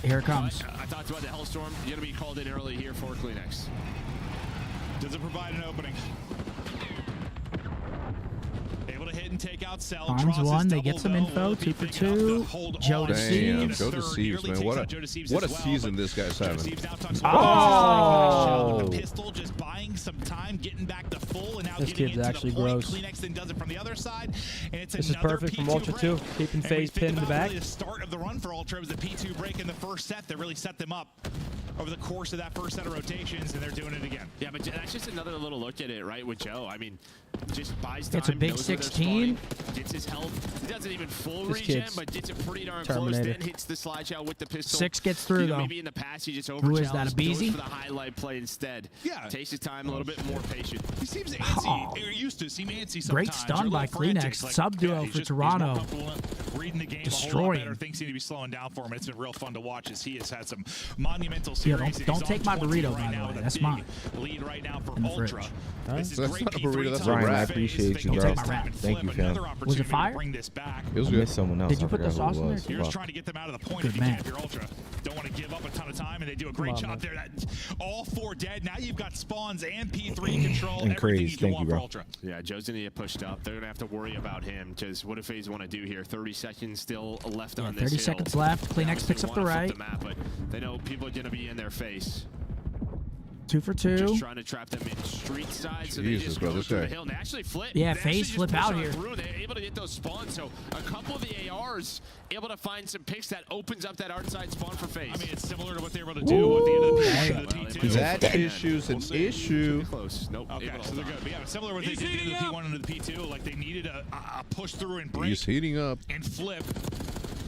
Here it comes. But I talked about the Hellstorm. You're going to be called in early here for Kleenex. Does it provide an opening? Able to hit and take out Cell. Finds one. They get some info. 2 for 2. Joe Damn, deceives. Joe deceives, man. What a season this guy's having. Oh! Pistol just buying some time, getting back to full, and now This getting kid's into actually the point. gross. Kleenex then does it from the other side, and it's This is another perfect from P2 Ultra break. too. Keeping And when FaZe you think pinned in the about back. really the start of the run for Ultra was the P2 break in the first set that really set them up over the course of that first set of rotations, and they're doing it again. Yeah, but that's just another little look at it, right, with Joe. I mean, just buys time. It's a big knows where they're 16. spawning, gets his health. He doesn't even full This regen, kid's but gets it pretty darn Terminator. close. Then hits the slide shot with the pistol. 6 gets through, You know, though. Maybe in the past he just Who is that, a overchallenged, Beezy? goes for the highlight play instead. Yeah. Takes his time, a little bit more patient. He seems antsy. Or used to seem antsy sometimes. Great or a stun little by frantic. Kleenex. Like, Sub-duo he's for just- he's more Toronto. comfortable reading the game a whole lot Destroying. better. Things seem to be slowing down for him. It's been real fun to watch as he has had some monumental Yeah, series. don't He's take on my 20 burrito, right by the now way. with a That's big mine. lead right now for In the Ultra. fridge. This is That's great not a P3 burrito, that's a time Ryan, wrap. I for appreciate FaZe. you, They bro. can take time and Thank flip. you, fam. Another Was it opportunity to fire? bring this back. It was I good. missed someone else. Did you I put the forgot sauce who in it was. there? You're just Fuck. trying to get them out of the point Good if you man. can if you're Ultra. Don't want to give up a ton of time, and they do a great on, job man. there. That all 4 dead. Now you've got spawns and P3 control. And everything Craze, you can thank want you, for bro. Ultra. Yeah, Joe's going to get pushed up. They're going to have to worry about him because what do FaZe want to do here? 30 seconds still left on this 30 hill. seconds left. They Kleenex obviously picks up the wanna flip right. the map, but they know people are going to be in their face. 2 for 2. Just trying to trap them in street side, so they Jesus, just bro, go this through guy. the hill and they actually flip. Yeah, They actually FaZe just flip push out on here. through. They're able to get those spawns, so a couple of the ARs able to find some picks that opens up that art side spawn for FaZe. I mean, it's similar to what they were able to do at the end of the P2. That issue's an issue. Close. Nope. Okay, able to so they're hold good. But yeah, similar to what they did into the P1 and the P2. Like they needed a push through and break He's heating up. and flip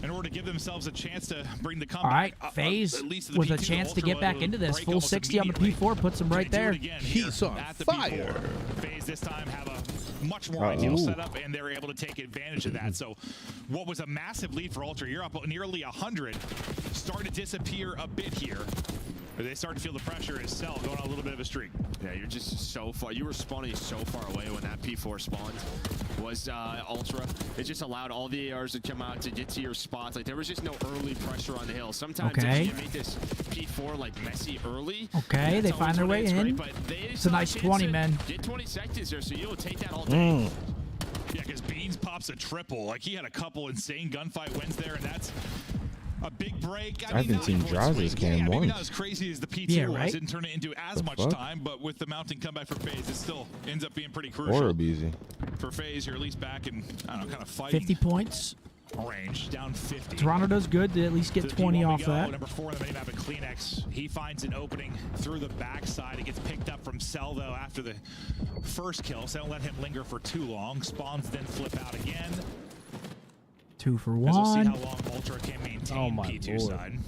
in order to give themselves a chance to bring the All comeback. right, FaZe at least to the with a P2, chance to Ultra get back will into this. break Full almost 60 on the immediately. P4 puts him right They do there. it again He's here on at the fire. P4. FaZe this time have a much more ideal setup, and they're able to take advantage of that. So what was a massive lead for Ultra, you're up nearly 100, start to disappear a bit here. They start to feel the pressure as Cell going on a little bit of a streak. Yeah, you're just so far. You were spawning so far away when that P4 spawned. Was Ultra. It just allowed all the ARs to come out to get to your spots. Like there was just no early pressure on the hill. Sometimes Okay. if you make this P4 like messy early. Okay, they that's find their always way when in. it's great, but they It's a still have nice chance 20, to man. Get 20 seconds there, so you'll take that all day. Yeah, because Beans pops a triple. Like he had a couple insane gunfight wins there, and that's a big break. I haven't seen Jaws' cam maybe once. not as crazy as the P2 Yeah, was. right? Didn't turn it into as much fuck? time, but with the mounting comeback for FaZe, it still ends up being pretty crucial. Or a Beezy. For FaZe, you're at least back in, I don't know, kind of fighting 50 points. range, down 50. Toronto does good to at least get To the 20 P1 we off go. that. Number 4 on the minimap at Kleenex. He finds an opening through the backside. It gets picked up from Cell, though, after the first kill. So don't let him linger for too long. Spawns then flip out again. 2 for As we'll see 1. how long Ultra can maintain Oh my P2 lord. side.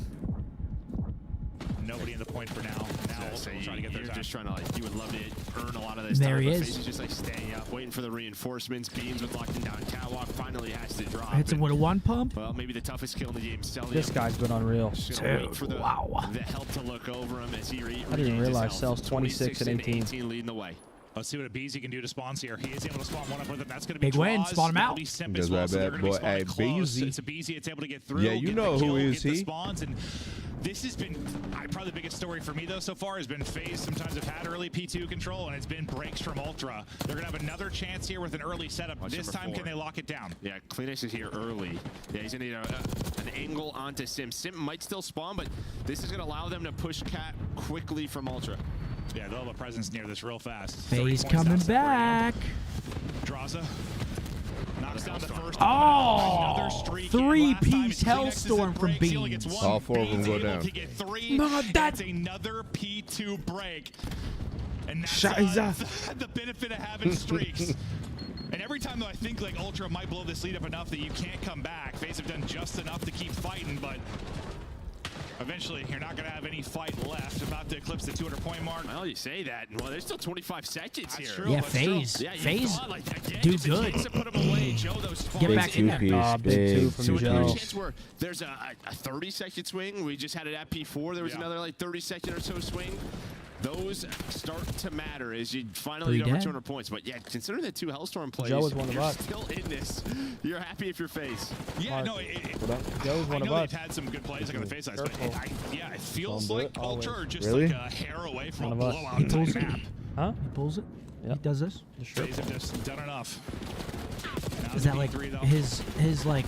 Nobody in the point for now. Now Ultra will try to get their You're time. just trying to like, you would love to earn a lot of this There time. he but is. FaZe is just like staying up, waiting for the reinforcements. Beans with locked down catwalk finally has to drop. Hits him And, with a 1 pump. well, maybe the toughest kill in the game. Cellium. This guy's been unreal. Just gonna wait Dude, for the, wow. the help to look over him as he I didn't even regains his realize health. Cell's 26 and 18. leading the way. Let's see what a Beezy can do to spawns here. He is able to spawn one up with him. That's going to be Big win. draws. Spawn him That'll out. be Simp Does as well, that so they're bad gonna be boy. spawning Hey, close. Beezy. It's a Beezy. It's able to get through. Yeah, you get know the who kill, is get the he. spawns, and this has been probably the biggest story for me though so far has been FaZe. Sometimes have had early P2 control, and it's been breaks from Ultra. They're gonna have another chance here with an early setup. Watch This number time, 4. can they lock it down? Yeah, Kleenex is here early. Yeah, he's gonna need an angle onto Sim. Sim might still spawn, but this is gonna allow them to push Cat quickly from Ultra. Yeah, they'll have a presence near this real fast. FaZe coming back. Draza knocks down the first. Oh, Another streak. 3-piece Last time, Hellstorm from He only gets Beans. one. All 4 of them Beans go able down. to get 3. No, That's another P2 break. And that's the benefit of having streaks. And every time though I think like Ultra might blow this lead up enough that you can't come back. FaZe have done just enough to keep fighting, but eventually you're not going to have any fight left. About to eclipse the 200-point mark. Well, you say that. Well, there's still 25 seconds here. True, Yeah, that's FaZe. true. Yeah, you FaZe, thought, like, again, do just a good. chance to put him away. Joe, those Get Big back in there. two-piece, big two big from So Joe. another two-piece. chance where there's a 30-second swing. We just had it at P4. There was another like 30-second or so swing. Those start to matter as you finally get over 200 points. But yeah, considering the 2 Hellstorm plays, Joe is one of you're us. still in this. You're happy if you're FaZe. Yeah, no, Joe's I one of know us. they've had some good plays like on the FaZe side, but Careful. yeah, it feels Don't do like it, always. Ultra are just Really? like a hair away from One a of us. blowout He type pulls it. map. Huh? He pulls it. Yep. He does this. FaZe have just done enough. Now Is the that like V3 though, his like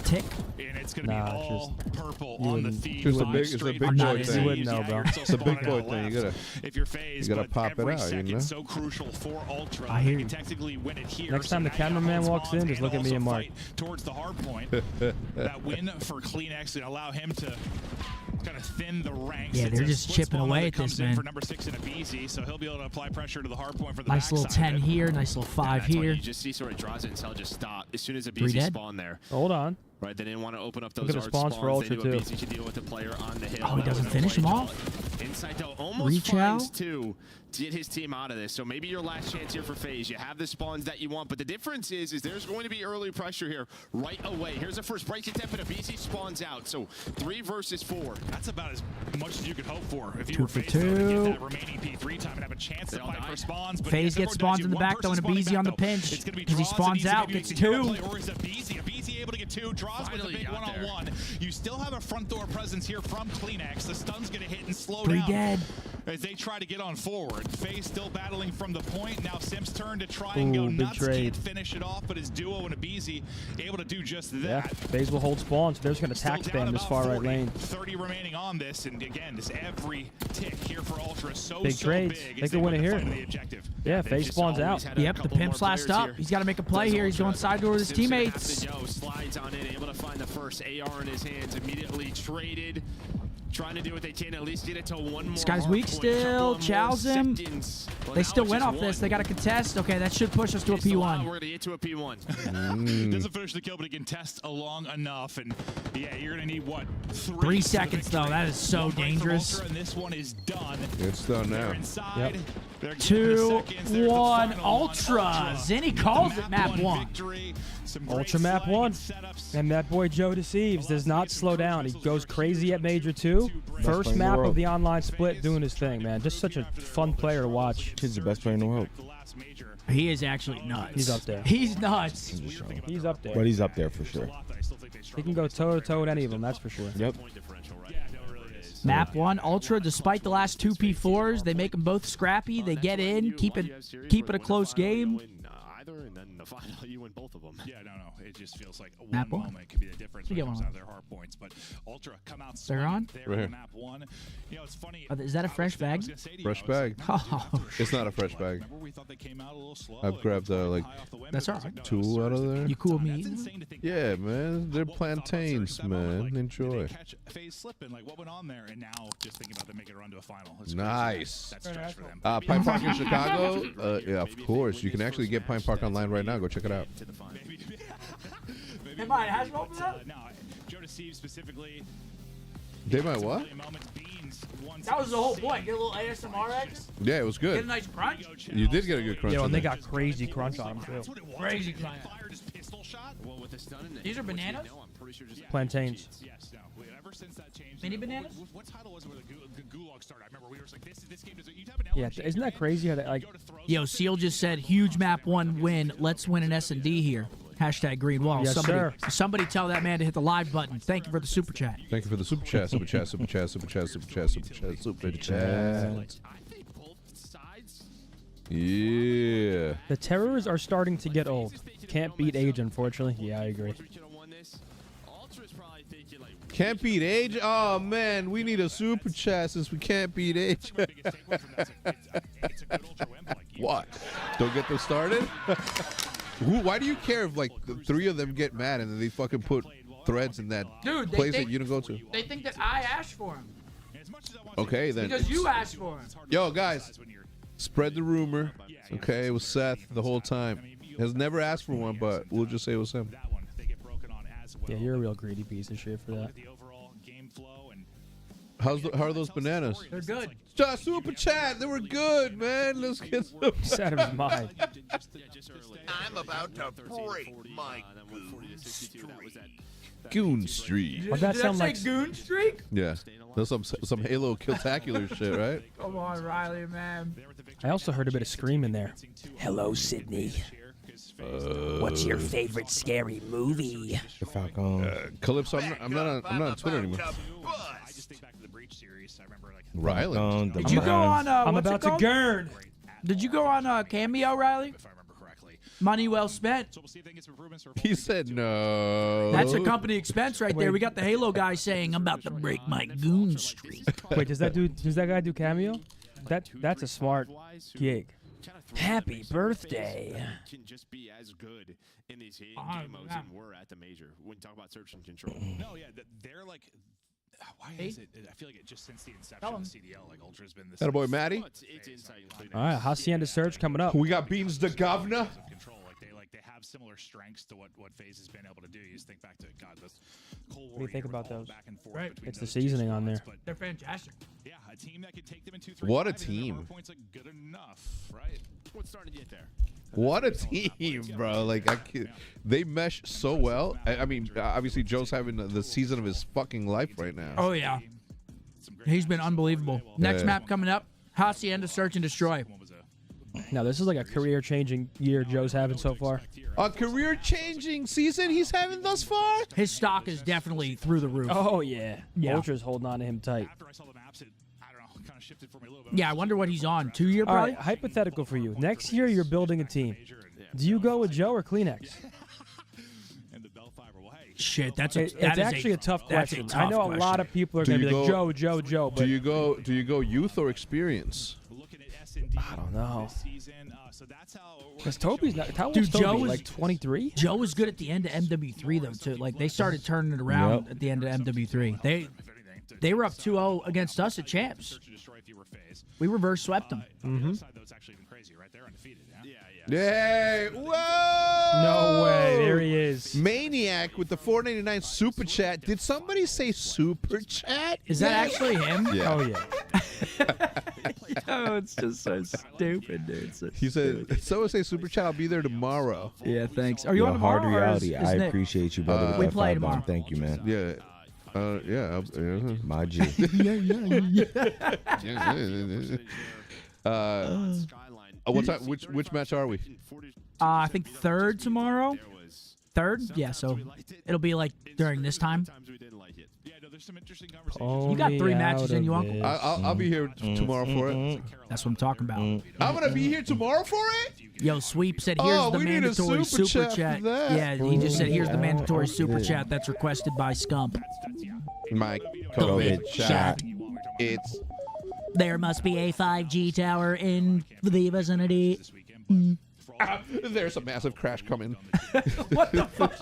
tick? and it's gonna be Nah, it's all purple you on the wouldn't- feed. Just a 5 big- it's a straight big for boy FaZe. thing. You wouldn't know, Yeah, bro. you're still It's a big spawning boy out thing. You left. If you're FaZe, you gotta but pop it every out, you second know? so crucial for Ultra. I hear They you. can technically win it here. Next so time the now you gotta cameraman hold walks in, spawns just look at me also and Mark. fight towards the hard point. That win for CleanX and allow him to kind of thin the ranks. Yeah, It's they're a just split chipping spawn away that at comes this, in man. For number 6 in a BZ, so he'll be able to apply pressure to the hard point for the Nice little backside 10 of it. here, nice little 5 That's why here. you just see sort of draws it until just stop. As soon as a 3 BZ dead. spawn there. Hold on. Right, they didn't want to open up Look those at the hard spawns for Ultra, They knew a too. BZ could deal with the player on the hill. Oh, he That doesn't was a finish him play off? Inside though, almost Reach finds out. 2 to get his team out of this. So maybe your last chance here for FaZe. You have the spawns that you want, but the difference is there's going to be early pressure here right away. Here's the first break attempt, and a BZ spawns out. So 3 versus 4. That's about as much as you could hope for if you 2 were for FaZe though, to 2. get that remaining P3 time and have a chance to fight for spawns. But FaZe yeah, gets everyone spawns does in the you. back One though, and a person BZ spawning on the back, though. pinch It's gonna be because he draws, spawns and out, maybe gets you can 2. play, or is a BZ able to get 2? Draws with a Finally big got there. one-on-one. You still have a front door presence here from CleanX. The stun's gonna hit and slow 3 down dead. as they try to get on forward. FaZe still battling from the point. Now Sim's turn to try and go Ooh, big nuts. trade. Can't finish it off, but his duo and a BZ able to do just that. Yeah, FaZe will hold spawn, so they're just going to Still attack down spam this about far right 40, lane. 30 remaining on this, and again, this every tick here for Ultra is so Big trades. big. They as could win it the here. fight to the objective. Yeah, they've FaZe just spawns always out. had a Yep, the couple pimp's more last players up. here. He's got to make a play Does here. He's Ultra. going side door with his Sim's gonna have teammates. to go, slides on in, able to find the first AR in his hands, immediately traded. Trying to do what they can, at least get it to one more. This guy's hard weak point, still. couple of more Chows him. seconds. Well, They now still it's win just off this. one. They got to contest. Okay, that should push us to a It's allowed. P1. We're gonna get to a P1. Doesn't finish the kill, but he can test along enough. And yeah, you're gonna need what? 3 for the seconds though. victory. That is so One break from dangerous. Ultra, and this one is done. It's done now. They're inside. Yep. They're getting the 2, seconds. There's the 1, final one. Ultras. And he calls it map 1. Victory. Some great Ultra map sliding 1. setups. And that boy Joe deceives. Does not slow down. He goes crazy at Major 2. First player in the map world. of the online split doing his thing, man. Just such a fun player to watch. Kid's the best player in the world. He is actually nuts. He's up there. He's nuts. He's up there. But he's up there for sure. He can go toe-to-toe with any of them, that's for sure. Yep. Map 1, Ultra, despite the last 2 P4s, they make them both scrappy. They get in, keep it a close game. Either, and then the final, you win both of them. Yeah, no. It just feels like one Map 1? moment could be the difference You when it get comes one. down to their hard points. But Ultra come out They're on? there Right in here. map 1. You know, it's funny. Is that a fresh bag? Fresh bag. Oh, It's not a fresh bag. Remember we thought they came out a little slow. I've grabbed like that's all right. 2 out of there. You cool with me? Yeah, man. They're plantains, man. Enjoy. Catch FaZe slipping, like what went on there, and now just thinking about them making a run to a final. It's Nice. That's stretch for them. Pine Park in Chicago? Yeah, of course. You can actually get Pine Park online right now. Go check it out. Hey, Mike, how's it open up? No, Joe Deceive specifically. They might what? That was the whole point. Get a little ASMR action. Yeah, it was Get a good. nice crunch. You did get a good crunch. Yeah, in and they there. got crazy crunch on them, too. Crazy crunch. Well, with the stun in the These are bananas? No, I'm pretty sure just Plantains. Yes, no. Ever since that changed. Mini bananas? What title was it where the Gulag started? I remember we were like, this game does. You have an Yeah, isn't that crazy how they, like, Yo, Seal just said, huge map 1 win. Let's win an S&D here. Hashtag green wall. Yes, sir. Somebody tell that man to hit the live button. Thank you for the super chat. Thank you for the super chat, super chat, super chat, super chat, super chat, super chat, super chat. I think both sides. Yeah. the terrors are starting to get old. Can't beat age, unfortunately. Yeah, I agree. Can't beat age? Oh, man. We need a super chat since we can't beat age. What? Don't get them started? Why do you care if, like, the 3 of them get mad and then they fucking put threads in that Dude, they place think- that you didn't go to? They think that I asked for him. Okay, then. Because you asked for him. Yo, guys, spread the rumor. Okay, it was Seth the whole time. Has never asked for one, but we'll just say it was him. Yeah, you're a real greedy piece of shit for that. The overall game flow and How are those bananas? They're good. Just super chat. They were good, man. Let's get some. He's out of his mind. I'm about to break my Goon Street. Well, that Did sound say like Goon Streak? Yeah. That's some Halo Killtacular shit, right? Come on, Riley, man. I also heard a bit of screaming there. Hello, Sydney. What's your favorite scary movie? The Falcons. Calypso, I'm not on Twitter anymore. Riley. Did you go on? I'm what's it about to called? gurn. Did you go on Cameo, Riley? Money well spent. He said no. That's a company expense right there. We got the Halo guy saying, "I'm about to break my goon streak." Wait, does that guy do Cameo? That's a smart gig. Happy birthday. Can just be as good in these game modes yeah. and we're at the major when you talk about search and control. No, yeah, they're like. Why is it? I feel like it just since the inception of CDL, like Ultra's been this. Attaboy, Matty. All right, Hacienda Surge coming up. We got Beans the Governor. Control, they have similar strengths to what FaZe has been able to do. You just think back to God, the Cold War. What do you think about those? Back and forth Right. It's the seasoning on there. They're fantastic. Yeah, a team that could take them in 2-3. What a team. Points like good enough, right? What's starting to get there? What a team, bro! Like they mesh so well. I mean, obviously Joe's having the season of his fucking life right now. Oh yeah, he's been unbelievable. Next Yeah. map coming up: Hacienda Search and Destroy. Now this is like a career-changing year Joe's having so far. A career-changing season he's having thus far. His stock is definitely through the roof. Oh yeah, Yeah. Ultra's holding on to him tight. After I saw the maps, it I don't know, kind of shifted for me a little bit. Yeah, I wonder what he's on. 2 year All probably. right, hypothetical for you. Next year you're building a team. Do you go with Joe or Kleenex? Shit, that's It's actually a tough that's a question. tough I know a lot of people are Do going to be you like go- Joe, but Do you go youth or experience? I don't know. Because Toby's not. How old Dude, is Toby? Joe is Like 23. Joe was good at the end of MW3 though too. Like they started turning it around at the end of MW3. They were up 2-0 against us at champs. We reverse swept them. Yay! Whoa! No way. There he is. Maniac with the $4.99 super chat. Did somebody say super chat? Is that actually him? Yeah. Oh yeah. Oh, it's just so stupid, dude. He said, "Someone say super chat. I'll be there tomorrow." Yeah, thanks. Are you on tomorrow? Hard or reality. is I Nick? appreciate you, brother. with We that play $5 tomorrow. Thank you, man. Yeah. Yeah. My G. What time? Which match are we? I think third tomorrow. Third? Yeah, so it'll be like during this time. You got 3 matches in you, Uncle. I'll be here tomorrow for it. That's what I'm talking about. I'm gonna be here tomorrow for it. Yo, Sweep said, "Here's the we need a mandatory super super chat chat." for that. Yeah, he just said, "Here's the mandatory super chat that's requested by Scump." My COVID chat. It's There must be a 5G tower in the vicinity. there's a massive crash coming. What the fuck?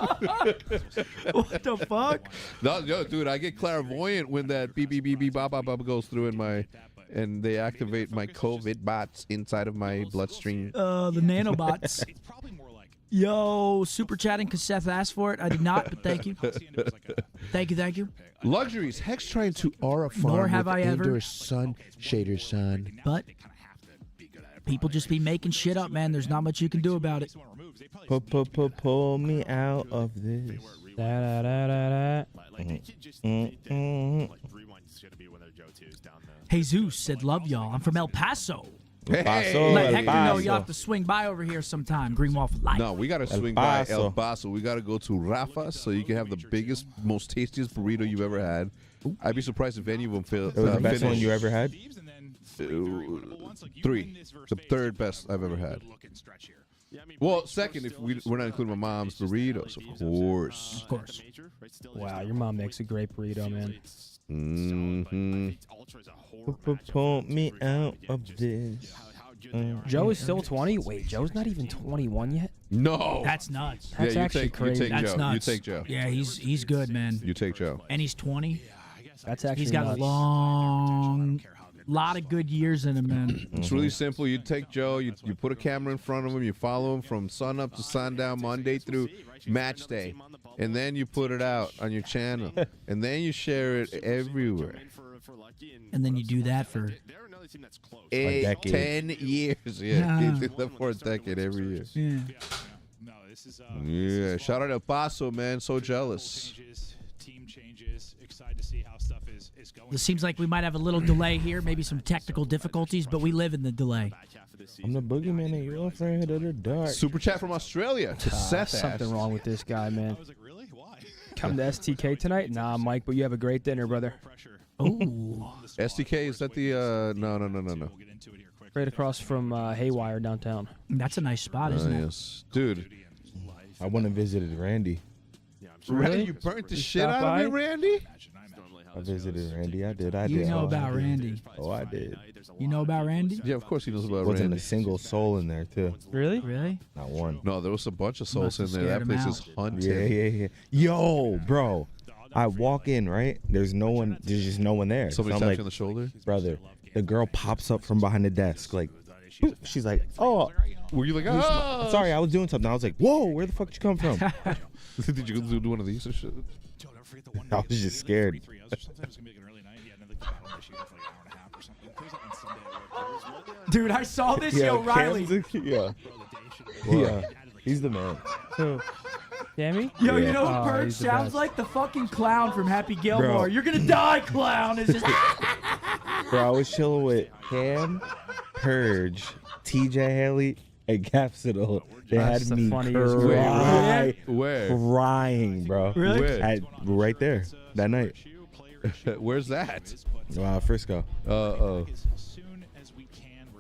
What the fuck? No, dude, I get clairvoyant when that beep beep beep beep bop bop bop goes through and they activate my COVID bots inside of my bloodstream. The nanobots. Yo, super chatting because Seth asked for it. I did not, but thank you. Thank you. Luxuries. Hex trying to aura farm Nor have with I ever. indoor sun shader sun. But people just be making shit up, man. There's not much you can do about it. Pull me out of this. Da, da, da, da, da. Jesus said, "Love y'all. I'm from El Paso." Hey, Let Hector know you'll have to swing by over here sometime. Greenwall for life. No, we gotta swing by El Paso. We gotta go to Rafa so you can have the biggest, most tastiest burrito you've ever had. I'd be surprised if any of them It was the best one you ever had? 3. The third best I've ever had. Well, second if we're not including my mom's burritos, of course. Of course. Wow, your mom makes a great burrito, man. Pull me out of this. Joe is still 20. Wait, Joe's not even 21 yet. No, That's nuts. That's actually crazy. You take That's Joe. nuts. You take Joe. Yeah, he's good, man. You take Joe. And he's 20. That's actually He's got nuts. a long lot of good years in him, man. It's really simple. You take Joe, you put a camera in front of him, you follow him from sun up to sundown, Monday through match day, and then you put it out on your channel, and then you share it everywhere. And then you do that for 10 years. Yeah, you do that for a decade every year. Yeah. Yeah, shout out El Paso, man. So jealous. Team changes. Excited to see how stuff is going. It seems like we might have a little delay here, maybe some technical difficulties, but we live in the delay. I'm the boogeyman in your friend of the dark. Super chat from Australia to Seth. Something wrong with this guy, man. Come to STK tonight? Nah, Mike, but you have a great dinner, brother. Oh. STK, is that the, no. Right across from Haywire downtown. That's a nice spot, isn't it? Yes. Dude. I went and visited Randy. Really? You burnt the shit out of me, Randy? I visited Randy. I did. You know about Randy. Oh, I did. You know about Randy? Yeah, of course he knows about Wasn't Randy. a single soul in there, too. Really? Really? Not one. No, there was a bunch of souls in there. That place is haunted. Yeah. Yo, bro. I walk in, right? There's no one. There's just no one there. Somebody so I'm tapped like, you on the shoulder? Brother, the girl pops up from behind the desk. Like, boop. She's like, oh. Were you like, oh? Sorry, I was doing something. I was like, whoa, where the fuck did you come from? Did you do one of these or shit? I was just scared. Dude, I saw this, yo, Riley. Yeah. He's the man. Who? Jamie? Yo, Yeah. you know what Purge he's the sounds best. like? The fucking clown from Happy Gilmore. Bro. You're gonna die, clown. It's just Bro, I was chilling with Cam, Purge, TJ Haley, and Capsidal. They That's had the me funniest Where? crying, bro. Really? Where? Right there, that night. Where's that? Frisco.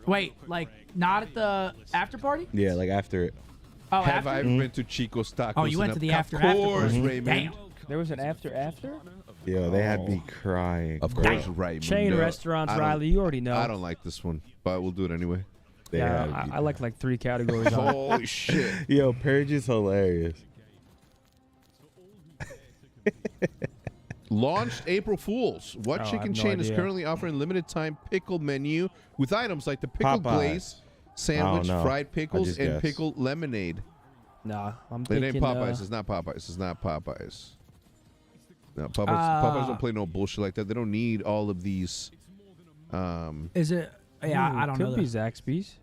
wait, like not at the after party? Yeah, like after it. Oh, Have after? I ever been to Chico's Tacos? Oh, you went in to the Of after course, party. Raymond. Damn. There was an after? Yo, they had me crying. Of course, Raymond. Chain restaurants, Riley, you already know. I don't like this one, but we'll do it anyway. They Yeah, had me. I like 3 categories on it. Holy shit. Yo, Purge is hilarious. Launched April Fools. What Oh, I chicken have no chain is idea. currently offering limited time pickle menu with items like the pickle Popeyes. glaze sandwich, know. fried I pickles, just and guessed. pickle lemonade? Nah, I'm It thinking ain't Popeyes. It's not Popeyes. It's not Popeyes. No, Popeyes don't play no bullshit like that. They don't need all of these. Is it? Yeah, I don't know. Could be Zaxby's.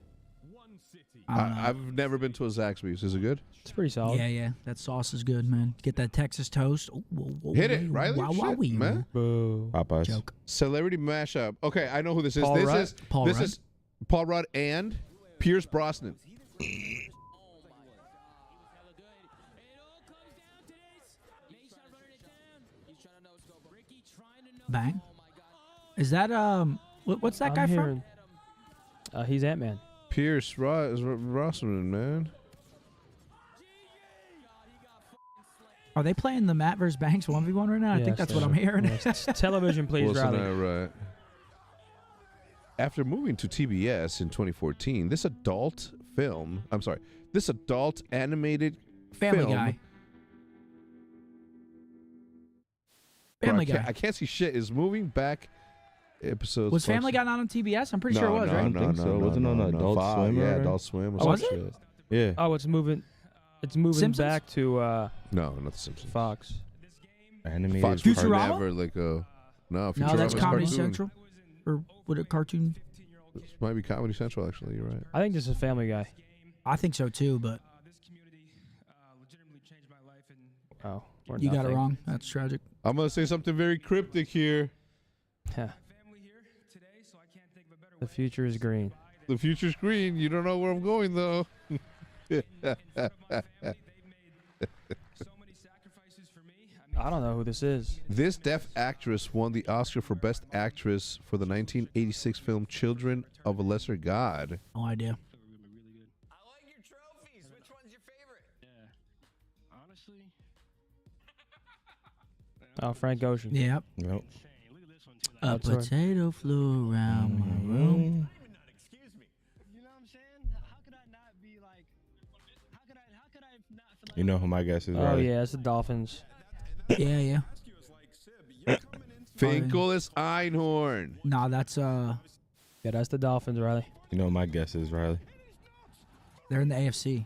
I've never been to a Zaxby's. Is it good? It's pretty solid. Yeah. That sauce is good, man. Get that Texas toast. Ooh, whoa, Hit it, Riley. Wow, Shit, wowee, man. Boo. Popeyes. Joke. Celebrity mashup. Okay, I know who this is. Paul Rudd? Is Paul this Rudd? is Paul Rudd and Pierce Brosnan. Bang. Is that what's that guy I'm from? hearing, he's Ant-Man. Pierce Brosnan, man. Are they playing the Matt vs. Banks 1v1 right now? I think Yes, that's they what I'm are. hearing. Yes. Television, please, Wilson, Riley. right. After moving to TBS in 2014, this adult animated Family film. Guy. Bro, Family Guy. I can't see shit. Is moving back episodes. Was Family Guy not on TBS? I'm pretty sure it was, I right? don't think so. Wasn't on Adult Swim? Yeah, or- Adult Swim. Or Oh, was some it? shit. Yeah. Oh, it's moving Simpsons? back to No, not the Simpsons. Fox. Animated. Fox was Futurama? never like a No, no. that's Futurama's Comedy cartoon. Central. Or would it cartoon? This might be Comedy Central. Actually, you're right. I think this is Family Guy. I think so too, but Oh, or you got it nothing. wrong. That's tragic. I'm gonna say something very cryptic here. The future is green. The future's green. You don't know where I'm going though. I don't know who this is. This deaf actress won the Oscar for Best Actress for the 1986 film Children of a Lesser God. No idea. Oh, Frank Ocean. Yep. Nope. A That's right. potato flew around my room. You know who my guess is, Oh right? yeah, it's the Dolphins. Yeah. Finkel is Einhorn. Nah, that's Yeah, that's the Dolphins, Riley. You know what my guess is, Riley. they're in the AFC.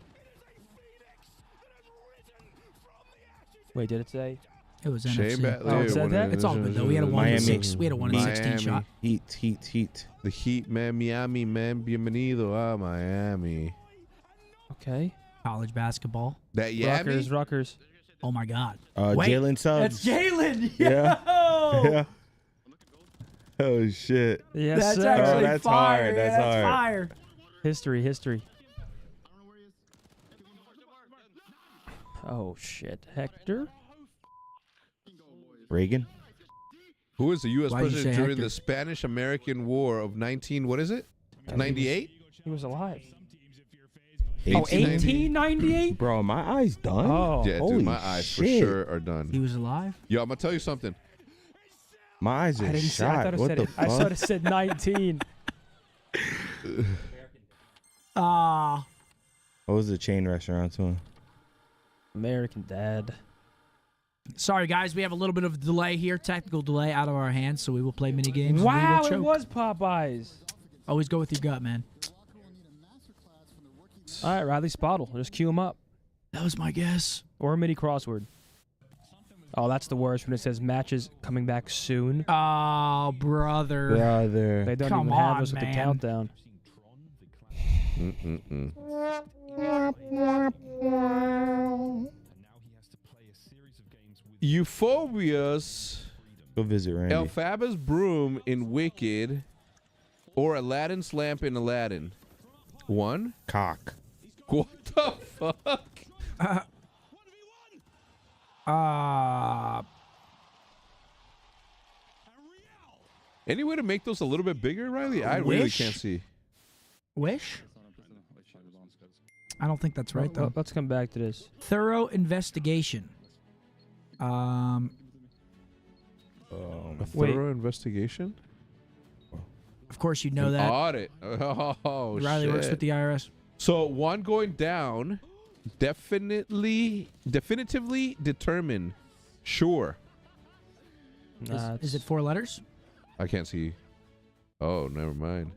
Wait, did it say? It was Shane NFC. Batley Oh, it said that? It's all good though. We had a 1 in 6. We had a 1 in 16 shot. Heat. The Heat, man. Miami, man. Bienvenido a Miami. Okay. College basketball. That Yami? Rutgers. Oh my God. Wait, Jalen Suggs. That's Jalen. Yeah. Yo! Yeah. Oh shit. Yes, that's sir. actually that's fire. hard. That's hard. Fire. History. Oh shit, Hector. Reagan. Who was the U.S. Why'd you president say during Hector? the Spanish-American War of 98? He was alive. 1898? Bro, my eyes done. Oh, Yeah, holy dude, my eyes for shit. sure are done. He was alive. Yo, I'm gonna tell you something. My eyes I are didn't say. I shot. thought it What said the it. I thought fuck? it said 19. Ah. What was the chain restaurant to him? American Dad. Sorry, guys. We have a little bit of a delay here. Technical delay out of our hands, so we will play mini games. and we Wow, will it choke. was Popeyes. Always go with your gut, man. All right, Riley Spottle. Just cue him up. That was my guess. Or a mini crossword. Oh, that's the worst when it says matches coming back soon. Oh, brother. Brother. They don't Come even have on, us with the man. countdown. Euphobia's Go visit Randy. Elphaba's broom in Wicked or Aladdin's lamp in Aladdin. One? Cock. What the fuck? Any way to make those a little bit bigger, Riley? I really Wish? can't see. Wish? I don't think that's right, though. Let's come back to this. Thorough investigation. A thorough investigation? Of course, you know An that. audit. Oh, Riley works shit. with the IRS. So one going down, definitively determine. Sure. Nah, Is it 4 letters? I can't see. Oh, never mind.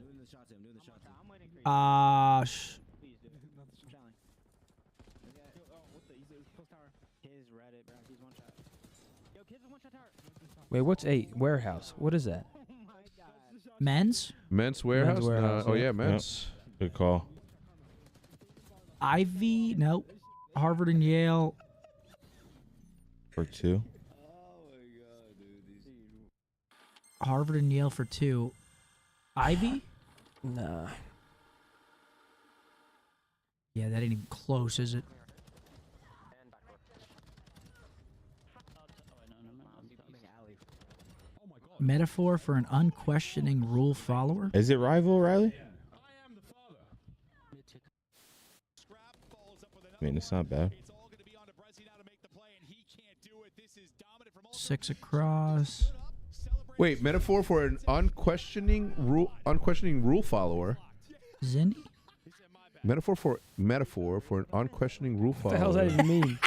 Wait, what's 8? Warehouse. What is that? Men's? Men's warehouse? Men's warehouse, Oh, yeah. yeah, men's. Good call. Ivy? Nope. Harvard and Yale. For 2. Harvard and Yale for 2. Ivy? Nah. Yeah, that ain't even close, is it? Metaphor for an unquestioning rule follower? Is it rival, Riley? I mean, it's not bad. 6 across. Wait, metaphor for an unquestioning rule follower. Zindy? Metaphor for an unquestioning rule What follower. the hell does that even mean?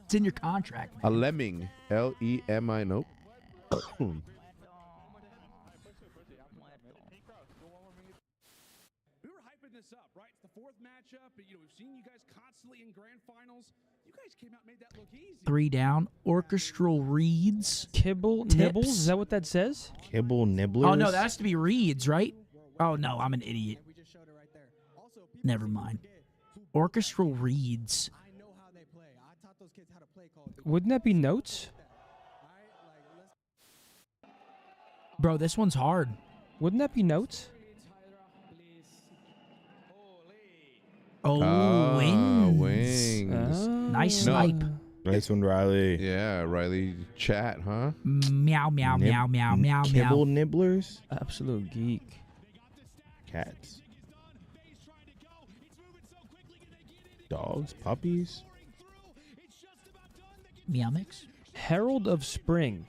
It's in your contract. A lemming. L-E-M-I. Nope. We were hyping this up, right? It's the 4th matchup. We've seen you guys constantly in grand finals. You guys came out and made that look easy. 3 down. Orchestral reeds. Kibble Tips. nibbles? Is that what that says? Kibble nibblers? Oh, no, that has to be reeds, right? Oh, no, I'm an idiot. Never mind. Orchestral reeds. Wouldn't that be notes? Bro, this one's hard. Wouldn't that be notes? Oh, wings. Wings. Nice No. snipe. Nice one, Riley. Yeah, Riley. Chat, huh? Meow, meow, meow, meow, meow, Kibble meow. nibblers? Absolute geek. Cats. Dogs? Puppies? Meow mix. Herald of Spring.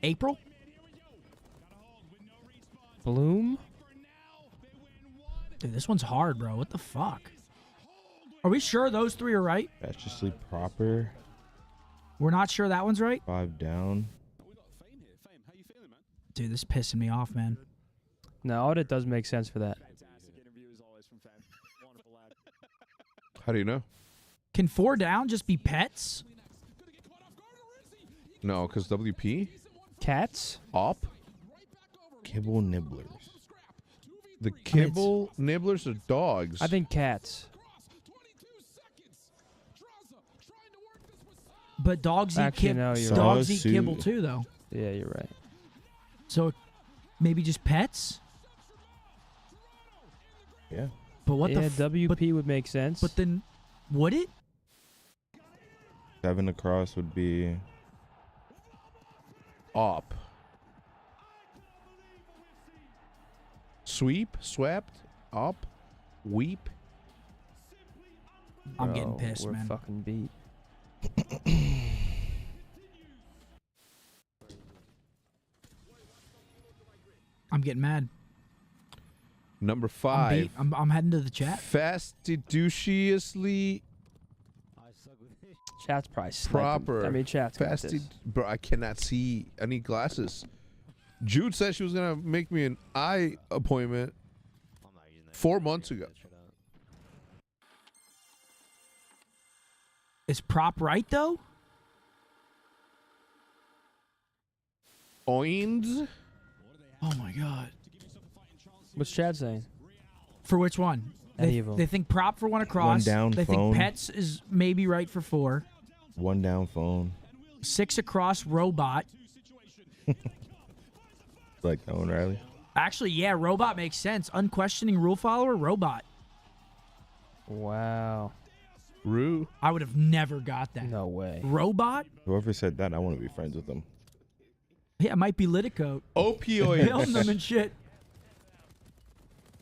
April? Bloom? Dude, this one's hard, bro. What the fuck? Are we sure those 3 are right? Spaciously proper. We're not sure that one's right. 5 down. Dude, this is pissing me off, man. No, audit does make sense for that. How do you know? Can 4 down just be pets? No, because WP? Cats? Op? Kibble nibblers. The kibble nibblers are dogs. I think cats. But dogs eat Actually, no, you're dogs right. eat kibble too, though. Yeah, you're right. So maybe just pets? Yeah. But what yeah, the WP would make sense. But then, would it? 7 across would be Op. Sweep? Swept? Op? Weep? I'm getting pissed, we're man. fucking beat. I'm getting mad. Number I'm 5. beat. I'm heading to the chat. Fastidiously Chat's probably sniping. proper. I mean, chat's got this. Bro, I cannot see. I need glasses. Jude said she was going to make me an eye appointment 4 months ago. Is prop right, though? Oins? Oh, my God. What's Chad saying? For which one? Any of them. They think prop for 1 across. 1 down they phone. think pets is maybe right for 4. 1 down phone. 6 across robot. Like that one, Riley. Actually, yeah, robot makes sense. Unquestioning rule follower, robot. Wow. Rue. I would have never got that. No way. Robot? Whoever said that, I want to be friends with them. Yeah, it might be Liticoat. Opioids. Filmed them and shit.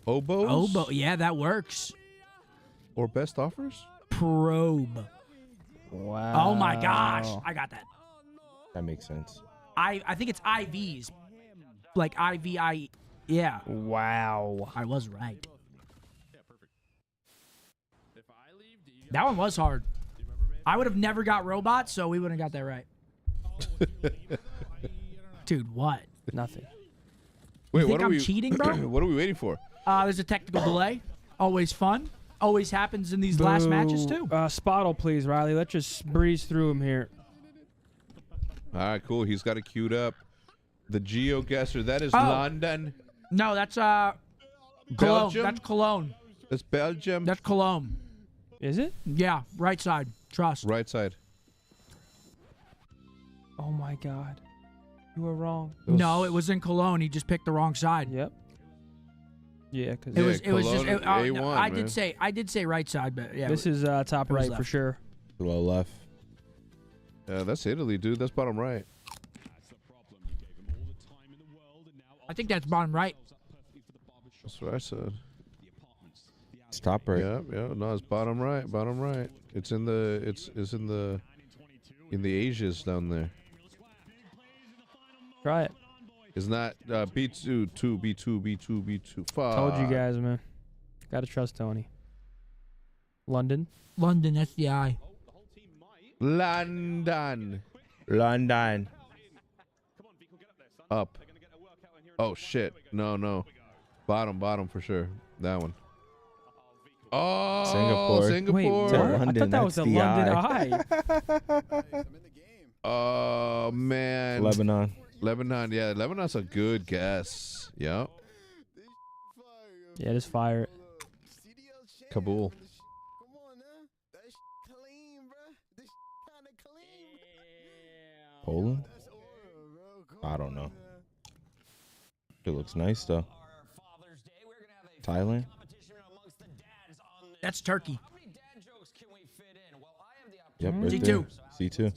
Oboes? Obo, yeah, that works. Or best offers? Probe. Wow. Oh my gosh, I got that. That makes sense. I think it's IVs, like IVI. Yeah. Wow. I was right. That one was hard. I would have never got robot, so we wouldn't have got that right. Dude, what? Nothing. Wait, You think what are I'm we cheating, bro? What are we waiting for? There's a technical delay. Always fun. Always happens in these last matches too. Spottle, please, Riley. Let's just breeze through him here. All right, cool. He's got it queued up. The GeoGuessr. That is Oh. London. No, that's Cologne. Belgium? That's Cologne. That's Belgium. That's Cologne. Is it? Yeah, right side. Trust. Right side. Oh my God. You were wrong. No, it was in Cologne. He just picked the wrong side. Yep. Yeah, because It was just. Cologne No, A1, I man. did say right side, but yeah. this is top was right left. for sure. Below left. That's Italy, dude. That's bottom right. I think that's bottom right. That's what I said. It's top right. Yeah, yeah. No, it's bottom right. Bottom right. It's in the. It's in the Asias down there. Try it. It's not B2, B2. Fuck. Told you guys, man. Gotta trust Tony. London. London, that's the I. London. London. Up. Oh shit. No. Bottom for sure. That one. Oh, Singapore. Wait, what? London, I thought that was that's the the London Eye. Oh man. Lebanon. Lebanon. Yeah, Lebanon's a good guess. Yep. Yeah, just fire it. Kabul. Poland? I don't know. It looks nice though. Thailand? That's Turkey. Yep, right C2. there. C2.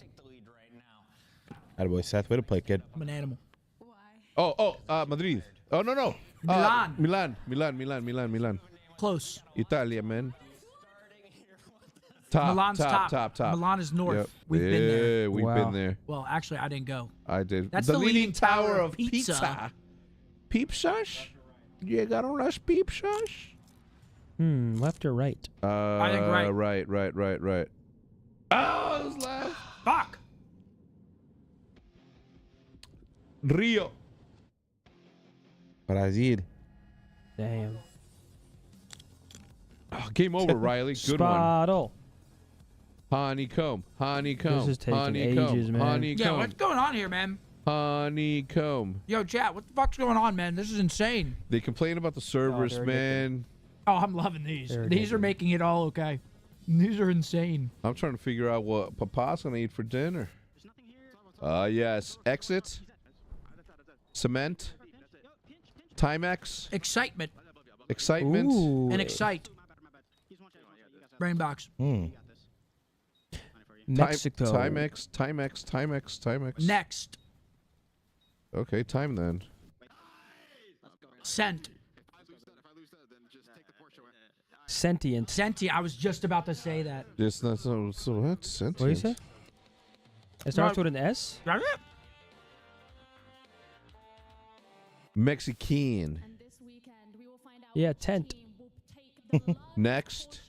Attaboy, Seth. Way to play, kid. I'm an animal. Madrid. Oh, no. Milan. Close. Italia, man. Milan's top. Top. Milan is north. Yep. We've been there. Yeah, we've been there. Well, actually, I didn't go. I did. That's the the leaning tower of pizza. pizza. Peepsash? Llegaron las peepsash? Left or right? I think right. Right. Oh, it was left. Fuck. Rio. Brazil. Damn. Oh, game over, Riley. Good one. Spottle. Honeycomb. Honeycomb. This is taking honeycomb. ages, man. Honeycomb. Yeah, what's going on here, man? Honeycomb. Yo, chat, what the fuck's going on, man? This is insane. They complain about the servers, they're man. Oh, I'm loving these. They're These are ridiculous. making it all okay. These are insane. I'm trying to figure out what Papa's gonna eat for dinner. Yes. Exit. Cement. Timex. Excitement Excitement. Ooh. and excite. Brainbox. Mexico. Timex. Next. Okay, time then. Sent. Sentient. Senti. I was just about to say that. It's not so what? Sentient. What do you say? It starts with an S? Mexican. Yeah, tent. Next.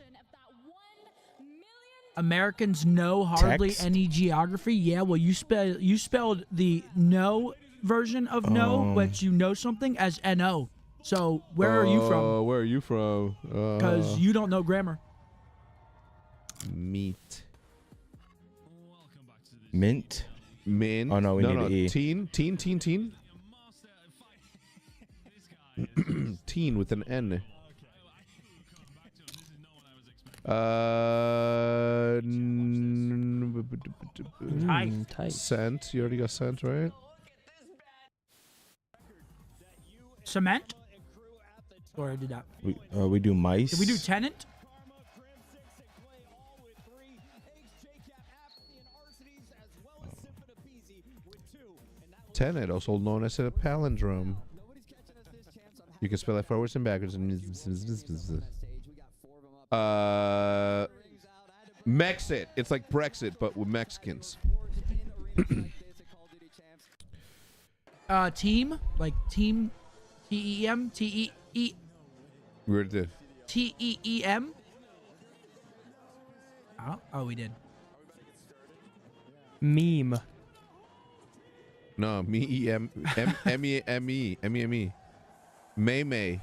Americans know hardly Text? any geography. Yeah, well, you spelled the no version of no, but you know something as no. So where are you from? Where are you from? Because you don't know grammar. Meat. Mint. Min. Oh, no, we need an E. Teen. Teen with an N. Tight. Scent. You already got scent, right? Cement? Or I did that. We do mice. Did we do tenant? Tenet, also known as a palindrome. You can spell it forwards and backwards. Mexit. It's like Brexit, but with Mexicans. Team? Like team? T-E-M? T-E-E? Where did? T-E-E-M? Oh, we did. Meme. No, M-E-M-E. May.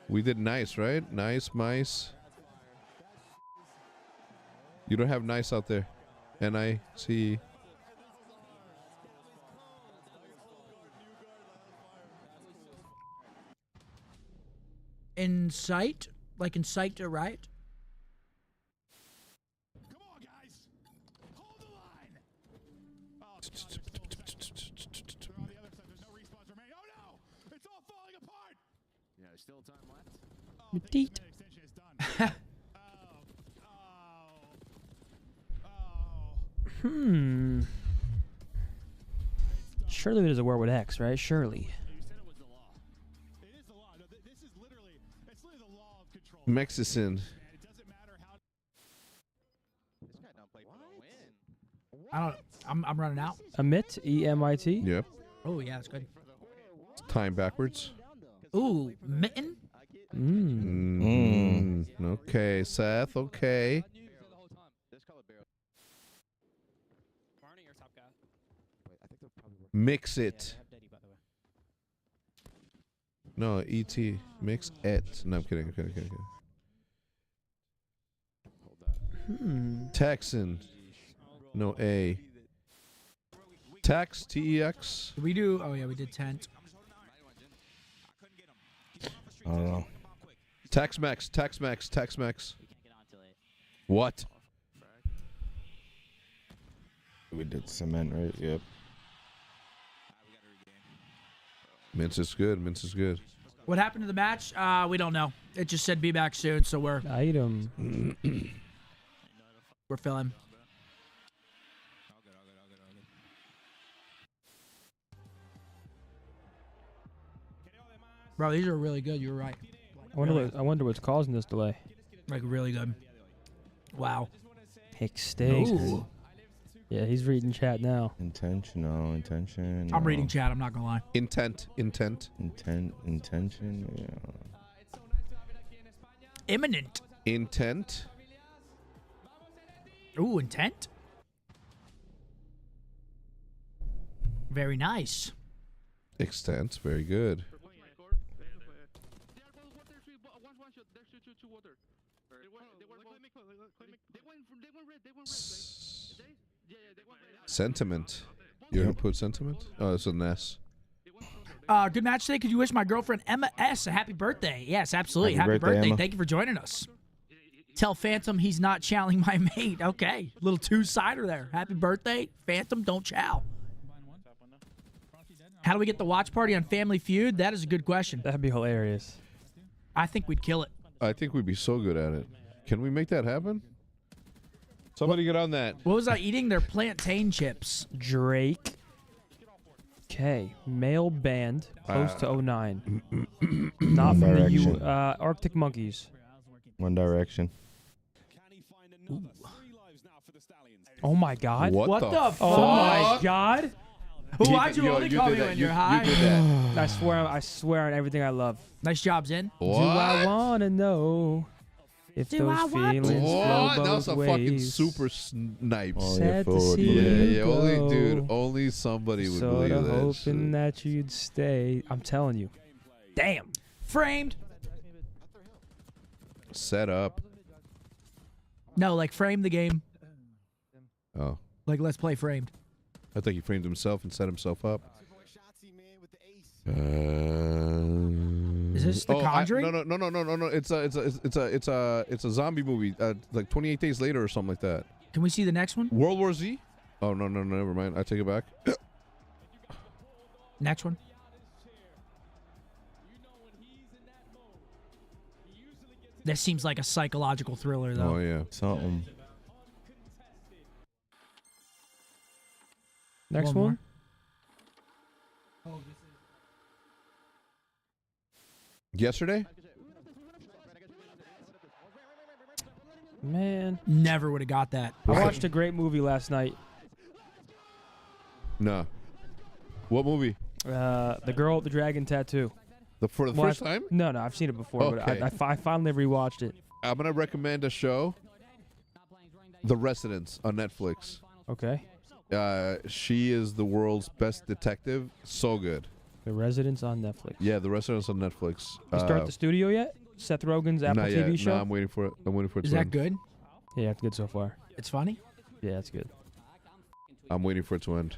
We did nice, right? Nice, mice. You don't have nice out there. N-I-C. Insight? Like incite to right? Petite. Surely there's a word with X, right? Surely. Mexican. I'm running out. Emit. E-M-I-T. Yep. Oh, yeah, that's good. Time backwards. Ooh, mitten? Okay, Seth. Okay. Mix it. No, E-T. Mix it. No, I'm kidding. Texan. No, A. Tex. T-E-X. Did we do? Oh, yeah, we did tent. I don't know. Tex-Mex. What? We did cement, right? Yep. Mince is good. What happened to the match? We don't know. It just said be back soon, so we're Item. we're filling. Bro, these are really good. You were right. I wonder what's causing this delay. Like really good. Wow. Hick steak. Ooh. Yeah, he's reading chat now. Intentional. I'm reading chat. I'm not gonna lie. Intention. Yeah. Imminent. Intent. Ooh, intent. Very nice. Extent. Very good. Sentiment. You ever put sentiment? Oh, it's an S. Good match today. Could you wish my girlfriend Emma S a happy birthday? Yes, absolutely. Happy birthday, Emma. Thank you for joining us. Tell Phantom he's not chowing my mate. Okay, little two-sider there. Happy birthday, Phantom. Don't chow. How do we get the watch party on Family Feud? That is a good question. That'd be hilarious. I think we'd kill it. I think we'd be so good at it. Can we make that happen? Somebody get on that. What was I eating? They're plantain chips. Drake. Okay. Male band. Close to 09. Not from the U. Arctic Monkeys. One Direction. Ooh. Oh my God. What the fuck? Oh my God. Why'd you only call me when you're high? You did that. I swear on everything I love. Nice jobs in. What? Do I wanna know if those feelings flow What? That was both a fucking ways? super snipes. Sad to see you Yeah, go. only dude, only somebody would Sorta believe that hoping shit. that you'd stay. I'm telling you. Damn. Framed. Set up. No, like frame the game. Oh, Like let's play framed. I think he framed himself and set himself up. Is this The Conjuring? No. It's a zombie movie. Like 28 Days Later or something like that. Can we see the next one? World War Z. Oh no, never mind. I take it back. Next one. This seems like a psychological thriller, though. Oh yeah, something. Next One one. Yesterday. Man. Never would have got that. I watched a great movie last night. No. What movie? The Girl with the Dragon Tattoo. For the first time? No, I've seen it before, Okay. but I finally rewatched it. I'm gonna recommend a show. The Residence on Netflix. Okay. She is the world's best detective. So good. The Residence on Netflix. Yeah, The Residence on Netflix. You start the studio yet? Seth Rogen's Apple not TV yet. show? No, I'm waiting for it. I'm waiting for it Is to that end. good? Yeah, it's good so far. It's funny? Yeah, it's good. I'm waiting for it to end.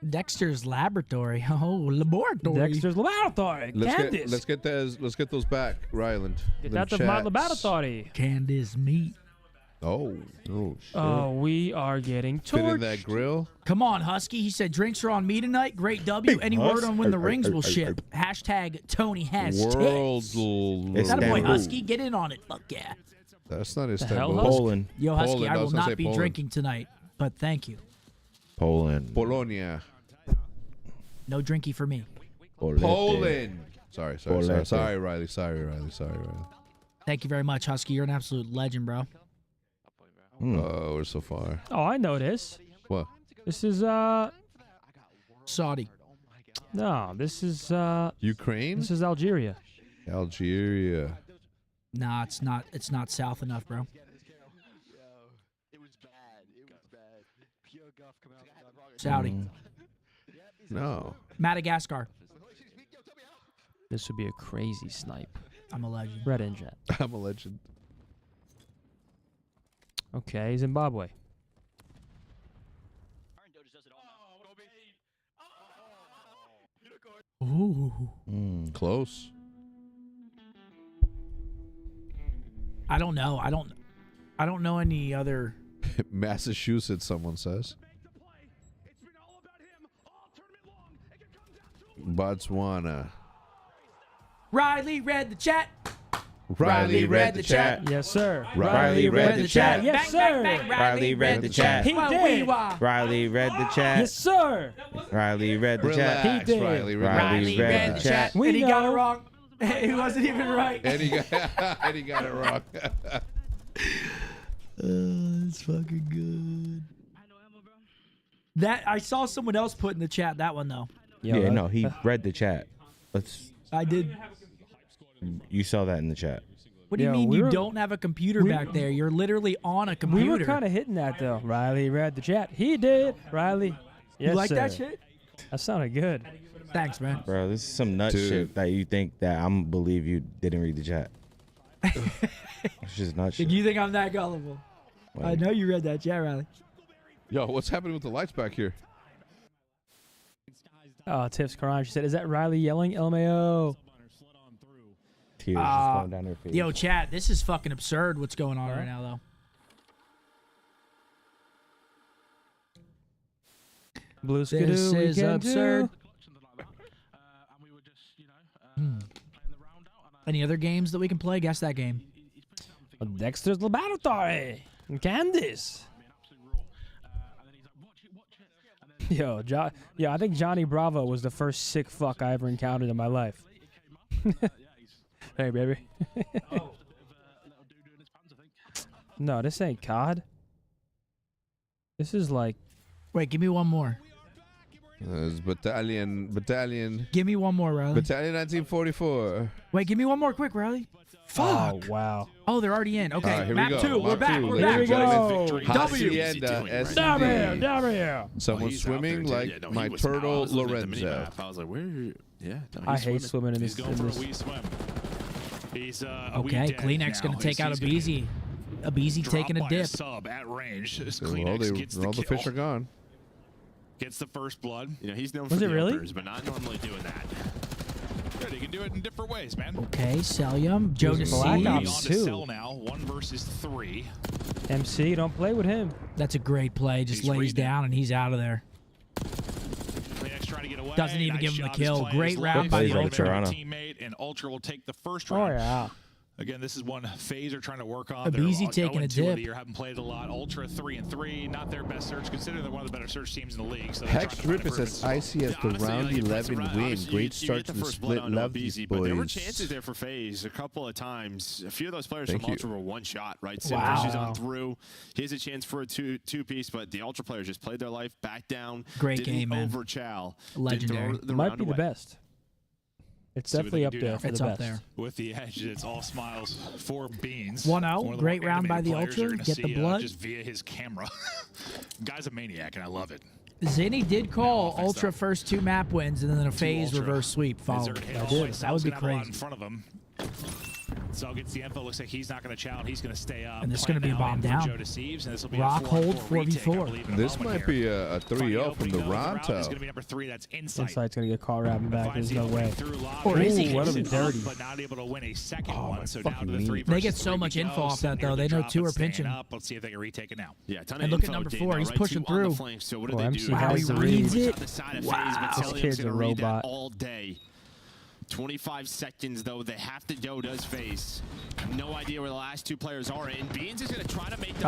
Dexter's Laboratory. Oh, laboratory. Dexter's Laboratory. Candace. Let's get those back, Ryland. Get Them out of my chats. laboratory. Candace meat. Oh shit. Oh, we are getting Fit in torched. that grill. Come on, Husky. He said drinks are on me tonight. Great W. Any word on when the rings will ship? Hashtag Tony has World. tits. That a boy, Husky. Get in on it. Fuck yeah. That's not his hell, Istanbul. Husky? Poland. Yo, Husky, Poland. I was will gonna say not be Poland. drinking tonight, but thank you. Poland. Polonia. No drinky for me. Poland. Sorry, Polete. Riley. Sorry, Riley. Thank you very much, Husky. You're an absolute legend, bro. Oh, we're so far. Oh, I know this. What? This is Saudi. no, this is Ukraine? this is Algeria. Algeria. Nah, it's not. It's not south enough, bro. Saudi. No. Madagascar. This would be a crazy snipe. I'm a legend. Red in chat. I'm a legend. Okay, Zimbabwe. Ooh. Close. I don't know. I don't know any other. Massachusetts, someone says. Botswana. Riley read the chat. Riley read the chat. Yes, sir. Riley read the chat. Yes, sir. Riley read the chat. He did. Riley read the chat. Yes, sir. Riley read the chat. Relax, He did. Riley. Riley read the chat. We And he got it know. wrong. He wasn't even right. And he got it wrong. It's fucking good. That I saw someone else put in the chat that one though. Yeah, no, he read the chat. I did. You saw that in the chat. What do you mean you don't have a computer back there? You're literally on a computer. We were kind of hitting that though. Riley read the chat. He did. Riley. Yes, You like that sir. shit? That sounded good. Thanks, man. Bro, this is some nut shit that you think that I'm believe you didn't read the chat. It's just nut shit. Did you think I'm that gullible? I know you read that chat, Riley. Yo, what's happening with the lights back here? Oh, Tiff's crying. She said, "Is that Riley yelling LMAO?" Tears just going down her face. Yo, chat, this is fucking absurd what's going on right now, though. Blue This Skidoo, we is can absurd. do. Any other games that we can play? Guess that game. Dexter's Laboratory and Candice. Yo, I think Johnny Bravo was the first sick fuck I ever encountered in my life. Hey, baby. No, this ain't COD. This is like... Wait, give me one more. It's Battalion. Give me one more, Riley. Battalion 1944. Wait, give me one more quick, Riley. Fuck. Oh, wow. Oh, they're already in. Okay, Here map we go. 2. We're Map back. 2, We're ladies back. and gentlemen. W. Hacienda, W. SCD. Someone he's out swimming there, like yeah, no, my he was not. I turtle was looking at the Lorenzo. minimap. I was like, where? Yeah, no, I he's hate swimming in He's this. going for a wee swim. He's a wee Okay, dead Kleenex now. going to take out He's gonna Abeezy. Abeezy drop taking a by dip. sub at range. This Well, Kleenex gets all the the kill. fish are gone. Gets the first blood. You know, he's known Was for it the really? uppers, but not normally doing that. Good, he can do it in different ways, man. Okay, Celium. Joe He's Black Deceive. Ops. On to 2. Cell now. 1 versus 3. MC, don't play with him. That's a great play. Just He's lays reading. down and he's out of there. Kleenex trying to get away. Doesn't even Nice give him the job. His kill. play Great is round live. by plays the by the Ultra. Toronto. Teammate and Ultra will take the first Oh, round. yeah. Again, this is one FaZe are trying to work on. Abeezy They're taking a 0-2 of the dip. year, haven't played a lot. Ultra 3-3, not their best search, considering they're one of the better search teams in the league. So they're Hex trying to find Ripper says, improvements. icy as the Honestly, round like, it's 11 right. win. Obviously, Great you start get to the the first blood split. onto Love these Abeezy, but there were boys. chances there for FaZe a couple of times. A few of those players Thank from you. Ultra were one shot, right? Wow. Simper's on through. Here's a chance for a two-piece, but the Ultra players just played their life back down. Great didn't game, man. over Chow. Legendary. Didn't throw the Might round be the away. best. It's See what definitely they up can do there now. for It's the up best. there. With the edge, it's all smiles for Beans. 1-0. One of the Great more round by the animated players Ultra. you're Get gonna the see, blood. just via his camera. Guy's a maniac, and I love it. Zinni did call offense, Ultra though. first 2 map wins and then a FaZe Ultra. reverse sweep followed. Desert hit I all did. the way. That Sal's would be gonna have a lot crazy. in front of him. So gets the info. Looks like he's not going to chow. He's going to stay up. And this is Plan gonna be a now bomb in for down. Joe Deceives, and this will be Rock a hold 4-on-4 retake, I 4v4. believe, in a This moment might here. be a 3-0 from the Is Ronto. going to be number 3. That's Insight. Insight's going to get caught wrapping back. Finds There's the no way. opening through lob. Or is he? Ooh, what a Gets it dirty. up, but not able to win a second Oh, one. my So down fucking to the 3 knee. They get versus so 3 much we info go. off that, Sitting here though. at They the know drop 2 and are staying pinching. up. Let's see if they can retake it now. Yeah, a ton And of look at info, number Dave, 4. now, He's right? pushing 2 on the through. flank. So what do Oh, they MC do? Wow, he has the reads read. it. On the side of Wow. FaZe, but This Celium's kid's a gonna read that robot. all day. 25 seconds, though. They have to go, does FaZe. No idea where the last 2 players are. And Beans is going to try to make the...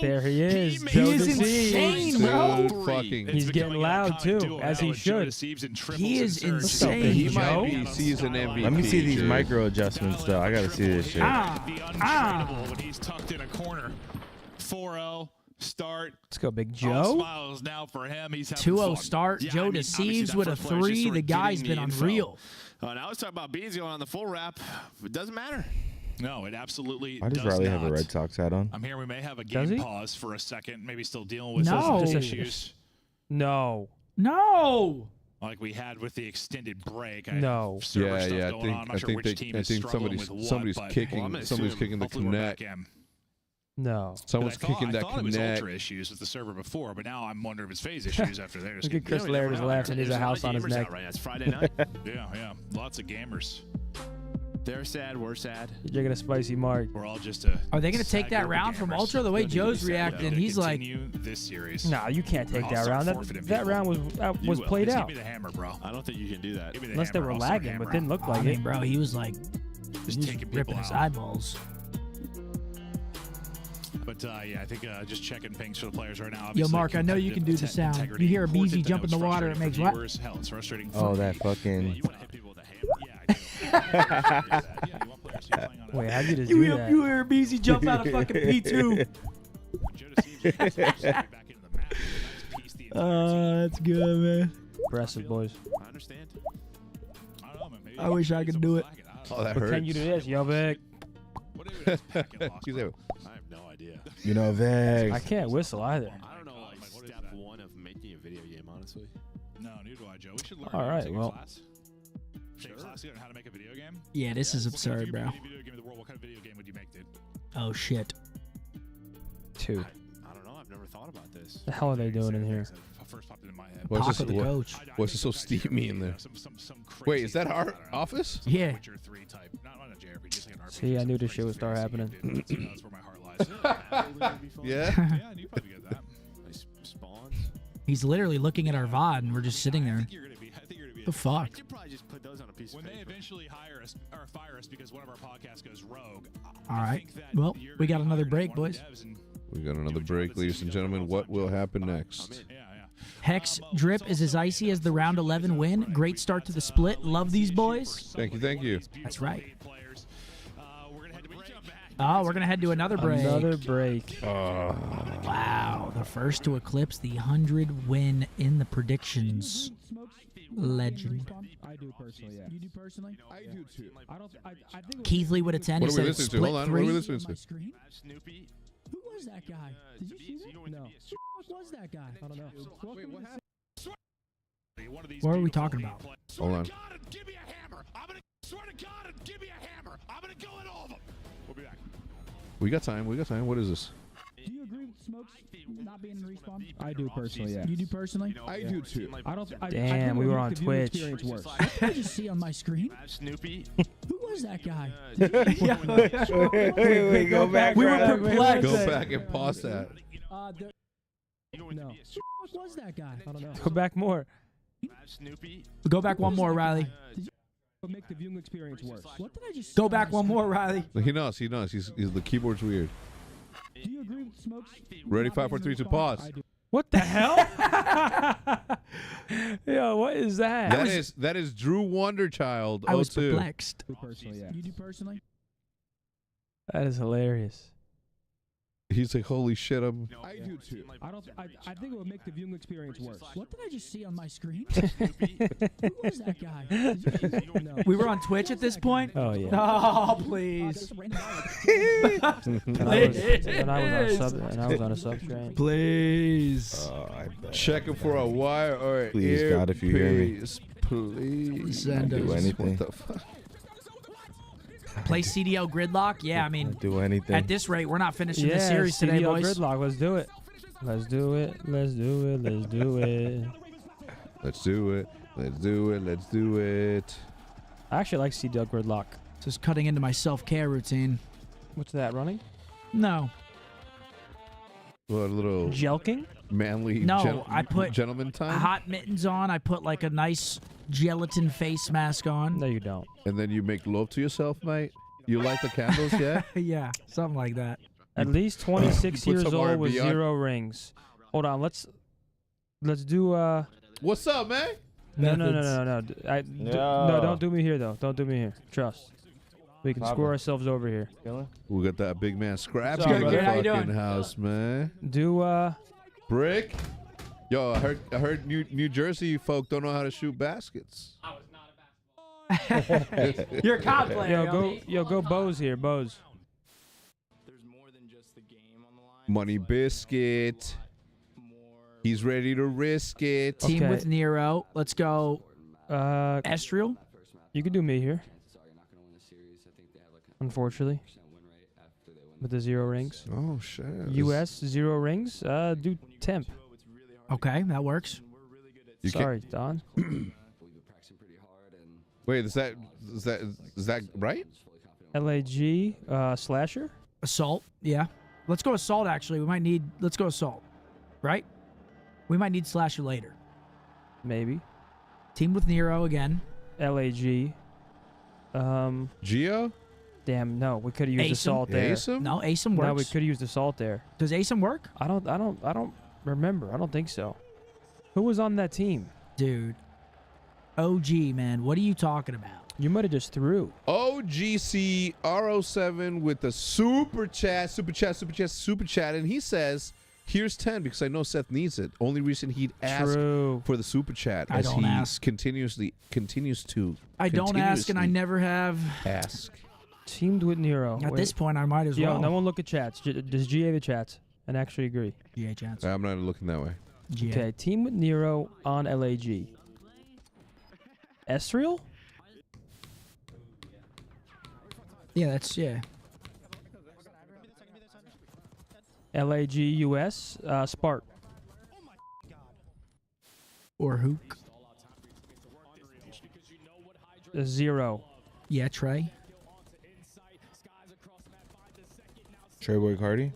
There he is. He Joe is Deceives. insane, bro. Dude, fucking. He's getting loud, too, as he should. He is insane. He Joe. might be season MVP. Let me see these Sure. micro adjustments, though. I got to see this shit. The untradeable when he's tucked in a corner. 4-0 start. Let's go, Big All Joe. smiles now for him. He's having 2-0 fun. start. Yeah, I Joe mean, Deceives obviously with that a first player's just 3. sort The of guy's getting been the info. unreal. Now let's talk about Beans going on the full wrap. It doesn't matter. No, it absolutely Why does does Riley not. have a Red Sox hat on? I'm here. We may have a Does game he? pause for a second. Maybe still dealing with No. some issues No. No. like we had with the extended break. No. Server Yeah, stuff yeah. going on. I'm not I sure think which they, team I is think struggling somebody's with what, somebody's but kicking Well, I'm gonna somebody's assume kicking the hopefully we're back connect. in. No. Someone's But I kicking that thought it was connect. Ultra issues with the server before, but now I'm wondering if it's FaZe issues after theirs. Look at Chris Laird is laughing. There's a house on his neck. Right now. It's Friday night. Yeah. Lots of gamers. They're sad. We're sad. You're drinking a spicy mark. We're all just Are they going to take that round from Ultra? The way Joe's reacting, he's like, continue this series. No, you can't take that Also round. forfeiting That people. round You was will. played Just out. Give me the hammer, bro. I don't think you can do that. Give me the Unless they hammer, were I'll start lagging, but hammering. didn't look I like mean, it. bro, he was like, Just he was taking ripping people his out. eyeballs. But yeah, I think just checking pings for the players right now. Yo, Obviously, Mark, I know you can do the sound. integrity You hear a important. beezy I know jump in it's the water, it frustrating makes for what? viewers. Hell, it's frustrating for Oh, me. that fucking. You want to hit people with a hammer? Yeah, I do. Yeah, you want players Wait, how'd you just do that? You hear BZ jump out of fucking P2. That's good, man. Impressive, boys. I understand. I don't know, man. Maybe I wish I could do it. Oh, that But hurts. can you do this, yo, Vic? He's there. I have no idea. You know, Vex. I can't whistle either. I don't know, like, step one of making a video game, honestly. No, neither do I, Joe. We should learn. All right, take a well. class. Take a class on how to make a video game. Yeah, this is What kind of- absurd, if you bro. made a video game of the world, what kind of video game would you make, dude? Oh, shit. 2. I don't know. I've never thought about this. The hell are they doing in here? First popped into my head. What's Paco the coach. What's it so steamy in there? Some Wait, is that our office? Yeah. Witcher 3 type. Not on a JRPG, just like an RPG. See, I knew this shit would start happening. That's where my heart lies. Yeah? Yeah, you probably get that. Nice spawns. He's literally looking at our VOD, and we're just sitting there. I think you're gonna be. The fuck? You should probably just put those on a piece of When they paper. eventually hire us or fire us because one of our podcasts goes rogue. All right. Well, we got another break, boys. We got another break, ladies and gentlemen. What will happen next? Hex Drip is as icy as the round 11 win. Great start to the split. Love these boys. Thank you, thank you. That's right. Oh, we're going to head to another break. Another break. Wow. The first to eclipse the 100 win in the predictions. Legend. I do personally, yeah. You do personally? I do too. I think Keithley with a 10. What He are we said it's listening to? split Hold on. What are we 3. listening to? Snoopy. Who was that guy? Did you see that? No. Who was that guy? I don't know. Wait, what happened? What are we talking about? Hold on. Give me a hammer. I'm gonna swear to God and give me a hammer. I'm gonna go at all of them. We'll be back. We got time. We got time. What is this? Do you agree with Smokes not being in respawn? I do personally, yeah. You do personally? I do too. I don't. Damn, we were on Twitch. What did I just see on my screen? Snoopy. Who was that guy? Wait, go back. We were right? perplexed. Go back and pause that. No. Who was that guy? I don't know. Go back more. Snoopy. Go back one more, Riley. But make the viewing experience worse. What did I just go back one more, Riley? He knows. He knows. He's the keyboard's weird. Do you agree with Smokes? Ready? 5, 4, 3, 2, pause. What the hell? Yo, what is that? That is Drew Wonderchild. I was 02. perplexed. Personally, yeah. You do personally? That is hilarious. He's like, holy shit, I'm. I do too. I think it would make the viewing experience worse. What did I just see on my screen? Who was that guy? We were on Twitch at this point? Oh yeah. Oh, please. And I was on a substrain. Please. I bet. Checking for a wire or Please, earpiece. God, if you hear me. Please. Send Do us. anything. What the fuck? Play CDL Gridlock? Yeah, I mean, Do anything. at this rate, we're not finishing Yeah, the series today, CDL boys. Gridlock. Let's do it. Let's do it. Let's do it. Let's do it. Let's do it. Let's do it. Let's do it. I actually like CDL Gridlock. Just cutting into my self-care routine. What's that, running? No. What a little Jelking? manly No, I put gentleman time. hot mittens on. I put like a nice gelatin face mask on. No, you don't. And then you make love to yourself, mate. You light the candles yet? Yeah, something like that. At least 26 You put years some old with R&B on. 0 rings. Hold on, let's do What's up, man? No. No. No, don't do me here though. Don't do me here. Trust. We can Papa. score ourselves over here. We got that big man Scraps What's up, in the brother? How you fucking doing? house, man. Do Brick. Yo, I heard New Jersey folk don't know how to shoot baskets. You're a cop player. go Bose here, Bose. Money Biscuit. He's ready to risk it. Team Okay. with Nero. Let's go. Estriel. You can do me here. Unfortunately. With the 0 rings. Oh shit. US 0 rings. Do temp. Okay, that works. You Sorry, Don. Wait, is that right? LAG slasher. Assault. Yeah. Let's go assault. Actually, let's go assault. Right. We might need slasher later. Maybe. Team with Nero again. LAG. Geo? Damn, no, we could have used Asim? assault there. Asim? No, Asim works. No, we could have used assault there. Does Asim work? I don't remember. I don't think so. Who was on that team? Dude. OG, man. What are you talking about? You might have just threw. OGC R07 with the super chat, and he says, "Here's 10 because I know Seth needs it." Only reason he'd ask for the super chat I as don't he ask. continues to. I don't ask, and I never have. Ask. Teamed with Nero. At this point, I might as Yo, well. no one look at chats. Does GA the chats and actually agree? GA chats. I'm not looking that way. GA. Okay, team with Nero on LAG. Esriel? Yeah, that's LAG US Spart. Or Hook. 0. Yeah, Trey. Treyboy Cardi.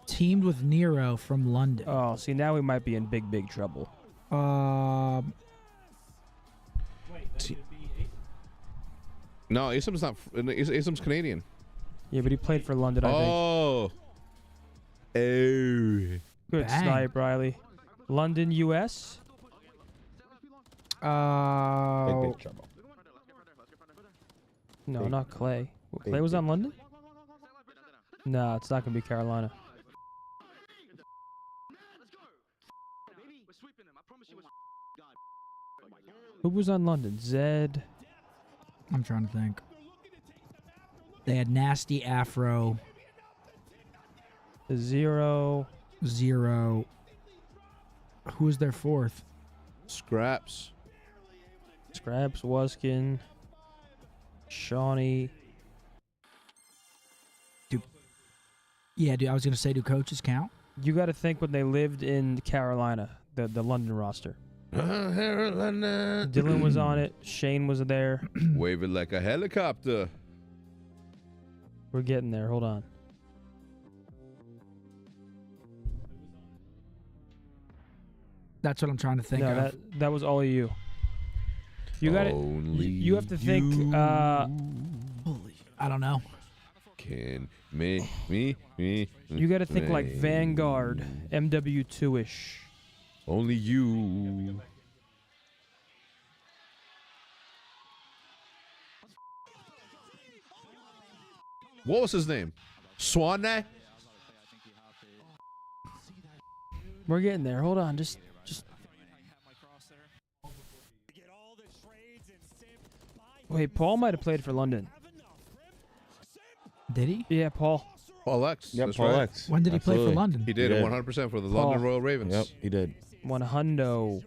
Teamed with Nero from London. Oh, see, now we might be in big trouble. No, Ism's not. Ism's Canadian. Yeah, but he played for London, I think. Oh. Good Bang. snipe, Riley. London, US. Big trouble. No, Big- not Clay. big, Clay was big on London? No, it's not going to be Carolina. Who was on London? Zed. I'm trying to think. They had Nasty Afro. 0. Who was their fourth? Scraps. Scraps, Waskin. Shawnee. Yeah, dude, I was going to say, do coaches count? You got to think when they lived in Carolina, the London roster. Dylan was on it. Shane was there. Wave it like a helicopter. We're getting there. Hold on. That's what I'm trying to think No, of. that was all of you. You got it. You have to think. I don't know. Can me. You got to think like Vanguard, MW2-ish. Only you. What was his name? Swanne? We're getting there. Hold on. Just. Wait, Paul might have played for London. Did he? Yeah, Paul. Paul X. Yep, that's Paul right. X. When did he play for Absolutely. London? He did, 100% for the London Royal Ravens. Yep, he did. 100.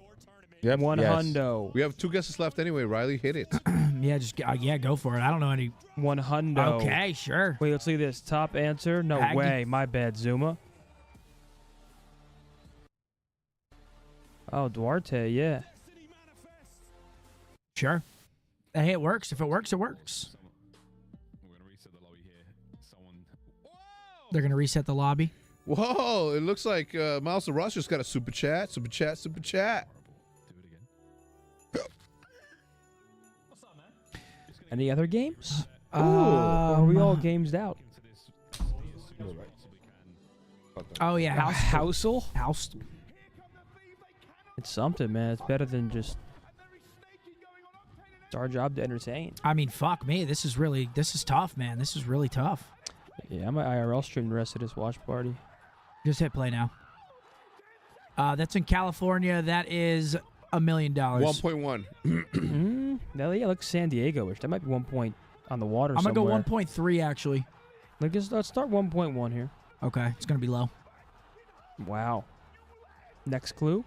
Yep. One yes. hundo. We have 2 guesses left anyway. Riley, hit it. Yeah, just go for it. I don't know any. 100. Okay, sure. Wait, let's see this. Top answer. No Aggie. way. My bad, Zuma. Oh, Duarte. Yeah. Sure. Hey, it works. If it works, it works. They're going to reset the lobby. Whoa, it looks like Miles the Ross just got a super chat. Super chat. Any other games? Are we all games out? Oh, yeah. Housel? House. It's something, man. It's better than just. It's our job to entertain. I mean, fuck me. This is tough, man. This is really tough. Yeah, I might IRL stream the rest of this watch party. Just hit play now. That's in California. That is $1 million. 1.1. Yeah, like San Diego-ish. That might be 1 point on the water I'm going to somewhere. go 1.3, actually. Let's start 1.1 here. Okay, it's going to be low. Wow. Next clue.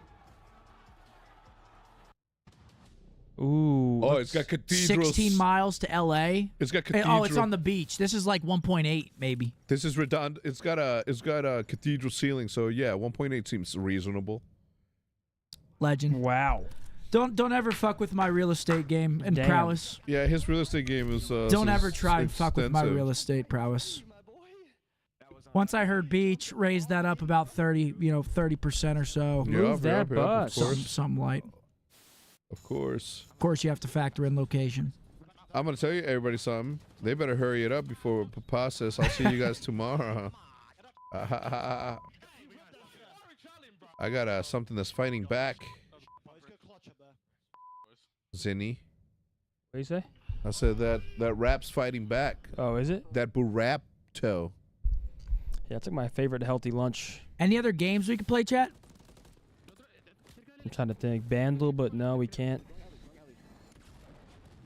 Ooh. Oh, it's got cathedrals. 16 miles to L.A. It's got Oh, cathedral. it's on the beach. This is like 1.8, maybe. This is redundant. It's got a cathedral ceiling, so yeah, 1.8 seems reasonable. Legend. Wow. Don't ever fuck with my real estate game and prowess. Yeah, his real estate game is. Don't ever try and fuck with my real estate prowess. Once I heard beach, raise that up about 30% or so. Move that bus. Something light. Of course. Of course, you have to factor in location. I'm gonna tell you everybody something. They better hurry it up before Papa says I'll see you guys tomorrow. I got something that's fighting back. Zinni. What do you say? I said that Rap's fighting back. Oh, is it? That Burapto. Yeah, it's like my favorite healthy lunch. Any other games we can play, chat? I'm trying to think. Bandle, but no, we can't.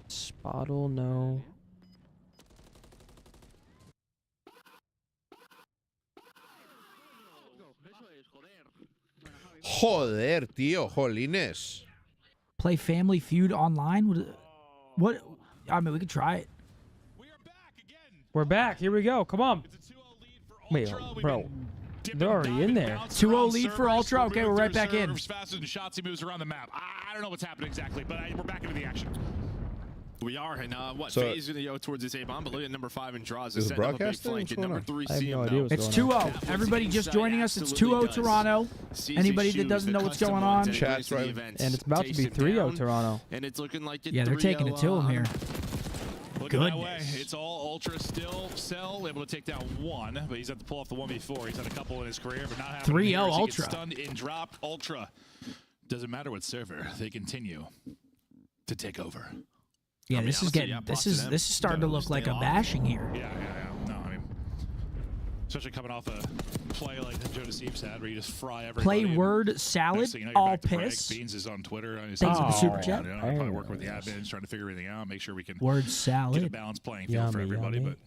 Spottle, no. Joder, tío, jolines. Play Family Feud online? What? I mean, we could try it. We're back. Here we go. Come on. Wait, bro. They're already in there. 2-0 lead for Ultra. Okay, we're right back in. Faster than Shotzzy moves around the map. I don't know what's happening exactly, but we're back into the action. We are, and So- FaZe going to go towards this A-bomb, but look at number 5 and draws. Is it Setting up a big broadcasting? flank, What's and going number on? 3 I have CM no idea now. what's It's going on. 2-0. Everybody just joining us. It's 2-0 Toronto. Anybody that doesn't know what's going on. Chat's right. And it's about to be 3-0 Toronto. And it's looking like Yeah, they're taking it to him here. Looking that way. It's all Ultra still. Cell able to take down one, but he's had to pull off the 1v4. He's had a couple in his career, but not having 3-0 here as he gets Ultra. Stunned and dropped. Ultra. Doesn't matter what server. They continue to take over. Yeah, I mean, this is honestly, getting yeah, this props is to them. this is starting to look like a bashing here. Yeah. No, I mean, especially coming off a play like Joe DeSeeps had, where you just fry everybody. Play and word salad, next thing you know, you're all back to Greg. piss. Beans is on Twitter. Thanks for the super chat. I'm probably working with the admins, trying to figure everything out, make sure we can Word get a salad. balanced playing field for Yummy, everybody. yummy. But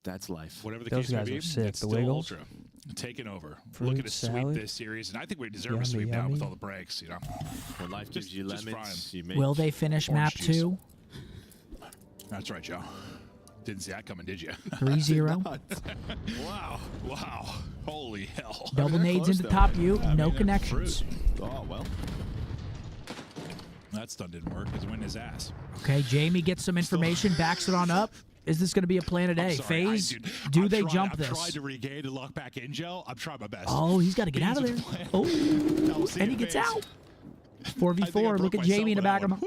That's life. whatever the Those case may guys be, are sick. it's The still Wiggles. Ultra taking over. Fruit Looking to sweep salad. this series, and I think we deserve a Yummy, sweep now with yummy. all the breaks. You know, When life gives you just lemons, frying. you make Will they finish Orange map juice. 2? That's right, Joe. Didn't see that coming, did you? 3-0. Wow. Holy hell. Double they're nades close, into though. top U. I mean, No they're connections. fruit. Oh, well. That stun didn't work because win his ass. Okay, Jamie gets some information, backs it on up. Is this going to be a plan today? FaZe, do they jump I've this? tried to regain and lock back in, Joe. I'm trying my best. Oh, he's got to get out of there. Oh, and he gets out. 4v4. Look at Jamie in the back of him.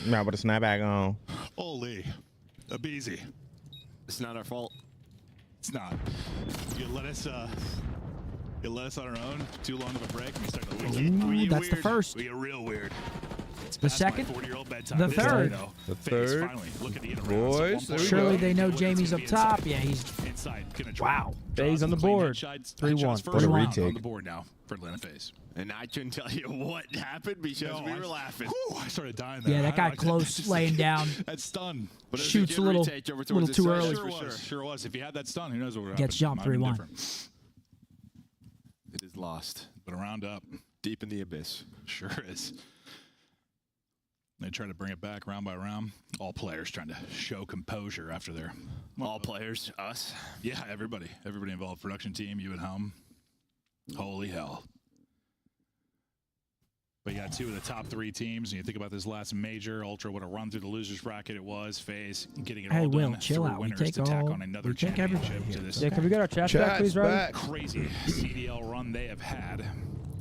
Nah, but a snapback on. Holy. Abeezy. It's not our fault. It's not. You let us on our own too long of a break and we start to leak. Ooh, that's the first. We get real weird. It's The past my second? 40-year-old bedtime. The This third? time, though, The FaZe third? finally looking to get around. Boys, there we Surely go. they know Look, it's Jamie's gonna up be top. inside. Yeah, he's Inside. Gonna Wow. FaZe on the board. 3-1. What a retake. on the board now for Atlanta FaZe. And I couldn't tell you what happened because we were laughing. I started dying there. yeah. That guy I close just- laying down. That stun. But it was Shoots good a little retake over towards the too side, early. for Sure was. Sure was. If he had that stun, who knows what would Gets happen. jumped Might have been 3-1. different. It is lost. But around up. Deep in the abyss. Sure is. They try to bring it back round by round. All players trying to show composure after their... All players, us. Yeah, everybody. Everybody involved. Production team, you at home. Holy hell. But you got two of the top 3 teams, and you think about this last major, Ultra, what a run through the losers bracket it was. FaZe getting it Hey, all Will, done. chill 3 out. We winners take to tack all- on another we take everybody championship here. to this Yeah, can we get our chats back, please, Ryan? back. crazy CDL run they have had.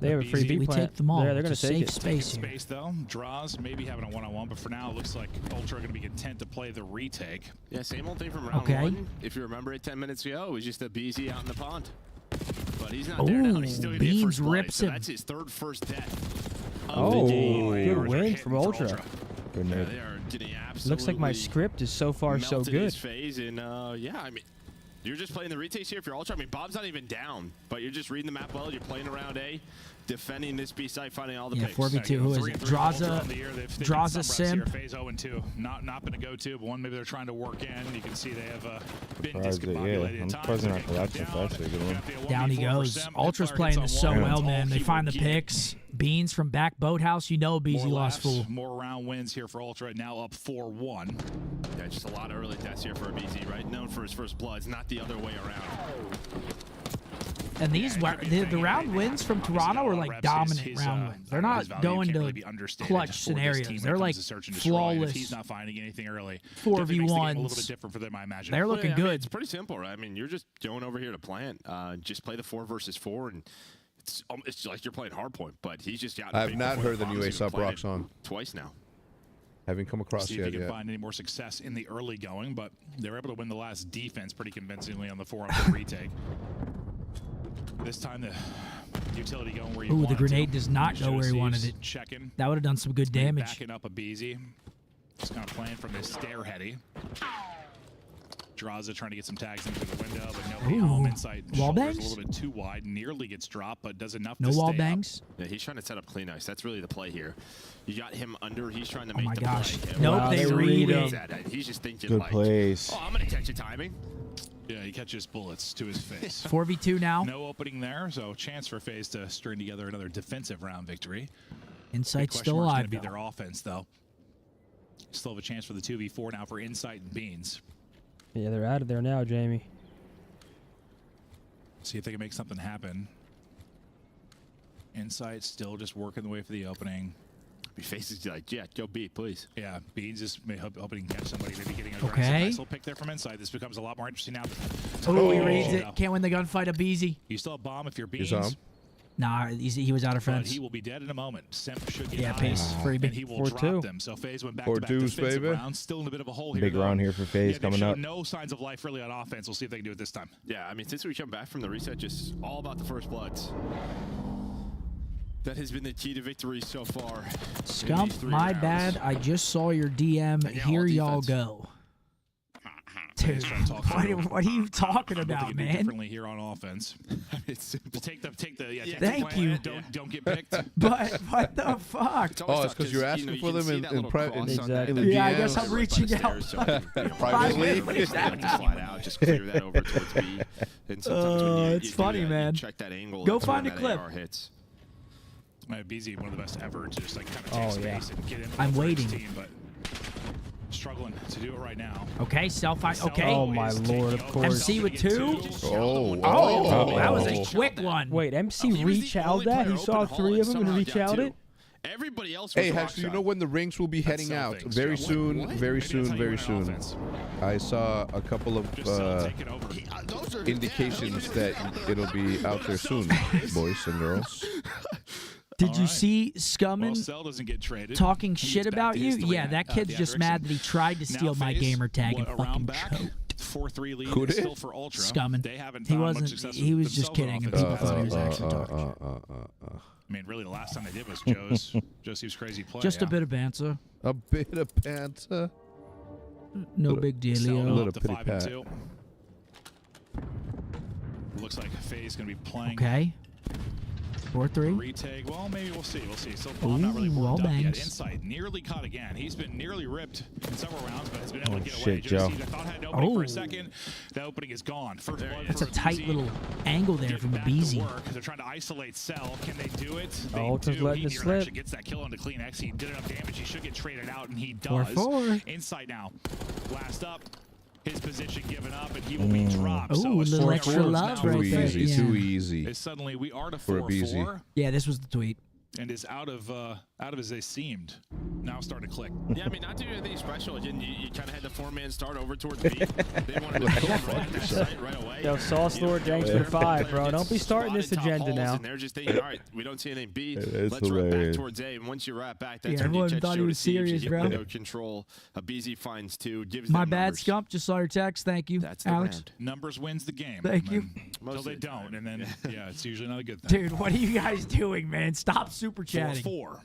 They have a free Easy. B We plant. take them all. They're going to It's a take safe it. space here. Space though, draws, maybe having a one-on-one, but for now it looks like Ultra are going to be content to play the retake. Yeah, same old thing from round Okay. 1. If you remember it 10 minutes ago, it was just a BZ out in the pond. But he's not there now. Ooh, He's still going to get Beans first blood. rips So him. that's his 3rd first death. Oh, game. good Yards are win hitting from for Ultra. Good Yeah, night. they are getting absolutely Looks like my script is so far so melted good. his phase, and yeah, I mean, you're just playing the retakes here if you're Ultra. I mean, Bob's not even down, but you're just reading the map well. You're playing around A, defending this B site, finding all the Yeah, picks. 4v2. Who is it? Draza. Draza Sim. FaZe 0-2. Not been a go-to, but one maybe they're trying to work in. You can see they have been Surprised it, discombobulated yeah. at I'm times. surprised they're They're not getting collecting cut down. fast. They're good one. Got the Down he 1v4 for goes. Sim. Ultra's Empire playing gets this on so one. well, It's all man. They keep find the working. picks. Beans from back boathouse. You know Beezy More lost laps, full. more round wins here for Ultra. Now up 4-1. Yeah, just a lot of early deaths here for BZ, right? Known for his first bloods, not the other way around. And these the round wins from Toronto are like dominant round wins. They're not going to clutch scenarios. They're like flawless. He's not finding anything early. 4v1s. A little bit different for them, I imagine. They're looking I mean, good. it's pretty simple, right? I mean, you're just going over here to plant. Just play the 4 versus 4, and it's like you're playing hardpoint. But he's just got. I've not heard the new A$AP Rock song. Twice now. Haven't come across See if yet. he can yet. find any more success in the early going, but they were able to win the last defense pretty convincingly on the 4-up retake. This time the utility going where you Ooh, want the it to. grenade does not go where he wanted it. Checking. That would have done some good damage. Backing up a BZ. Just kind of playing from this stair heady. Draza trying to get some tags into the window, but nobody home. Insight wall shoulders bangs? a little bit too wide. Nearly gets dropped, but does enough No to wall stay bangs? Yeah, he's trying to set up clean ice. That's really the play here. You got him under. He's trying to make my the gosh. play. Nope, Wow, they they read read it. He's just thinking Good like, place. oh, I'm going to catch you timing. Yeah, he catches bullets to his face. 4v2 now. No opening there, so chance for FaZe to string together another defensive round victory. Insight's Big question still mark's alive, gonna be though. their offense, though. Still have a chance for the 2v4 now for Insight and Beans. Yeah, they're out of there now, Jamie. See if they can make something happen. Insight still just working the way for the opening. FaZe is like, yeah, go beat, please. Yeah, Beans is hoping he can catch somebody, maybe getting a Okay. nice little pick there from Insight. This becomes a lot more interesting now. Oh, he reads it. Can't win the gunfight of Beezy. You still have bomb if you're He's Beans. on. Nah, he was out of But fence. he will be dead in a moment. Semp should get Yeah, eyes, pace. Freebie. and he will 4-2. drop them. So FaZe went back-to-back 4-2s, defensive baby. rounds. Still in a bit of a hole here. Big though. round here for FaZe they've coming shown up. No signs of life really on offense. We'll see if they can do it this time. Yeah, I mean, since we come back from the reset, just all about the first bloods. That has been the key to victory so far. Scump, my bad. I just saw your DM. Yeah, Here all y'all defense. go. Dude, what are you talking about, man? Differently here on offense. It's simple. Take the Thank you. Don't get picked. But what the fuck? Oh, it's because you're asking for them in private. Exactly. Yeah, I guess I'm reaching out. Privately. Slide out, just clear that over towards B. And sometimes when you, it's you do funny, that, man. You check that angle. Go that's when find a that clip. AR hits. BZ, one of the best ever to just like kind of take space and get in. I'm waiting. Team, but struggling to do it right now. Okay, self-fight. Okay. Oh my lord, of course. MC with 2. Oh, That was a quick one. Wait, MC reach out that? He saw 3 of them and reach out it? Everybody else was Hey, rock Hector, you shot. know when the rings will be heading out? Very soon, very soon, very soon. I saw a couple of indications that it'll be out there soon, boys and girls. Did you see Scummin Cell doesn't get traded. talking He shit gets back about to you? his Yeah, that kid's just mad that he tried to steal my FaZe, gamer tag and what, fucking around back, choked. 4-3 lead Who is did? still for Ultra. Scummin. They haven't He found much wasn't. success He was just themselves on kidding, and offense. people thought he was actually talking. I mean, really, the last time they did was Joe's crazy play. Just a bit of banter. A bit of banter. No big deal. Little Little pity 5 pat. and 2. Looks like FaZe going to be playing. Okay. 4-3. Retake. Well, maybe we'll see. We'll see. So bomb not really wall warmed up yet. bangs. Insight nearly caught again. He's been nearly ripped in several rounds, but has been able to get away. Shit, Joe. I thought I had an opening for a second. That opening is gone. First blood That's a for tight BZ. little angle there from Back to BZ. work. They're trying to isolate Cell. Can they do it? They Ultra's do. letting He it nearly slip. actually gets that kill onto Clean X. He did enough damage. He should get traded out, and he does. 4-4. Insight now. Last up. His position given up, and he will be dropped. Ooh, So a a little string of extra rounds love now right Too there. easy, Yeah. too easy. is suddenly we are to For a BZ. 4-4 Yeah, this was the tweet. and is out of as they seemed. Now starting to click. Yeah, I mean, not doing anything special. Again, you kind of had the 4-man start over towards B. They wanted to kill right at that site right away. Yo, Sauce Lord, thanks for the 5, bro. Don't be starting this agenda now. And they're just thinking, all right, we don't see anything B. It's Let's run back hilarious. towards A. And once you wrap back, Yeah, that's when you everyone catch thought he Joe was to siege. serious, You bro. get window control. A BZ finds 2. Gives My them bad, numbers. Scump. Just saw your text. Thank you, That's the Alex. round. Numbers wins the game. Thank you. Until they don't, and then yeah, it's usually not a good thing. Dude, what are you guys doing, man? Stop super chatting. 4-4.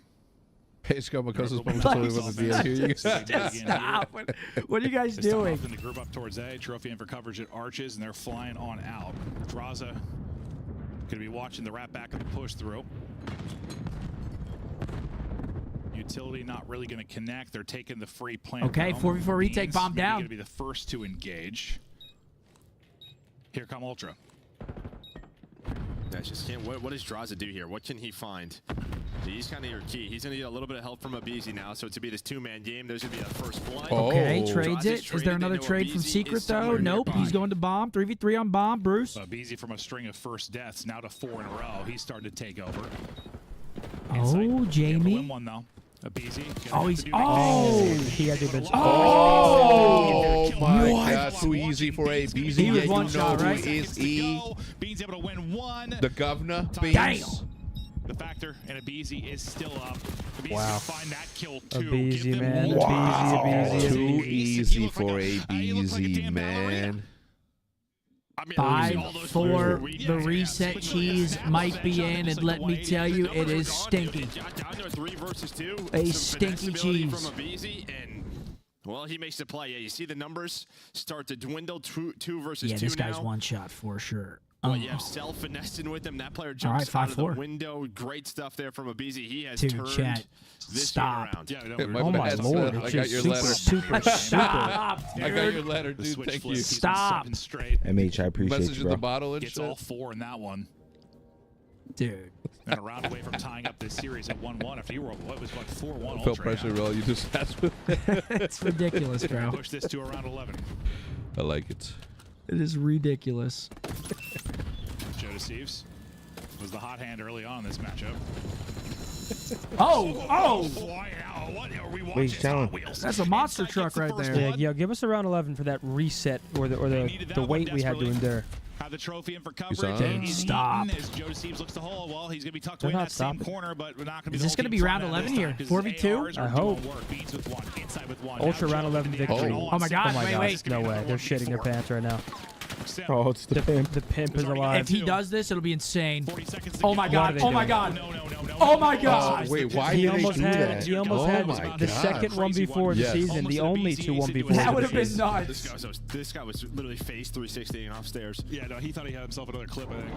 Hey, Scott, because it's probably told me about the DM here. You Just stop. What are you guys doing? In the group up towards A, trophy in for coverage at Arches, and they're flying on out. Draza going to be watching the wrap back of the push through. Utility not really going to connect. They're taking the free plant. Okay, 4v4 retake, bomb down. Going to be the first to engage. Here come Ultra. That's just him. What does Draza do here? What can he find? He's kind of your key. He's going to get a little bit of help from a BZ now, so to be this 2-man game, there's going to be that first blood. Okay, trades Draza's it. Is traded. there They another know a trade from BZ Secret, is though? somewhere Nope. nearby. He's going to bomb. 3v3 on bomb. Bruce. BZ from a string of first deaths, now to 4 in a row. He's starting to take over. Oh, Jamie. Win one, though. A BZ. Oh, he's. Oh! He had to be. Oh my What? God! Too easy for a BZ. He was Yeah, one you shot, know right? who is E? Beans able to win one. The governor. Damn. Beans. The factor and a BZ is still up. The BZ Wow. will find that kill A too. BZ, Give them man. multiple Wow. BZ. Too He easy looked like for a he looked like a BZ, damn ballerina. man. I mean, all those players were 5-4. weak. The reset cheese might be in, and let me tell you, it is stinky. Down to a 3 versus 2. A Some stinky finesse ability cheese. From a BZ, and Well, he makes the play. Yeah, you see the numbers start to dwindle. Two versus Yeah, two this guy's now. one shot for sure. Well, you have Self finessing with him. That player All jumps right, out of the 5-4. window. Great stuff there from Abizi. He has Dude, turned chat, this stop. game around. Yeah, Oh my lord! I It's got your super, letter. super, super. Stop, I got your letter, The dude. switch Thank flip, you. he's been Stop. 7 straight. MH, I appreciate Message you, in the bro. bottle and Gets shit. all 4 in that one. Dude. And a round away from tying up this series at 1-1 after you were, what was like 4-1 I felt Ultra. pressure roll. You just asked me. It's ridiculous, bro. Push this to around 11. I like it. It is ridiculous. Joe Deceives was the hot hand early on in this matchup. Oh! What are we Wait, he's challenging. That's a monster truck right there. Yeah, yeah, give us a round 11 for that reset or the weight we had to endure. Have the trophy in for saw coverage. him? And he's Stop. eaten as Joe Deceives looks to hole. Well, he's going to be tucked They're away in not that same stopping. corner, but we're not going to be Is the this whole gonna team be round flying out 11 this here? time 'cause 4v2? ARs are I doing hope. work. Beats with one, inside with one. Ultra Now round Joe 11 into the victory. action. Oh my God, Oh my wait, god, wait. no way. They're shitting their pants right now. Oh, it's the pimp. The pimp is alive. If he does this, it'll be insane. 40 seconds to Oh my go. God, oh my God. Oh my God. Wait, why He did they almost do had that? he almost Oh had my the God. second one before the Yes. season, Almost the an only easy 2 1 situation. before That the would have been season. nuts. This guy was literally phase 360 upstairs. Yeah, no, he thought he had himself another clip, I think.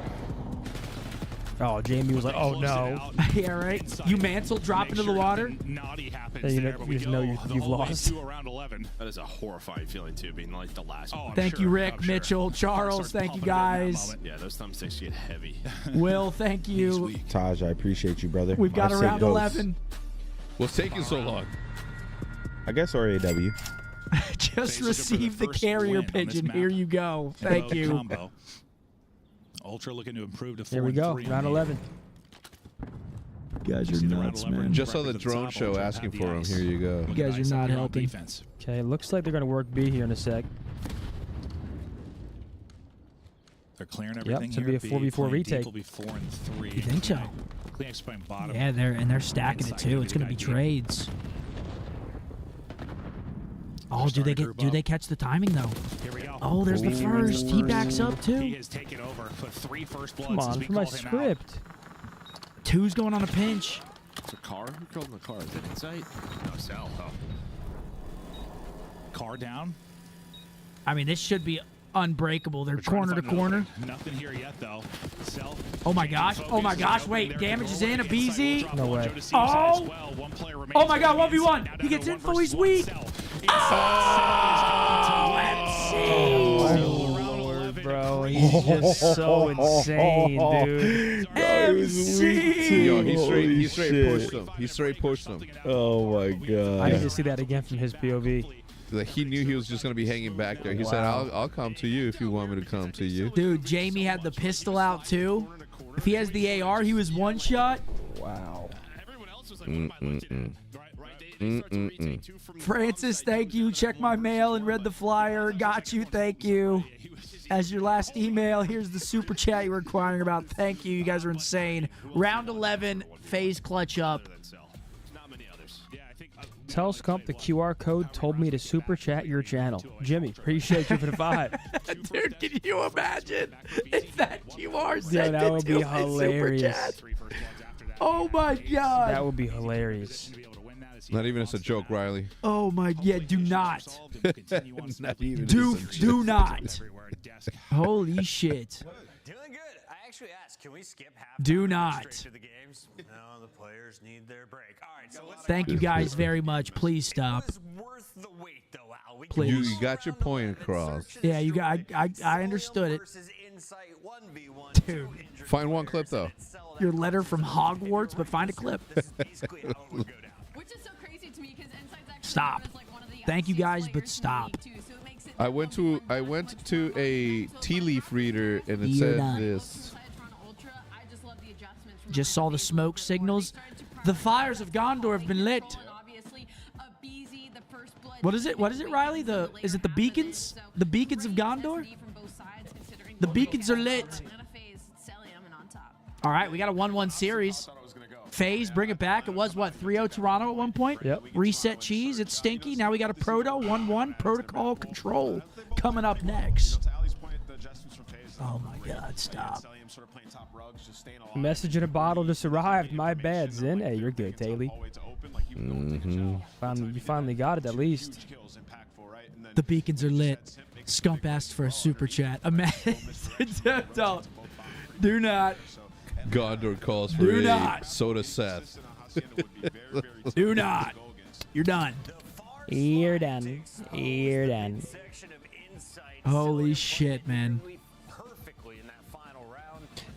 Oh, Jamie was like, "Oh no." Yeah, right. You mantle drop into the water. Naughty happens Yeah, you know- there, but you we just know go you've the whole way lost. to around 11. That is a horrifying feeling too, being like the last one. Thank you, Rick, Mitchell, Charles. Thank you, guys. Yeah, those thumbsticks get heavy. Will, thank you. Taj, I appreciate you, brother. We've got My around sick host. 11. What's taking so long? I guess RAW. Just Faces receive for the the first carrier win on this pigeon. map. Here you go. Thank you. Combo. Ultra looking to improve to 4-3. Here we go, in round the- 11. You guys are nuts, man. Just saw the drone show asking for him. Here you go. You guys are not helping. Defense. Okay, looks like they're gonna work B here in a sec. They're clearing everything it's gonna here. be a 4v4 Playing deep retake. will be 4 and 3. You think so? Kleenex playing bottom. Yeah, they're stacking it Inside too. gonna It's be gonna the be idea. trades. Oh, do they catch the timing though? Here we go. Oh, there's the first. He backs up He too. has taken over. Put 3 first bloods. Come as on, we for my called him out. script. Two's going on a pinch. It's a car? Who called him the car? Is it Insight? No, Sal. Oh. Car down. I mean, this should be unbreakable. They're We're trying corner to find an corner. opening. Nothing here yet, though. Self. Oh my gosh. Oh my gosh. Focus. Wait, There damage we is go. in. A Inside will BZ. drop No one. way. Joe Deceives Oh. as well. One player remains Oh my God, on the 1v1. inside. Now He down gets to in, 1 he's versus 1. weak. Self. Oh, bro, he's just so insane, dude. MC. Yo, he Holy straight shit. pushed him. He straight pushed him. Oh my I god. need to see that again from his POV. Like he knew he was just gonna be hanging back there. He said, Wow. "I'll come to you if you want me to come to you." Dude, Jamie had the pistol out too. If he has the AR, he was one shot. Wow. Francis, thank you. Check my mail and read the flyer. Got you. Thank you. As your last email, here's the super chat you were inquiring about. Thank you. You guys are insane. Round 11, FaZe clutch up. Tell Scump the QR code told me to super chat your channel. Jimmy, appreciate you for the 5. Dude, can you imagine if that QR Dude, sent that it would to be him in super hilarious. chat? Oh my God. That would be hilarious. Not even as a joke, Riley. Oh my, yeah, do not. Not even. Do not. Holy shit. Doing good. I actually asked, can we skip half? Do not. To the games? No, the players need their break. All right, so let's Thank you guys very much. Please stop. worth the wait, though, Al. We Please. You got your point across. Yeah, you got. I understood it. Dude, Find one clip though. your letter from Hogwarts, but find a clip. Which is so crazy to me because Insight's actually Stop. known as, like, one of the Thank you ICs guys, players but in the stop. league, too, so it makes it I went to a tea leaf reader and it You're said not. this. Ultra. I just love the adjustments from Just saw the smoke signals. The fires of Gondor have been lit. obviously a BZ, the first blood. What is it? What is it, Riley? Is it the beacons? The beacons of Gondor? The beacons are lit. All right, we got a 1-1 series. FaZe, bring it back. It was, what, 3-0 Toronto at one point? Yep. Reset cheese. It's stinky. Now we got a proto 1-1 protocol control coming up next. Oh, my God. Stop. Message in a bottle just arrived. My bad, Zen. Hey, you're good, Taylor. You finally got it at least. The beacons are lit. Scump asked for a super chat. Don't. Do not. Gondor calls for Do a not. soda Seth. Do not. You're done. You're done. You're done. Holy shit, man.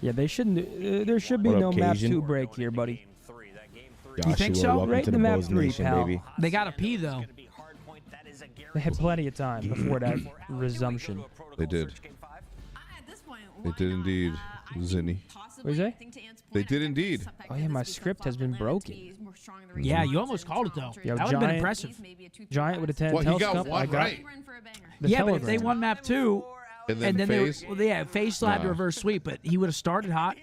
Yeah, they shouldn't. There should be What up, no map Cajun? 2 break here, buddy. You think so? Welcome Right to in the the map Bulls 3, Nation, pal. baby. They gotta pee though. They had plenty of time before that resumption. They did. They did indeed, Zinni. What is that? They did indeed. Oh yeah, my script has been broken. Yeah, you almost called it though. Yo, That would have been impressive. Giant with a 10. Well, he got Scump, one I got right. the Yeah, but if they telegram. won map 2, And then they FaZe? FaZe still had to Nah. reverse sweep, but he would have started hot.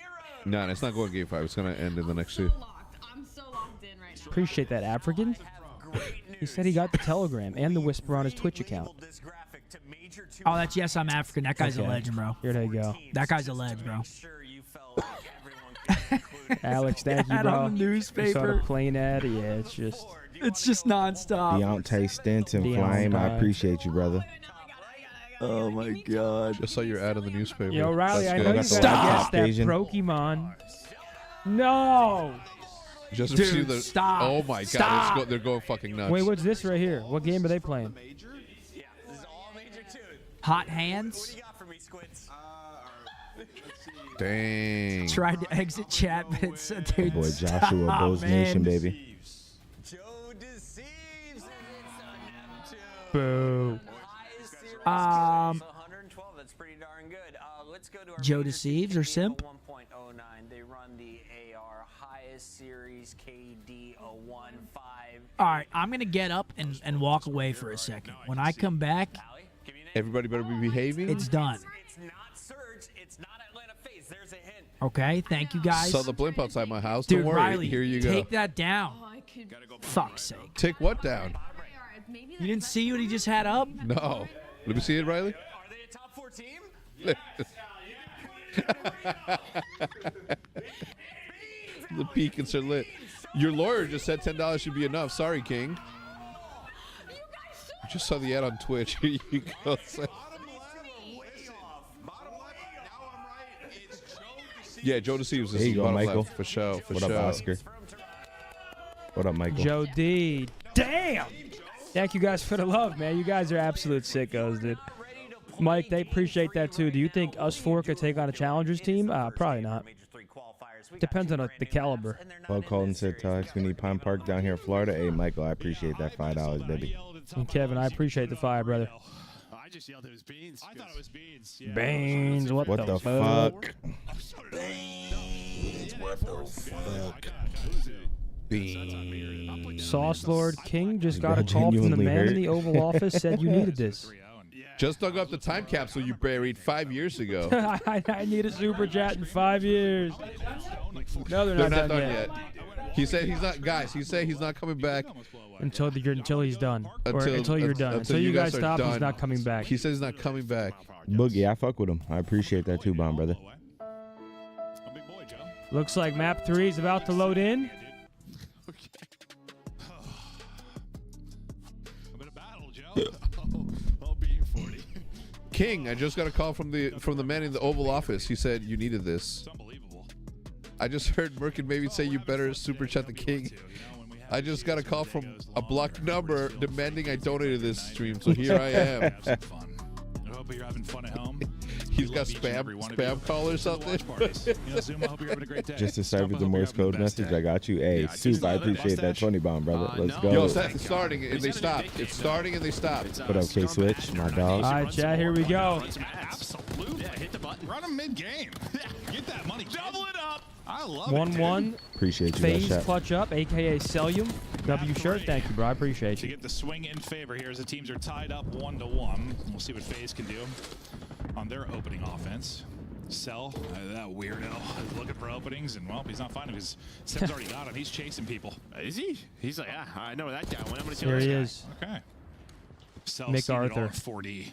No, it's not going game 5. It's going to end in the next 2. Appreciate that, African. He said he got the telegram and the whisper on his Twitch account. Oh, that's Yes, I'm African. That guy's a Okay. legend, bro. Here they go. That guy's a legend, bro. Alex, thank you, Ad bro. on the You saw the newspaper. plane ad. Yeah, it's just nonstop. Deontay Stanton Flame, I Deontay. appreciate you, brother. Oh my God! Just saw your ad in the newspaper. Yo, Riley, That's I good. know you That's gotta the laptop, guess that Asian. Pokemon. No. Just Dude, see the. stop. Oh my God! Stop. They're going fucking nuts. Wait, what's this right here? What game are they playing? Hot hands. Dang. Tried to exit chat, but it said, dude, Boy, stop, Joshua, Bulls man. Nation, baby. Boo. Joe Deceives or Simp? They run the AR highest series KD 1.5. All right, I'm going to get up and walk away for a second. When I come back, Everybody better be behaving. it's done. It's not Surge, it's not Atlanta FaZe. There's a hint. Okay, thank you guys. Saw the blimp outside my house. Dude, Don't worry. Riley, Here you go. take that down. Fuck's sake. Take what down? You didn't see what he just had up? No. Let me see it, Riley. Are they a top 4 team? The beacons are lit. Your lawyer just said $10 should be enough. Sorry, King. I just saw the ad on Twitch. Here you go. Yeah, Joe Deceives There is you go, bottom Michael. left, for sure. What up, Oscar? What up, Michael? Joe D. Damn. Thank you guys for the love, man. You guys are absolute sickos, dude. Mike, they appreciate that too. Do you think us 4 could take on a Challengers team? Probably not. Depends on the caliber. Well, Colton said, Telex, we need Pine Park down here in Florida. Hey, Michael, I appreciate that $5, baby. And Kevin, I appreciate the 5, brother. I just yelled it was beans. I thought it was beans. Yeah. Beans, what the fuck? Sauce Lord King just got a call from the genuinely man in hurt. the Oval Office, said you needed this. Just dug up the time capsule you buried 5 years ago. I need a super chat in 5 years. No, they're not done yet. He said he's not, guys. He said he's not coming back Until he's done. Or until until you're done. Until you guys are stop, he's done. not coming back. He says he's not coming back. Boogie, I fuck with him. I appreciate that too, Bomb brother. Looks like map 3 is about to load in. I'm in a battle, Joe. Oh, being 40. King, I just got a call from the man in the Oval Office. He said you needed this. It's unbelievable. I just heard Merkin maybe say you better super chat the King. I just got a call from a blocked number demanding I donated this stream, so here I am. Have some fun. I hope you're having fun at home. He's We got love each and every one of you. spam call or something. Watch parties. You know, Zoom, I hope you're having a great day. Just to serve with the Scump, I hope Morse you're having code the best message, day. I got you. Hey, Yeah, Soup, I love it. appreciate that Mustache? 20 Bomb, brother. Let's go. Yo, Seth, it's starting and they stopped. It's starting and they stopped. What up, K-Switch, my dog? All right, chat, here we go. Absolutely. Yeah, hit the button. Run them mid-game. Get that money. Double it up. I love it. 1-1. Appreciate you, guys. FaZe Chat. clutch up, a.k.a. Celium. W shirt. Thank you, bro. I appreciate To you. get the swing in favor here as the teams are tied up 1-1. We'll see what FaZe can do on their opening offense. Cell, that weirdo, is looking for openings, and well, he's not finding because Sim's already got him. He's chasing people. Is he? He's like, yeah, I know where that guy went. I'm gonna see Here this he guy. is. Okay. Cell Mick seen it all Arthur. in 4D.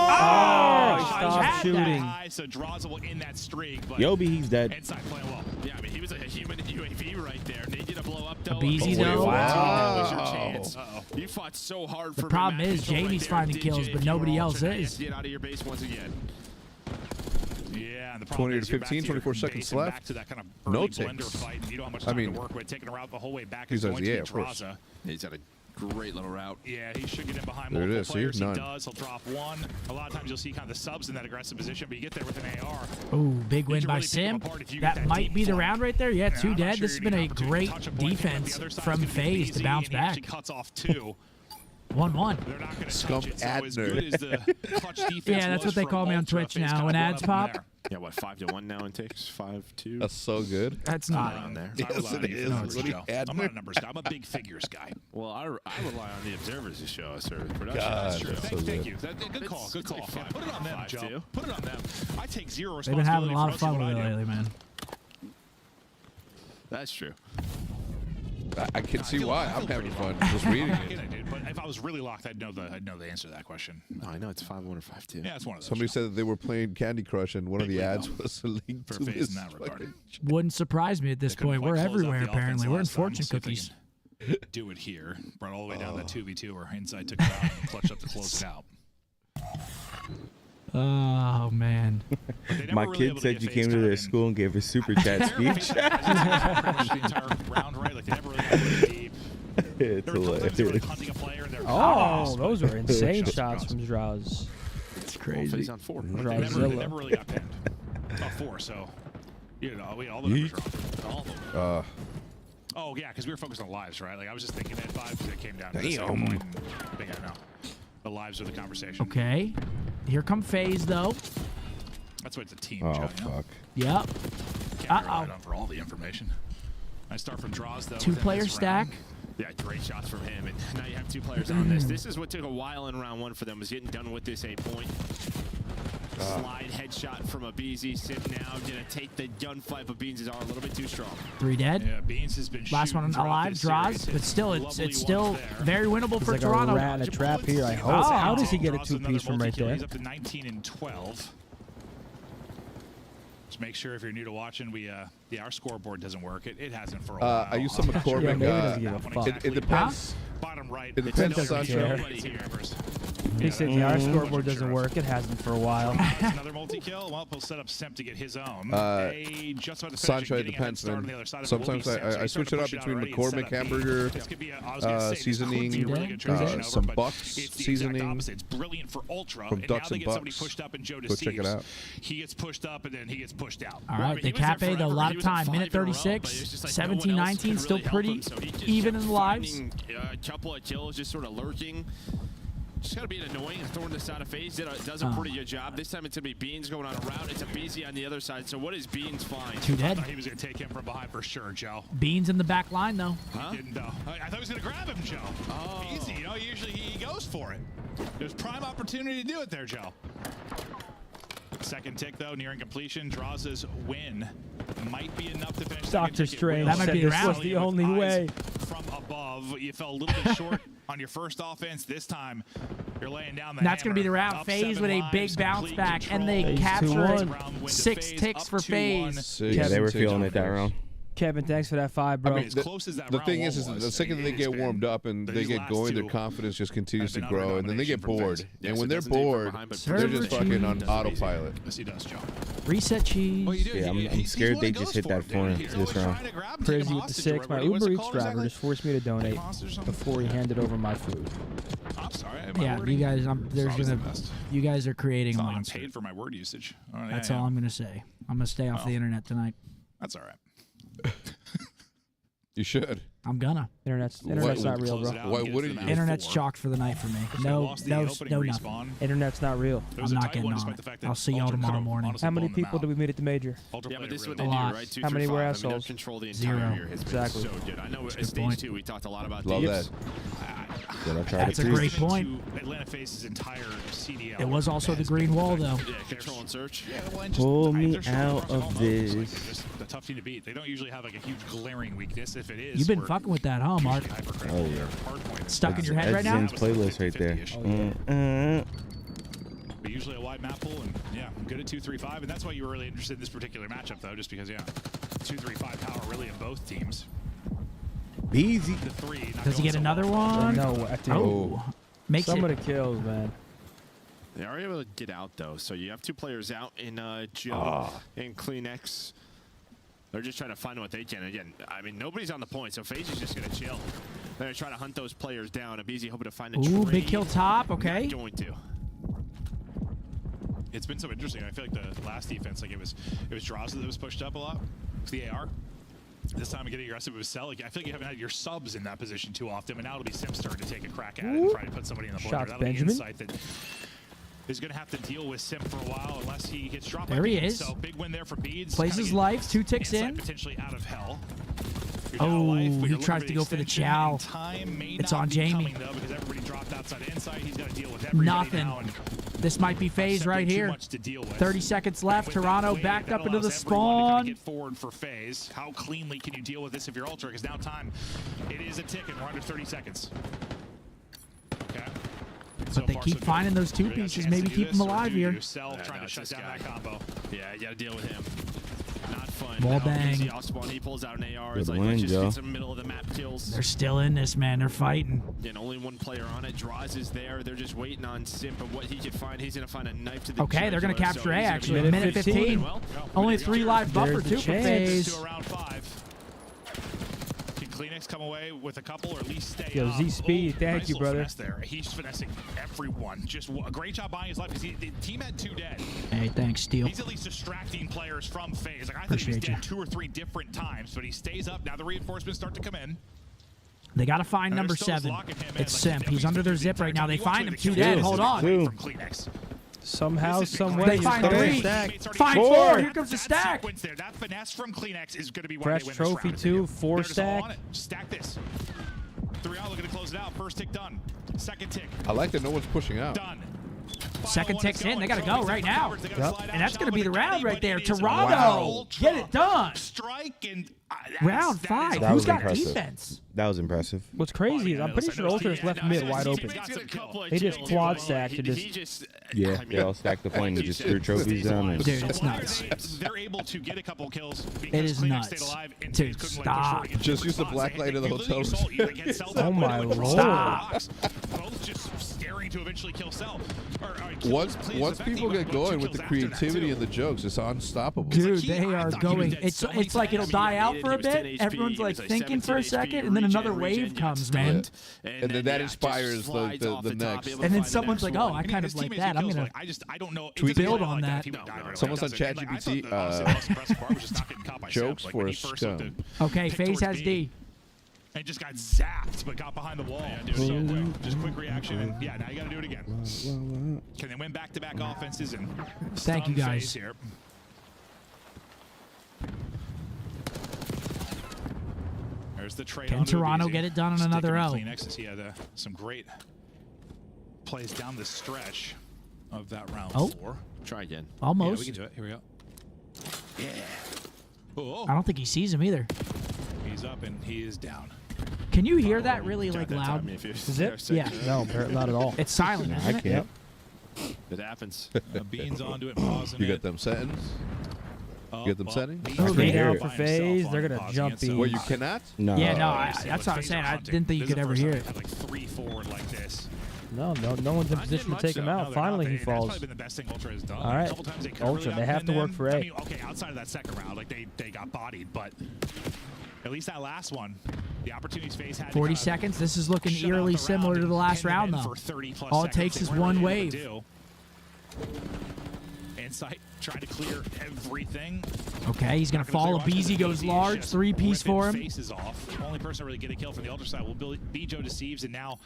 Oh, stop shooting. So Draws will end that streak. Yobi, he's dead. Inside playing well. Yeah, I mean, he was a human UAV right there. They did a blow up, though. BZ, though. That was your chance. You fought so hard for The problem is Jamie's finding kills, but nobody else is. Get out of your base once again. Yeah, and the 20 to 15, 24 seconds left. Back to that kind of No blender ticks. fight, and you don't have much time to work with. Taking a route the whole way back He's is going to be of course. Draza. He's got a great little route. Yeah, he should get in behind There it multiple is. See? players. He None. does. He'll drop one. A lot of times you'll see kind of the subs in that aggressive position, but you get there with an AR. Ooh, big win by Sim. That might be the round right there. Yeah, 2 dead. This has been a great defense from FaZe to bounce back. He cuts off 2. 1-1. Scump Adner. Yeah, that's what they call me on Twitch now when ads pop. Yeah, what, 5-1 now in ticks? 5-2? That's so good. That's not on there. Yes, it is. I'm What do you add not there? a numbers guy. I'm a big figures guy. Well, I rely on the observers to show us their production. God, That's true. that's so Thank good. you. Good call. Good call. like Yeah, put it on them, 5-2. Joe. Put it on them. I take zero They've responsibility. been having a lot of for most fun with what it I do. lately, man. That's true. I can see why. I'm having fun just reading I it. get it, dude. But if I was really locked, I'd know the answer to that question. No, I know it's 5-1 or 5-2. Yeah, it's one of those. Somebody said that they were playing Candy Crush, and one of the Big ads league was a link for to FaZe this. in that regard. fucking- Wouldn't surprise me at this They couldn't point. We're quite close out everywhere, the offense apparently. We're in last time. fortune See if they cookies. can do it here. Brought all the way down to that 2v2 where Inside took it out and clutched up to close it out. Oh, man. My kid said you came to their school and gave a super chat speech. The entire round, right? Like they never really got really deep. It's There were sometimes they were like hilarious. hunting a player and they're Oh, those were insane Shots shots from from Draws. It's Well, crazy. FaZe on 4. They never really got pinned. Top 4, so you know, all the numbers are all of them. Oh yeah, because we were focused on lives, right? Like I was just thinking that 5 because it came down to the second point. And I think I know. The lives are the conversation. Okay. Here come FaZe, though. That's why it's a team. Oh, Joe, you know? fuck. Yep. Can't be relied on for all the information. I start from draws though. within 2-player this stack. round. Yeah, great shots from him. And now you have 2 players on this. This is what took a while in round 1 for them, was getting done with this 8-point. Slide headshot from a BZ. Sim now gonna take the gunfight, but Beans is a little bit too strong. 3 dead. Yeah, Beans has been Last one shooting throughout alive, this draws, series. but still, Lovely it's still ones there. very winnable It's for like Toronto. a rat in a trap here. I hope. Oh. How does he get a Draws another 2-piece from right multi-kill. there? He's up to 19 and 12. Just make sure if you're new to watching, our scoreboard doesn't work. It hasn't for a while. I used some I'm not sure McCormick. Yeah, maybe it doesn't give a that one fuck. exactly, It depends. but Bottom right. It depends it's on no Sancho. nobody here. He said our scoreboard doesn't work. It hasn't for a while. Another multi-kill. Well, he'll set up Semp to get his own. Just about to finish Sancho, it, it getting a head depends, start on man. the other side of Sometimes Willie Semp. So I he's switch it starting up to push between already and set McCormick up B. hamburger, This could be I was gonna say, this could seasoning, be a really good transition over, some but Bucks it's the exact seasoning opposite. It's brilliant for Ultra. from And now Ducks they and get somebody Bucks. pushed up and Joe Go check it deceives. out. He gets pushed up and then he gets pushed out. All right, they cap a though, a lot of time. Minute 36, 17-19, still pretty even in the lives. A couple of kills just sort of lurking. Just gotta be annoying and throwing this out of FaZe. Does a pretty good job. This time it's gonna be Beans going on a route. It's a BZ on the other side. So what is Beans find? 2 dead. I thought he was gonna take him from behind for sure, Joe. Beans in the back line though. He didn't though. I thought he was gonna grab him, Joe. Oh. Easy, you know. Usually he goes for it. There's prime opportunity to do it there, Joe. Second tick though, nearing completion. Draws his win. Might be enough to finish. Doctor Strange That might said be the this was round. the only way. From above, you fell a little bit short on your first offense. This time, you're laying down the That's going to be the hammer. round. Up FaZe 7 with a lives, big bounce complete back, and they control. capture 2-1. 6 ticks for FaZe. Yeah, they were feeling it that round. Kevin, thanks for that 5, bro. I mean, as close as that The round thing one is was, the second I mean, they it's get been- warmed up and they these get last going, their two confidence just continues to have been grow, and then they get under-domination bored. from FaZe. And Yes, when it they're doesn't take from bored, behind, but they're just Server fucking on cheese. autopilot. Yes, he does, Joe. Reset cheese. Well, you do. Yeah, I'm He's scared one they that just goes hit for that it, dude. corner He's this always round. trying to grab him, take Crazy him with the hostage, 6. or My what do you Uber call Eats it driver exactly? just forced me to donate Hostage or something? before he handed over my food. I'm sorry. Yeah, you guys. There's always the gonna. best. You guys are creating It's a not like I'm monster. paid for my word usage. Oh, yeah, That's yeah. all I'm gonna say. I'm gonna stay off the internet tonight. That's all right. You should. I'm gonna. Internet's Why- not real, Close bro. it out Why and get wouldn't to the you? map. Internet's 4. chalked for the night for me. They No, lost the no, opening no, respawn. nothing. Internet's not real. It was I'm a not tight one getting despite on the fact it. that I'll see y'all Ultra tomorrow could've morning. honestly How many blown them people out. did we meet at the major? Ultra Yeah, but played this is what really they A do, lot. right? 2 How through many 5. were I mean, assholes? they'll control the entire 0. year. Has Exactly. been so good. I know at good stage point. 2 we talked a lot about Love Deeps. that. Did I try That's to a too? great point. Atlanta Face's entire CDL. It was also the green wall though. Yeah, control and search. Yeah, well, and Pull me they're strong out across all of modes. Like, this. they're just a tough team to beat. They don't usually have like a huge glaring weakness. If it is, You've been we're fucking with that, huh, Mark? usually hypercritical. Oh, yeah. They're hard points. Stuck in your head right That's now? Zin's playlist right there. But usually a wide map pool, and yeah, good at 2-3-5, and that's why you were really interested in this particular matchup, though, just because, yeah, 2-3-5 power really in both teams. Easy. The three. Does he get another one? No, I think. Oh, makes some it. of the kills, man. They are able to get out, though, so you have two players out in Joe and CleanX. They're just trying to find what they can. Again, I mean, nobody's on the point, so FaZe is just going to chill. They're going to try to hunt those players down. Abizi hoping to find a Ooh, trade. big kill top. Okay. Not going to. It's been so interesting. I feel like the last defense, like it was Draza that was pushed up a lot. It's the AR. This time getting aggressive with Cell. Like, I feel like you haven't had your subs in that position too often, but now it'll be Sim starting to take a crack at it and try to put somebody in the border. Shots, That'll be Benjamin. insight that is going to have to deal with Sim for a while unless he gets dropped. There he Beads. is. So big win there for Beads. Plays his life. 2 ticks in. Potentially out of hell. Oh, he tries to go for the chow. It's on Jamie. Though, because everybody dropped outside inside. He's got to deal with everybody Nothing. now, and This might be FaZe right too here. much to deal with. 30 seconds left. With that Toronto wave, backed that up into the allows everyone to kinda spawn. get forward for FaZe. How cleanly can you deal with this if you're Ultra? Because now time, it is a tick, and we're under 30 seconds. Okay. But they keep finding those 2 pieces. Maybe keep them alive here. Cell trying to shut down that combo. Yeah, you got to deal with him. Not fun. Wall Now, bang. Abizi off spawn. He pulls out an AR. Good It's like, win, let's just Joe. get some middle of the map kills. They're still in this, man. They're fighting. And only one player on it. Draws is there. They're just waiting on Simp, but what he can find, he's going to find a knife to the Okay, they're going to jugular, capture so A, he's gonna actually. be- Minute 15. Well, Only 3 live buffer, There's the too, for chance. FaZe. To around 5. Can Kleenex come away with a couple or at least stay Yo, up? Z-Speed, thank nice you, little brother. finesse there. He's finessing everyone. Just a great job buying his life because the team had 2 dead. Hey, thanks, Steel. He's at least distracting players from FaZe. Like, I think he's Appreciate dead you. 2 or 3 different times, but he stays up. Now the reinforcements start to come in. They got to find And number they're still 7. locking him in. It's Like, Simp. if He's under their zip right now. They find him 2 dead. Hold on. From Kleenex. Somehow, some way, They you find start 3. stack. Find 4. Here comes the stack. There. That finesse from Kleenex is going to be why Fresh they win trophy this round. 2, 4 They're just all stack. on it. Stack this. 3 out, looking to close it out. First tick done. Second tick I like that no one's pushing out. done. Second tick's in. They got to go right now. Yep. And that's going to be the round right there. Toronto. Wow. Get it done. Strike and Round 5. That Who's was got impressive. defense? That was impressive. What's crazy is I'm pretty sure Ultra just left mid wide open. They just quad stacked and just Yeah, they all stacked the point and just threw trophies down. And Dude, it's nuts. They're able to get a couple kills because It is Kleenex nuts. stayed alive and Dude, couldn't stop. push Just use the black light of the hotel room. Oh my lord. Stop. Both just staring to eventually kill Cell. Once people get going with the creativity and the jokes, it's unstoppable. Dude, they are going. It's like it'll die out for a bit. Everyone's like thinking for a second, and then another wave comes, man. And then that inspires the next. And then someone's like, "Oh, I kind of like that. I'm gonna I don't know. build on that." Someone's on ChatGPT. Jokes for a scum. Okay, FaZe has D. And just got zapped, but got behind the wall. So quick. Just quick reaction. And yeah, now you got to do it again. Can they win back-to-back offenses and Thank you, stun guys. FaZe here? There's the trade. Can Toronto get it done on another L? Kleenex, he had some great plays down the stretch of that round Oh. 4. Try again. Almost. Yeah, we can do it. Here we go. Yeah. Oh, I don't think he sees him either. he's up and he is down. Can you hear that really like loud? Is it? Yeah. No, not at all. It's silent, isn't I it? can't. It happens. Beans onto it, pausing You it. got them settings? You get them settings? Beans Oh, is they gonna down by for FaZe. himself They're on gonna pausing jump it, so- Beans. Well, you cannot? No. Yeah, no, Obviously, that's but what I'm FaZe saying. are I hunting. didn't think you This is could the ever first hear time it. they've had, like 3 forward like this. No, no one's in position to take him out. Finally, he That's falls. probably been the best thing Ultra has done. All right. A couple times they could Ultra, really they have to work outpin for them. A. I mean, okay, outside of that second round, like they got bodied, but at least that last one, the opportunities FaZe had. 40 seconds. This is looking shut out eerily the similar round to the last and pin them round, in though. for 30+ All it seconds. takes They is weren't one really able wave. to do. Insight trying to clear everything. Okay, he's going to fall. Abizi goes large. 3-piece for him. Faces off. Only person to really get a kill from the Ultra side will be Joe Deceives, and now.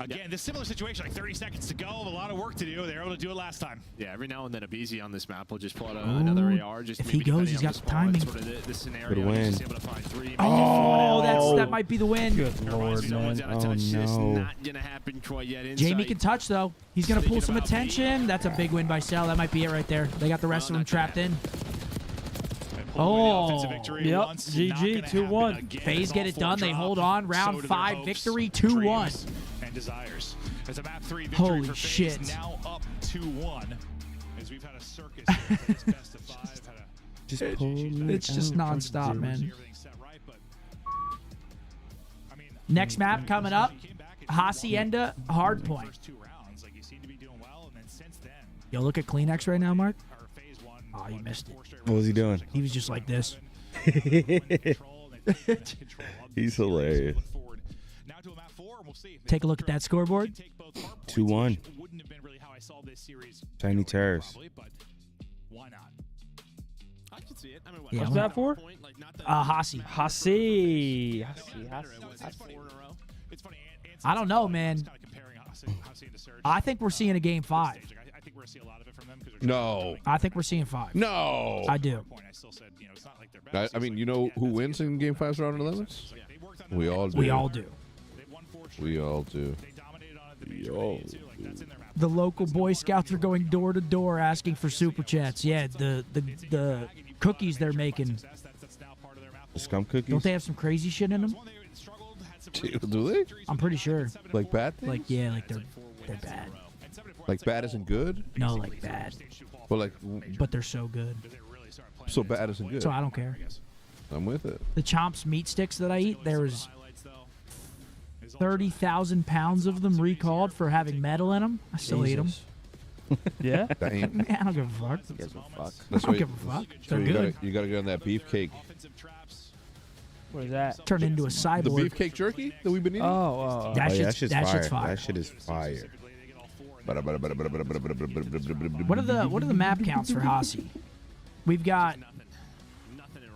Again, this similar situation, like 30 seconds to go, a lot of work to do. They were able to do it last time. Yeah, every now and then Abizi on this map will just pull out another AR. Just If he maybe goes, depending he's on got the the spawn, timing. sort of the scenario. Good win. He's just able to find 3, maybe 4 Oh, now. that might be the win. Good lord, man. Down a Oh, touch. It's no. not gonna happen quite yet. Jamie Insight. can touch, though. He's going to pull Thinking some about attention. That's a big win by Cell. That might be it right there. They got the rest of them not gonna trapped in. And pull away the offensive Oh, victory yep. once. GG, Not gonna 2-1. happen again. FaZe It's get all it 4 done. They drop. hold on. So Round do their 5 hopes, victory, 2-1. dreams, and desires. It's a map 3 victory Holy for FaZe, shit. now up 2-1. As we've had a circus here for this best of 5. It's just nonstop, man. Next map coming up, Hacienda Hardpoint. Yo, look at Kleenex right now, Mark. Oh, you missed it. What was he doing? He was just like this. He's hilarious. Take a look at that scoreboard. 2-1. Tiny Terrace. Yeah, What's that for? Hasi. Hasi. I don't know, man. I think we're seeing a game 5. No. I think we're seeing 5. No. I do. I mean, you know who wins in Game 5's round 11s? We all do. We all do. We all do. We all do. The local Boy Scouts are going door to door asking for super chats. Yeah, the cookies they're making. The Scump cookies? Don't they have some crazy shit in them? Do they? I'm pretty sure. Like bad things? Like, yeah, like they're bad. Like bad isn't good? No, like bad. Well, like, But they're so good. so bad isn't good. So I don't care. I'm with it. The Chomps meat sticks that I eat, there was 30,000 pounds of them recalled for having metal in them. I still eat them. Yeah? Man, I don't give a fuck. I don't give a fuck. They're good. You gotta get on that beefcake. What is that? Turn into a cyborg. The beefcake jerky that we've been eating? Oh. That shit's shit's fire. That shit is fire. What are the map counts for Hasi? We've got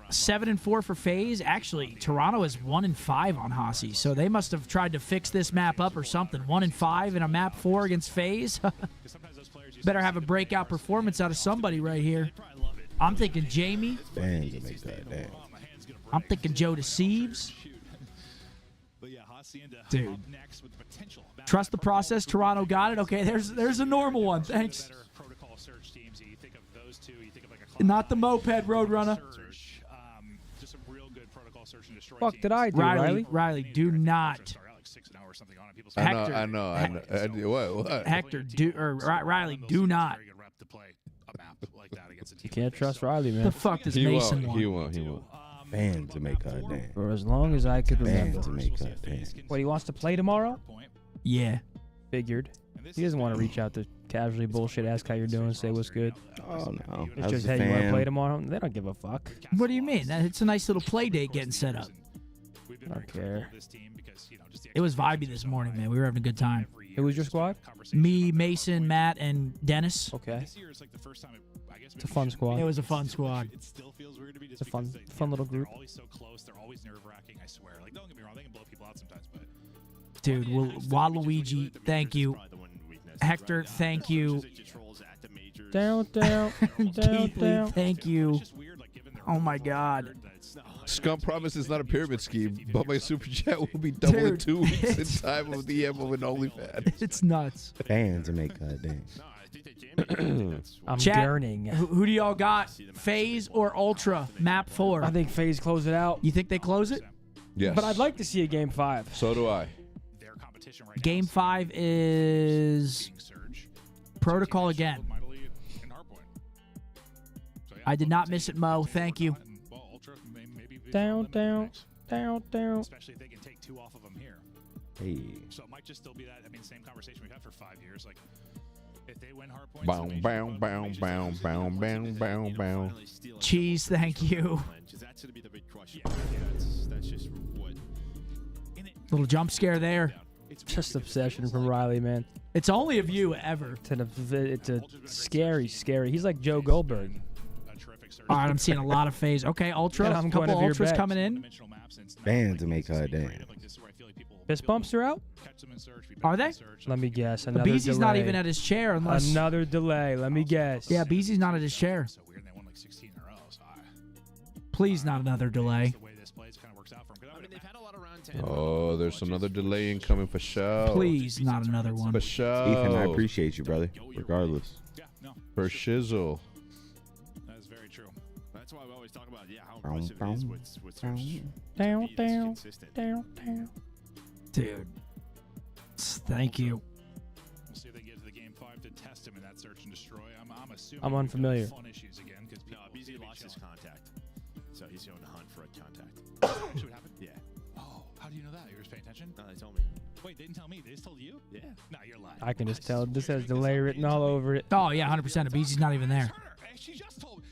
7-4 for FaZe. Actually, Toronto is 1-5 on Hasi, so they must have tried to fix this map up or something. 1-5 in a map 4 against FaZe. Better have a breakout performance out of somebody right here. I'm thinking Jamie. I'm thinking Joe Deceives. Dude. Trust the process. Toronto got it. Okay, there's a normal one. Thanks. Not the moped, Roadrunner. Fuck did I do, Riley? Riley, do not. Hector, I know. What? Hector, Riley, do not. You can't trust Riley, man. The fuck does Mason want? He won't. Banned to make a damn. For as long as I could remember. Banned to make a damn. What, he wants to play tomorrow? Yeah. Figured. He doesn't want to reach out to casually bullshit, ask how you're doing, say what's good. Oh, no. It's just, hey, you want to play tomorrow? They don't give a fuck. What do you mean? It's a nice little play date getting set up. I don't care. It was vibey this morning, man. We were having a good time. Who was your squad? Me, Mason, Matt, and Dennis. Okay. It's a fun squad. It was a fun squad. It's a fun little group. Dude, Waluigi, thank you. Hector, thank you. Down. Keithley, thank you. Oh my God. Scump promises not a pyramid scheme, but my super chat will be double in 2 weeks in time of the EM of an OnlyFans. It's nuts. Banned to make a damn. I'm Chat, gurning. Who do y'all got? FaZe or Ultra? Map 4. I think FaZe close it out. You think they close it? Yes. But I'd like to see a game 5. So do I. Game 5 is Protocol again. I did not miss it, Mo. Thank you. Down. Especially if they can take 2 off of them here. Hey. So it might just still be that. I mean, same conversation we've had for 5 years. Like, if they win hard points, Bow. Cheese, thank you. That's going to be the big question. That's just what. Little jump scare there. Just obsession from Riley, man. It's only a view ever. It's a scary. He's like Joe Goldberg. All right, I'm seeing a lot of FaZe. Okay, Ultra. I'm A couple going to Ultras your coming in. Banned to make a damn. Fist bumps are out? Are they? Let me guess. Another Beezy's delay. not even at his chair unless... Another delay. Let me guess. Yeah, Beezy's not at his chair. Please, not another delay. Oh, there's another delay incoming for sure. Please, not another one. For sure. Ethan, I appreciate you, brother. Regardless. For shizzle. That's very true. That's why we always talk about how impressive it is with search. Down. Dude. Thank you. to the game 5 to test him in that search and destroy. I'm assuming I'm unfamiliar. fun issues again because No, BZ lost his contact, so he's going to hunt for a contact. See what happened? Yeah. Oh, how do you know that? You were just paying attention? No, they told me. Wait, they didn't tell me. They just told you? Yeah. No, you're lying. I can just tell this has delay written all over it. Oh, yeah, 100%. Abeezy's not even there. She just told me.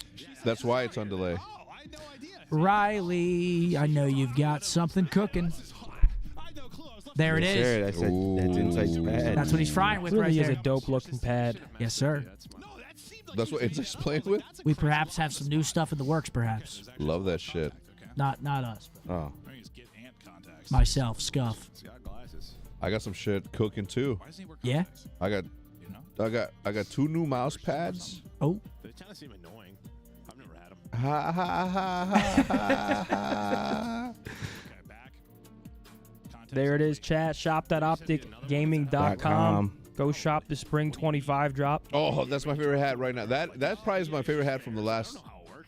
That's why it's on delay. Oh, I had no idea. Riley, I know you've got something cooking. There it Yes, is. sir. That's Insight's pad. That's what he's frying with Really right is there. a dope-looking pad. Yes, sir. That's what Insight's playing with? We perhaps have some new stuff in the works, perhaps. Love that shit. Not us. Oh. Myself, Scuff. I got some shit cooking too. Yeah? I got 2 new mouse pads. Oh. They kind of seem annoying. I've never had them. Ha ha ha ha ha ha. There it is, chat. Shop.opticgaming.com. Go shop the Spring 25 drop. Oh, that's my favorite hat right now. That probably is my favorite hat from the last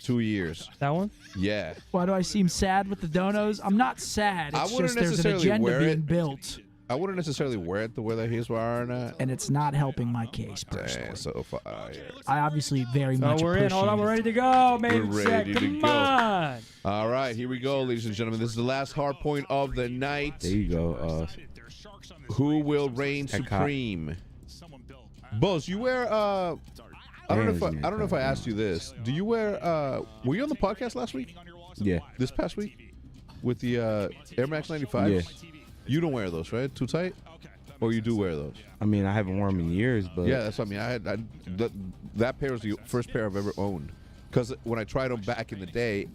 2 years. That one? Yeah. Why do I seem sad with the donos? I'm not sad. I It's wouldn't just there's an necessarily agenda wear being it. built. I wouldn't necessarily wear it the way that he's wearing it. And it's not helping my case personally. Dang, so fire. I obviously very much we're appreciate in. Hold on, it. we're ready to go. Main We're set. ready to Come go. on. All right, here we go, ladies and gentlemen. This is the last hard point of the night. There you go. Who will reign supreme? Buzz, you wear I don't know if I asked you this. Do you wear were you on the podcast last week? Yeah. This past week? With the Air Max 95s? Yeah. You don't wear those, right? Too tight? Or you do wear those? I mean, I haven't worn them in years, but Yeah, that's what I mean. That pair was the first pair I've ever owned. Because when I tried them back in the day,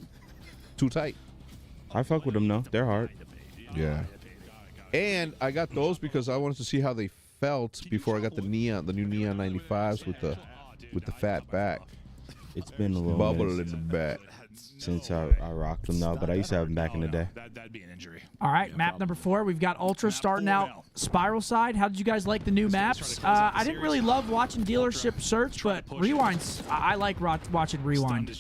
too tight. I fuck with them though. They're hard. Yeah. And I got those because I wanted to see how they felt before I got the new Neon 95s with the fat back. It's been a little Bubble minute in the back. since I rocked them now, but I used to have them back in the day. That'd be an injury. All right, map number 4. We've got Ultra starting out Spiral Side. How did you guys like the new maps? I didn't really love watching Dealership Search, but Rewinds, I like watching Rewind.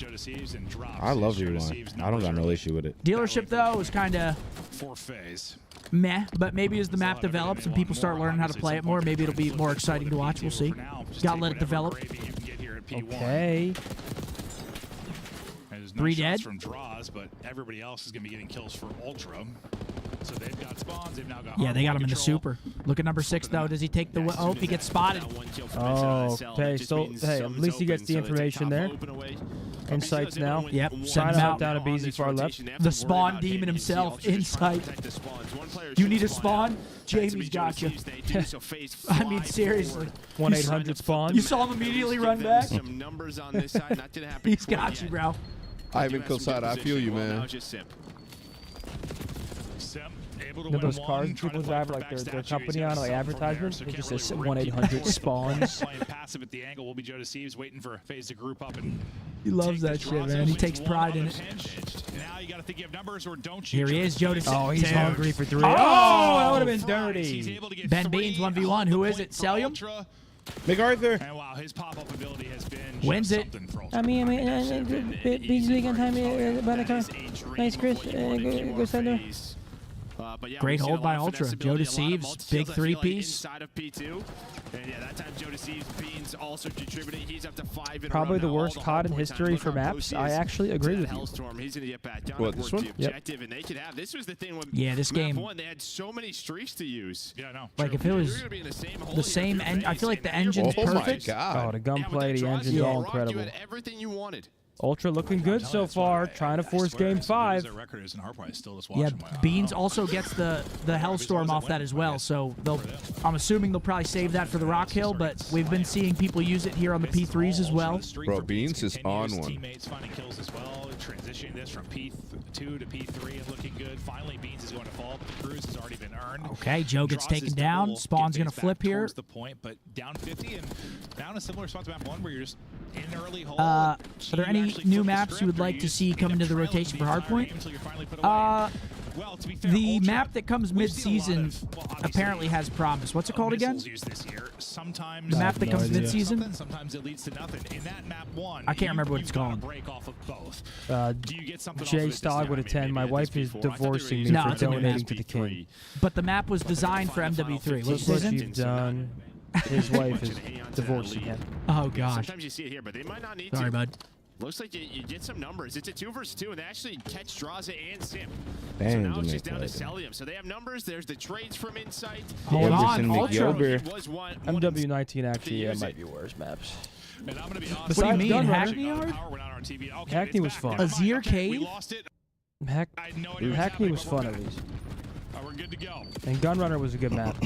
I love Rewind. I don't got no issue with it. Dealership, though, was kind of For FaZe. meh, but maybe as the map develops and people start learning how to play it more, maybe it'll be more exciting to watch. We'll see. Gotta let it develop. Okay. There's 3 shots dead. from draws, but everybody else is going to be getting kills for Ultra. So they've got spawns. They've now got Yeah, they got him in the control. super. Look at number 6, though. Does he take the... Oh, he gets spotted. Oh, okay. So, hey, at least he gets the information there. Insights now. Yep. Send Send him him out out. down to BZ far left. The spawn demon himself, Insight. You need a spawn? Jamie's got you. I mean, seriously. 1-800 spawn. You saw him immediately run back? Some numbers on this side. Not gonna happen. He's got you, bro. Ivan Kosada, I feel you, man. You know those cars people drive like their company on, like advertisements? It just says 1-800 spawns. Playing passive at the angle will be Joe Deceives waiting for FaZe to group up and He loves that shit, man. He takes pride in it. now you got to think you have numbers or don't you? Here he is, Joe Deceives. Oh, he's hungry for 3. Oh, that would have been dirty. Ben Beans 1v1. Who is it? Celium? MacArthur. And wow, his pop-up ability has been Wins just it. something for Ultra. BZ weekend time, nice, Chris. Go Thunder. But yeah, Great we've seen hold a by lot of Ultra. finesse Joe ability, a lot of Deceives, multi-kills, big I feel like, 3-piece. inside of P2. And yeah, that time Joe Deceives, Beans also contributing. He's up to 5 in a Probably row the now. worst All the COD in hardpoint history times for look how maps. close he I is actually to agree that with you. Hellstorm. He's going to get back down What, and this work one? the Yep. objective, and they could have. This was the thing when Yeah, this map game- 1, they had so many streaks to use. Yeah, no. Like, if it was You're gonna be in the same hole the here same if you're engine, I FaZe, feel like the and you're engine's Oh my perfect. god. Oh, the gunplay, the draws, engine's you all rocked, you incredible. had everything you wanted. Ultra looking good so far, trying to force game 5. Their record is in hardpoint. I still just Yeah, watch them. Beans also gets the Hellstorm off that as well, so I'm assuming they'll probably save that for the Rock Hill, but we've been seeing people use it here on the P3s as well. Bro, Beans is on one. Teammates finding kills as well, transitioning this from P2 to P3 and looking good. Finally, Beans is going to fall, but the cruise has already been earned. Okay, Joe gets Draws taken his down. double, Spawn's get going to FaZe flip back here. towards the point, but down 50 and down a similar spot to map 1 where you're just in early hole. Are Can there you any actually new flip the maps you script, would or like you to just see come end into up the trailing rotation for the entire Hardpoint? game until you're finally put away? Well, to be fair, The Ultra, map that comes we've seen a lot mid-season of, well, obviously, apparently has promise. What's it called again? missiles used this year. Sometimes The map that comes idea. mid-season? Sometimes it leads to nothing. In that map 1, I can't remember what it's you've got called. a break off of both. Do you get something Jay off of it this Stog time? with a I mean, 10. maybe My I did wife this is before. I thought they were divorcing me using No, for it's a new donating map. to the king. But the map was designed for MW3. What Look season? what you've done. His wife is divorced again. Oh gosh. Sometimes you see it here, but they might not need to. Sorry, bud. Looks like you get some numbers. It's a 2 versus 2, and they actually catch Draza and Simp. So Damn, now it's just down to Jamaica. Celium. So they have numbers. There's the trades from Insight. Hold on, Ultra. MW19 actually might be worse maps. And I'm going to be honest. What do you Besides mean, Gun Runner, Hackney Yard? Hackney was fun. Azir Cave? Hackney was fun at least. We're good to go. And Gun Runner was a good map.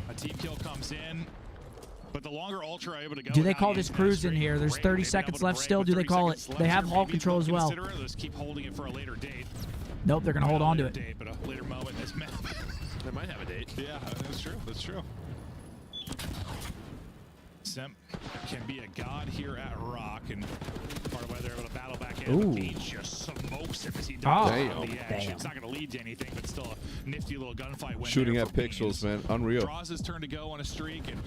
A team kill comes in. But the longer Ultra are able to go. Do they call this cruise in here? There's 30 seconds left still. Do they call it? They have hall control as well. Let's keep holding it for a later date. Nope, they're going to hold on to it. But a later moment. This map. They might have a date. Yeah, that's true. That's true. Simp can be a god here at Rock, and part of why they're able to battle back in. Ooh. He just smokes him as he does Oh, on the edge. It's not going to lead to anything, but still a nifty little gunfight win. Shooting there at for pixels, man. Unreal. Draws his turn to go on a streak, and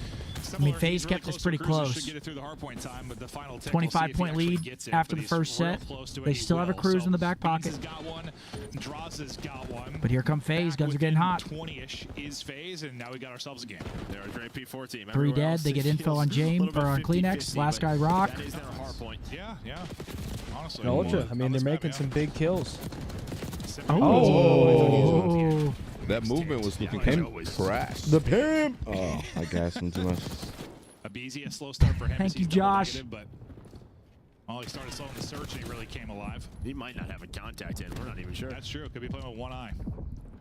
I mean, FaZe kept this pretty close. 25-point lead after the first set. They still have a cruise in the back pocket. But here come FaZe. Guns are getting hot. 20-ish is FaZe, and now we got ourselves a game. They're a great P4 team. 3 dead. They get info on James or on Kleenex. Last guy Rock. That is their hard point. Yeah. Honestly. Ultra. I mean, they're making some big kills. Oh. That movement was looking crash. The pimp. Oh, I gassed him too much. A slow start for him. Thank you, Josh. Negative, but he started slowing the search and he really came alive. He might not have a contact in. We're not even sure. That's true. Could be playing with one eye.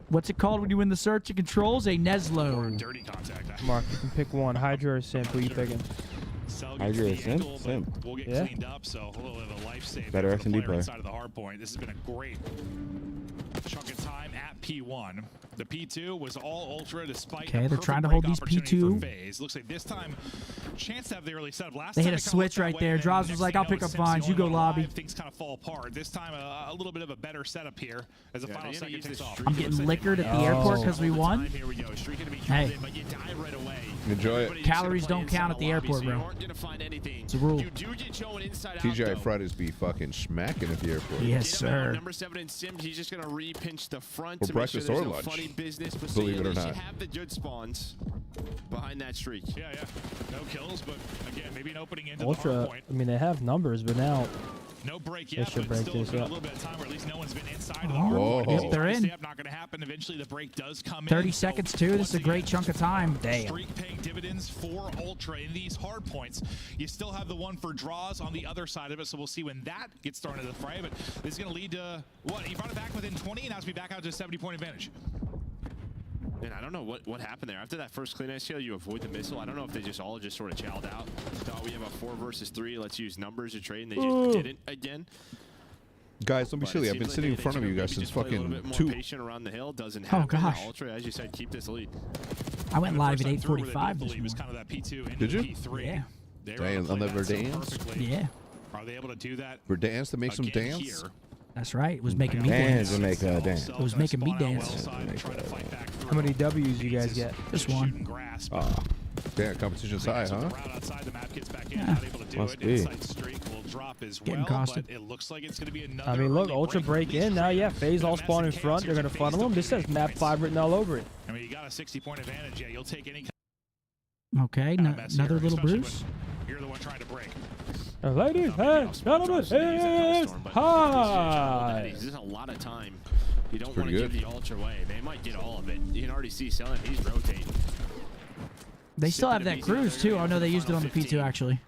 What's it called when you win the search? It controls a Neslo. Dirty contact. Mark, you can pick one. Hydra or Simp. Who you picking? Hydra or Simp? Simp. We'll get cleaned up, so a little bit of a life save. Better S&D player. Inside of the hard point. This has been a great chunk of time at P1. The P2 was all Ultra despite Okay, they're trying to hold these P2. FaZe. Looks like this time, chance to have the early setup. Last They time hit a switch right there. Draws was like, I'll pick up Vines. You go lobby. Things kind of fall apart. This time, a little bit of a better setup here as the final second takes off. I'm getting liquored at the airport because we won. Hey. Enjoy it. Calories don't count at the airport, bro. It's a rule. TGI Fridays be fucking smacking at the airport. Yes, sir. Number 7 in Sims, he's just gonna re-pinch the front For to make sure breakfast there's or no lunch, funny business. But believe it or at least not. you have the good spawns behind that streak. Yeah. No kills, but again, maybe an opening into the Ultra. hard point. I mean, they have numbers, but now No break they yet, should but break still this been a up. little bit of time where at least no one's been inside of the Oh, hard point. yep, they're in. Not going to happen. Eventually, the break does come in. 30 seconds, too. This is a great chunk of time. Damn. Streak paying dividends for Ultra in these hard points. You still have the one for draws on the other side of it, so we'll see when that gets thrown into the fray. But this is going to lead to what? He brought it back within 20, and now it's be back out to a 70-point advantage. And I don't know what happened there. After that first clean ice kill, you avoid the missile. I don't know if they just all sort of chowed out. Thought we have a 4 versus 3. Let's use numbers to trade, and they just didn't again. Guys, don't be silly. I've been sitting in front of you guys since fucking 2. Patient around the hill doesn't Oh, happen. gosh. Ultra, as you said, keep this lead. I went live at First time through where they 8:45 did this believe was morning. kind of that P2 into Did you? P3. Yeah. They were Damn, able to on play the that so Verdansk? perfectly. Yeah. Are they able to do that? Verdansk to make some again dance? here? That's right. It was making me Dance, dance. Jamaica, dance. It was making me dance. How many W's you guys get? Just one. Oh, damn, competition's high, huh? Yeah. Must be. Getting costed. It looks like it's going to be another I mean, look, early Ultra break. break in now. Yeah, FaZe all spawn in front. They're gonna funnel them. This says map 5 written all over it. I mean, you got a 60-point advantage. Yeah, you'll take any Okay, kind of mess here, another little especially Bruce. when you're the one trying to break. Ladies and gentlemen, it's hi. There's a lot of time. You don't want Pretty to good. give the Ultra away. They might get all of it. You can already see Selling. He's rotating. They still have that cruise, too. Oh, no, they used it on the P2, actually.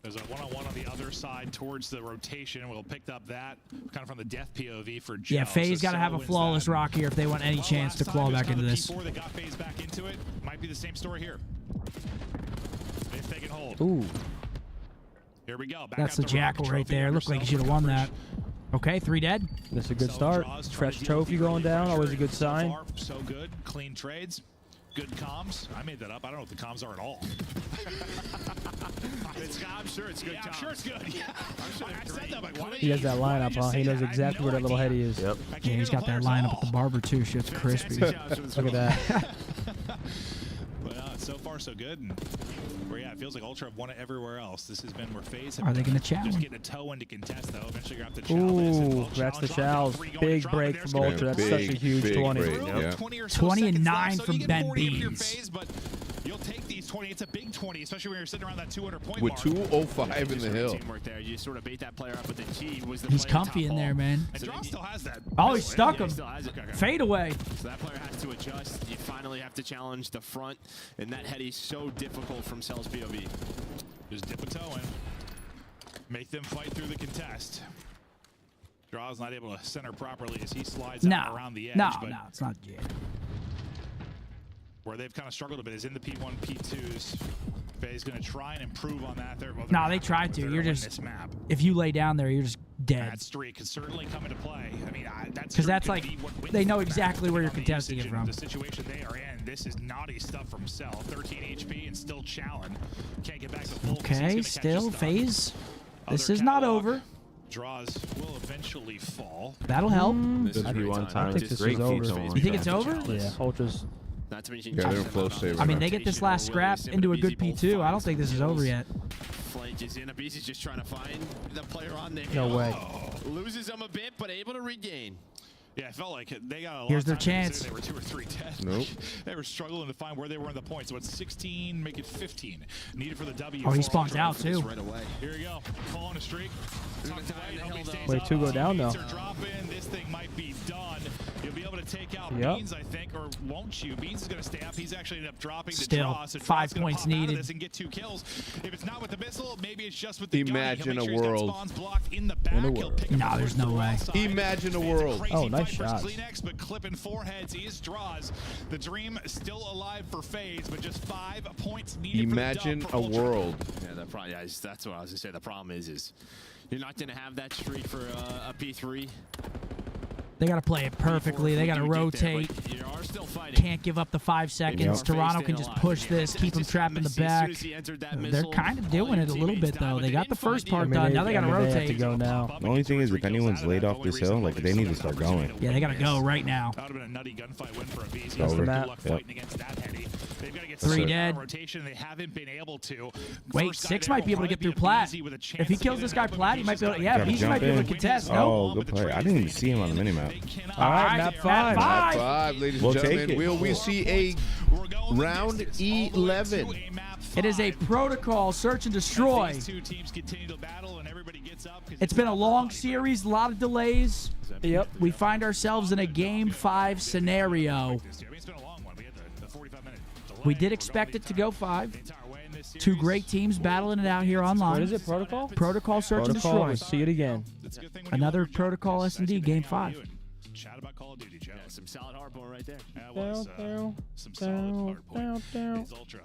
There's a one-on-one on the other side towards the rotation. We'll pick up that kind of from the death POV for Joe. Yeah, FaZe So got to have a wins flawless that. rock here if they want any chance to claw back into this. P4 that got FaZe back into it. Might be the same story here. If they can hold. Ooh. Here we go. Back That's out the to Rock Jackal right Trophy there. under Looked like he cell should have won that. coverage. Okay, 3 dead. That's a good start. Fresh trophy going down. Always a good sign. So far, so good. Clean trades. Good comms. I made that up. I don't know what the comms are at all. I'm sure it's good. Yeah, I'm sure it's good. Yeah. I said that. Like, why did He has that lineup, huh? He knows exactly where that little heady is. Yep. Yeah, he's got that lineup at the barber, too. Shit's crispy. Look at that. But so far, so good. And where, yeah, it feels like Ultra have won it everywhere else. This has been where FaZe have Are they going to chow? just getting a toe into contest, though. Eventually, you're going to have to chow this. And Ooh, we'll that's the challenge chows. on 3 going Big drop, break and from there's Ultra. gonna That's be such a huge big 20. break. through, Yeah. 20 or so 20 and seconds 9 left, so from you get Ben 40 if you're Beans. FaZe, but you'll take these 20. It's a big 20, especially when you're sitting around that 200-point With mark. 2:05 in the hill. Teamwork there. You sort of bait that player up, but then T was the He's player comfy top in there, ball. man. And Draw still has that. Oh, he stuck him. Still has it. Fade away. So that player has to adjust. You finally have to challenge the front, and that heady's so difficult from Cell's POV. Just dip a toe in. Make them fight through the contest. Draw's not able to center properly as he slides out around the edge. No, but it's not Jay. where they've kind of struggled a bit is in the P1, P2s. FaZe going to try and improve on that. No, they tried to. You're just, if you lay down there, you're just dead. That streak could certainly come into play. I mean, Because that's like, they know exactly where you're contesting it from. The situation they are in, this is naughty stuff from Cell. 13 HP and still Challen. Can't get back to full. Okay, still FaZe. This is not over. Draws will eventually fall. That'll help. This is one time. I think this is over. You think it's over? Yeah, Ultras. Not to mention, Yeah, they're flow saver. I mean, they get this last scrap into a good P2. I don't think this is over yet. Flank is in. Abizi's just trying to find the player on there. No way. Loses him a bit, but able to regain. Yeah, I felt like they got a lot Here's of their time chance. They were 2 or 3 dead. Nope. They were struggling to find where they were in the points. So it's 16, make it 15. Needed for the W. Oh, he spawns out too. Right away. Here we go. Pull on a streak. Wait, 2 go down now. This thing might be done. You'll be able to take out Yep. Beans, I think, or won't you? Beans is going to stay up. He's actually ended up dropping the Still, draw. So 5 Draw's points gonna pop out of needed. this and get 2 kills. If it's not with the missile, maybe it's just with the Imagine gun. a world. In the back. No, there's no way. Imagine a world. Oh, nice shot. Kleenex, but clipping foreheads is Draws. The dream still alive for FaZe, but just 5 points needed. Imagine for the a dub for Ultra. world. Yeah, that's what I was going to say. The problem is you're not going to have that streak for a P3. They got to play it perfectly. They got to rotate. You are still fighting. Can't give up the 5 seconds. Yep. Toronto can just push this, keep them trapped in the back. They're kind of doing it a little bit, though. They got the first part done. Now they got to They have rotate. to go now. The only thing is, if anyone's laid off this hill, like they need to start going. Yeah, they got to go right now. That would have been a nutty gunfight win for a VZ. Over. Good Map. luck Yep. fighting against that heady. They've got to get 3 some dead. rotation. They haven't been able to. Wait, First guy 6 there might be able to will get through probably Plat. be BZ with a chance If he to kills get this it guy up, but Plat, he BZ might be able to, just yeah, gotta BZ jump might be able to in. contest. Oh, Nope. good play. I didn't even see him on the minimap. All right, map map 5. five. 5, ladies We'll and take gentlemen. it. Will we see a We're going the round distance all the way to 11? a map It is a 5. protocol search and destroy. These 2 teams continue to battle and everybody gets up 'cause It's been a long series, a lot of delays. Yep. We find ourselves in a Game 5 scenario. I mean, it's been a long one. We had the 45-minute delay. We did We're expect going it to go 5. the entire way in this 2 series. great teams battling it out here What online. is it, Protocol? Protocol search and Protocol, destroy. let's see it again. It's a good thing when you Another leverage Protocol this. S&D Nice to Game hang out with 5. you and chat about Call of Duty, Joe. Yeah, some solid hardball right there. That was some solid hard point. It's Ultra.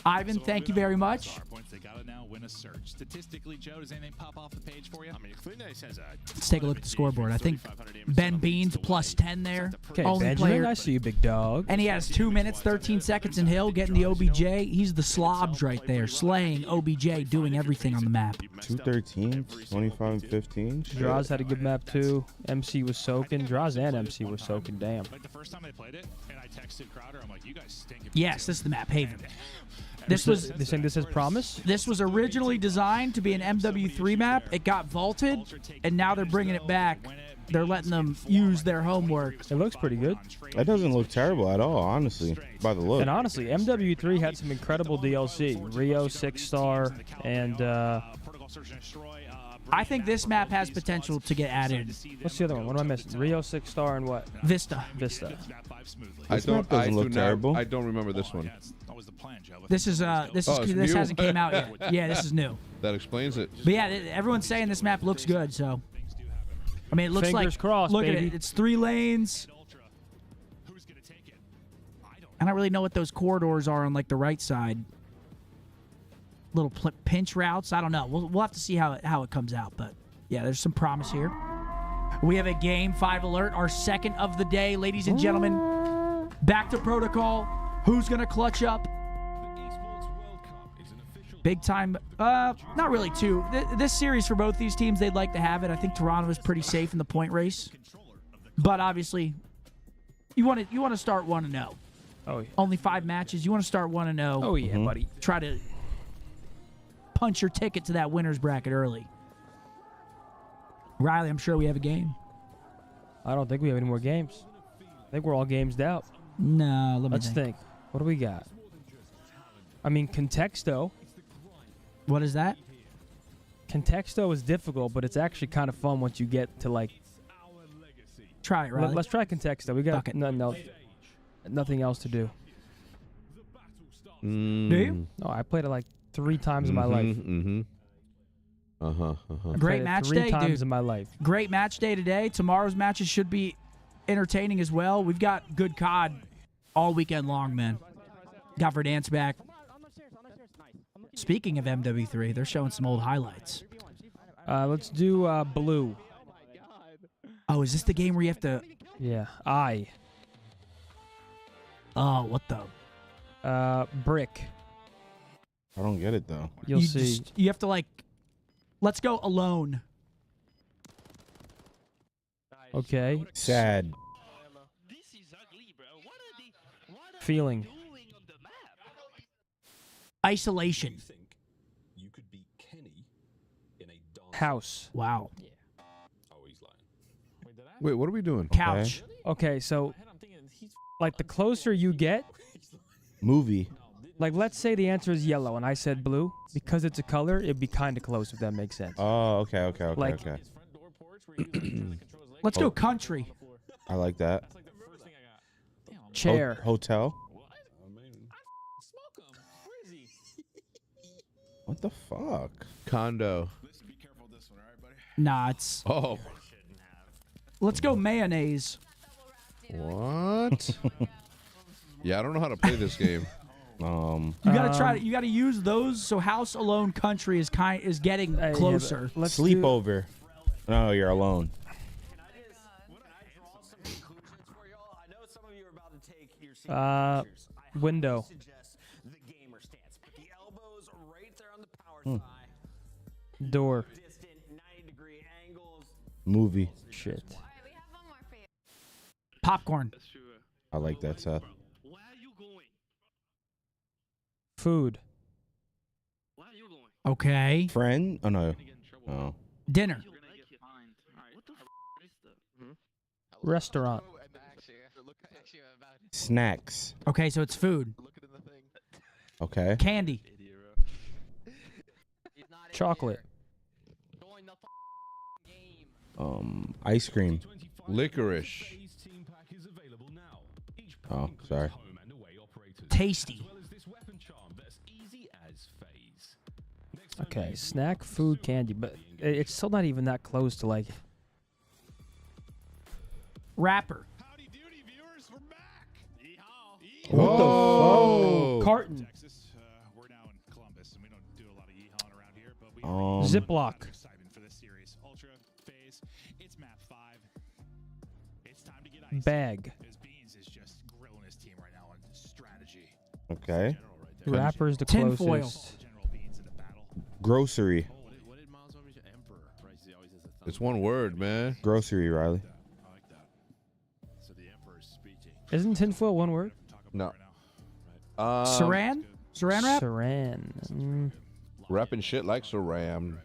Ivan, thank you very much. Hard points. They gotta now win a search. Statistically, Joe, does anything pop off the page for you? I mean, Kleenex has a. Let's take a look at the scoreboard. I think Ben Beans plus 10 there. Okay, Only Benjamin, player. I see you, big dog. And he has 2 minutes, 13 seconds in Hill, getting the OBJ. He's the slobs right there, slaying OBJ, doing everything on the map. 213, 25, 15. Draws had a good map too. MC was soaking. Draws and MC were soaking. Damn. Like the first time they played it, and I texted Crowder, I'm like, you guys stink. Yes, this is the map, Haven. This was They saying this as promise. this was originally designed to be an MW3 map. It got vaulted, and now they're bringing it back. They're letting them use their homework. It looks pretty good. That doesn't look terrible at all, honestly, by the look. And honestly, MW3 had some incredible DLC. Rio 6-star and I think this map has potential to get added. what's the other one? What am I missing? Rio 6-star and what? Vista. Vista. This map doesn't look terrible. I don't remember this one. That was the plan, Joe. This is Oh, it's this new? hasn't came out yet. Yeah, this is new. That explains it. But yeah, everyone's saying this map looks good. So, I mean, it looks Fingers like crossed, look baby. at it. It's 3 lanes. I don't really know what those corridors are on like the right side. Little pinch routes. I don't know. We'll have to see how it comes out. But yeah, there's some promise here. We have a Game 5 alert, our second of the day, ladies and gentlemen. Back to protocol. Who's gonna clutch up? Big time. Not really too. This series for both these teams, they'd like to have it. I think Toronto is pretty safe in the point race, but obviously, you want to start 1-0. Oh yeah. Only 5 matches. You want to start 1-0. Oh yeah, buddy. Try to punch your ticket to that winner's bracket early. Riley, I'm sure we have a game. I don't think we have any more games. I think we're all gamesed out. No, let me Let's think. What do we got? I mean, Contexto. What is that? Contexto is difficult, but it's actually kind of fun once you get to like. Try it, Riley. Let's try Contexto. We got nothing else to do. Do you? No, I played it like 3 times in my life. Great match three day, times dude. in my life. Great match day today. Tomorrow's matches should be entertaining as well. We've got good COD all weekend long, man. Got Verdansk back. Speaking of MW3, they're showing some old highlights. Let's do blue. Oh, is this the game where you have to... Yeah, Oh, what the... brick. I don't get it though. You'll see. You have to like... Let's go alone. Okay. Sad. Feeling. Isolation. House. Wow. Wait, what are we doing? Couch. Okay, so like the closer you get, Movie. like let's say the answer is yellow and I said blue, because it's a color, it'd be kind of close if that makes sense. Oh, okay. Like- Let's go country. I like that. Chair. Hotel. What the fuck? Condo. Nah, it's... Oh. Let's go mayonnaise. What? Yeah, I don't know how to play this game. You gotta try. You gotta use those. So house, alone, country is getting closer. Let's Sleepover. No, you're alone. Window. Door. Movie. Shit. Popcorn. I like that, Seth. Food. Okay. Friend? Oh no. Oh. Dinner. Restaurant. Snacks. Okay, so it's food. Okay. Candy. Chocolate. Ice cream. Licorice. Oh, sorry. Tasty. Okay, snack, food, candy, but it's still not even that close to like. Rapper. What the fuck? Carton. We're now in Columbus, and we don't do a lot of yeehawing around here, but we Ziploc. excitement for this series. Ultra FaZe. It's map 5. It's time to get ice. Bag. Because Beans is just grilling his team right now on strategy. Okay. Rapper is the Tinfoil. closest. Grocery. It's one word, man. Grocery, Riley. Isn't tinfoil one word? No. Saran? Saran wrap? Saran. Wrapping shit like saran.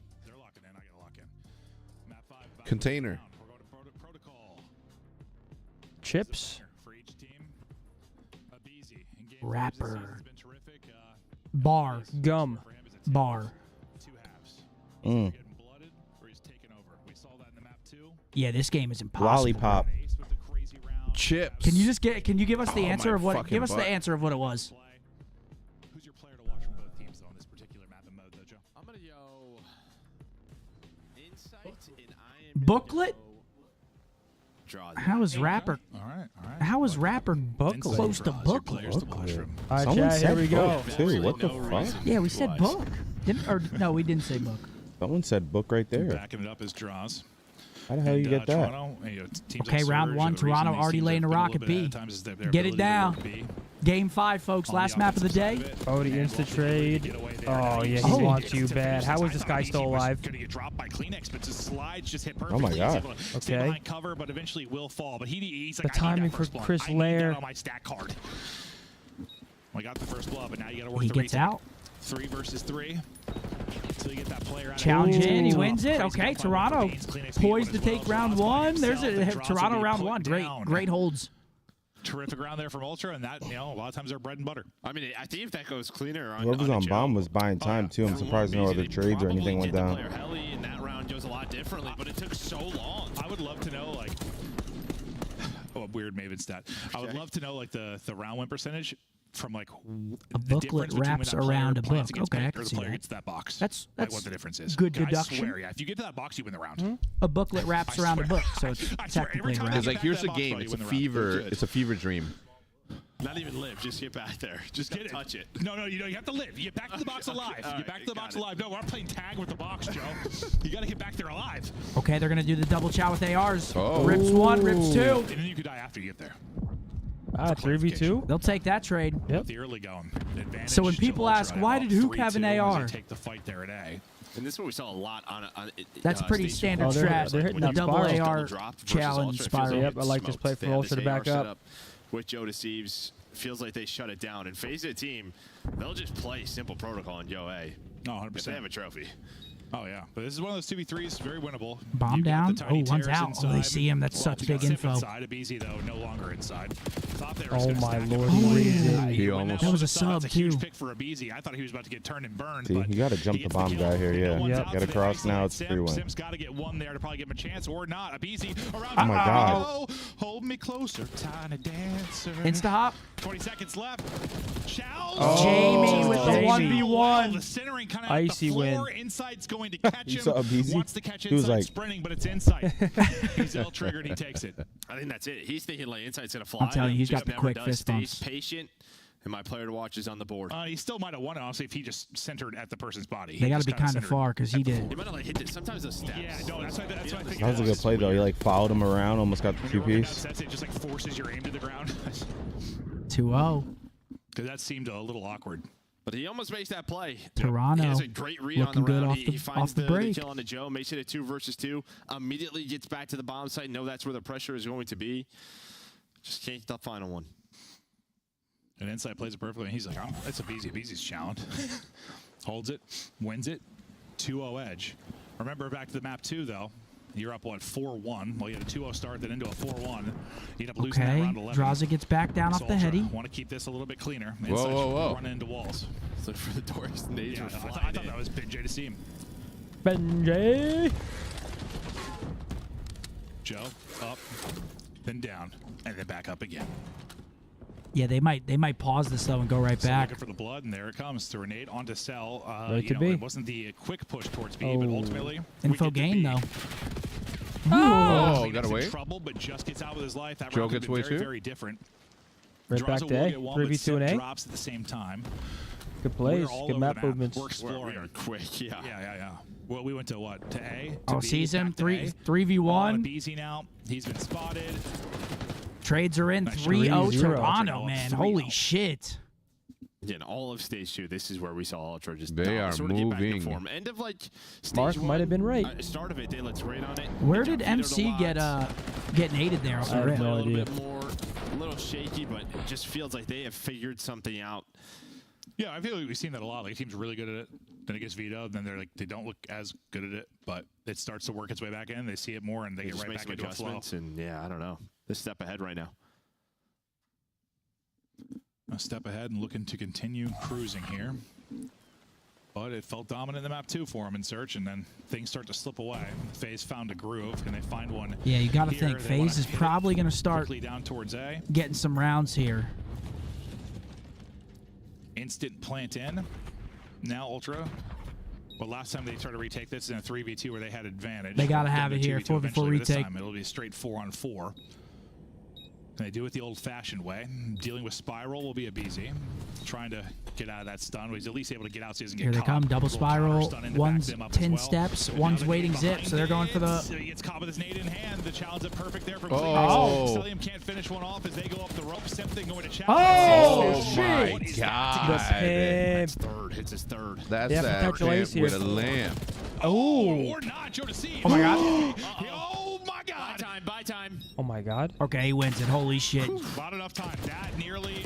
Container. Chips. Rapper. Bar. Gum. Bar. Yeah, this game is impossible. Lollipop. Chips. Can you just get? Can you give us the answer of what? fucking Give us butt. the answer of what it was. Who's your player to watch from both teams on this particular map and mode, though, Joe? I'm gonna go insight, and I am Booklet. draw. How is rapper? All right. How is rapper booklet close to booklet? Players to watch from. All right, Someone chat, said here we go. book too. What the fuck? Yeah, we said book. Didn't or no, we didn't say book. Someone said book right there. Backing it up as draws. How the hell you get that? Toronto, teams Okay, like round Surge, one. the reason Toronto these already teams laying have a been a rocket little bit ahead B. of time is their Get ability it to down. work B. Game 5, folks. On the Last map of the offensive side day. it, Oh, the and insta Vulture trade. get away there. Oh, yeah, he Oh. wants you bad. How is this guy still alive? Going to get dropped by Kleenex, but his slides just hit Oh perfectly. my He's God. able to stay Okay. behind cover, but eventually will fall. But he's The like, I need timing that for first blood. Chris I need Lair. that on my stat card. We got the first blood, but now you got to work He the gets retake. out. 3 versus 3. Until you get that player out. Challenge in. He Ooh. wins it. Okay, Toronto poised to take round 1. There's a Toronto round 1. Great holds. terrific round there from Ultra, and that, you know, a lot of times they're bread and butter. I mean, I think if that goes cleaner on Whoever's on Joe, bomb was buying time too. I'm surprised no other trades or anything went down. Player Heli in that round goes a lot differently, but it took so long. I would love to know, like, oh, a weird Maven stat. I would love to know, like, the round win percentage from, like, a booklet wraps around a book. Okay, I can see that. Gets that box. That's like what the difference is. Good I deduction. swear, yeah. If you get to that box, you win the round. A booklet wraps around a book, so it's technically a round. Because like here's a game. It's a fever. It's a fever dream. Not even live. Just get back there. Just get touch it. No, you know, you have to live. You get back to the box alive. Get back to the box alive. No, we're not playing tag with the box, Joe. You got to get back there alive. Okay, they're gonna do the double chow with ARs. Oh. Rips 1, rips 2. And then you could die after you get there. 3v2. They'll take that trade. Yep. The early going. So when people ask, why did Hook have an AR? Take the fight there at A. And this is what we saw a lot on That's pretty standard strat. They're hitting the that double spiral. AR challenge spiral. Yep, I like this play from Ultra to back up. With Joe Deceives, feels like they shut it down. And FaZe team, they'll just play simple protocol in Yo A. No, 100%. If they have a trophy. Oh, yeah. But this is one of those 2v3s, very winnable. Bomb down. Oh, one's out. Oh, they see him. That's such big info. Inside. Abizi, though, no longer inside. Thought they were oh, my Lord. He almost. That was a sub, that's a huge pick for Abizi. I thought he was about to get turned and burned. See, you got to jump the bomb guy here, yeah. Yep. Got to cross now. It's 3-1. Sim's got to get one there to probably give him a chance, or not. Abizi around. Oh, my God. Hold me closer, tiny dancer. Insta-hop. 20 seconds left. Chows. Oh, Jamie with the 1v1. The centering kind of icy the floor. win. Inside's going to catch him. Abizi? Wants to catch He was inside like, sprinting, but it's inside. He's L-triggered. He takes it. I think that's it. He's thinking like inside's going to fly. I'm telling you, he's got the never quick does. fist bumps. Stays patient, and my player to watch is on the board. He still might have won it, honestly, if he just centered at the person's body. They got to be kind of far because he did. He might have like hit it. Sometimes those steps. Yeah, no, that's what I think. That was a good play, though. He, like, followed him around, almost got the 2-piece. That's it. Just, like, forces your aim to the ground. 2-0. Because that seemed a little awkward. But he almost makes that play. Toronto He has a great read on the looking good round. off He the finds the break. kill on the Joe, makes it a 2 versus 2. Immediately gets back to the bomb site. Know that's where the pressure is going to be. Just can't get the final one. And Inside plays it perfectly. And he's like, oh, that's Abizi. Abizi's challenged. Holds it, wins it, 2-0 edge. Remember back to the map 2, though. You're up, what, 4-1. Well, you had a 2-0 start, then into a 4-1. You end up losing that round 11. Draza gets back down off the heady. Want to keep this a little bit cleaner. Whoa. Running into walls. Look for the doors. Yeah, I thought that was Benjay to see him. Benjay. Joe, up, then down, and then back up again. Yeah, they might pause this though and go right back. Looking for the blood, and there it comes. To Renate onto Cell. Right to B. It wasn't the quick push towards B, but ultimately info gain though. Oh, got away. Trouble, but just gets out with his life. That Joe round gets away very, too. very different. Right back to A. 3v2 and A. Drops at the same time. Good plays. We're all Good over map the map. movements. We're exploring. We are quick, yeah. Yeah. Well, we went to what? To A. Oh, B, season back to A. 3v1. Beezy now. He's been spotted. Trades are in. 3-0 Toronto, man. Holy shit. Again, all of stage 2, this is where we saw Ultra just they are sort of get back to moving. form. End of like stage Mark 1, might have been right. Start of it, they looked great on it. Where did MC get naded there off the I have rip? no a little idea. bit more, a little shaky, but it just feels like they have figured something out. Yeah, I feel like we've seen that a lot. Like, a team's really good at it, then it gets vetoed, then they don't look as good at it, but it starts to work its way back in. They see it more, and they get just right make back some into a flow. adjustments, and yeah, I don't know. This step ahead right now. A step ahead and looking to continue cruising here. But it felt dominant in the map 2 for him in search, and then things start to slip away. FaZe found a groove. Can they find one? Yeah, you got to here? think They wanna FaZe is hit it probably going to start quickly down towards A. getting some rounds here. Instant plant in. Now Ultra. But last time they tried to retake this in a 3v2 where they had advantage. They gotta Down have to it here, 2v2 4v4 eventually, but this retake. time it'll be a straight 4-on-4. And they do it the old-fashioned way. Dealing with Spiral will be a BZ. Trying to get out of that stun. He's at least able to get out so he doesn't get Here they caught. come, double Little counter spiral. stun in to back One's them up 10 as well. steps, But one's now they're waiting getting zip, so they're going for the... So he gets caught with his nade in hand. The challenge is perfect there from Oh. Stellium can't finish one off as they go up the rope. Something going to challenge. Oh, my What is God. that to get? That's Third, hits his third. That's Yeah, that potential ace champ with a here. lamp. Oh. Or not, Joe Deceive. Oh my God. Oh my God. Buy time. Oh my God. Okay, he wins it. Holy shit. Not enough time. That nearly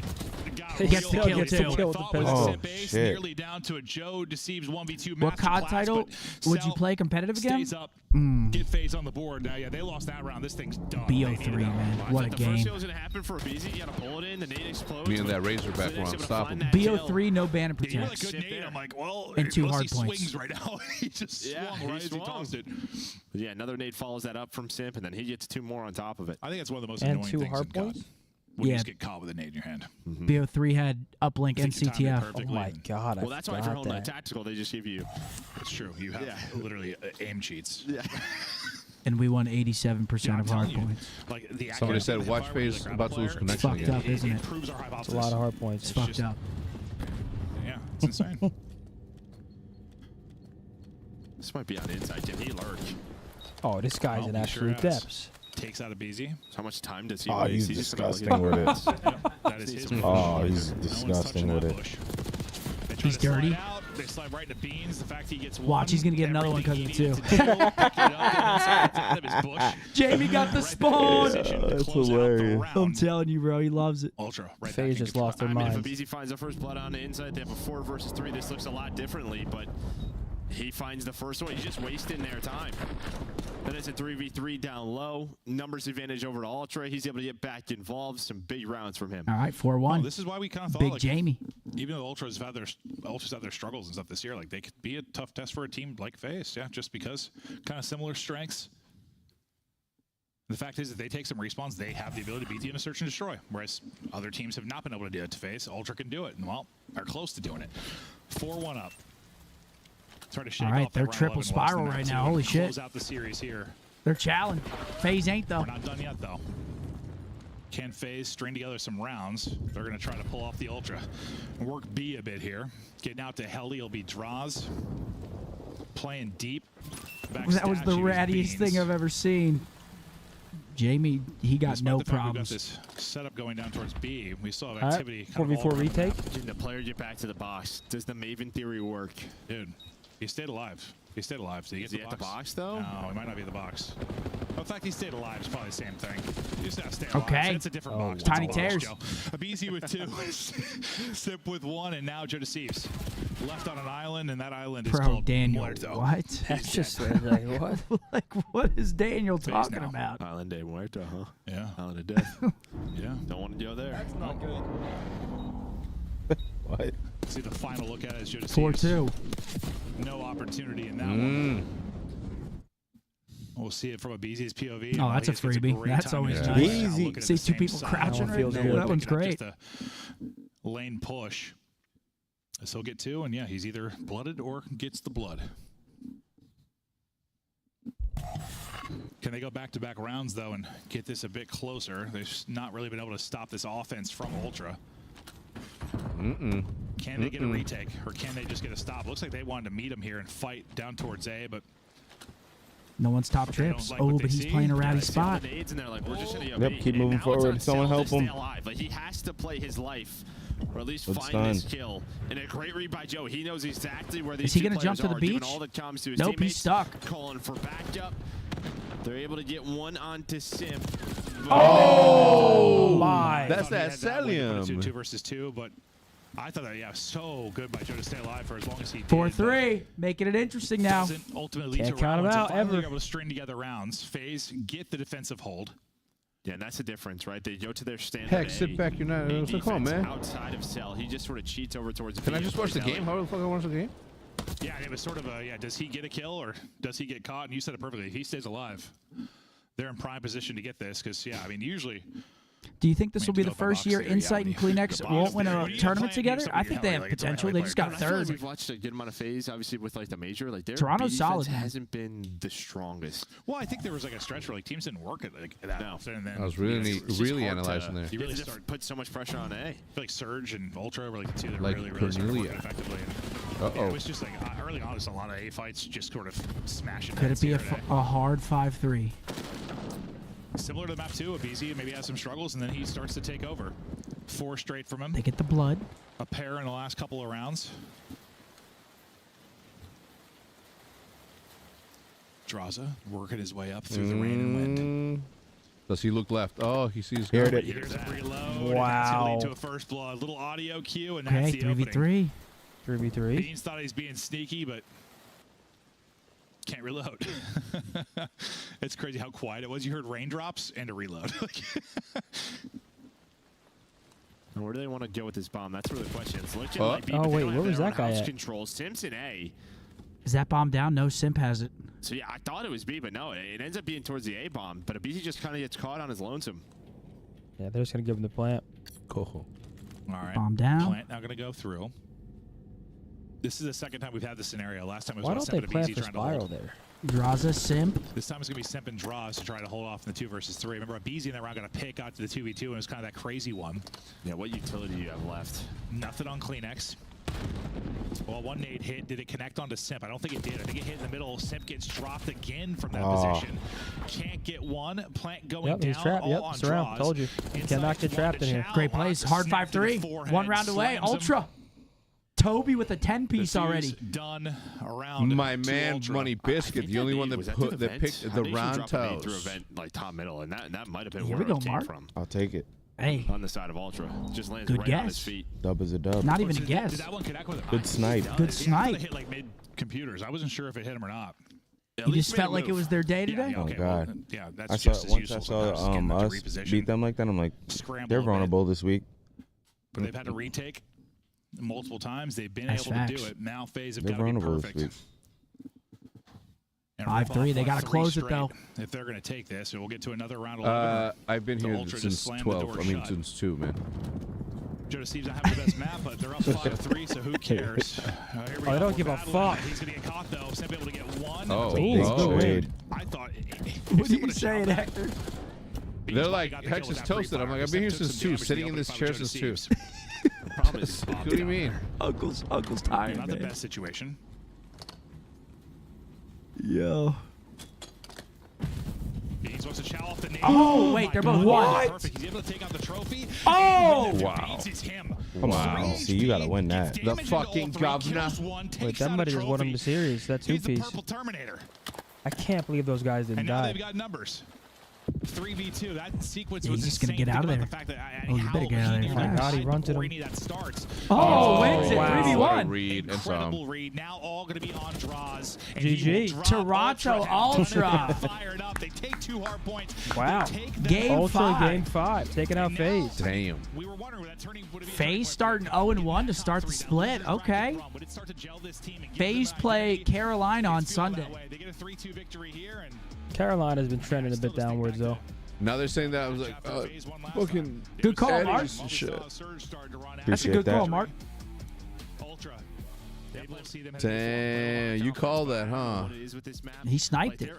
got He gets the kill, too. Oh, shit. Nearly down to a Joe Deceives 1v2 What COD masterclass, title but would you Cell play competitive again? stays up, get FaZe on the board. Now, yeah, they lost that round. This thing's done. BO3, man. What a The first game. kill was going to happen for a BZ. You got to pull it in. The nade explodes. Me and that but Razorback Fizz were able to unstoppable. find that BO3, no ban and Yeah, you were like, protects. good nade. I'm like, well, And 2 unless hard he points. swings right now. He just swung right as he tossed it. Yeah, another nade follows that up from Simp, and then he gets 2 more on top of it. I think that's one of the most And annoying 2 things hard in COD. points? When you Yeah. just get caught with a nade in your hand. BO3 had uplink and Think you timed it CTF. perfectly. Oh my god, Well, that's why if you're holding a that. tactical, they just give you. It's true. You have literally aim cheats. Yeah. And we won 87% of hard telling you, points. Like the Somebody accuracy said, of the watch fire when you FaZe grab a about to lose player, connection fucked again. up, isn't it? proves our It's hypothesis. a lot of hard points. It's fucked up. Yeah, it's insane. This might be on inside. Can he lurk? Oh, this guy's Oh, in he absolute sure has. depths. Takes out a BZ. How much time does he Oh, waste? he's just gonna disgusting with it. That is his Oh, bush. he's No one's disgusting touching with that it. bush. They try He's to slide dirty. out, They slide right into Beans. The fact he gets Watch, he's gonna get another one everything because he of needed 2. to do, pick it up, and it's out of his bush. Jamie got the Right spawn. there in position to That's close out the hilarious. I'm round. telling you, bro, he loves it. Ultra, right FaZe back in just control. lost their I mean, if minds. Abizi finds the first blood on the inside, they have a 4 versus 3. This looks a lot differently, but he finds the first one. He's just wasting their time. Then it's a 3v3 down low. Numbers advantage over to Ultra. He's able to get back involved. Some big rounds from him. All right, 4-1. This is why we kind of thought Big like, Jamie. even though Ultras have their struggles and stuff this year, like they could be a tough test for a team like FaZe. Yeah, just because kind of similar strengths. The fact is, if they take some respawns, they have the ability to beat you in a search and destroy. Whereas other teams have not been able to do it to FaZe. Ultra can do it, and well, are close to doing it. 4-1 up. Try to shake All right, off that they're round triple 11 loss in spiral that right too now. and Holy shit. Close out the series here. They're challenged. FaZe ain't, though. We're not done yet, though. Can FaZe string together some rounds? They're going to try to pull off the Ultra. Work B a bit here. Getting out to Helly will be Draws. Playing deep. Back That was the statue is rattiest Beans. thing I've ever seen. Jamie, he got Despite no the fact we've got problems. this setup going down towards B. We still have All right, activity. kind of 4v4 all around the retake. map. Can the player get back to the box? Does the Maven theory work? Dude, he stayed alive. He stayed alive. Did he Is get he the at the box? box, though? No, he might not be at the box. Well, in fact, he stayed alive. It's probably the same thing. You just have to stay alive. Okay. It's a different box. Tiny It's a box, tears. Joe. Abizi with 2. Sip with 1, and now Joe Deceives. Left on an island, and that island is Bro, called Daniel, Muerto. what? That's just like what? Like, what is Daniel FaZe talking now. about? Island de Muerto, huh? Yeah. Island of death. Yeah. Don't want to go there. That's not good. What? See the final look at it is Joe Deceives. 4-2. No opportunity in that one. We'll see it from Abizi's POV. Oh, that's a He gets freebie. great That's timing always as nice. well. Easy. Looking at See the two same people side. crouching right there. They're That one's picking up great. just a lane push. So he'll get 2, and yeah, he's either blooded or gets the blood. Can they go back-to-back rounds, though, and get this a bit closer? They've not really been able to stop this offense from Ultra. Can they get a retake, or can they just get a stop? Looks like they wanted to meet him here and fight down towards A, but No one's top They don't trips. like Oh, what but they he's see. playing a Yeah, rowdy they see all spot. the nades, and they're like, we're just gonna go Yep, B. keep And moving now forward. it's on Someone Cell help to stay him. alive. Like, he has to play his life, or at least Good find this stun. kill. And a great read by Joe. He knows exactly where these Is he two gonna jump players to the are, giving beach? all the comms to his Nope, teammates, he's stuck. calling for backup. They're able to get one onto Simp. Oh my! That's Thought he that had that way to put it to Celium. 2 versus 2, but I thought that, yeah, so good by Joe to stay alive for as long as he did. 4-3. Making it interesting now. Doesn't ultimately lead Can't to count him rounds, and out, finally ever. they're able to string together rounds. FaZe get the defensive hold. Yeah, and that's the difference, right? They go to their standard. Heck, A, sit back. You're not. A What's the call, defense man? outside of Cell. He just sort of cheats over towards Can B I just and watch the plays game? Ellie. How the fuck I watch the game? Yeah, it was sort of a, yeah, does he get a kill or does he get caught? And you said it perfectly. He stays alive. They're in prime position to get this because, yeah, I mean, usually Do you think this I will mean, be to the go up a first box year there, yeah, Insight when and you- Kleenex the box won't win there, a when you tournament play and together? you're I think they have like, it's a potential. highlight They just player. got I feel like third. we've watched a good amount of FaZe, obviously with like the major. Like their Toronto's B solid, defense man. hasn't been the strongest. Well, I think there was like a stretch where like teams didn't work it like that No. often. And then I was you know, really, it's just really hard to- analyzing there. You really It just start put so much pressure on A. I feel like Surge and Ultra were like the two that Like really started working Cornelia. effectively. Uh-oh. Yeah, it was just like early on, it's a lot of A fights just sort of smashing. Could it heads be here and a hard 5-3? Similar to the map too, Abizi maybe has some struggles, and then he starts to take over. 4 straight from him. They get the blood. A pair in the last couple of rounds. Draza working his way up through the rain and wind. Does he look left? Oh, he sees. Heard it. Here's a reload. mode. Wow. That's gonna lead to a first blood. Little audio cue, and Okay, that's the 3v3. 3v3. Beans thought he's being sneaky, but can't reload. It's crazy how quiet it was. You heard raindrops and a reload. Where do they want to go with this bomb? That's where the question is. Oh, wait, where was that guy at? Control. Simpson A. Is that bomb down? No, Simp has it. So yeah, I thought it was B, but no, it ends up being towards the A bomb. But Abizi just kind of gets caught on his lonesome. Yeah, they're just going to give him the plant. Cool. All right. Bomb down. Plant now going to go through. This is the second time we've had this scenario. Last time it was Why about don't they Simp and plant Abizi for trying to Spiral hold. there? Draza, Simp. This time it's going to be Simp and Draws to try to hold off in the 2 versus 3. Remember, Abizi in that round got to pick out to the 2v2, and it was kind of that crazy one. Yeah, what utility do you have left? Nothing on Kleenex. Well, one nade hit. Did it connect onto Simp? I don't think it did. I think it hit in the middle. Simp gets dropped again from that position. Can't get one. Plant going Yep, down. he's trapped. Yep, all on surround. draws. Told you. You cannot get trapped in here. Great plays. Hard 5-3. 1 round away. Ultra. Toby with a 10-piece already. Done around. My man, Money Biscuit, the only one that picked the round toes. Through event like top middle, and that might have been Here where we go, it came Mark. from. I'll take it. Hey. On the side of Ultra, just lands Good right on his guess. feet. Dub is a dub. Not even a Did guess. that one connect with him? Good snipe. Good It snipe. hit like mid computers. I wasn't sure if it hit him or not. You just felt like it was their day today? Yeah, Oh okay, God! well, yeah, that's I saw just as once useful I saw sometimes, getting them to us reposition. beat them like that. I'm like, Scramble they're a bit. vulnerable this week. But they've had to retake multiple times. They've been That's able to do facts. it. Now FaZe have They're got to be vulnerable this perfect. week. And 5-3, rip they off gotta 3 close it, straight. though. If they're going to take this, and we'll get to another round 11. I've been The here Ultra just since slammed the 12. door I mean, shut. since 2, man. Joe Steve's not having the best map, but they're up 5-3, so who cares? Here we Oh, they go. don't give a Battling. fuck. He's going to get caught, though. Simp able to get one. Oh, Big oh. trade. I thought. What are you saying, Hector? They're like, Hex is toasted. I'm like, I've been here since 2, sitting in this chair since 2. Promise. What do you mean? Uncle's tired, Not the man. best situation. Yo. He's supposed to chow off the nade. Oh, wait, my they're both God. one. Perfect. He's able to take out the trophy. Oh! And Wow. Beats is him. Wow. See, you gotta win that. The fucking governor. Wait, that might have just won him the series. That He's the 2-piece. purple Terminator. I can't believe those guys didn't And now die. they've got numbers. 3v2. That sequence Yeah, was he's just gonna insane. get out of Think there. about the fact that, Oh, you better get out of there how fast. God, he runs to before them. any of that starts. Oh, wins it. wow. 3v1. What a read and Incredible some. read. Now all going to be on draws. And GG. he will drop Toronto Ultra. Fired up. They take 2 hard points. Wow. They take them. Game Ultra 5. game 5, taking out FaZe. Damn. We were wondering where that turning would be. FaZe starting 0-1 to start the split. Okay. Would it start to gel this team and give FaZe them an play identity? Carolina on It's feeling Sunday. that way. They get a 3-2 victory here, and Carolina's been trending a bit downwards, though. Now they're saying that I was like, fucking Good call, Mark. Eddie's and shit. That's a Appreciate good call, that. Mark. Ultra. Damn, you call that, huh? He sniped it.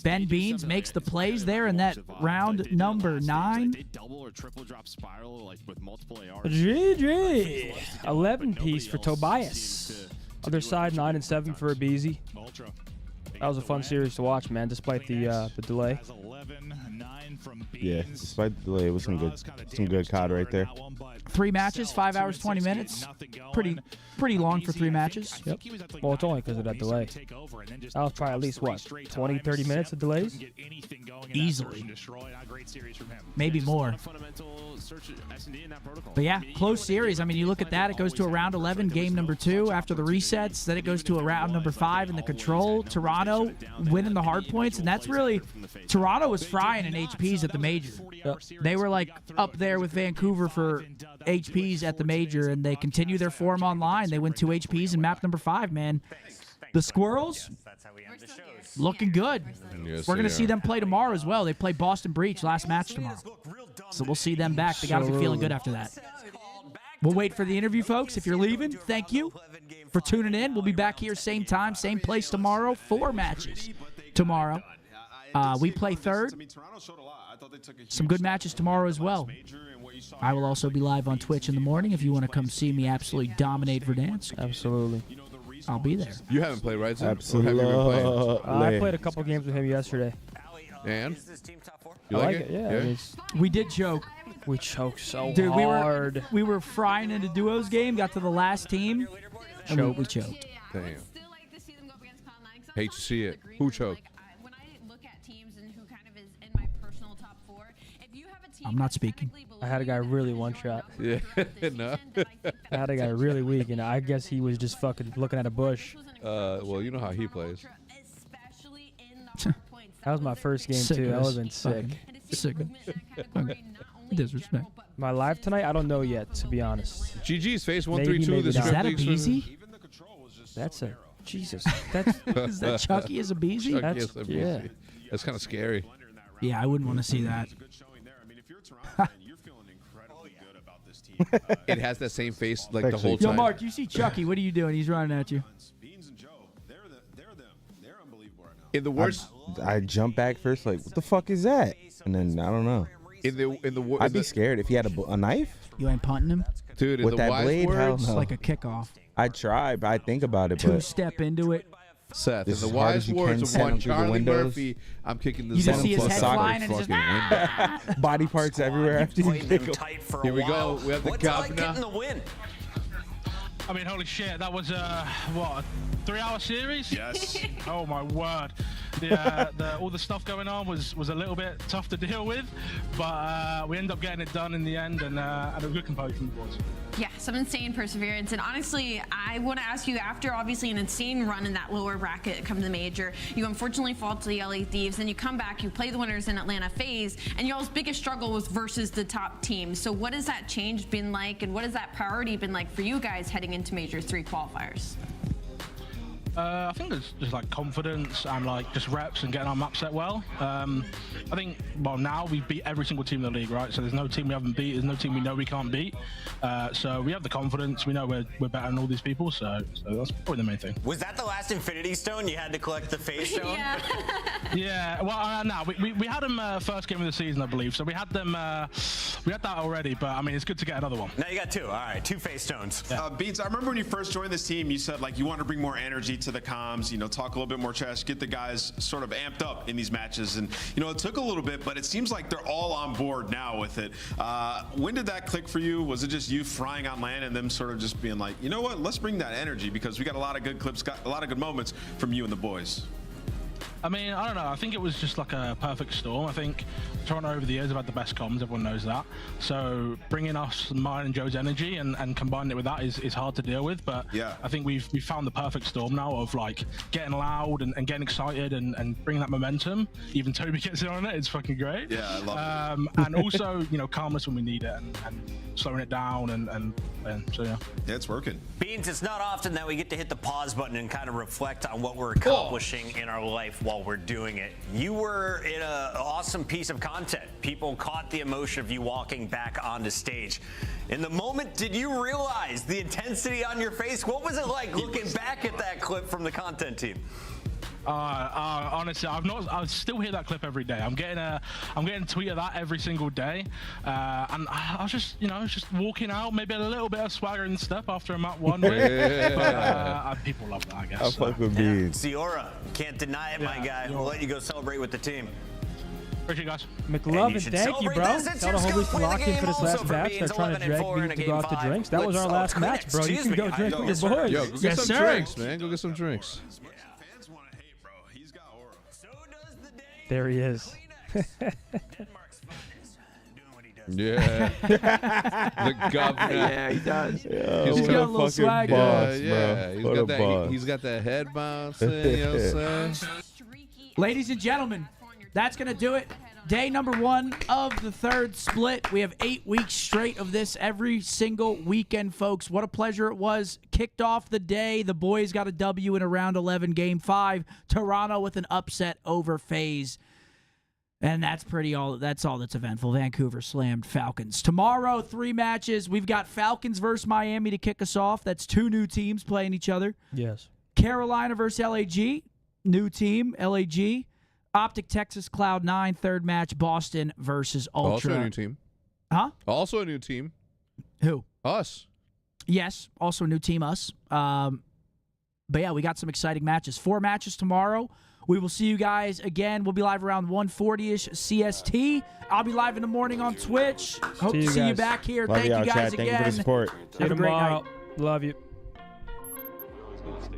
Ben Beans makes the plays there in that round number 9. They double or triple drop Spiral like with multiple ARs. GG. 11-piece for Tobias. Other side, 9 and 7 for Abizi. That was a fun series to watch, man, despite the delay. Yeah, despite the delay, it was some good COD right there. 3 matches, 5 hours, 20 minutes. Pretty long for 3 matches. Yep. Well, it's only because of that delay. That was probably at least, what, 20, 30 minutes of delays? Easily. Maybe more. But yeah, close series. I mean, you look at that, it goes to a round 11, game number 2 after the resets. Then it goes to a round number 5 in the control. Toronto winning the hard points, and that's really Toronto was frying in HPs at the major. They were like up there with Vancouver for HPs at the major, and they continue their form online. They win 2 HPs in map number 5, man. The Squirrels looking good. Yes, We're going to they see are. them play tomorrow as well. They play Boston Breach last match tomorrow. So we'll see them back. They got to be feeling good after that. We'll wait for the interview, folks. If you're leaving, thank you for tuning in. We'll be back here same time, same place tomorrow. 4 matches tomorrow. We play third. Some good matches tomorrow as well. I will also be live on Twitch in the morning if you want to come see me absolutely dominate Verdansk. Absolutely. I'll be there. You haven't played, right, Zim? Absolutely. Or have you been playing? I played a couple games with him yesterday. And? I like it? Yeah. We did choke. We choked so Dude, hard. we were frying into duos game, got to the last team, and we choked. Damn. Hate to see it. Who choked? When I look at teams and who kind of is in my personal top 4, if you have a I'm not speaking. I had a guy really one shot. Yeah, no. I had a guy really weak, and I guess he was just fucking looking at a bush. Well, you know how he plays. That was my first game, too. That would have been sick. Sick. Disrespect. My live tonight, I don't know yet, to be honest. GG's face Maybe, 132. maybe The not. Is that a Beezy? That's a Jesus. That's Is that Chucky as a Beezy? Chucky as a Beezy. Yeah. That's kind of scary. Yeah, I wouldn't want to see that. It has that same face like the whole Yo, time. Mark, you see Chucky. What are you doing? He's running at you. In the worst, I jump back first, like, what the fuck is that? And then I don't know. I'd be scared if he had a knife. You ain't punting him? Dude, in with the that wise blade, hell words, no. Like a kickoff. I try, but I think about it. But Two-step into it. Seth, This in the as hard wise as you words can, of send one him through the Charlie windows. Murphy, I'm kicking the You just see his head fucking flying and just window. body parts everywhere after you kick him. Here we go. We have the What's it like getting governor. the win? I mean, holy shit, that was what, a 3-hour series? Yes. Oh my word. All the stuff going on was a little bit tough to deal with, but we ended up getting it done in the end, and a good composure from the boys. Yeah, some insane perseverance. And honestly, I want to ask you, after obviously an insane run in that lower bracket come to the major, you unfortunately fall to the LA Thieves, then you come back, you play the winners in Atlanta FaZe, and y'all's biggest struggle was versus the top team. So what has that change been like, and what has that priority been like for you guys heading into Major 3 qualifiers? I think it's just like confidence and like just reps and getting our map set well. I think, well, now we've beat every single team in the league, right? So there's no team we haven't beat, there's no team we know we can't beat. So we have the confidence, we know we're better than all these people, so that's probably the main thing. Was that the last Infinity Stone? You had to collect the FaZe Stone? Yeah. Yeah, well, no, we had them first game of the season, I believe. So we had them, we had that already, but I mean, it's good to get another one. Now you got 2. All right, 2 FaZe Stones. Yeah. Beats, I remember when you first joined this team, you said like you want to bring more energy to the comms, you know, talk a little bit more trash, get the guys sort of amped up in these matches. And, you know, it took a little bit, but it seems like they're all on board now with it. When did that click for you? Was it just you frying on land and them sort of just being like, you know what, let's bring that energy, because we got a lot of good clips, got a lot of good moments from you and the boys? I mean, I don't know. I think it was just like a perfect storm. I think Toronto over the years have had the best comms. Everyone knows that. So bringing us mine and Joe's energy and combining it with that is hard to deal with. But yeah, I think we've found the perfect storm now of like getting loud and getting excited and bringing that momentum. Even Toby gets in on it. It's fucking great. Yeah, I love it. And also, you know, calmness when we need it and slowing it down and so yeah. Yeah, it's working. Beans, it's not often that we get to hit the pause button and kind of reflect on what we're accomplishing in our life while we're doing it. You were in an awesome piece of content. People caught the emotion of you walking back onto stage. In the moment, did you realize the intensity on your face? What was it like looking back at that clip from the content team? Honestly, I still hear that clip every day. I'm getting a tweet of that every single day, and I was just, you know, just walking out, maybe a little bit of swagger and stuff after a map 1 win. But people love that, I guess. I fuck with Beans. Ciora, can't deny it, my guy. We'll let you go celebrate with the team. Appreciate you guys. McLovin, thank you, bro. Tell the homies to lock in for this last match. They're trying to drag me to go out to drinks. That was our last match, bro. You can go drink with your boys. Yo, go get some drinks, man. Go get some drinks. There he is. Yeah. The governor. Yeah, he does. He's got a little swag. Boss, bro. He's got that head bouncing, you know what I'm saying? Ladies and gentlemen, that's going to do it. Day number 1 of the 3rd split. We have 8 weeks straight of this every single weekend, folks. What a pleasure it was. Kicked off the day. The boys got a W in a round 11, game 5. Toronto with an upset over FaZe. And that's all that's eventful. Vancouver slammed Falcons. Tomorrow, 3 matches. We've got Falcons versus Miami to kick us off. That's 2 new teams playing each other. Yes. Carolina versus LAG. New team, LAG. OpTic Texas Cloud9, 3rd match. Boston versus Ultra. Also a new team. Huh? Also a new team. Who? Us. Yes, also a new team, us. But yeah, we got some exciting matches. 4 matches tomorrow. We will see you guys again. We'll be live around 1:40-ish CST. I'll be live in the morning on Twitch. Hope to see you back here. Love Thank you guys chat. again. Thank you for the support. See you tomorrow. Love you. Stay